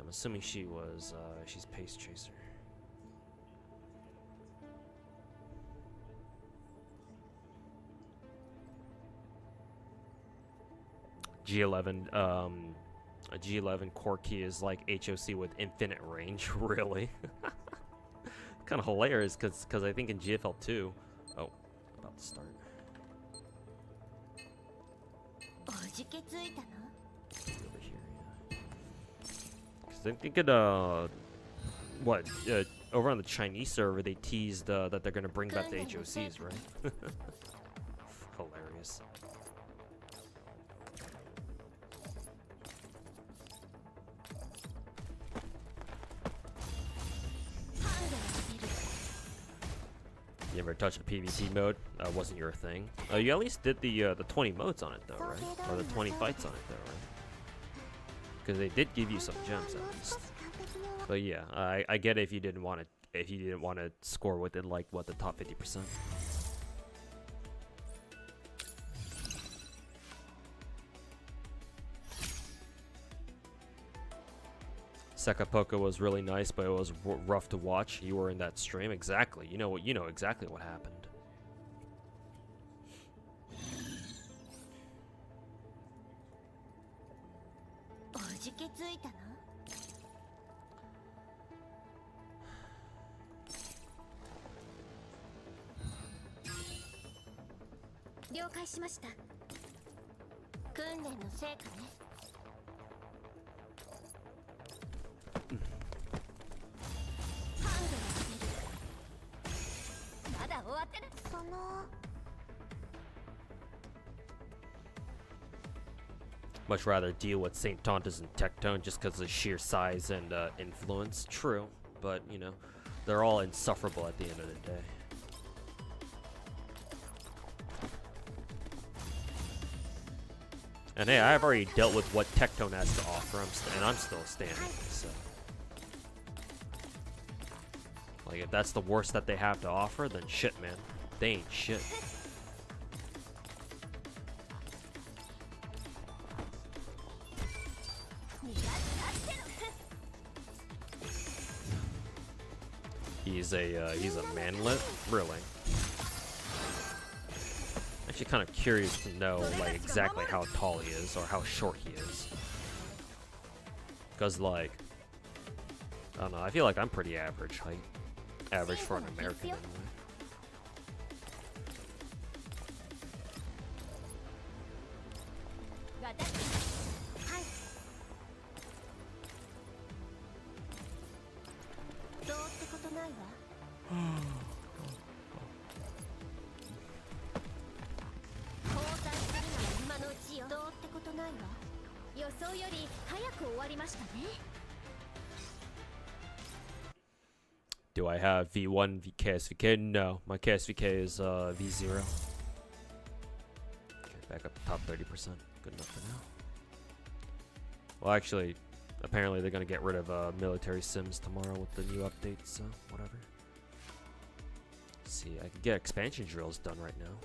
assuming she was, she's Pace Chaser. G11, a G11 core key is like HOC with infinite range, really. Kind of hilarious, because I think in GFL2, oh, about to start. Over here, yeah. Because I think it, over on the Chinese server, they teased that they're gonna bring back the HOCs, right? Hilarious. You ever touched the PvP mode? Wasn't your thing. You at least did the 20 modes on it though, right? Or the 20 fights on it though, right? Because they did give you some gems at least. But yeah, I get it if you didn't want to score within like what the top 50%. Sakapoka was really nice, but it was rough to watch. You were in that stream, exactly. You know exactly what happened. Much rather deal with St. Tontas and Tectone just because of sheer size and influence. True, but you know, they're all insufferable at the end of the day. And hey, I've already dealt with what Tectone has to offer, and I'm still standing. So, like, if that's the worst that they have to offer, then shit, man, they ain't shit. He's a manlet, really. Actually, kind of curious to know like exactly how tall he is or how short he is. Cause like, I don't know. I feel like I'm pretty average height, average for an American anyway. Do I have V1 KSVK? No, my KSVK is V0. Okay, back up to top 30%. Good enough for now. Well, actually, apparently they're gonna get rid of military sims tomorrow with the new updates, so whatever. Let's see, I can get expansion drills done right now.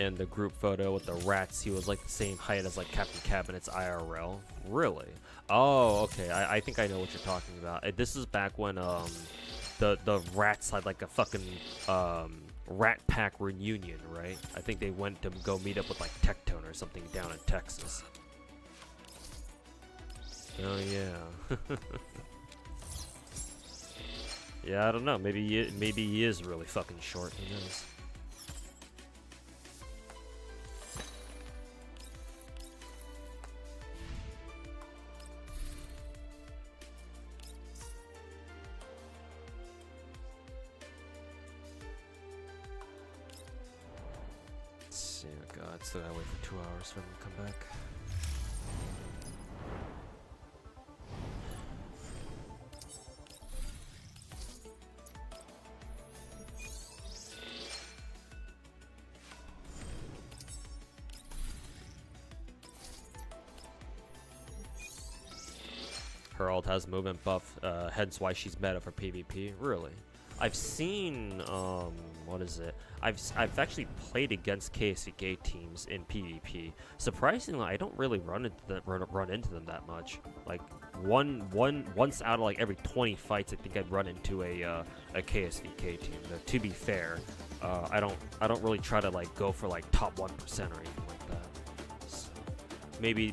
And the group photo with the rats, he was like the same height as like Captain Cabinet's IRL. Really? Oh, okay. I think I know what you're talking about. This is back when the rats had like a fucking rat pack reunion, right? I think they went to go meet up with like Tectone or something down in Texas. Oh yeah. Yeah, I don't know. Maybe he is really fucking short. Who knows? Oh god, still gotta wait for 2 hours for him to come back. Herald has movement buff, hence why she's meta for PvP. Really, I've seen what is it? I've actually played against KSVK teams in PvP. Surprisingly, I don't really run into them that much. Like once out of like every 20 fights, I think I'd run into a KSVK team. But to be fair, I don't really try to like go for like top 1% or anything like that. So maybe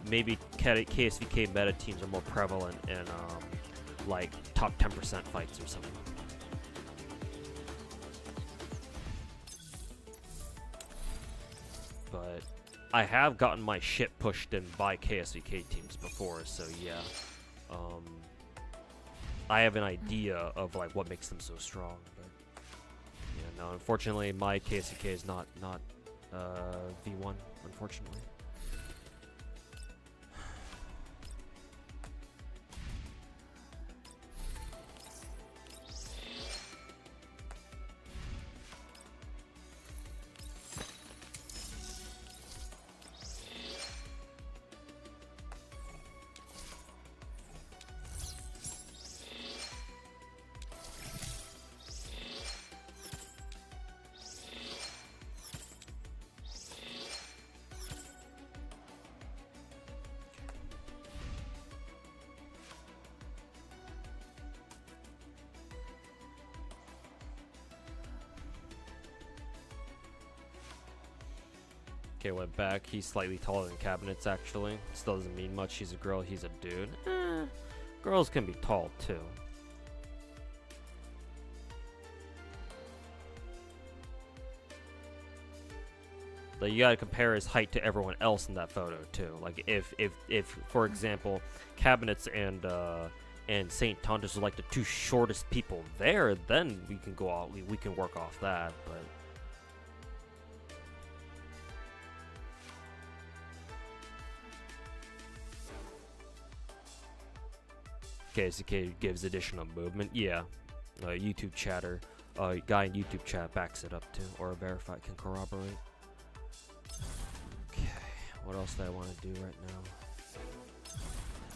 KSVK meta teams are more prevalent in like top 10% fights or something. But I have gotten my shit pushed in by KSVK teams before, so yeah. I have an idea of like what makes them so strong, but yeah, no, unfortunately my KSVK is not V1, unfortunately. Okay, went back. He's slightly taller than cabinets, actually. Still doesn't mean much. She's a girl, he's a dude. Girls can be tall, too. Like, you gotta compare his height to everyone else in that photo, too. Like, if for example, cabinets and Saint Tontus are like the two shortest people there, then we can go out. We can work off that, but. KSK gives additional movement. Yeah, YouTube chatter, guy in YouTube chat backs it up too, or Verify can corroborate. Okay, what else do I want to do right now?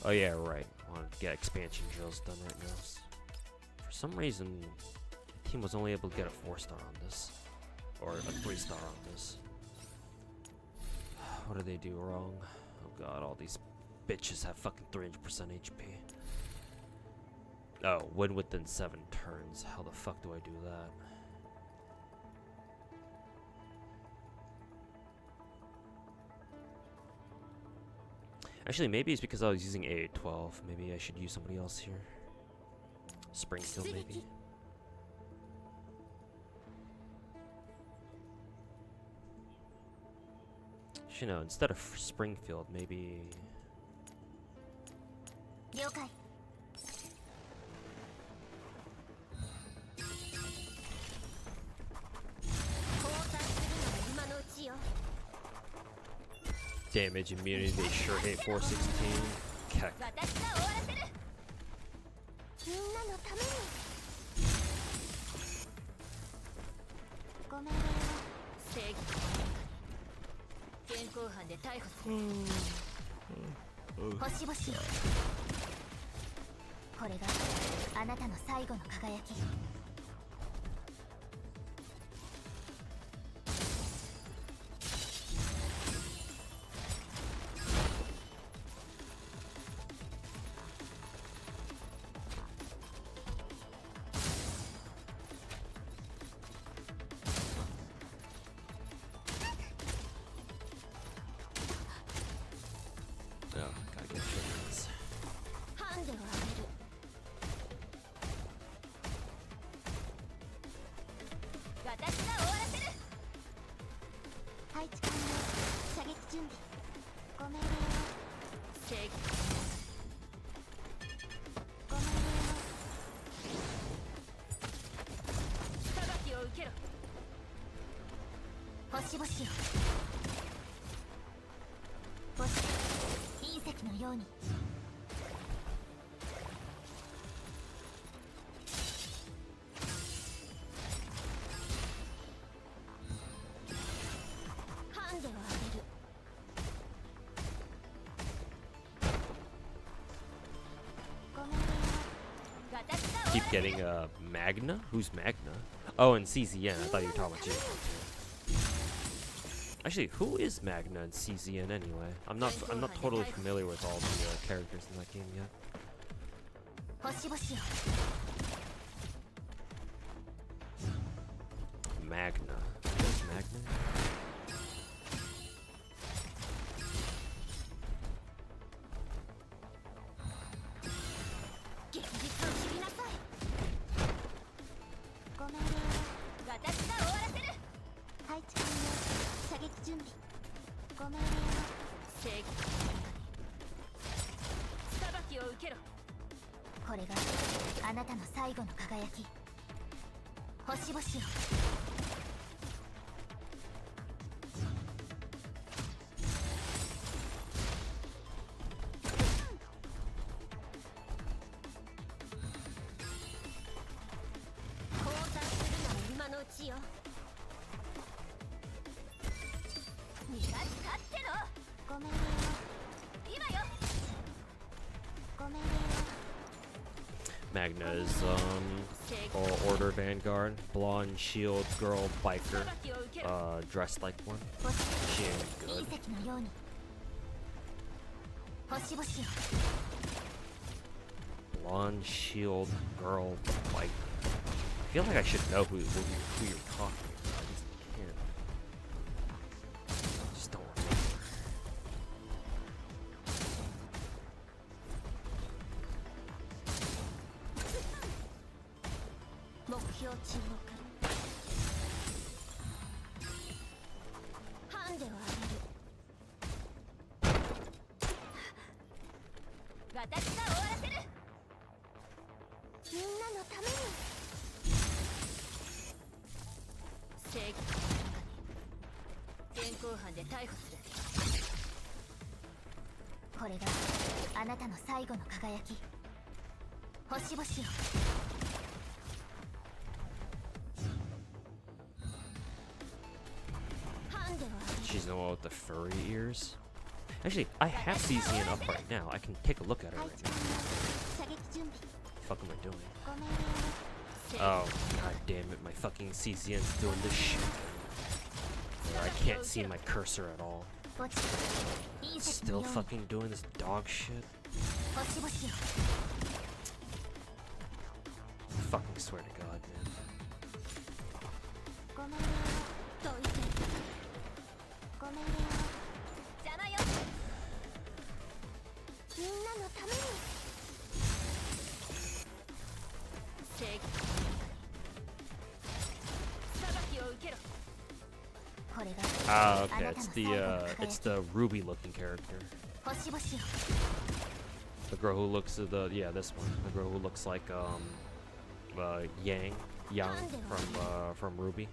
Oh yeah, right. I want to get expansion drills done right now. For some reason, the team was only able to get a 4-star on this, or a 3-star on this. What did they do wrong? Oh god, all these bitches have fucking 300% HP. Oh, win within 7 turns. How the fuck do I do that? Actually, maybe it's because I was using A12. Maybe I should use somebody else here. Springfield, maybe. You know, instead of Springfield, maybe. Okay. Damage immunity, they sure hate 416. Keck. getting a Magna? Who's Magna? Oh, and CZN. I thought you were talking about GFL2. Actually, who is Magna and CZN anyway? I'm not totally familiar with all the characters in that game yet. Magna. Who's Magna? Magna is Order Vanguard, blonde shield girl biker, dressed like one. She ain't good. Blonde shield girl biker. I feel like I should know who you're talking about. I just can't. Just don't remember. She's the one with the furry ears. Actually, I have CZN up right now. I can take a look at her right now. What the fuck am I doing? Oh, god damn it, my fucking CZN's doing this shit. Where I can't see my cursor at all. Still fucking doing this dog shit. Fucking swear to god, man. Ah, okay, it's the Ruby looking character. The girl who looks this one. The girl who looks like Yang from Ruby.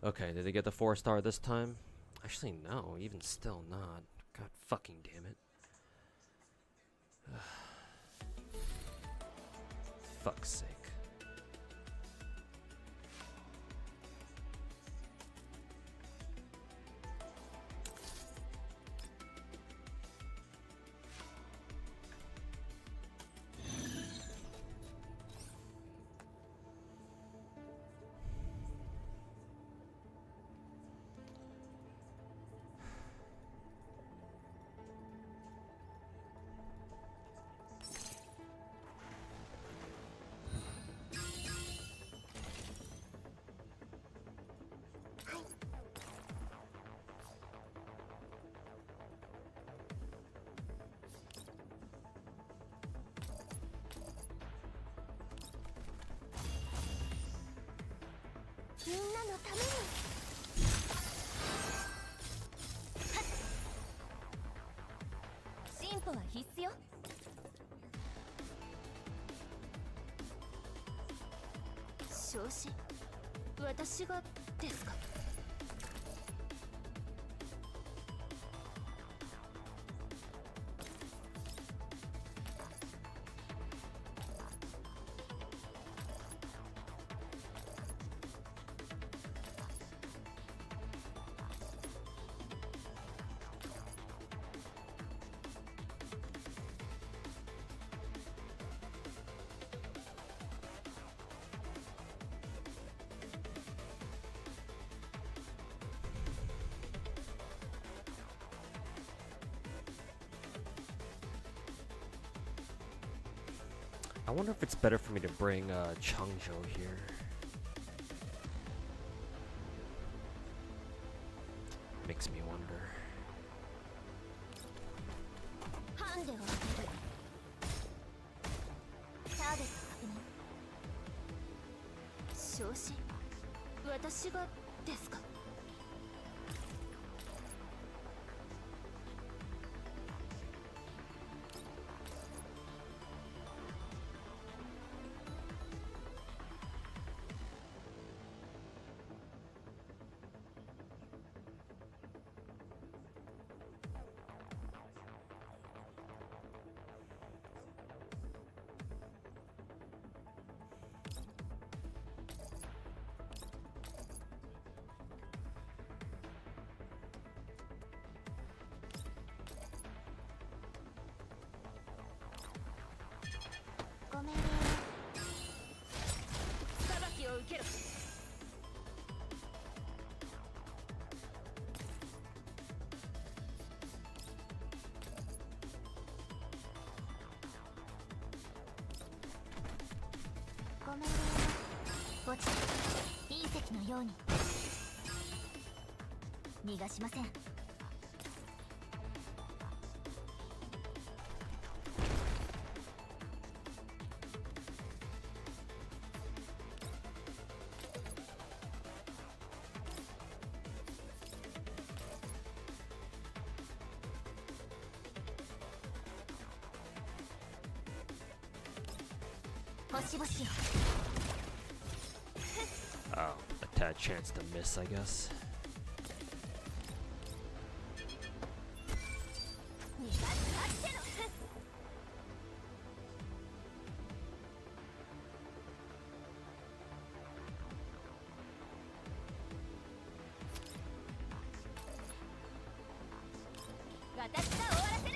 Okay, did they get the 4-star this time? Actually, no, even still not. God fucking damn it. Fuck's sake. 調子私がですか。I wonder if it's better for me to bring Changzhou here. Makes me wonder. ハンデを当てる。ターゲット確認。調子私がですか。ご命令裁きを受けろ。ご命令墓地隕石のように逃がしません。星々を Oh, a tad chance to miss, I guess. 逃がすあっての私が終わらせる。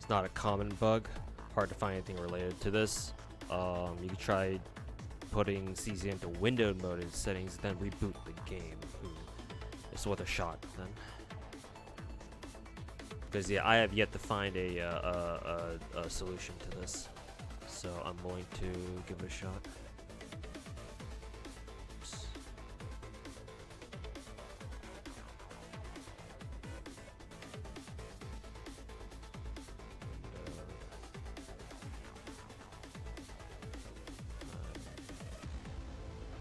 It's not a common bug. Hard to find anything related to this. You can try putting CZN into windowed mode in settings, then reboot the game. It's worth a shot then. Because yeah, I have yet to find a solution to this, so I'm willing to give it a shot. Oops.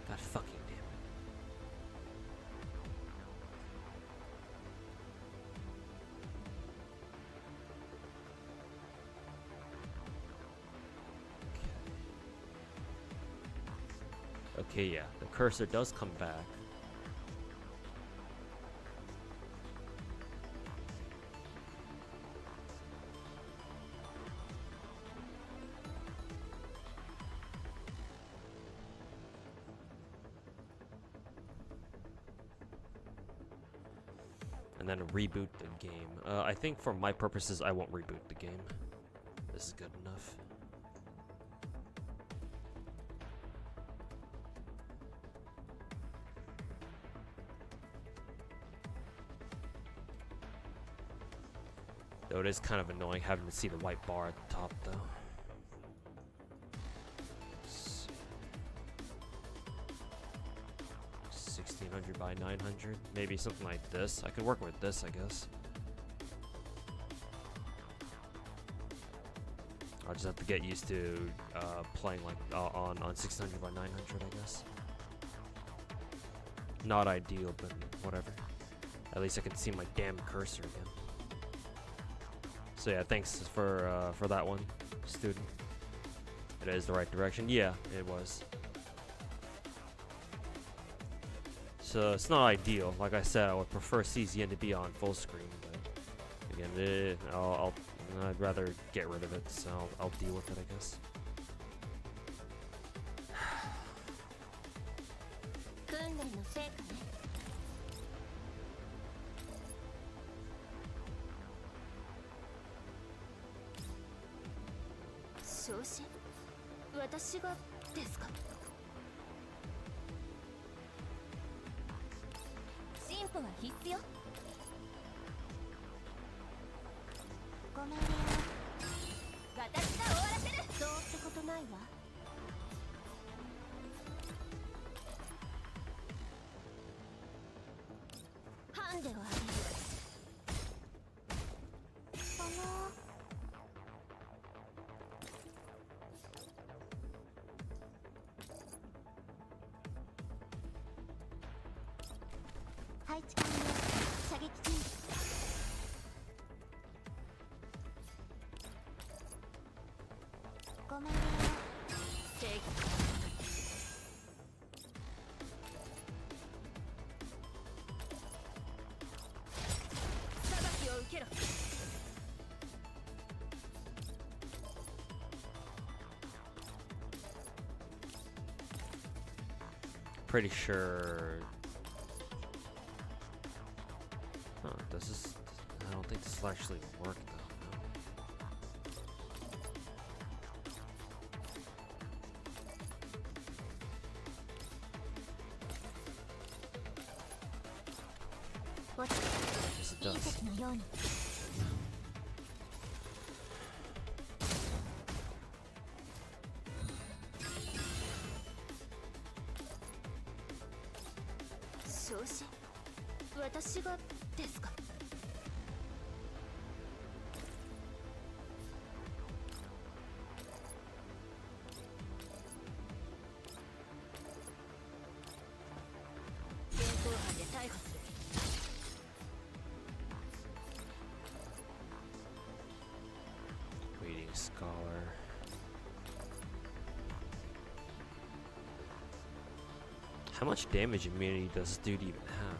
God fucking damn it. Okay, yeah, the cursor does come back. and then reboot the game. I think for my purposes, I won't reboot the game. This is good enough. Though it is kind of annoying having to see the white bar at the top, though. 1600 by 900, maybe something like this. I could work with this, I guess. I'll just have to get used to playing like on 1600 by 900, I guess. Not ideal, but whatever. At least I can see my damn cursor again. So yeah, thanks for that one, student. It is the right direction. Yeah, it was. So it's not ideal. Like I said, I would prefer CZN to be on full screen, but again, I'd rather get rid of it. So I'll deal with it, I guess. 訓練の成果ね。昇進？私がですか？進歩は必須よ。ごめんね。私が終わらせる。そうってことないわ。ハンデをあげる。配置完了。射撃準備。ごめんね。正義。裁きを受けろ。Pretty sure. Huh, does this? I don't think this will actually work though. No. Yes, it does. のように。昇進？私がですか？現行犯で逮捕する。Waiting scholar. How much damage immunity does this dude even have?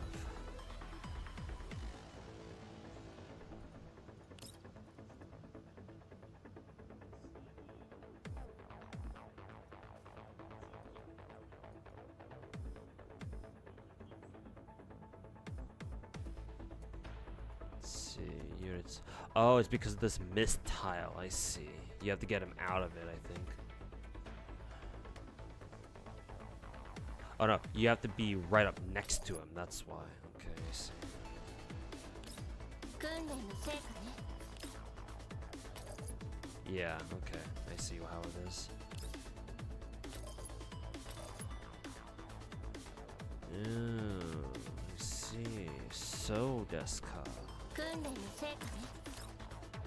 Let's see, units. Oh, it's because of this mist tile. I see. You have to get him out of it, I think. Oh no, you have to be right up next to him. That's why. Okay, I see. 訓練の成果ね。 Yeah, okay. I see how it is. Oh, I see. So desu ka. 訓練の成果ね。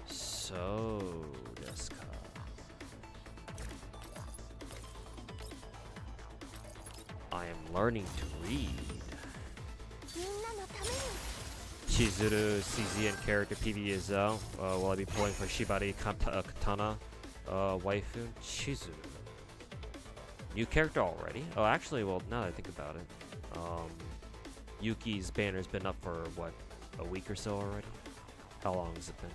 So desu ka. I am learning to read. みんなのために。 Chizuru CZN character PV is out. Will I be pulling for Shibari Katana waifu? Chizuru. New character already? Oh, actually, well, now that I think about it, Yuki's banner's been up for what, a week or so already? How long has it been?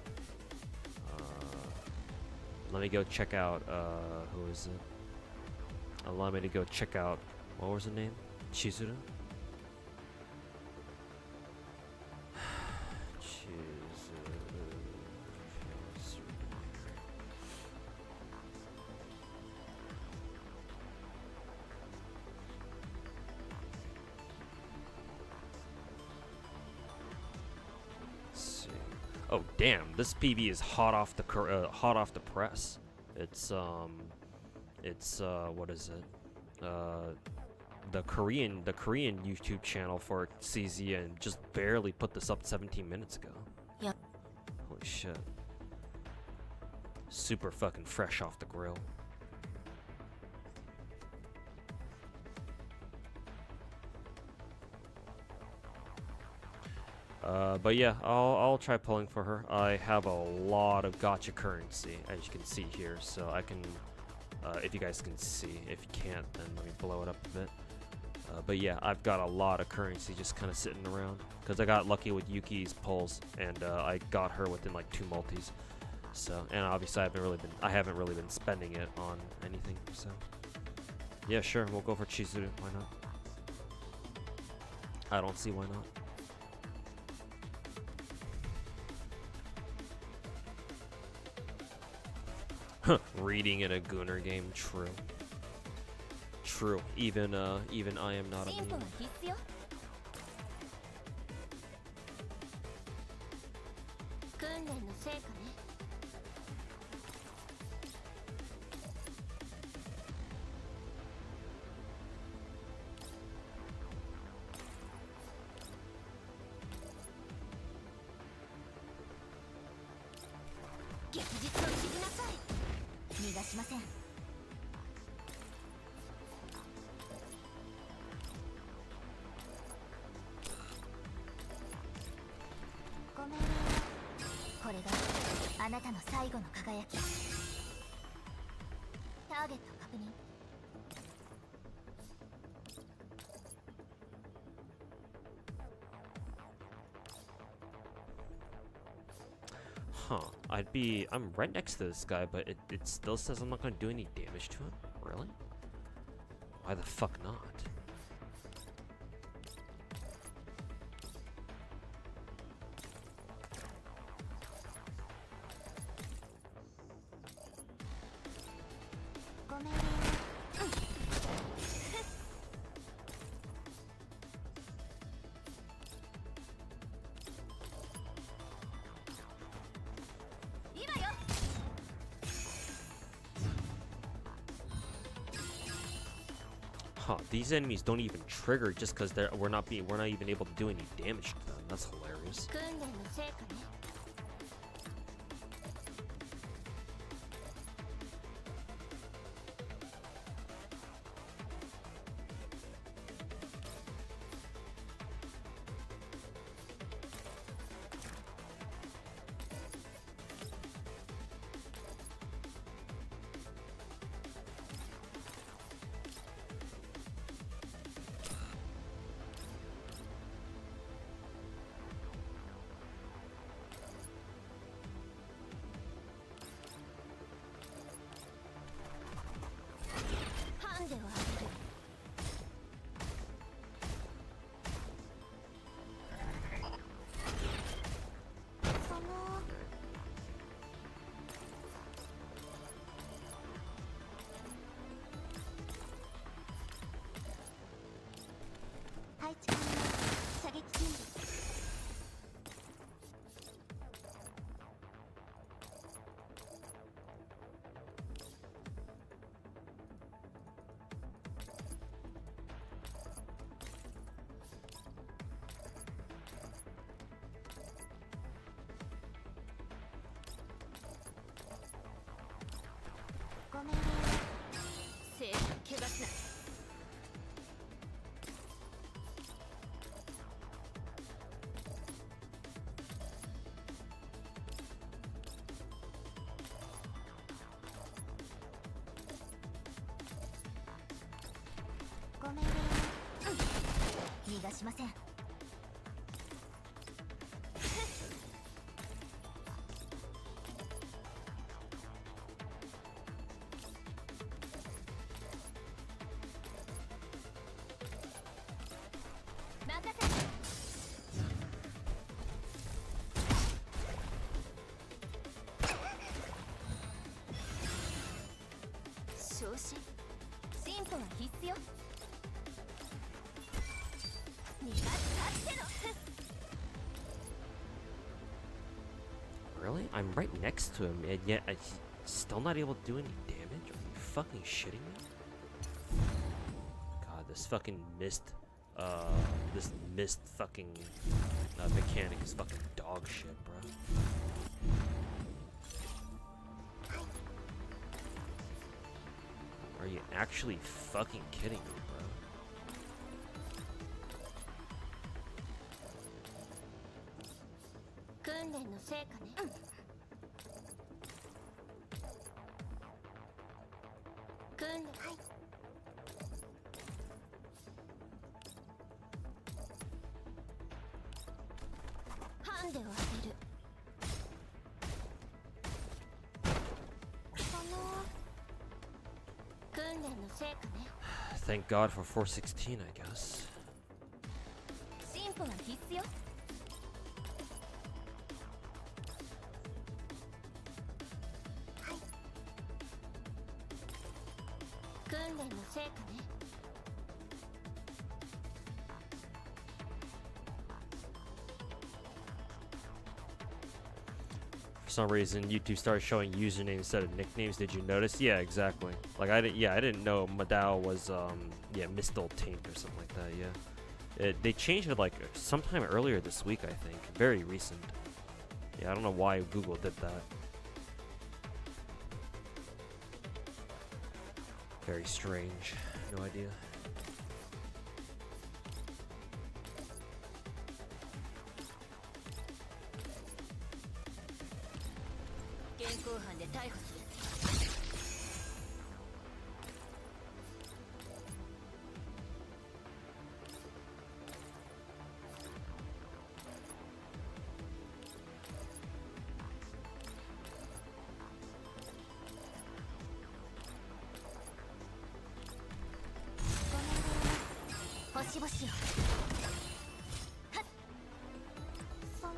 Let me go check out. Who is it? Allow me to go check out. What was her name? Chizuru? Oh damn, this PB is hot off the press. It's what is it? The Korean YouTube channel for CZN just barely put this up 17 minutes ago. Yep. Holy shit. Super fucking fresh off the grill. But yeah, I'll try pulling for her. I have a lot of gacha currency, as you can see here, so I can, if you guys can see. If you can't, then let me blow it up a bit. But yeah, I've got a lot of currency just kind of sitting around, because I got lucky with Yuki's pulls, and I got her within like 2 multis. So, and obviously I haven't really been spending it on anything, so. Yeah, sure, we'll go for Chizuru, why not? I don't see why not. Reading in a Gunner game, true. True. Even I am not immune. 進歩は必須よ。訓練の成果ね。現実を知りなさい。逃がしません。ごめんね。これがあなたの最後の輝き。ターゲット確認。Huh. I'm right next to this guy, but it still says I'm not gonna do any damage to him? Really? Why the fuck not? Huh, these enemies don't even trigger just because we're not even able to do any damage to them. That's hilarious. 訓練の成果ね。ハンデを当てる。配置完了。射撃準備。ごめんね。生徒怪我すな。ごめんね。逃がしません。任せて。昇進。進歩は必須よ。逃が I'm right next to him, and yet I'm still not able to do any damage? Are you fucking shitting me? God, this fucking mist, fucking mechanic is fucking dog shit, bro. Are you actually fucking kidding me, bro? 訓練の成果ね。訓練、はい。ハンデを当てる。その訓練の成果ね。 Thank God for 416, I guess. 進歩は必須よ。訓練の成果ね。 For some reason, YouTube started showing usernames instead of nicknames. Did you notice? Yeah, exactly. Like I didn't know Madao was Mistle Taint or something like that. Yeah, they changed it like sometime earlier this week, I think. Very recent. Yeah, I don't know why Google did that. Very strange. No idea. 現行犯で逮捕する。 星々よ。はっ。その。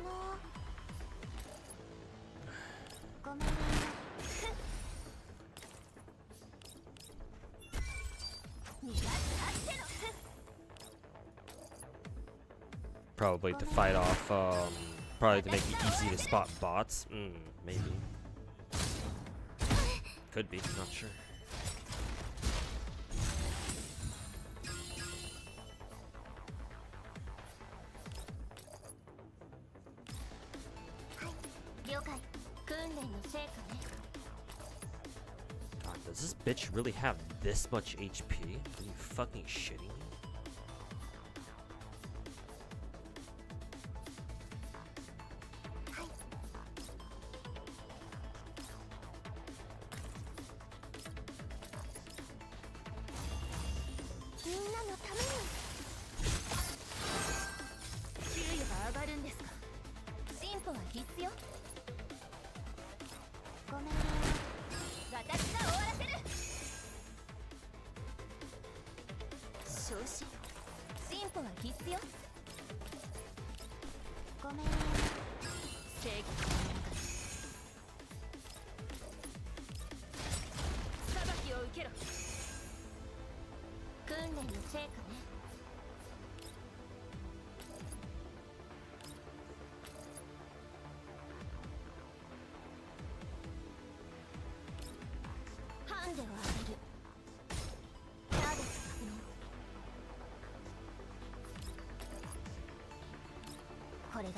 ごめんね。逃がすあっての。 Probably to fight off, probably to make it easy to spot bots. Maybe. Could be, not sure. 了解。訓練の成果ね。 God, does this bitch really have this much HP? Are you fucking shitting me? みんなのために。給与が上がるんですか。進歩は必須よ。ごめんね。私が終わらせる。昇進。進歩は必須よ。ごめんね。正義の物語。裁きを受けろ。訓練の成果ね。 ハンデを当てる。ターゲット確認。これが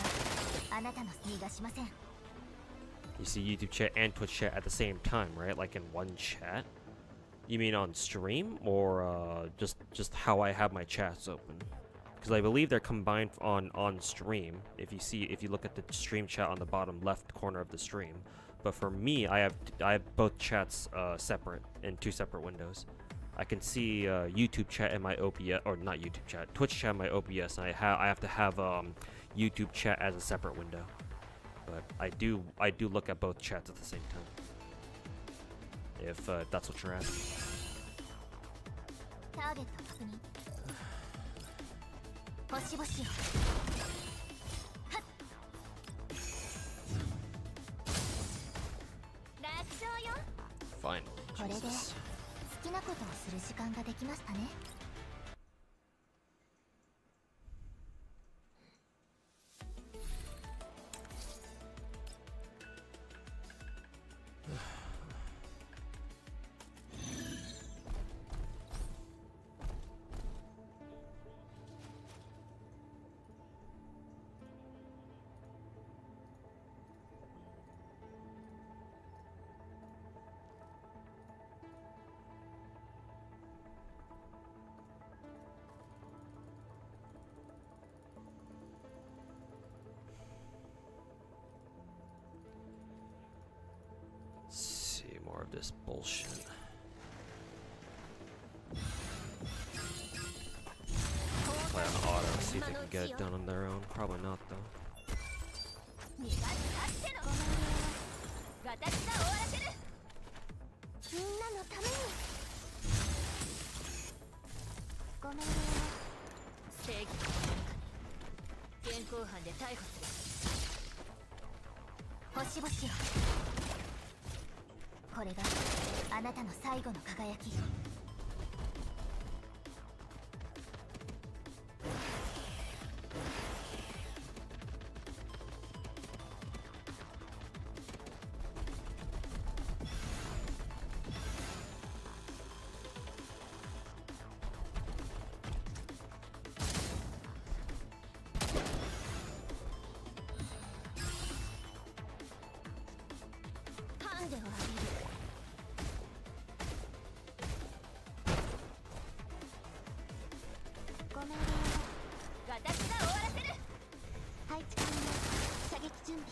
あなたの逃がしません。 You see YouTube chat and Twitch chat at the same time, right? Like in one chat? You mean on stream, or just how I have my chats open? Because I believe they're combined on stream. If you look at the stream chat on the bottom left corner of the stream, but for me, I have both chats separate in two separate windows. I can see YouTube chat in my OBS, or not YouTube chat, Twitch chat in my OBS. And I have to have YouTube chat as a separate window. But I do look at both chats at the same time. If that's what you're asking. ターゲット確認。星々よ。はっ。楽勝よ。 Finally, これで好 Jesus. きなことをする時間ができましたね。of this bullshit. Play on auto, see if they can get it done on their own. Probably not though. 身が立ってろ私が終わらせるみんなのためにごめんよ正義現行犯で逮捕する星々よこれがあなたの最後の輝きハンデを浴びるごめんよ私が終わらせる配置完了射撃準備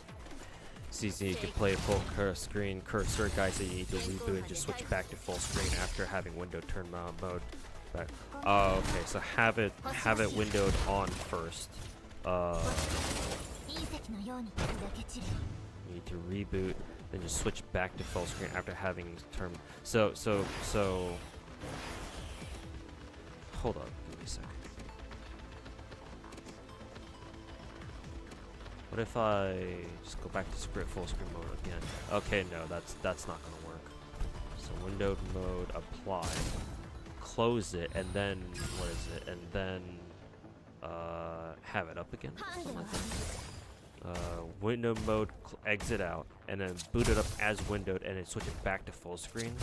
CZ, you can play full screen cursor, guys. That you need to reboot and just switch back to full screen after having window turn mode back. Oh, okay. So have it windowed on first. You need to reboot, then just switch back to full screen after having turn. So. Hold up. Give me a second. What if I just go back to script full screen mode again? Okay, no, that's not gonna work. So windowed mode, apply, close it, and then what is it? And then have it up again. Something like that. Window mode, exit out, and then boot it up as windowed, and then switch it back to full screen.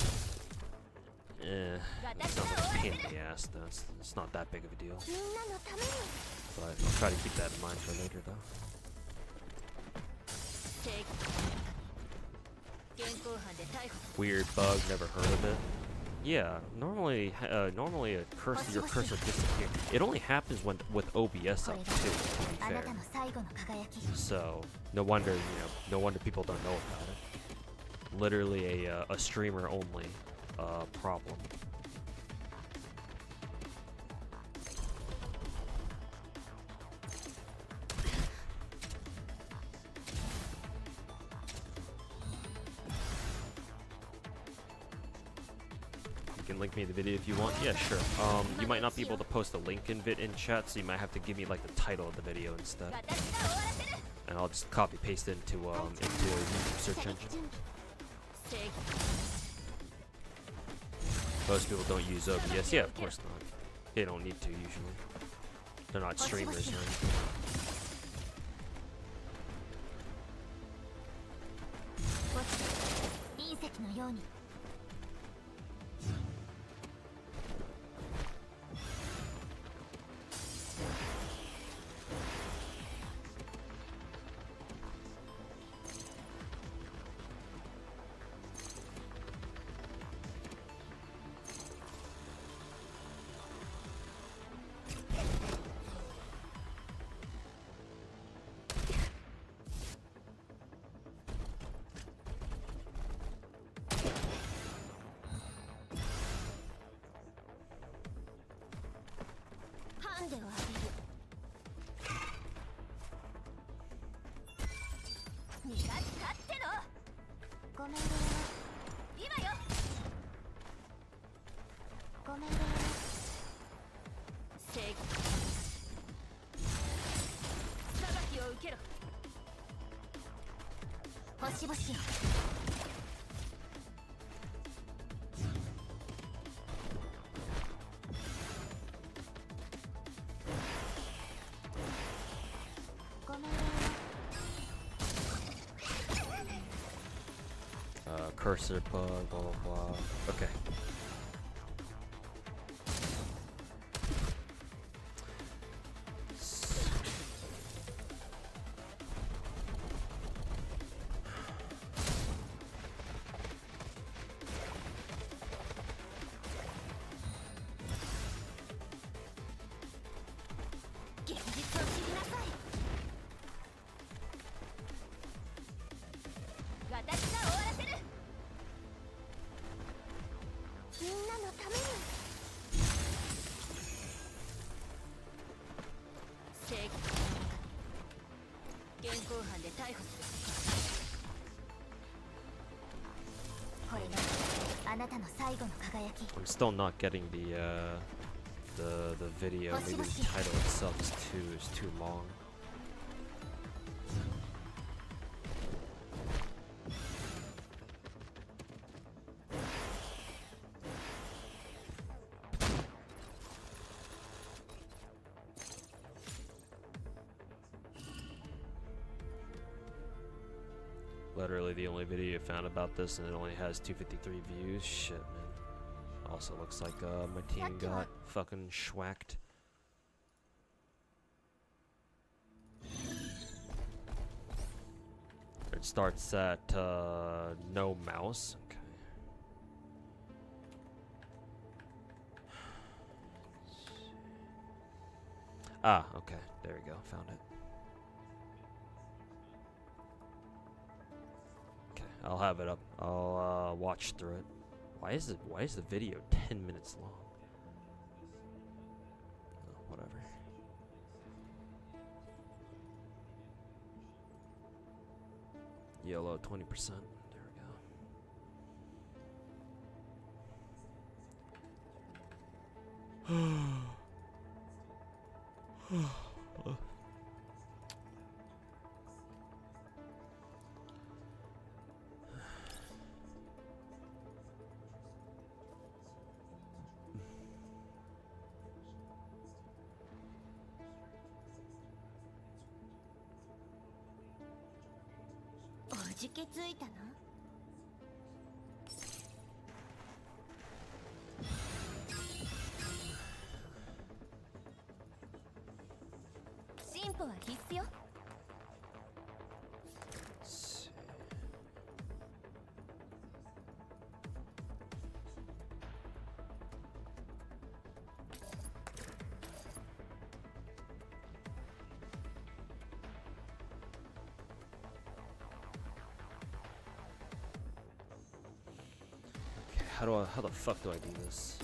It sounds like a pain in the ass. Though it's not that big of a deal. But I'll try to keep that in mind for later, though. Weird bug, never heard of it. Yeah, normally your cursor disappears. It only happens when with OBS up too, to be fair. So no wonder people don't know about it. Literally a streamer only problem. You can link me the video if you want. Yeah, sure. You might not be able to post a link in chat, so you might have to give me like the title of the video instead, and I'll just copy paste it into YouTube search engine. Most people don't use OBS. Yeah, of course not. They don't need to usually. They're not streamers or anything. Cursor bug, blah blah blah. Okay. 現行犯で逮捕する。これがあなたの最後の輝き。 I'm still not getting the video. Maybe the title itself is too long. Literally the only video you found about this, and it only has 253 views. Shit, man. Also looks like my team got fucking schwacked. It starts at no mouse. Okay. Ah, okay. There we go. Found it. I'll have it up. I'll watch through it. Why is the video 10 minutes long? Oh, whatever. Yellow 20%. There we go.おじけついたの？進歩は必須よ。How the fuck do I do this?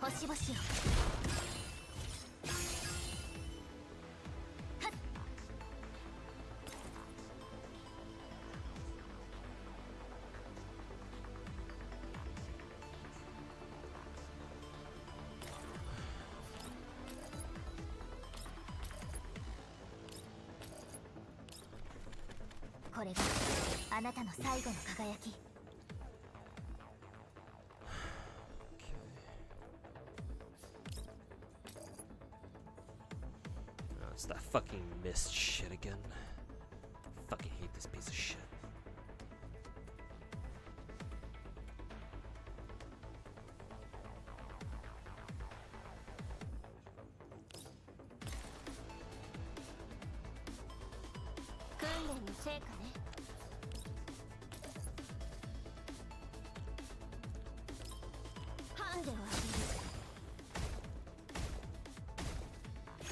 星々よ。これがあなたの最後の輝き。It's that fucking mist shit again. Fucking hate this piece of shit.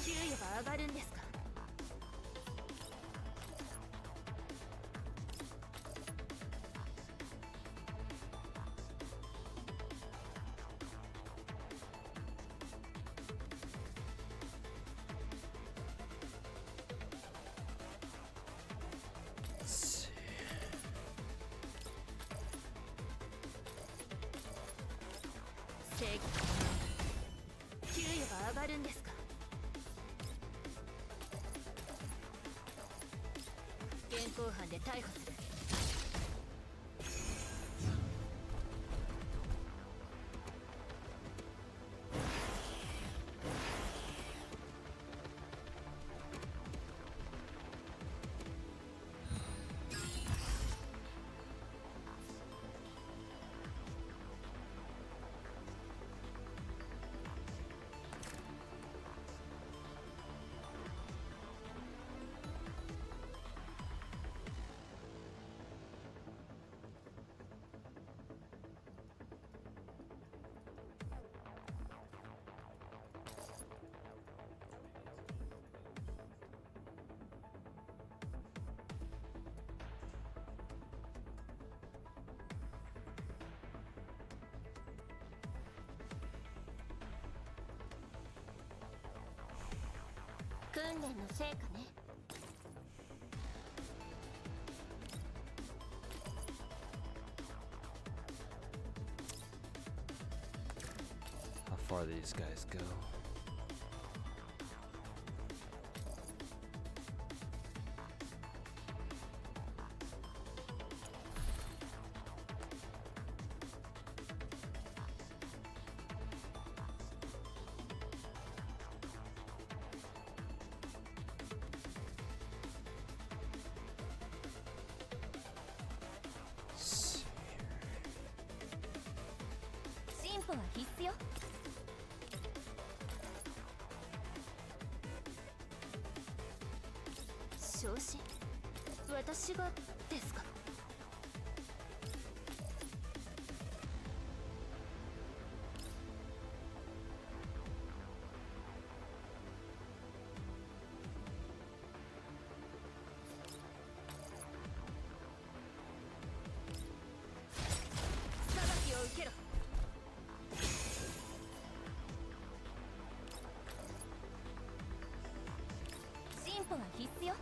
給与が上がるんですか？現行犯で逮捕する。訓練の成果ね。 How far these guys go? Let's see here. 進歩は必須よ。昇進、私がですか。裁きを受けろ。進歩は必須よ。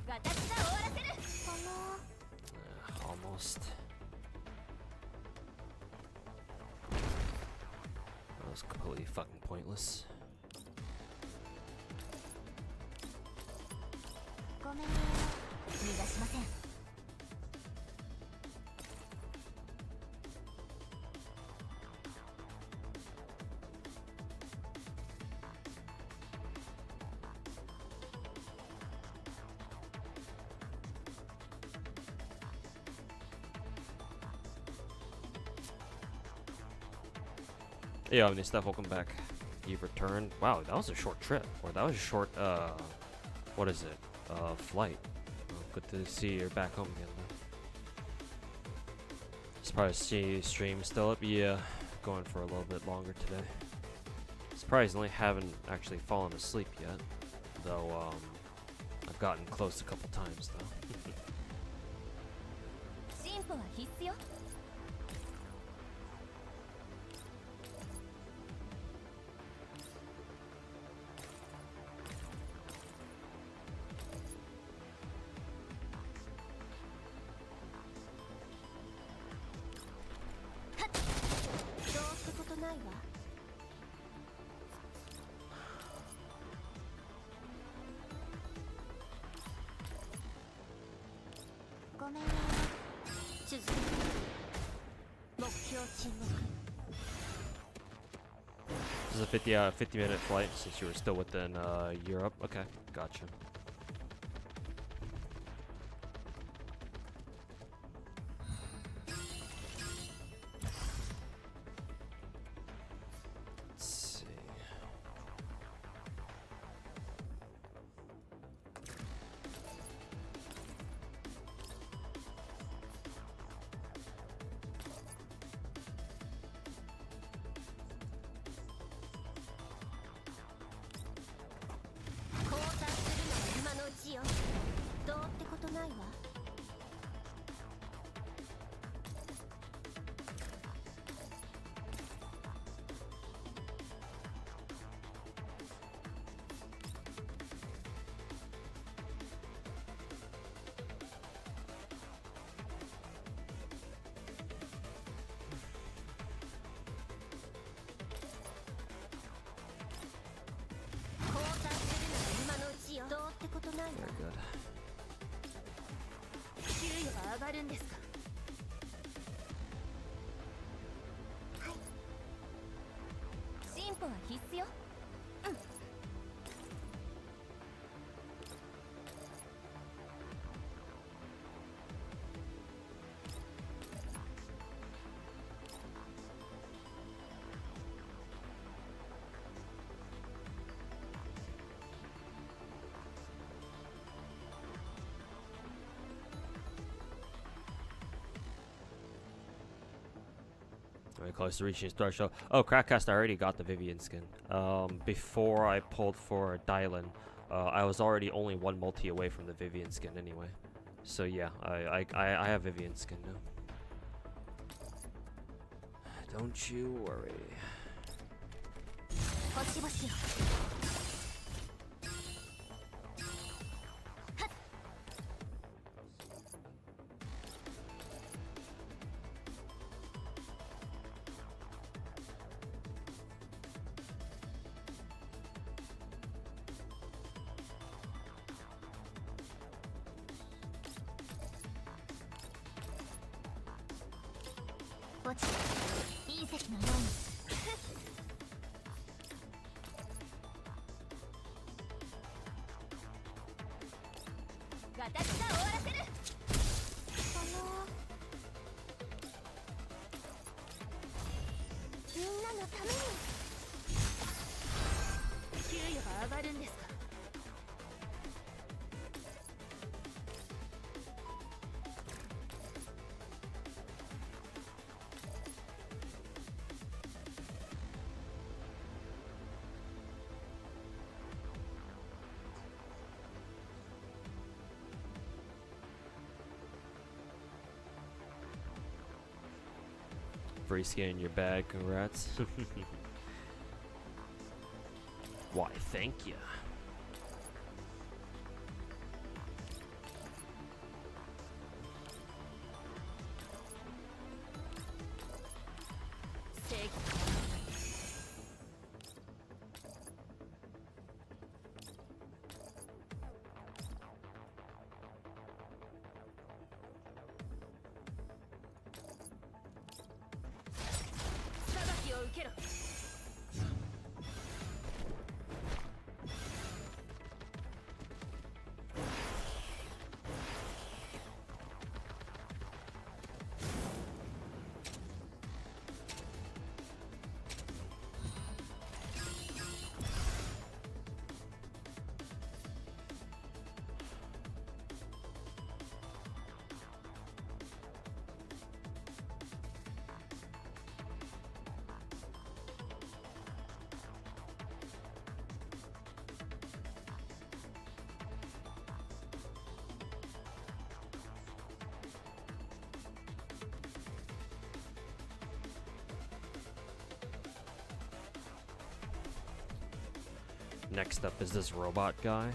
私が終わらせる。Almost. That was completely fucking pointless. ごめんね。逃がしません。Yeah, Steph, welcome back. You've returned. Wow, that was a short trip. Or that was a short, what is it? Flight. Well, good to see you're back home again, though. Surprised to see stream still up. Yeah, going for a little bit longer today. Surprisingly, haven't actually fallen asleep yet. Though, I've gotten close a couple times, though. 進歩は必須よ。はっ、どうってことないわ。ごめんね。続けて。目標沈黙。 This is a 50-minute flight since you were still within Europe. Okay, gotcha. Let's see. Very good. 給与は上がるんですか。はい。進歩は必須よ。うん。Very close to reaching threshold. Oh, Crackcast, I already got the Vivian skin. Before I pulled for Dylan, I was already only one multi away from the Vivian skin anyway. So yeah, I have Vivian skin now. Don't you worry. Free skin in your bag, congrats. Why, thank you. Next up is this robot guy.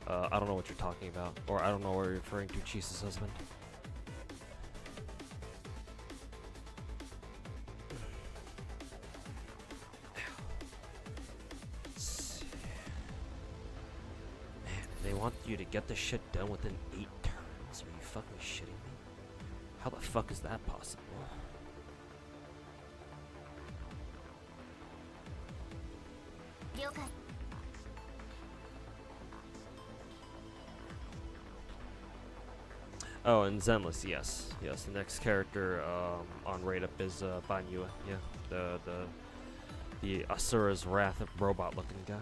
I don't know what you're talking about, or I don't know what you're referring to, Chisa's husband. Man, they want you to get the shit done within 8 turns. Are you fucking shitting me? How the fuck is that possible? Oh, and Zenless, yes. Yes, the next character on rate up is Banyua, yeah. The Asura's Wrath robot looking guy.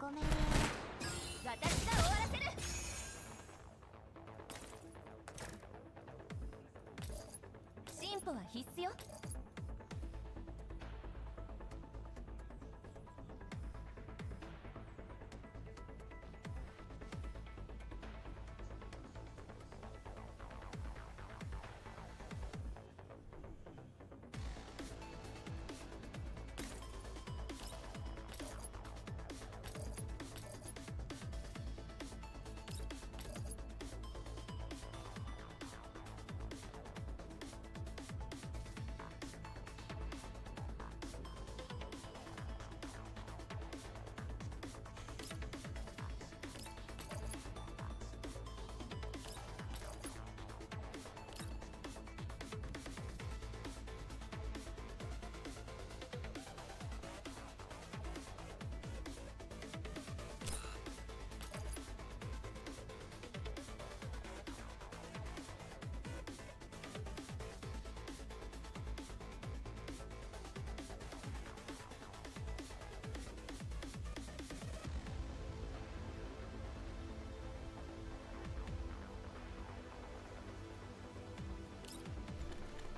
ごめんね。私が終わらせる。進歩は必須よ。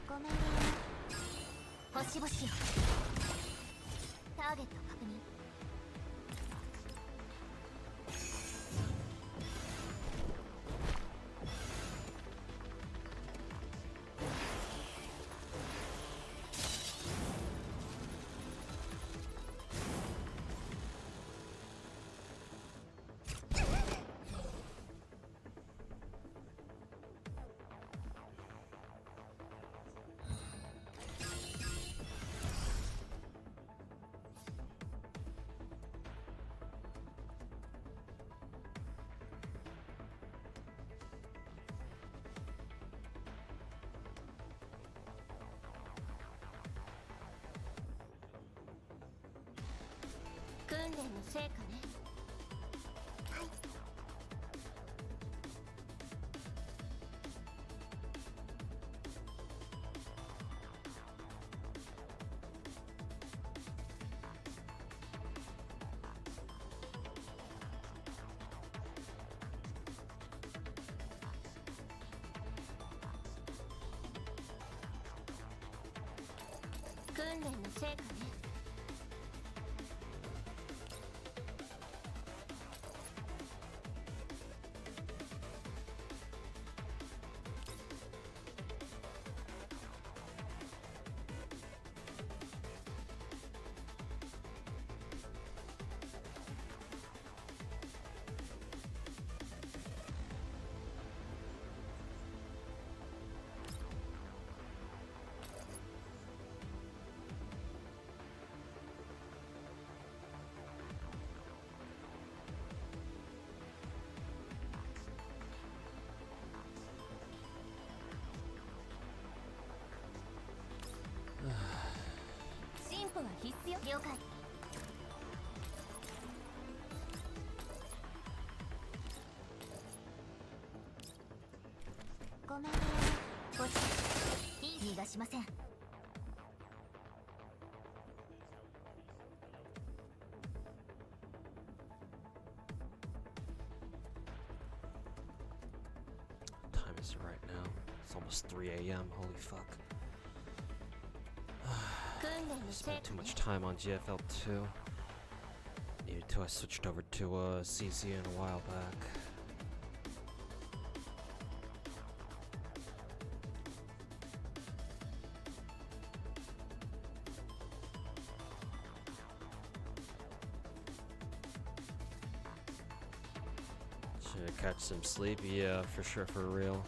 ごめんね。星々よ。ターゲット確認。訓練の成果ね。はい。訓練の成果ね。進歩は必須よ。了解。ごめんね。ごちいい逃がしません。Time is right now. It's almost 3 a.m. Holy fuck. Spent too much time on GFL2. Needed to. I switched over to CZN a while back. Should I catch some sleep? Yeah, for sure, for real.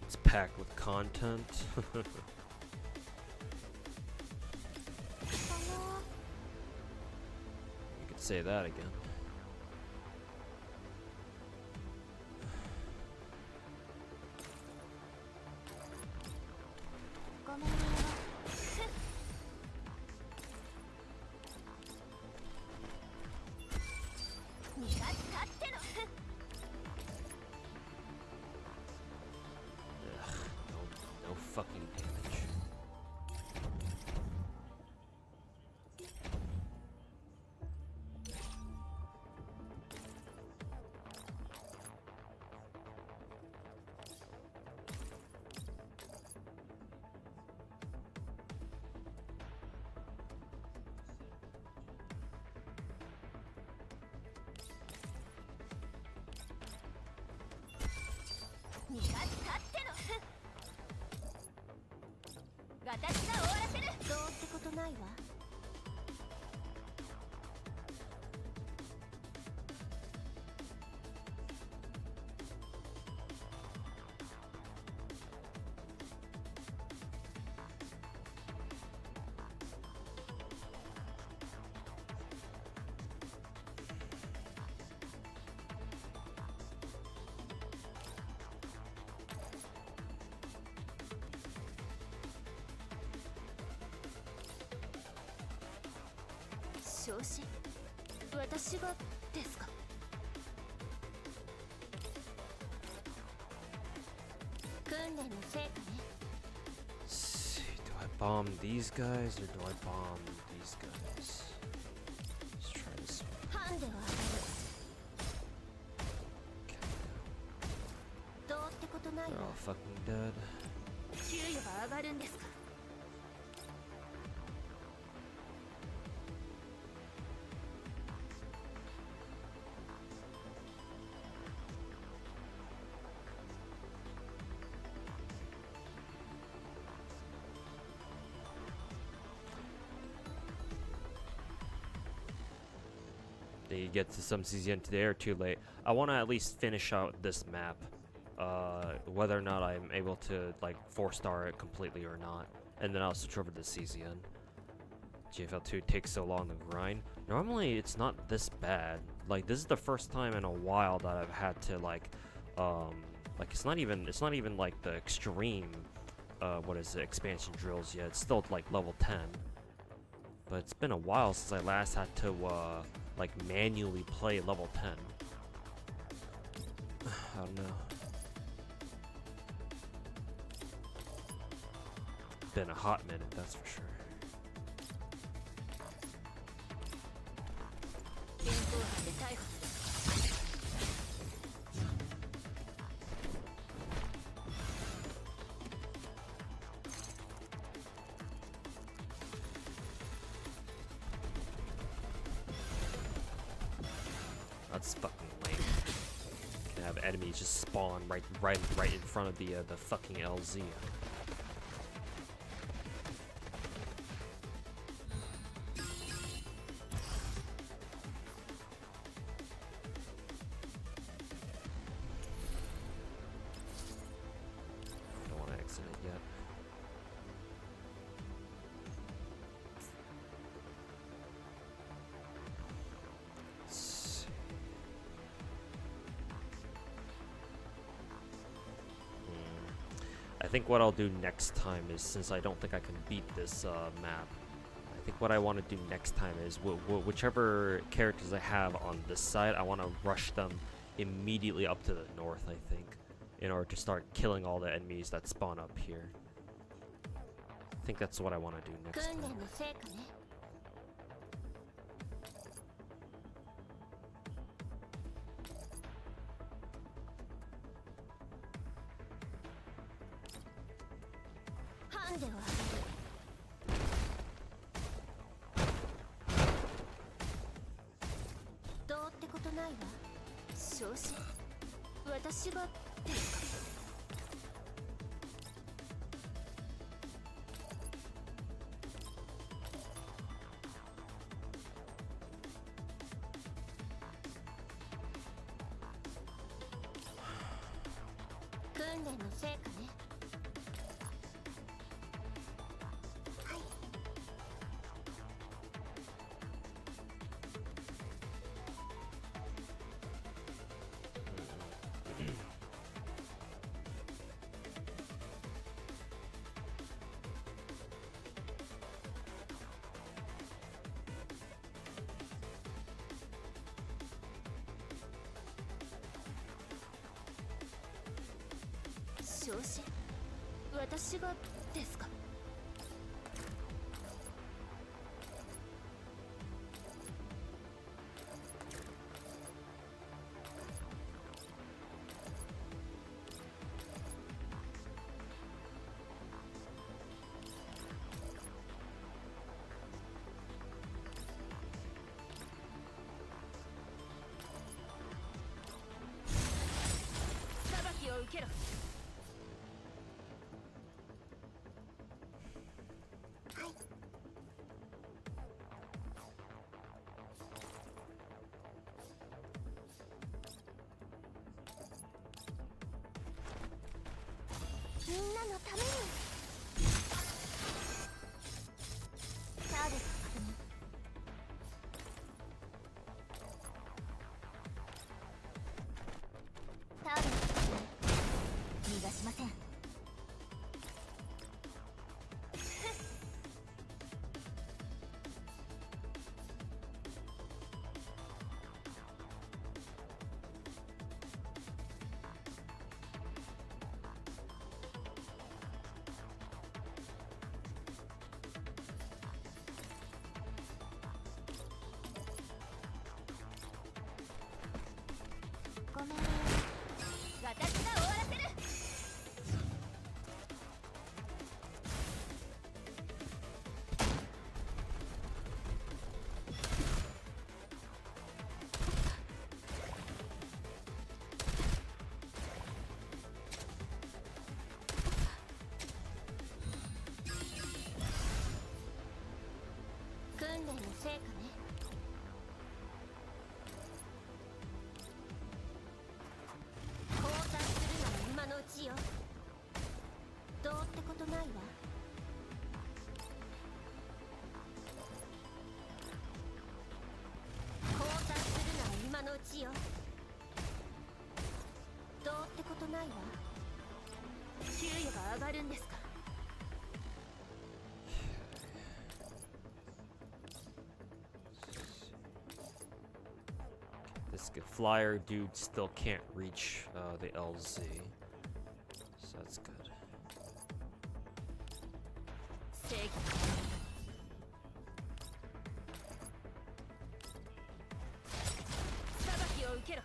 It's packed with content. You could say that again. 昇進私がですか。訓練の成果ね。 See, do I bomb these guys or do I bomb these guys? Let's try this one. ハンデを上げる。 Okay. どうってことない They're わ。 all fucking dead. 給与が上がるんですか。 They get to some CZN today or too late. I want to at least finish out this map. Whether or not I'm able to like 4-star it completely or not. And then I'll switch over to CZN. GFL2 takes so long to grind. Normally it's not this bad. Like this is the first time in a while that I've had to like it's not even like the extreme what is it, expansion drills yet. It's still like level 10. But it's been a while since I last had to like manually play level 10. I don't know. Been a hot minute, that's for sure. 現行犯で逮捕する。 That's fucking lame. Can have enemies just spawn right in front of the fucking LZ. Don't want to exit it yet. I think what I'll do next time is, since I don't think I can beat this map, I think what I want to do next time is whichever characters I have on this side, I want to rush them immediately up to the north, I think, in order to start killing all the enemies that spawn up here. I think that's what I want to do next 訓練 time. の成果ね。 ハンデを上げる。 どうってことないわ。昇進私がですか。 訓練の成果ね。 昇進私がですか。 裁きを受けろ。 みんなのために。ターゲット確認。ターゲット確認。逃がしません。成果ね。交代するのは今のうちよ。どうってことないわ。交代するのは今のうちよ。どうってことないわ。給与が上がるんですか。This flyer dude still can't reach the LZ, so that's good. 正義。裁きを受けろ。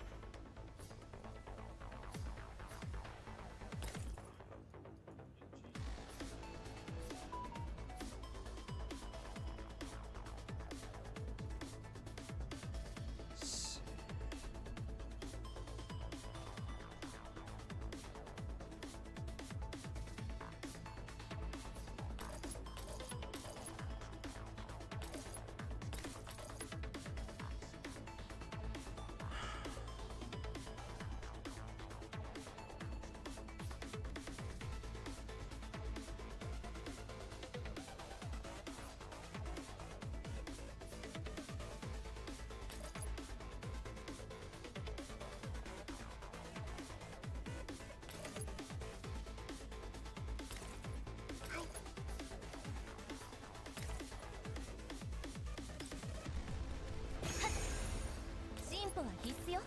進歩は必須よ。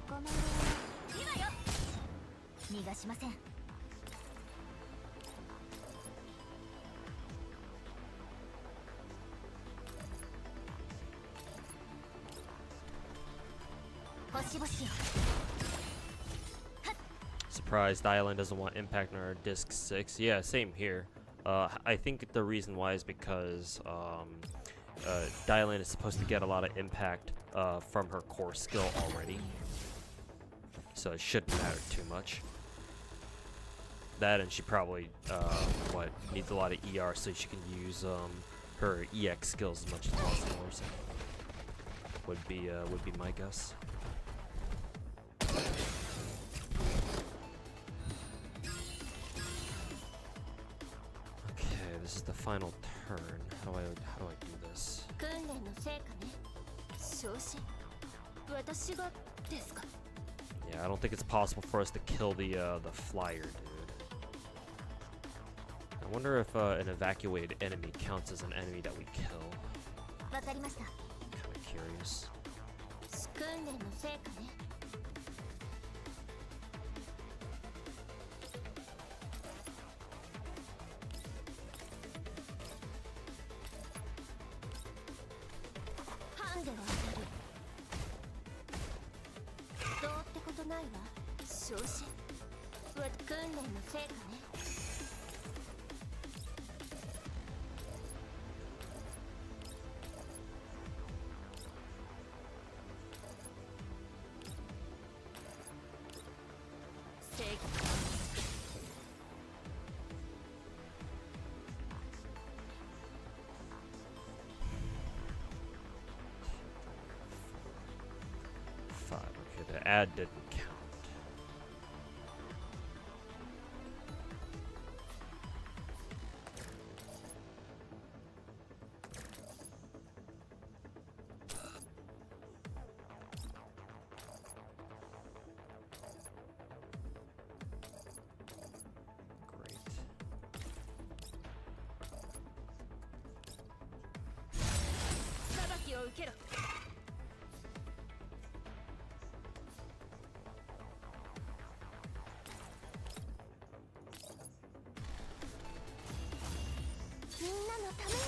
ごめんね。今よ。逃がしません。星々よ。Surprised Island doesn't want impact on our disc 6. Yeah, same here. I think the reason why is because Dylan is supposed to get a lot of impact from her core skill already, so it shouldn't matter too much. That, and she probably needs a lot of ER so she can use her EX skills as much as possible. So would be my guess. This is the final turn. How do I do this? 訓練の成果ね。昇進。私がですか。 Yeah, I don't think it's possible for us to kill the flyer, dude. I wonder if an evacuated enemy counts as an enemy that we kill. わかりました。 Kind of curious. 訓練の成果ね。ハンデは当たる。どうってことないわ。昇進。訓練の成果ね。正義。5. Okay, the ad didn't count. Great. 裁きを受けろ。みんなのために。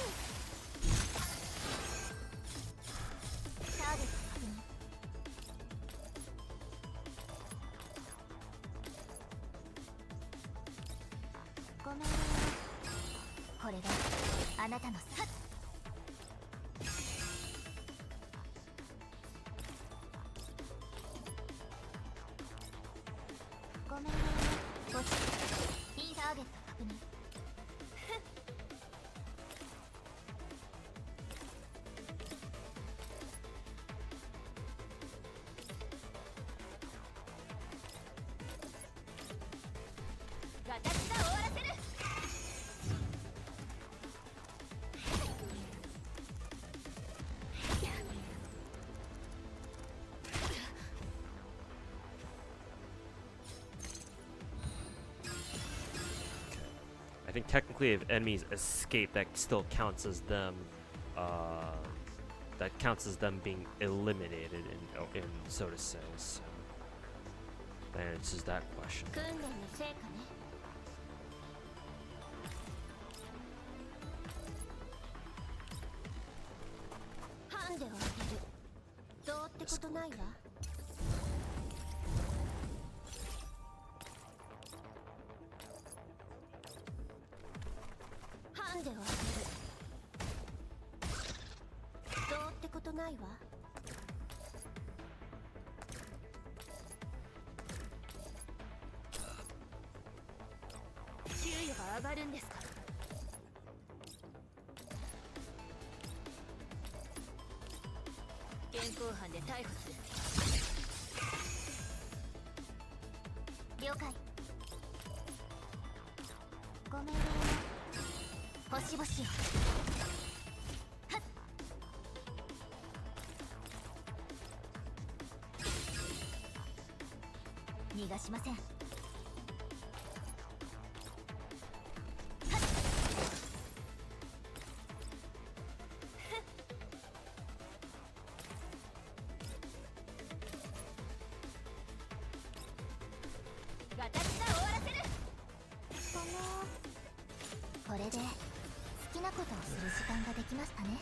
ターゲット確認。ごめんね。これがあなたのさ。ごめんね。ごち I think technically if enemies escape, that still counts as them, that counts as them being eliminated in so to say, so that answers that question.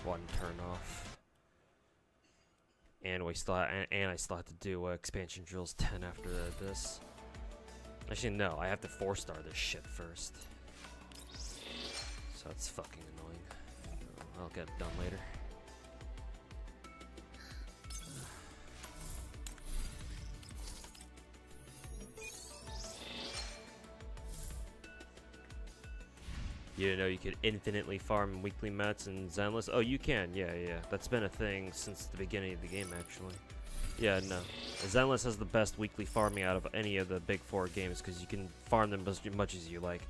One turn off. And I still have to do expansion drills 10 after this. Actually, no, I have to 4-star this shit first. So it's fucking annoying. I'll get it done later. You didn't know you could infinitely farm weekly mats in Zenless? Oh, you can. Yeah. That's been a thing since the beginning of the game, actually. Yeah, no. Zenless has the best weekly farming out of any of the big 4 games because you can farm them as much as you like.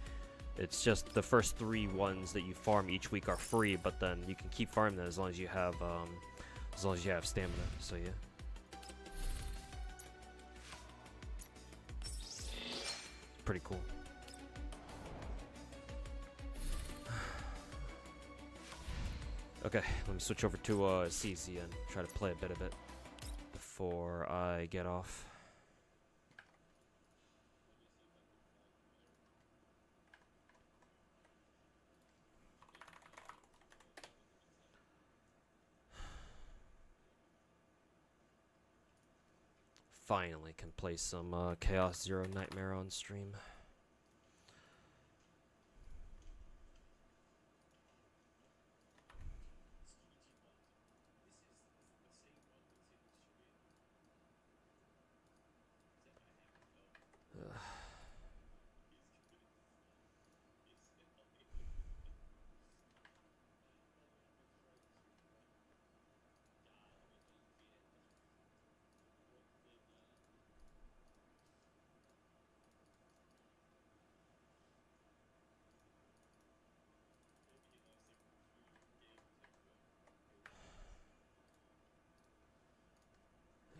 It's just the first 3 ones that you farm each week are free, but then you can keep farming them as long as you have stamina. So yeah. Pretty cool. Okay, let me switch over to CZN. Try to play a bit of it before I get off. Finally can play some Chaos Zero Nightmare on stream.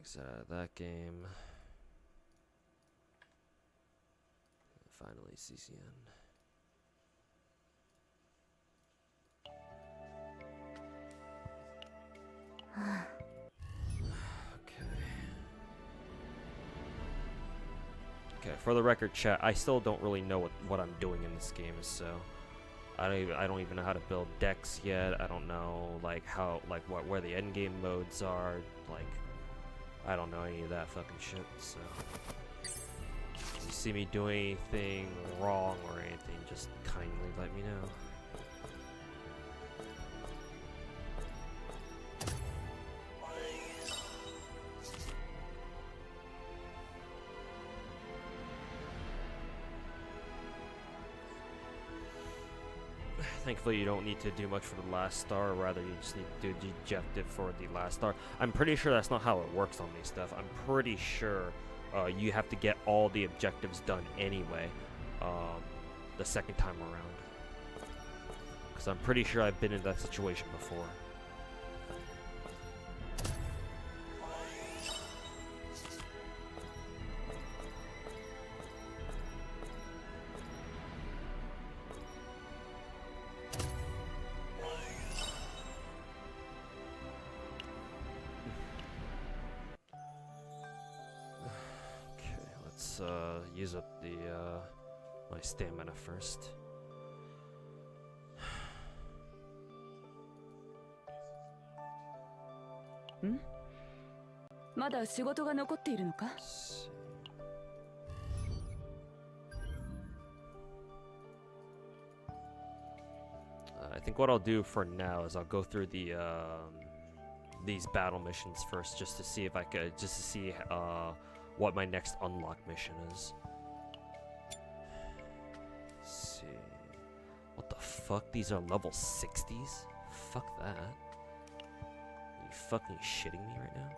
Exit out of that game. Finally, CCN. Okay, for the record, chat, I still don't really know what I'm doing in this game, so I don't even know how to build decks yet. I don't know where the end game modes are. Like, I don't know any of that fucking shit. So if you see me doing anything wrong or anything, just kindly let me know. Thankfully, you don't need to do much for the last star, or rather, you just need to do the objective for the last star. I'm pretty sure that's not how it works on these stuff. I'm pretty sure you have to get all the objectives done anyway. the second time around. Because I'm pretty sure I've been in that situation before. Use up the my stamina first. ん？まだ仕事が残っているのか？ I think what I'll do for now is I'll go through the these battle missions first, just to see if I could, just to see what my next unlock mission is. Let's see. What the fuck? These are level 60s? Fuck that. Are you fucking shitting me right now?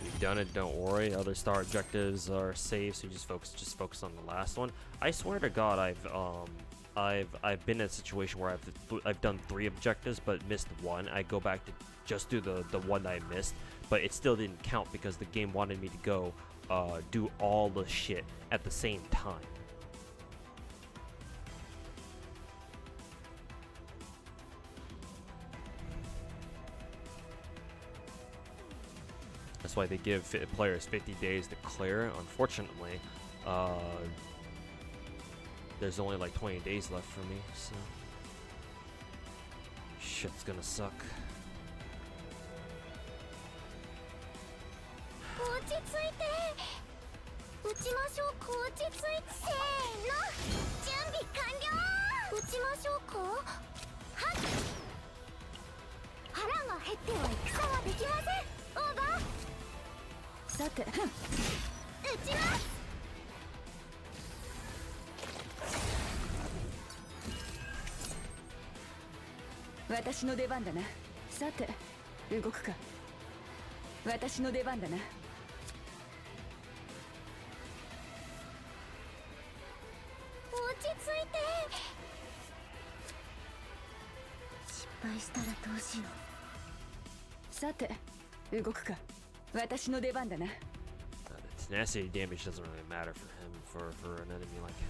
You've done it, don't worry. Other star objectives are safe, so you just focus on the last one. I swear to God, I've been in a situation where I've done 3 objectives but missed one. I go back to just do the one that I missed, but it still didn't count because the game wanted me to go do all the shit at the same time. That's why they give players 50 days to clear. Unfortunately, there's only like 20 days left for me, so shit's gonna suck. Tenacity damage doesn't really matter for him, for an enemy like him.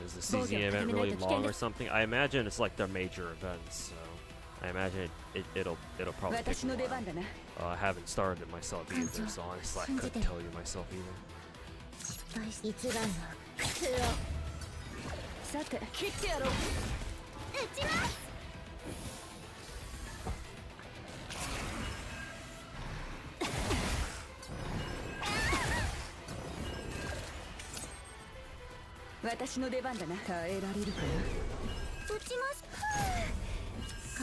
Is the CZN event really long or something? I imagine it's like their major events, so I imagine it'll probably take a while. I haven't started it myself either, so honestly I couldn't tell you myself either.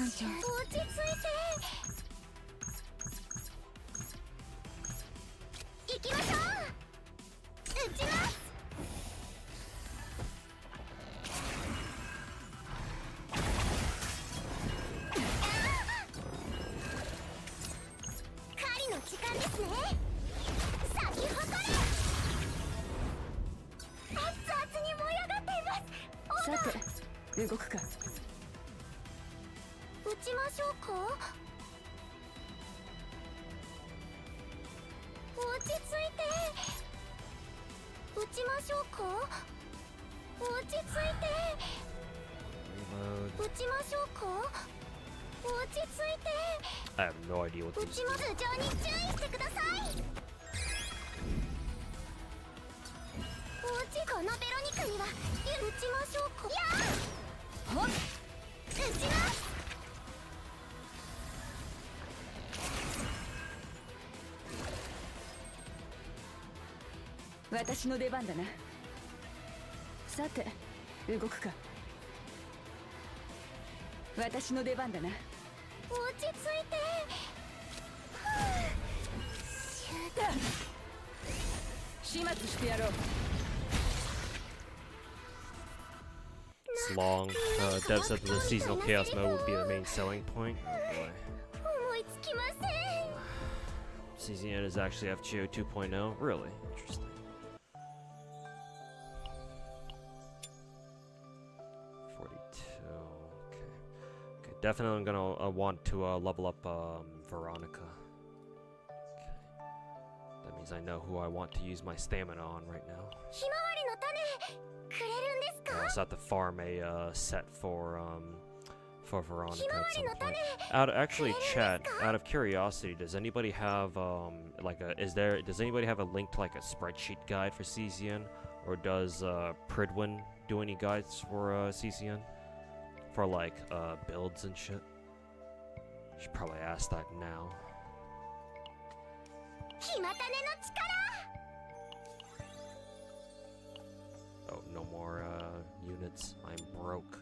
館長落ち着いて行きましょう撃ちます狩りの時間ですね咲き誇れ熱々に燃え上がっていますさて動くか。撃ちましょうか落ち着いて撃ちましょうか落ち着いて Reload. 撃ちましょうか落ち着いて I have no idea what 撃 these ちます頭上に注意してくださいこのベロニカには撃ちましょうかやあほっ撃ちます私の出番だな。さて動くか。私の出番だな。落ち着いて始末してやろう。 It's long. Dev said that the seasonal chaos mode would be the main selling point. Oh boy. 思いつきません CZN is actually FGO 2.0. Really interesting. 42. Okay. Okay. Definitely, I'm gonna want to level up Veronica. Okay. That means I know who I want to use my stamina on right now. ひまわりの種くれるんです I か also have to farm a set for Veronica at some point. Actually, chat. Out of curiosity, does anybody have does anybody have a link to like a spreadsheet guide for CZN, or does Pridwin do any guides for CZN for like builds and shit? Should probably ask that now. ひま種の力 Oh, no more units. I'm broke.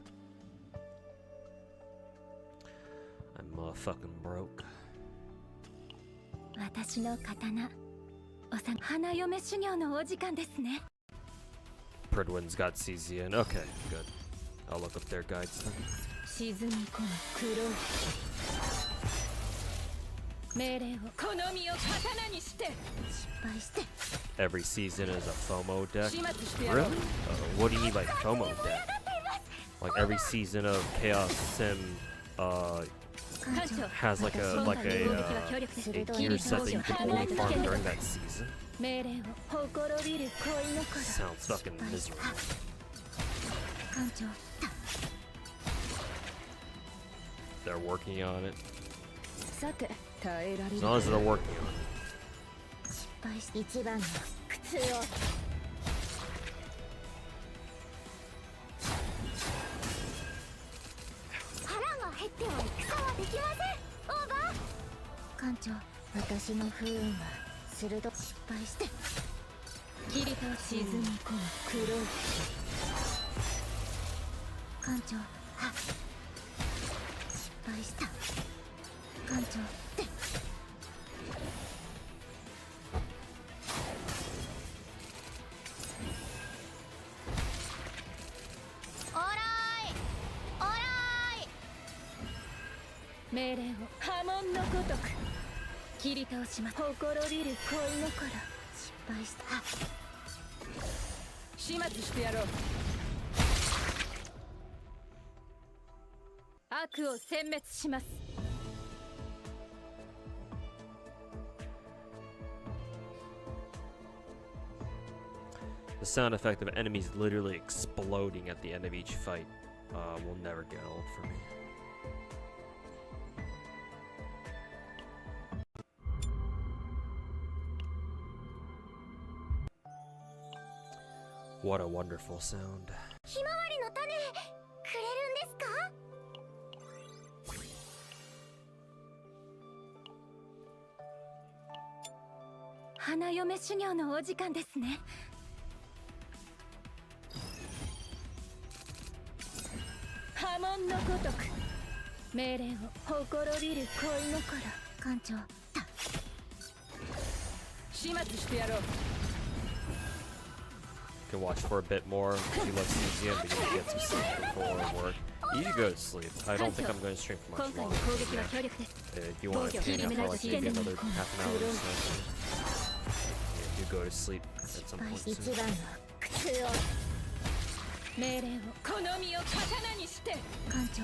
I'm fucking broke. 私の刀花嫁修行のお時間ですね Pridwin's got CZN. Okay, good. I'll look up their guides then. 沈み込む黒い命令をこの身を刀にして。失敗して Every season is a FOMO deck. 始末してやろう。 Really? What do you mean by FOMO deck? Like every season of Chaos Sim 艦長 has like a gear set that you can only farm during that season? 命令をほころびる恋心 Sounds fucking miserable. 艦長 They're working on it. さて耐えられ As る。 long as they're working on it. 失敗して一番の苦痛を腹が減っては戦はできませんオーバー艦長私の不運は鋭く失敗して切り倒し沈み込む黒い艦長は失敗した艦長でオーライオーライ命令を波紋のごとく切り倒しますほころびる恋心失敗した始末してやろう。悪を殲滅します。 The sound effect of enemies literally exploding at the end of each fight will never get old for me. What a wonderful sound. ひまわりの種くれるんですか花嫁修行のお時間ですね波紋のごとく命令をほころびる恋心。艦長始末してやろう。 Can watch for a bit more if you love CZN, but you need to get some sleep before work. You need to go to sleep. I don't think I'm going to stream for 今 much 回の longer. 攻撃は強力です。 If you want to hang out for like maybe another half an hour or something, you go to sleep at some point 一 soon. 番の苦痛を。命令を好みを刀にして。艦長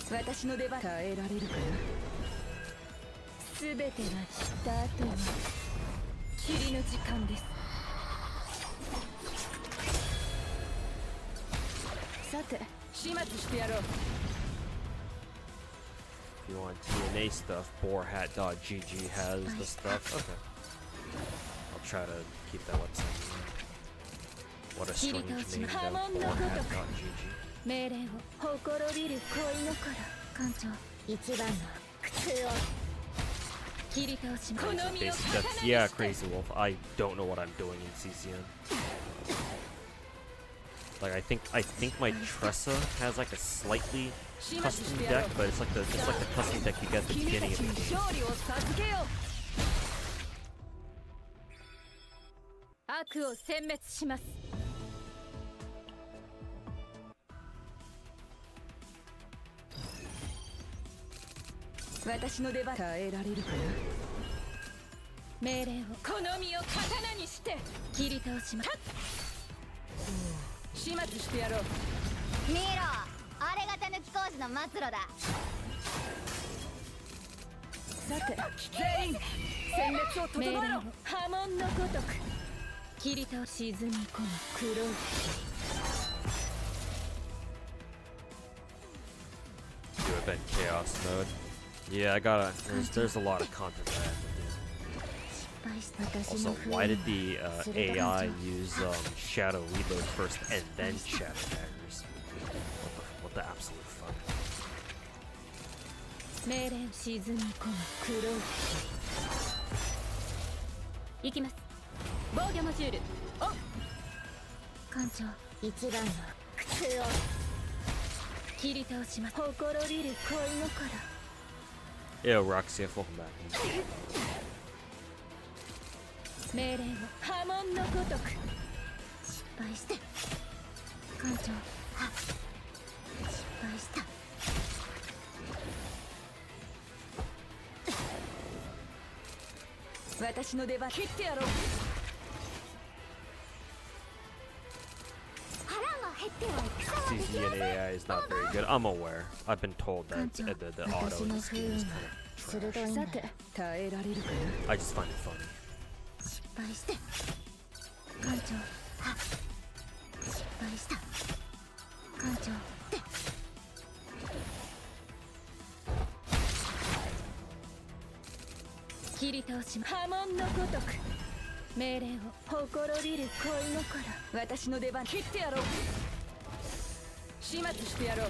私の出番耐えられるかな。全てが散った後に霧の時間です。さて始末してやろう。 If you want TNA stuff, boarhat.gg has the stuff. Okay. I'll try to keep that website. What a strange name, though. Boarhat.gg. 命令をほころびる恋心。艦長一番の苦痛を。切り倒します。 Basic steps. Yeah, Crazy Wolf. I don't know what I'm doing in CCN. Like I think my Tressa has like a slightly custom deck, but it's like the custom deck you get at the beginning of the game. 勝利を授けよう。悪を殲滅します。私の出番耐えられるかな。命令を好みを刀にして切り倒します。始末してやろう。見ろあれがたぬき工事の末路だ。さて全員戦列を整えろ。波紋のごとく切り倒し沈み込む黒い。 Do event chaos mode. Yeah, I gotta. There's a lot of content that I have to do. Also, why did the AI use Shadow Reload first and then Shadow Daggers? What the absolute fuck? 命令沈み込む黒い。行きます。防御モジュールオン。艦長一番の苦痛を。切り倒します。ほころびる恋心。 Yo, Roxy, welcome back. 命令を波紋のごとく。失敗して艦長は失敗した。私の出番切ってやろう。腹が減っては戦はできま CZN せん。 AI is not very good. I'm aware. I've been told that the auto in this game is kind of 鋭 trash. いね。さて耐えられるかな。 I just find it funny. 失敗して艦長は失敗した。艦長で切り倒します。波紋のごとく命令をほころびる恋心。私の出番切ってやろう。始末してやろう。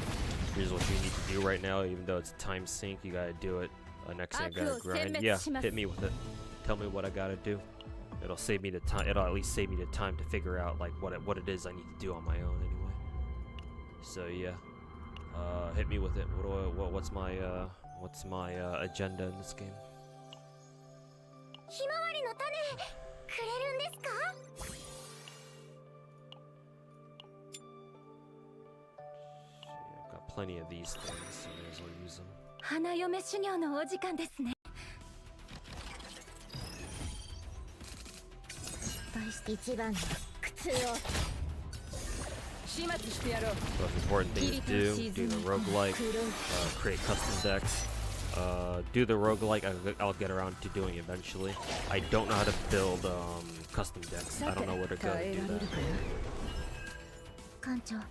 Here's what you need to do right now, even though it's time sync. You gotta do it. Next thing I gotta grind. Yeah, hit me with it. Tell me what I gotta do. It'll save me the time. It'll at least save me the time to figure out like what it is I need to do on my own anyway. So yeah, hit me with it. What's my agenda in this game? ひまわりの種くれるんですか。 I've got plenty of these things, so I may as well use them. 花嫁修行のお時間ですね。失敗して一番の苦痛を。始末してやろう。 Most important things to do the roguelike, create custom decks, do the roguelike. I'll get around to doing eventually. I don't know how to build custom decks. I don't know where to go to do that. 艦長は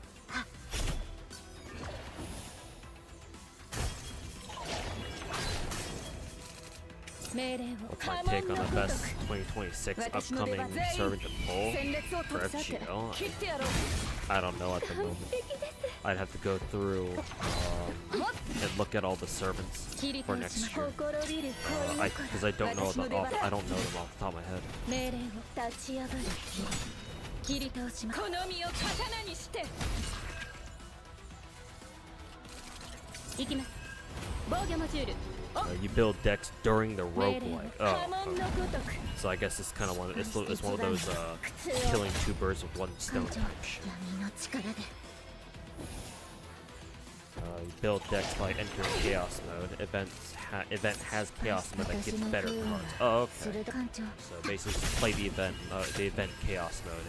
命令を What's my take on the best 2026 upcoming servant to pull 戦列を for さて FGL? 切ってやろう。 I don't know at the moment. I'd have to go through and look at all the servants 切り for 倒し next ます。 year. ほころびる恋 Because I don't know I don't know them off the top of my head. 命令を立ち上がる。切り倒します。この身を刀にしていきます。防御モジュール。 You build decks during the roguelike. Oh, 波紋のごとく so I guess it's kind of it's one of those killing two birds with one stone type shit. 闇の力で You build decks by entering chaos mode. Event has chaos mode that gives better cards. Oh, okay. 艦長 So basically, just play the event chaos mode,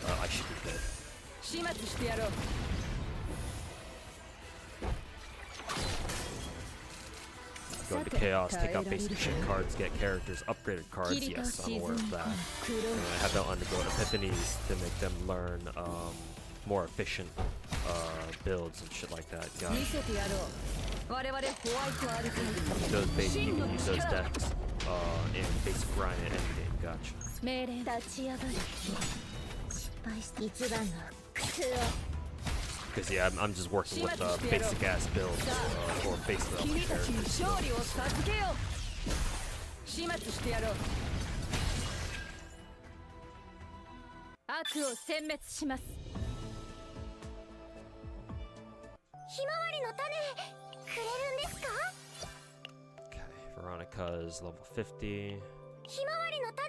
and I should be good. 始末してやろう。 Go into chaos, take out basic shit cards, get characters, upgraded cards. Yes, I'm aware of that. And I have them undergo epiphanies to make them learn more efficient builds and shit like that. Got 見せてやろう。我々ホワイトアルティ you can use those decks in basic grind and endgame. Gotcha. 命令立ち上がる。失敗した一番の苦労 Because yeah, I'm just working with basic ass builds or basic 君たちに characters. 勝利を授けよう。始末してやろう。悪を殲滅します。ひまわりの種くれるんですか Okay, Veronica's level 50. ひまわりの種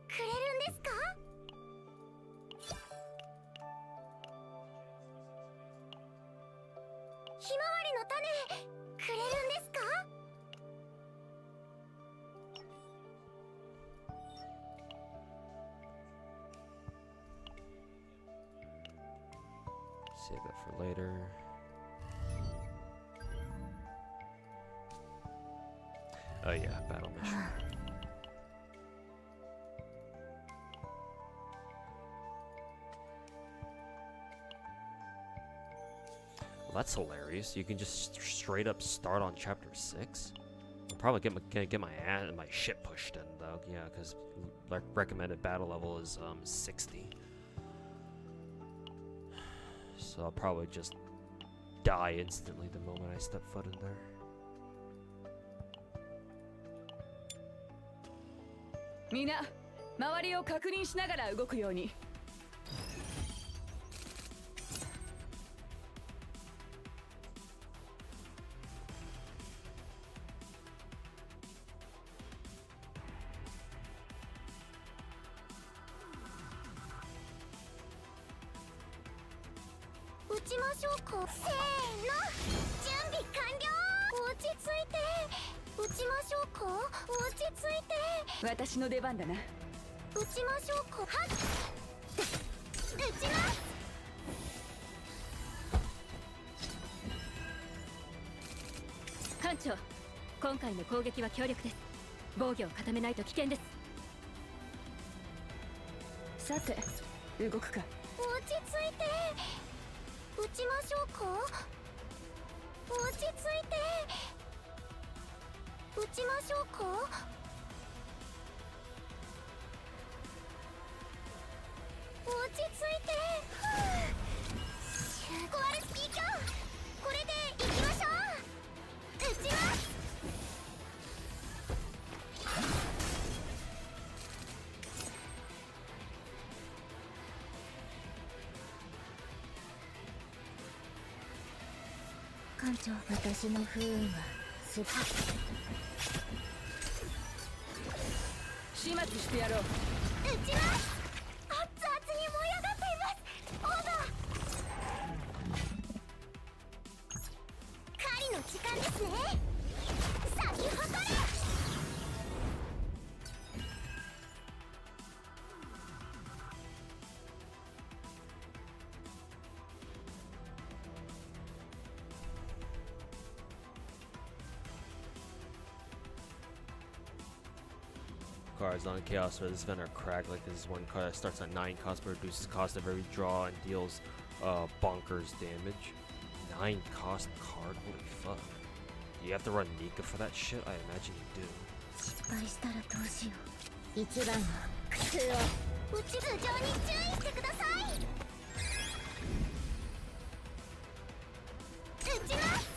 くれるんですか ひまわりの種くれるんですか Save that for later. Oh yeah, battle mission. Well, that's hilarious. You can just straight up start on chapter 6. I'm probably gonna get my shit pushed in though. Yeah, because recommended battle level is 60. So I'll probably just die instantly the moment I step foot in there. みんな周りを確認しながら動くように。打ちましょうかせーの準備完了落ち着いて打ちましょうか落ち着いて私の出番だな。打ちましょうかはっ打ちます艦長、今回の攻撃は強力です。防御を固めないと危険です。さて、動くか。落ち着いて打ちましょうか落ち着いて打ちましょうか落ち着いてコアルスピーカーこれでいきましょう打ちます艦長私の不運はすっ始末してやろう。打ちます熱々に燃え上がっていますオーバー狩りの時間ですね咲き誇れ Cards on chaos for this event are cracked. Like this is one card that starts at 9 cost but reduces cost of every draw and deals bonkers damage. 9 cost card? Holy fuck. Do you have to run Nika for that shit? I imagine you do. 失敗したらどうしよう一番の苦痛を打ち頭上に注意してください打ちます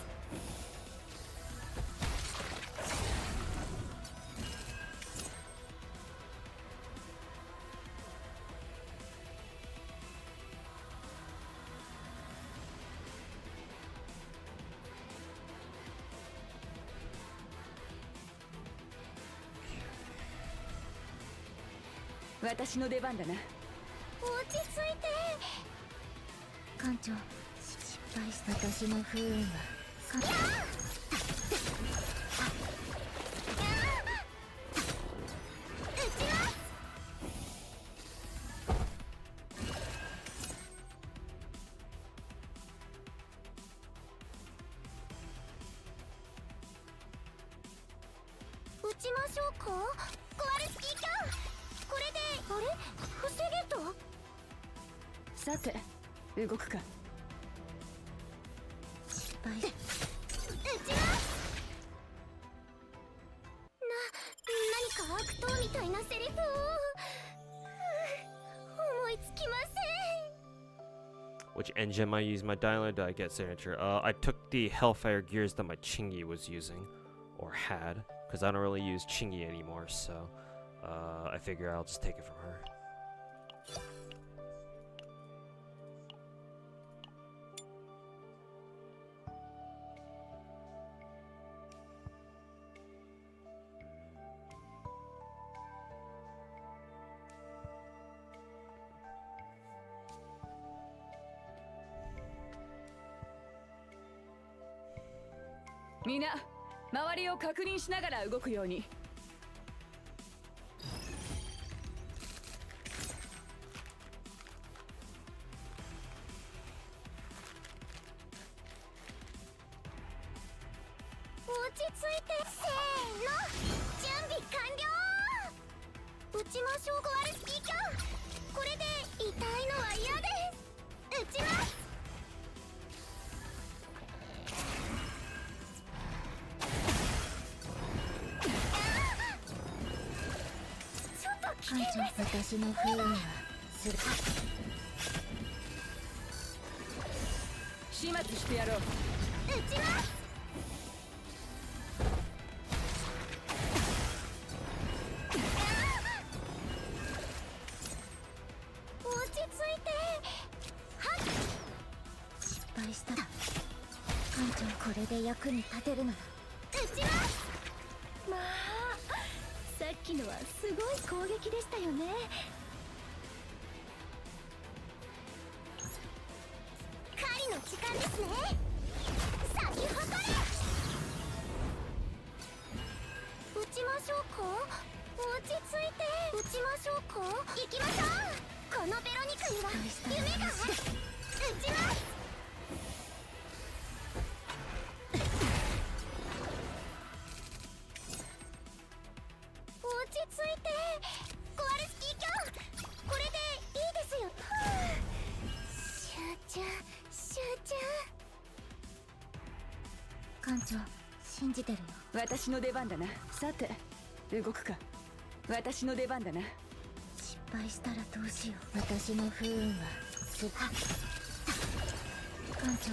私の出番だな。落ち着いて。艦長、失敗した。私の不運は撃ちます。撃ちましょうか。コアルスキーキャン。これであれ防げと。さて動くか。失敗。撃ちます。何か悪党みたいなセリフを思いつきません。Which engine am I using? My dialer? Did I get signature? I took the Hellfire gears that my Chingy was using, or had, because I don't really use Chingy anymore. So, I figure I'll just take it from her.みんな周りを確認しながら動くように。落ち着いて。せーの、準備完了。撃ちましょう。コアルスキーキャン。これで痛いのは嫌です。撃ちます。ちょっと危険です。私の不運はする。始末してやろう。撃ちます。落ち着いて。はっ。失敗した。艦長、これで役に立てるなら撃ちます。まあ、さっきのはすごい攻撃でしたよね。狩りの時間ですね。咲き誇れ。撃ちましょうか。落ち着いて。撃ちましょうか。行きましょう。このベロニカには夢がある。撃ちます。落ち着いて。コアルスキーキャン。これでいいですよ。集中集中。艦長、信じてるよ。私の出番だな。さて動くか。私の出番だな。失敗したらどうしよう。私の不運はす。艦長、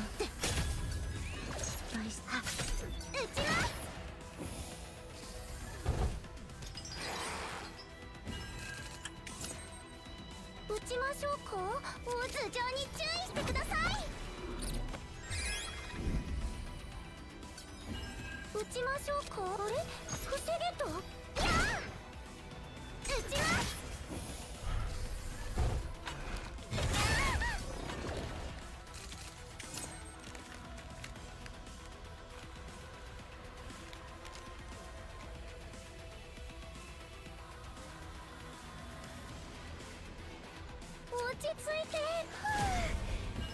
失敗した。撃ちます。撃ちましょうか。頭上に注意してください。撃ちましょうか。あれ防げと。やあ。撃ちます。落ち着いて。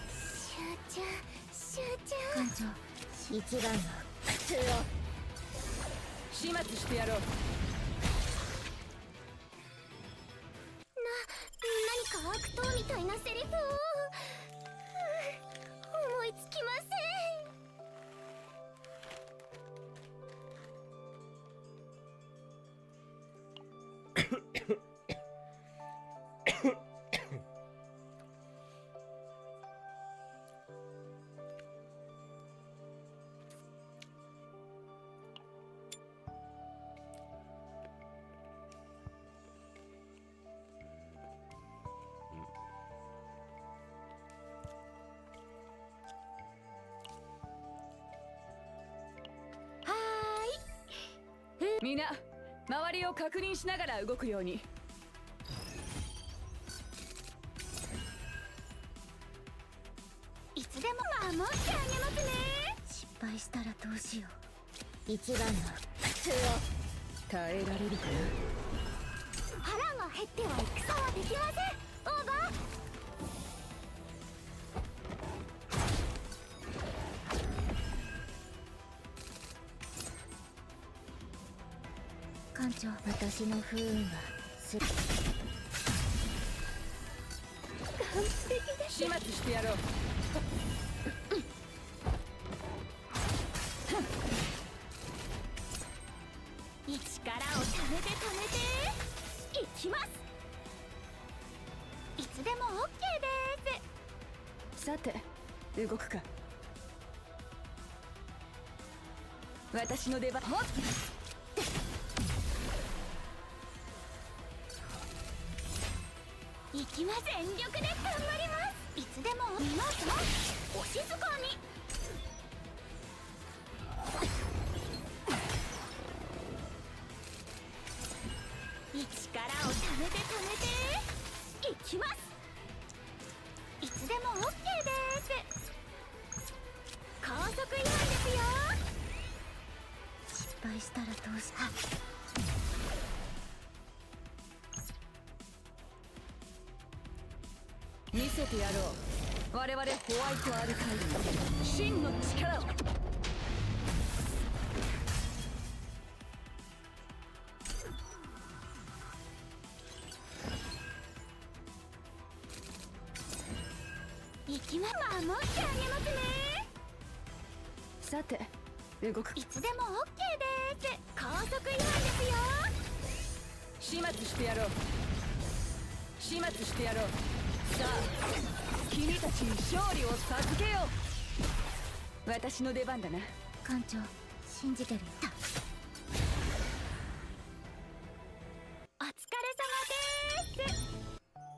集中集中。艦長、一番の苦痛を。始末してやろう。何か悪党みたいなセリフを思いつきません。みんな周りを確認しながら動くように。守ってあげますね。失敗したらどうしよう。一番の普通を耐えられるか腹が減っては戦はできません。オーバー。艦長、私の不運はする。完璧で始末してやろう。力をためていきます。いつでも OK です。さて動くか。私の出番。ほっ行きます。全力で頑張ります。いつでも皆さんお静かに。力をためていきます。いつでも OK です。高速違反ですよ。失敗したらどうした。見せてやろう。我々ホワイトアルカイドの真の力を。行きま守ってあげますね。さて動く。いつでも OK です。高速違反ですよ。始末してやろう。始末してやろう。さあ君たちに勝利を授けよう。私の出番だな。艦長信じてるよ。お疲れ様です。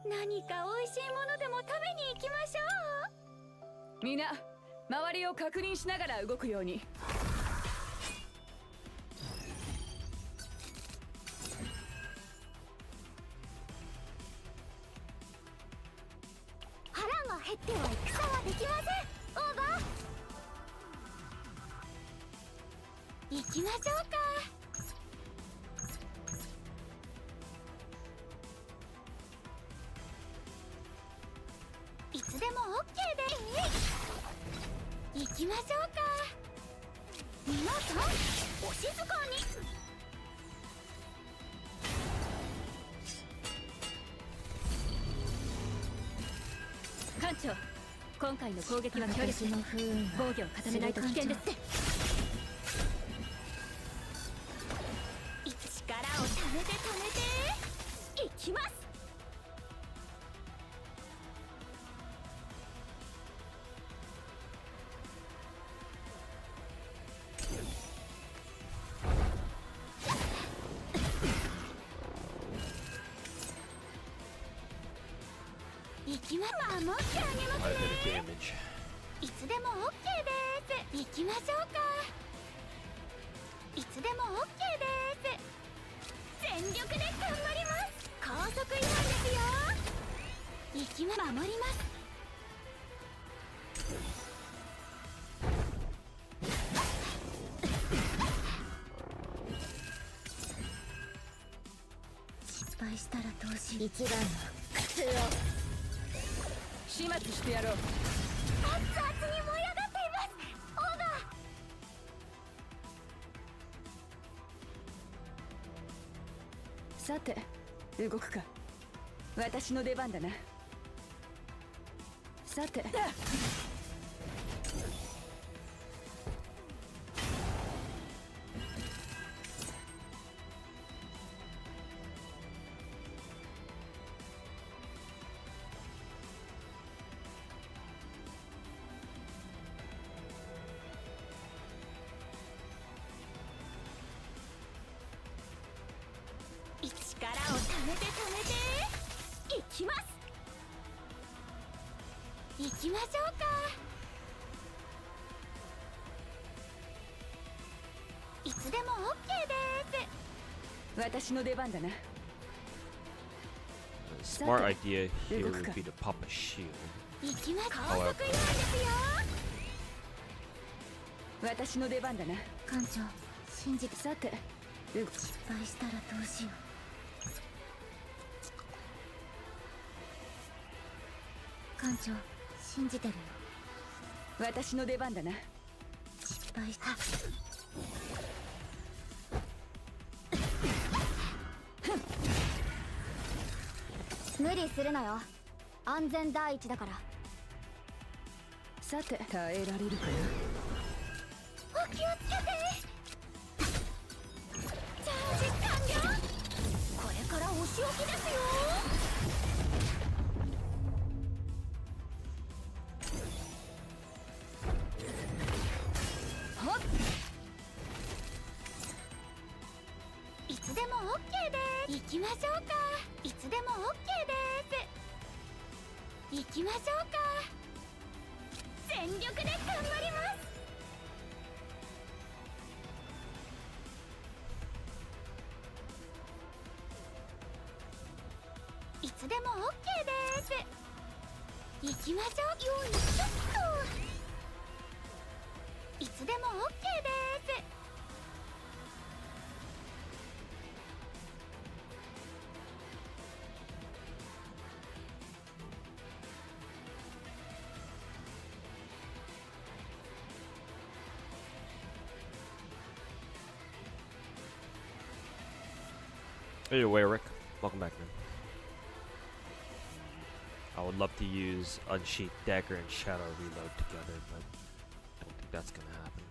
何か美味しいものでも食べに行きましょう。みんな周りを確認しながら動くように。腹が減っては戦はできません。オーバー。行きましょうか。いつでも OK です。行きましょうか。皆さんお静かに。艦長、今回の攻撃は距離し、防御を固めないと危険ですって。力をためていきます。行きま守ってあげます Quite a ね。 bit of damage. いつでも OK です。行きましょうか。いつでも OK です。全力で頑張ります。高速違反ですよ。行きま守ります。失敗したらどうしよう。一番の苦痛を。始末してやろう。熱々に燃え上がっています。オーバー。さて動くか。私の出番だな。さて力をためていきます。行きましょうか。いつでも OK です。私の出番だな。 The smart idea here would be to pop a shield. 行きます。高速違反ですよ。私の出番だな。艦長、信じて。さて、失敗したらどうしよう。艦長、信じてるよ。私の出番だな。失敗した。無理するなよ。安全第一だから。さて、耐えられるかお気をつけて。チャージ完了。これからお仕置きですよ。はっ。いつでも OK です。行きましょうか。いつでも OK です。行きましょうか。全力で頑張ります。いつでも OK です。行きましょう。よいしょっと。いつでも OK です。Anyway, Rick, welcome back, man. I would love to use Unsheathed Dagger and Shadow Reload together, but I don't think that's gonna happen.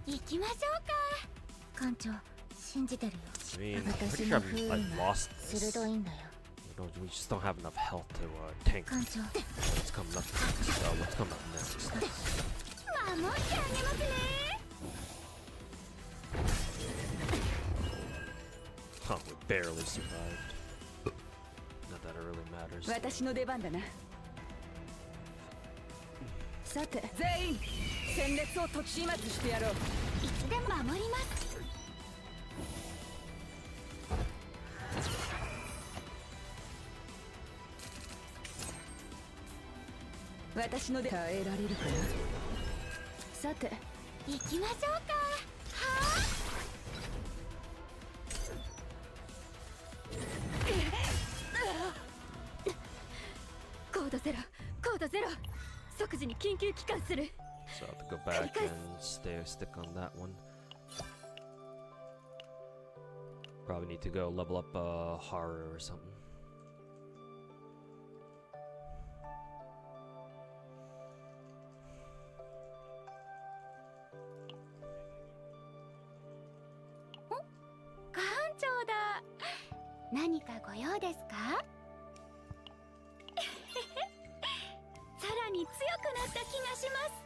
行きましょうか。艦長、信じてるよ。 I mean, I'm 私 pretty の sure 不 I've 運は lost this. 鋭いんだよ。We just don't have enough health to tank 艦長、 what's coming up next. What's coming up next? 守ってあげますね。 Huh, we barely survived. Not that it really matters. 私の出番だな。さて、全員戦列を解き始末してやろう。いつでも守ります。私ので耐えられるかな。さて、行きましょうか。はあ。コードゼロ、コードゼロ、即時に緊急帰還する。 So I have to go back and stick on that one. Probably need to go level up horror or something. Oh, 艦長だ。何かご用ですか？さらに強くなった気がします。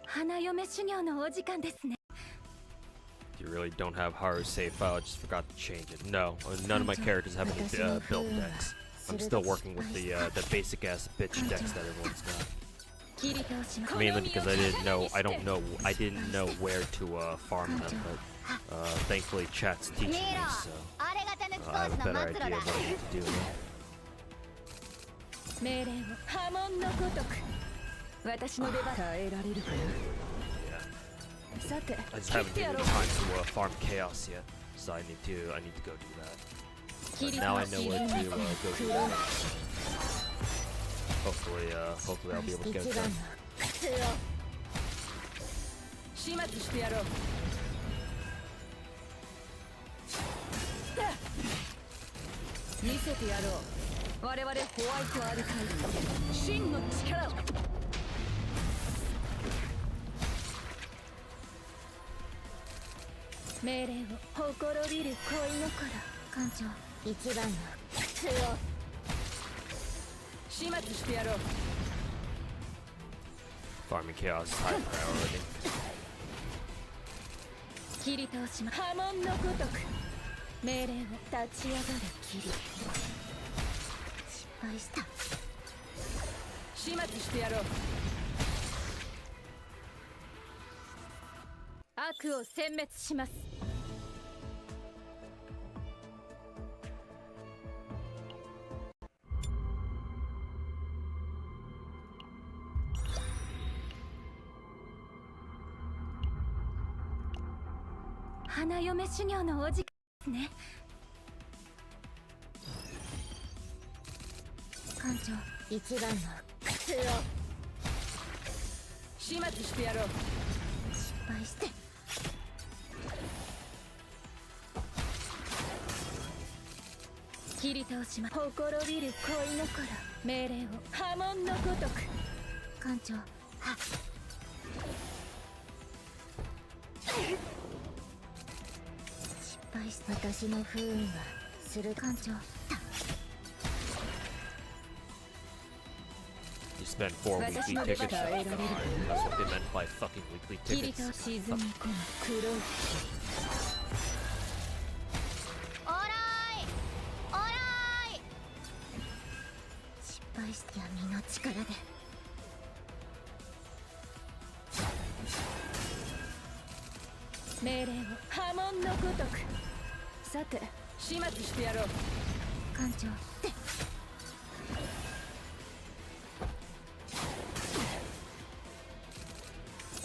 花嫁修行のお時間ですね。 You really don't have horror save file, I just forgot to change it. No, none of my characters have any build decks. I'm still working with the basic ass bitch decks that everyone's got. Mainly because I didn't know where to farm them, but thankfully chat's teaching me, so I have a better idea of what I need to do now. 命令を波紋のごとく。私の出番耐えられるかな。 Yeah. さて、 I just haven't given time to farm chaos yet, so I need to go do that. But now I know where to go do that. Hopefully I'll be able to get it done. 始末してやろう。見せてやろう。我々ホワイトアルカイド真の力を。命令をほころびる恋心。艦長、一番の手を始末してやろう。 Farming chaos is high priority. 切り倒しま波紋のごとく。命令を立ち上がる霧。失敗した。始末してやろう。悪を殲滅します。花嫁修行のお時間ですね。艦長、一番の苦痛を始末してやろう。失敗して切り倒しま。ほころびる恋の子ら命令を波紋のごとく。艦長、はっ失敗した。私の不運はする。艦長、You spend 4 weekly tickets. That's what they meant by fucking weekly 切り tickets. 倒し沈み込む黒いオーライオーライ。失敗して闇の力で命令を波紋のごとく。さて始末してやろう。艦長、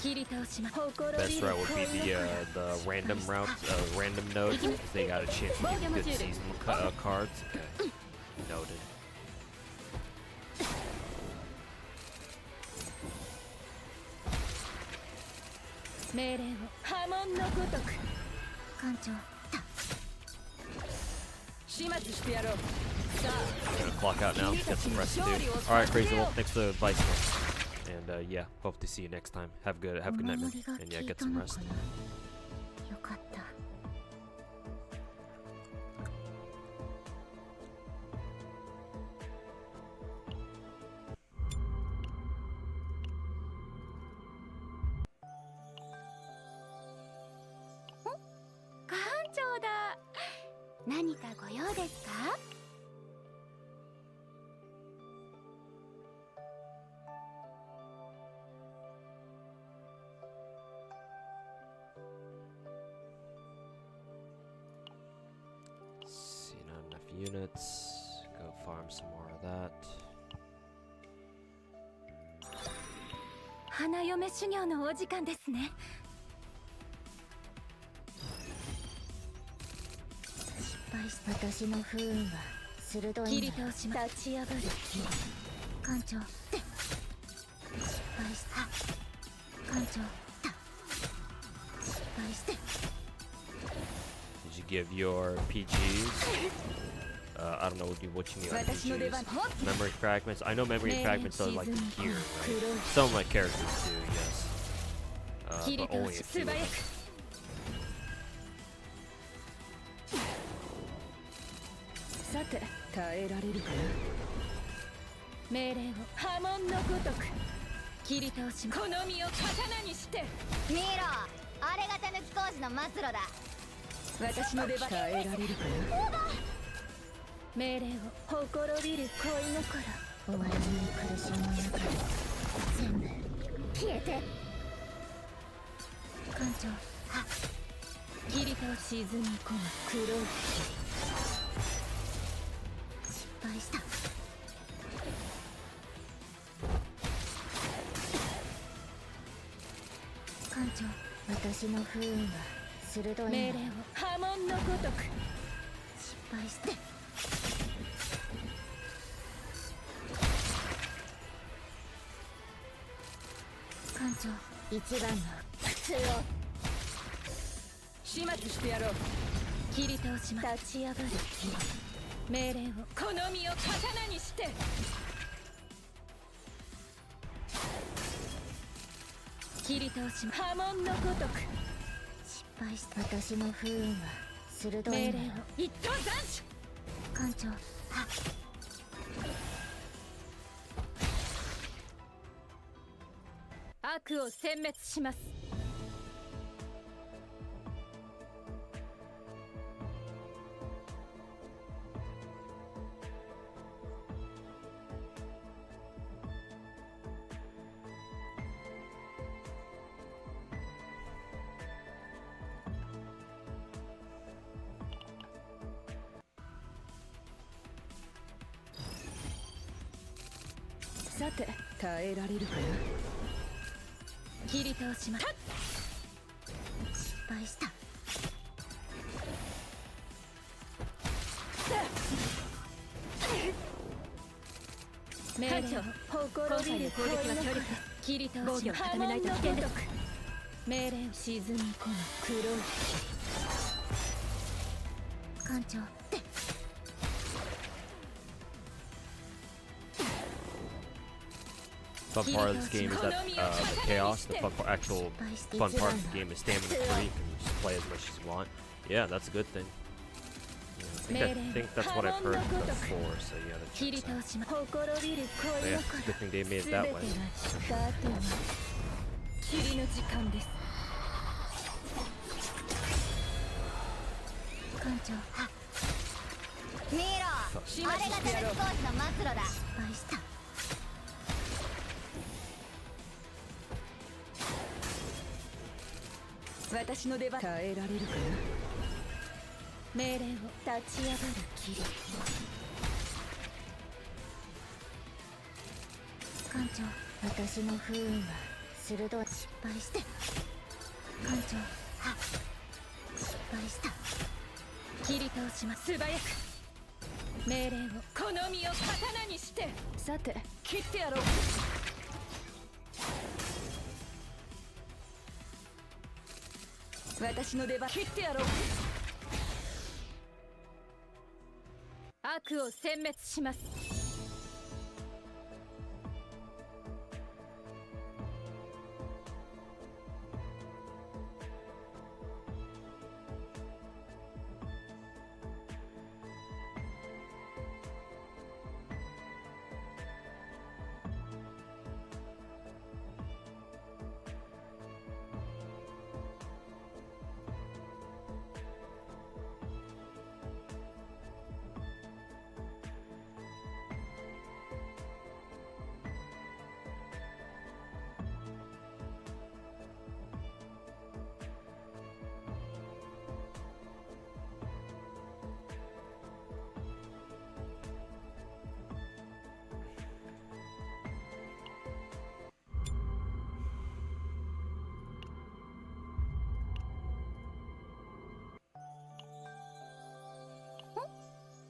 切り倒しま。ほころ Best びる route would 恋 be の the random route, random nodes. If they got a chance to get good season cards. Okay. Noted. 命令を波紋のごとく。艦長、始末してやろう。さあ Gonna clock out now. Get some rest to do. All right, crazy. Well, thanks for the advice, and yeah, hope to see you next time. Have a good night, man. And yeah, get some rest. よかった。艦長だ。何かご用ですか？See, not enough units. Go farm some more of that. 花嫁修行のお時間ですね。失敗した。私の不運は鋭い。切り倒しま。立ち上がる。艦長、失敗した。艦長、失敗して。 Did you give your PGs? I don't know what you mean by PGs. Memory fragments. I know memory fragments are like here, right? Some of my characters do, yes. But only a few of them. さて、耐えられるかな。命令を波紋のごとく切り倒しま。この身を刀にして。見ろ、あれが手抜き工事の末路だ。私の出番。耐えられるかな。命令をほころびる恋の子ら終わらない苦しみの中で全部消えて。艦長、はっ切り倒し沈み込む黒い失敗した。艦長、私の不運は鋭い。命令を波紋のごとく失敗して。艦長、一番の苦痛を始末してやろう。切り倒しま。立ち上がる。命令をこの身を刀にして。切り倒しま。波紋のごとく失敗した。私の不運は鋭い。命令を一等斬首。艦長、はっ悪を殲滅します。さて、耐えられるかな。切り倒します。失敗した。命令を誇りる攻撃は距離で切り倒しを固めないと危険です。命令を沈み込む黒い艦長 Fun part of this game is that the chaos. The actual fun part of the game is stamina free. You can just play as much as you want. Yeah, that's a good thing. Yeah, I think that's what I've heard before. So yeah, that checks out. So yeah, good thing they made it that way. 霧の時間です。艦長見ろ、あれがテレスコースの末路だ。失敗した。私の出番耐えられるかな。命令を立ち上がる霧。艦長、私の不運は鋭い。失敗して艦長、失敗した。切り倒します。素早く命令を好みを刀にして。さて切ってやろう。私の出番切ってやろう。悪を殲滅します。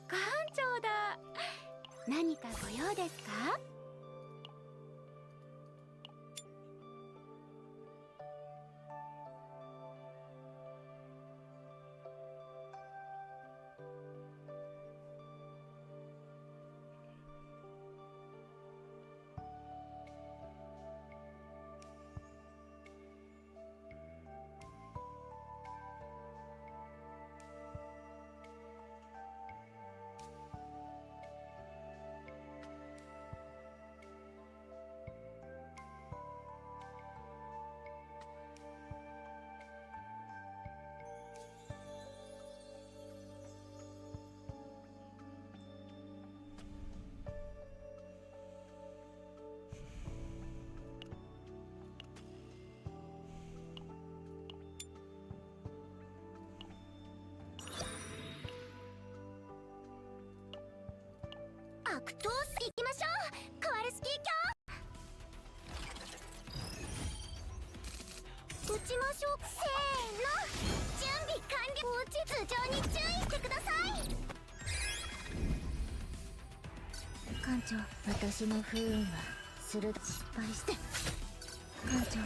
艦長だ。何かご用ですか？アクトース行きましょう。カワルスキー卿撃ちましょう。せーの、準備完了。頭上に注意してください。艦長、私の不運は鋭い。失敗して艦長、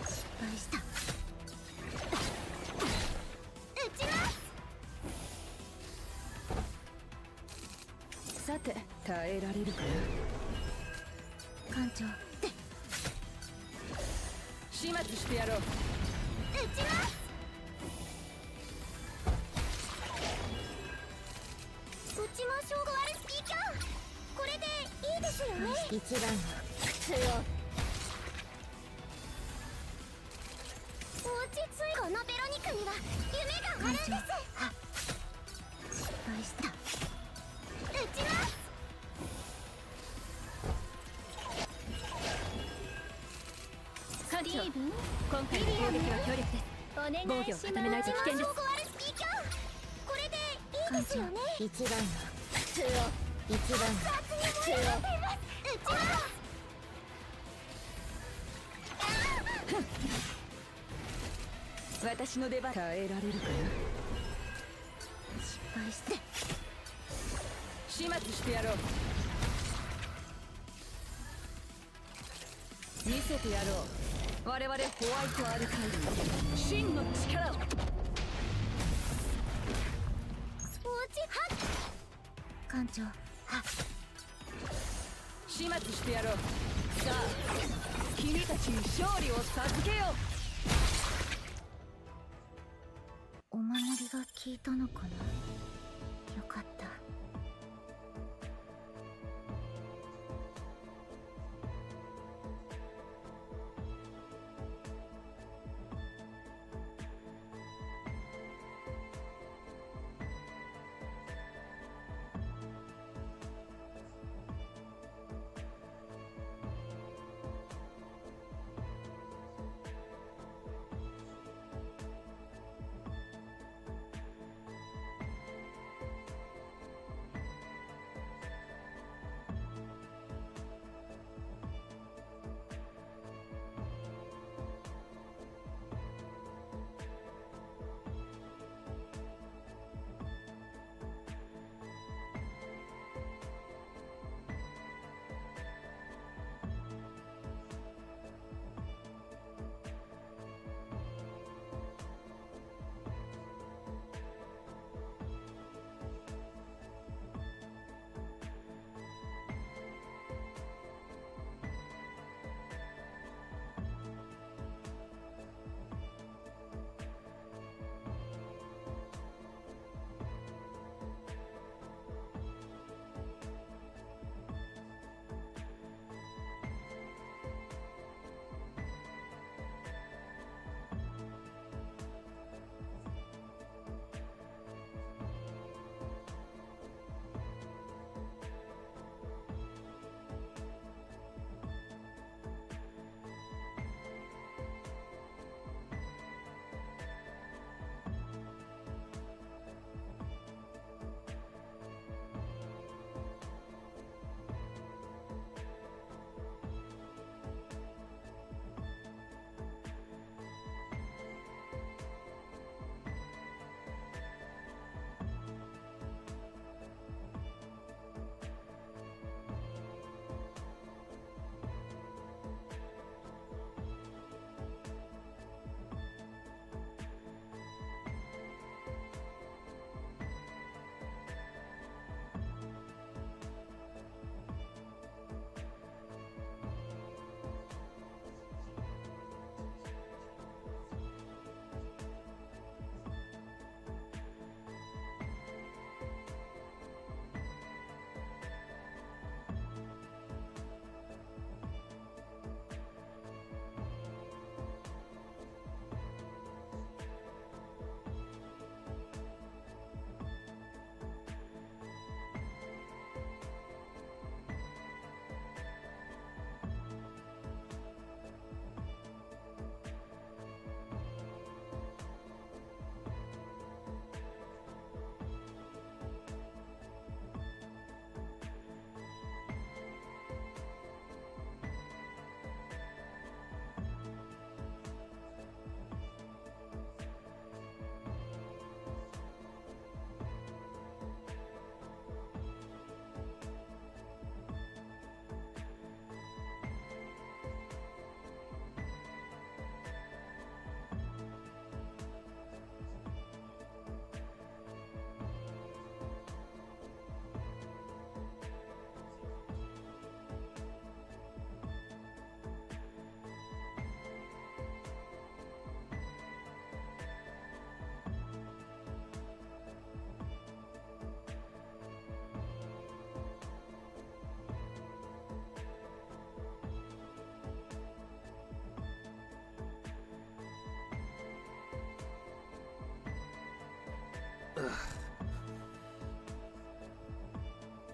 失敗した。撃ちます。さて耐えられるかな。艦長始末してやろう。撃ちます。撃ちましょう。ワルスキー卿、これでいいですよね。一番の普通を。落ち着い。このベロニカには夢があるんです。失敗した。撃ちます。艦長、今回の攻撃は強力です。防御を固めないと危険です。これでいいですよね。一番の普通を。一番の普通を。撃ちます。私の出番耐えられるかな。失敗して始末してやろう。せてやろう。我々ホワイトアルカイドの真の力を。艦長、始末してやろう。さあ、君たちに勝利を授けよう。お守りが効いたのかな。よかった。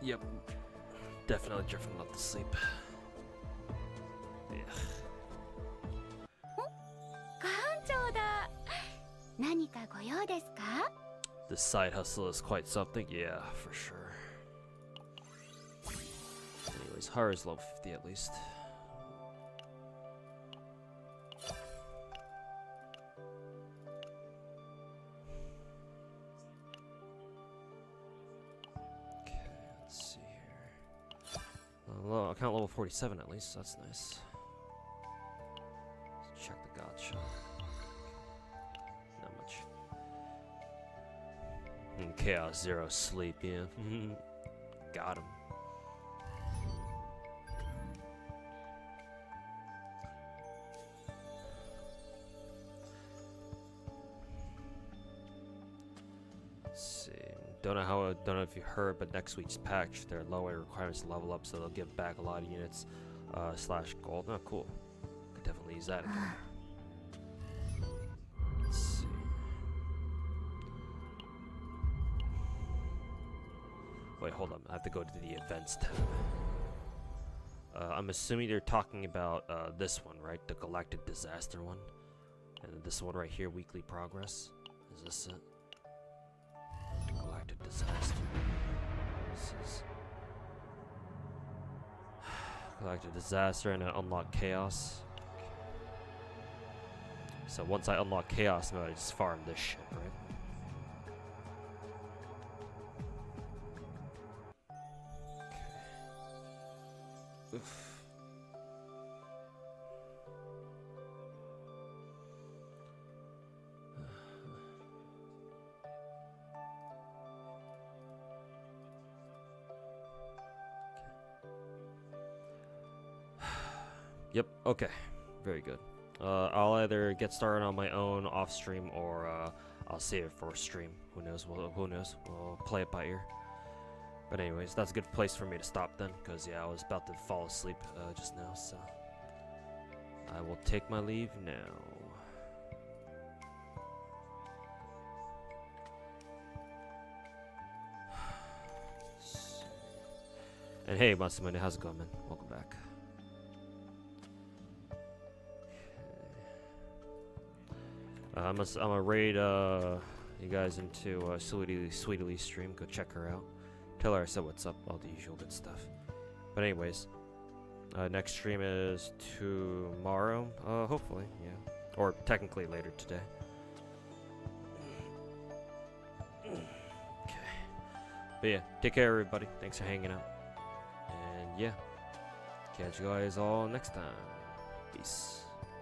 Yep. Definitely drifting off to sleep. Yeah. 艦長だ。何かご用ですか？ This side hustle is quite something. Yeah, for sure. Anyways, Haru's level 50 at least. Okay, let's see here. Account level 47 at least. That's nice. much. Not much. Chaos 0 sleep, yeah. Got him. Don't know if you heard, but next week's patch, their low end requirements to level up, so they'll give back a lot of units slash gold. Oh, cool. Could definitely use that again. Let's see. Wait, hold on. I have to go to the events tab. I'm assuming they're talking about this one, right? The Galactic Disaster one. And this one right here, weekly progress. Is this it? Galactic Disaster. This is Galactic Disaster, and I unlock Chaos. Okay. So once I unlock Chaos mode, I just farm this shit, right? Okay. Oof. Yep, okay. Very good. I'll either get started on my own off stream, or I'll save it for stream. Who knows? Who knows? We'll play it by ear. But anyways, that's a good place for me to stop then, because yeah, I was about to fall asleep just now, so I will take my leave now. And hey, Masamune, how's it going, man? Welcome back. I'm gonna raid you guys into Sweetly stream. Go check her out. Tell her I said what's up. All the usual good stuff. But anyways, next stream is tomorrow. Hopefully, yeah, or technically later today. Okay. But yeah, take care, everybody. Thanks for hanging out. And yeah, catch you guys all next time. Peace.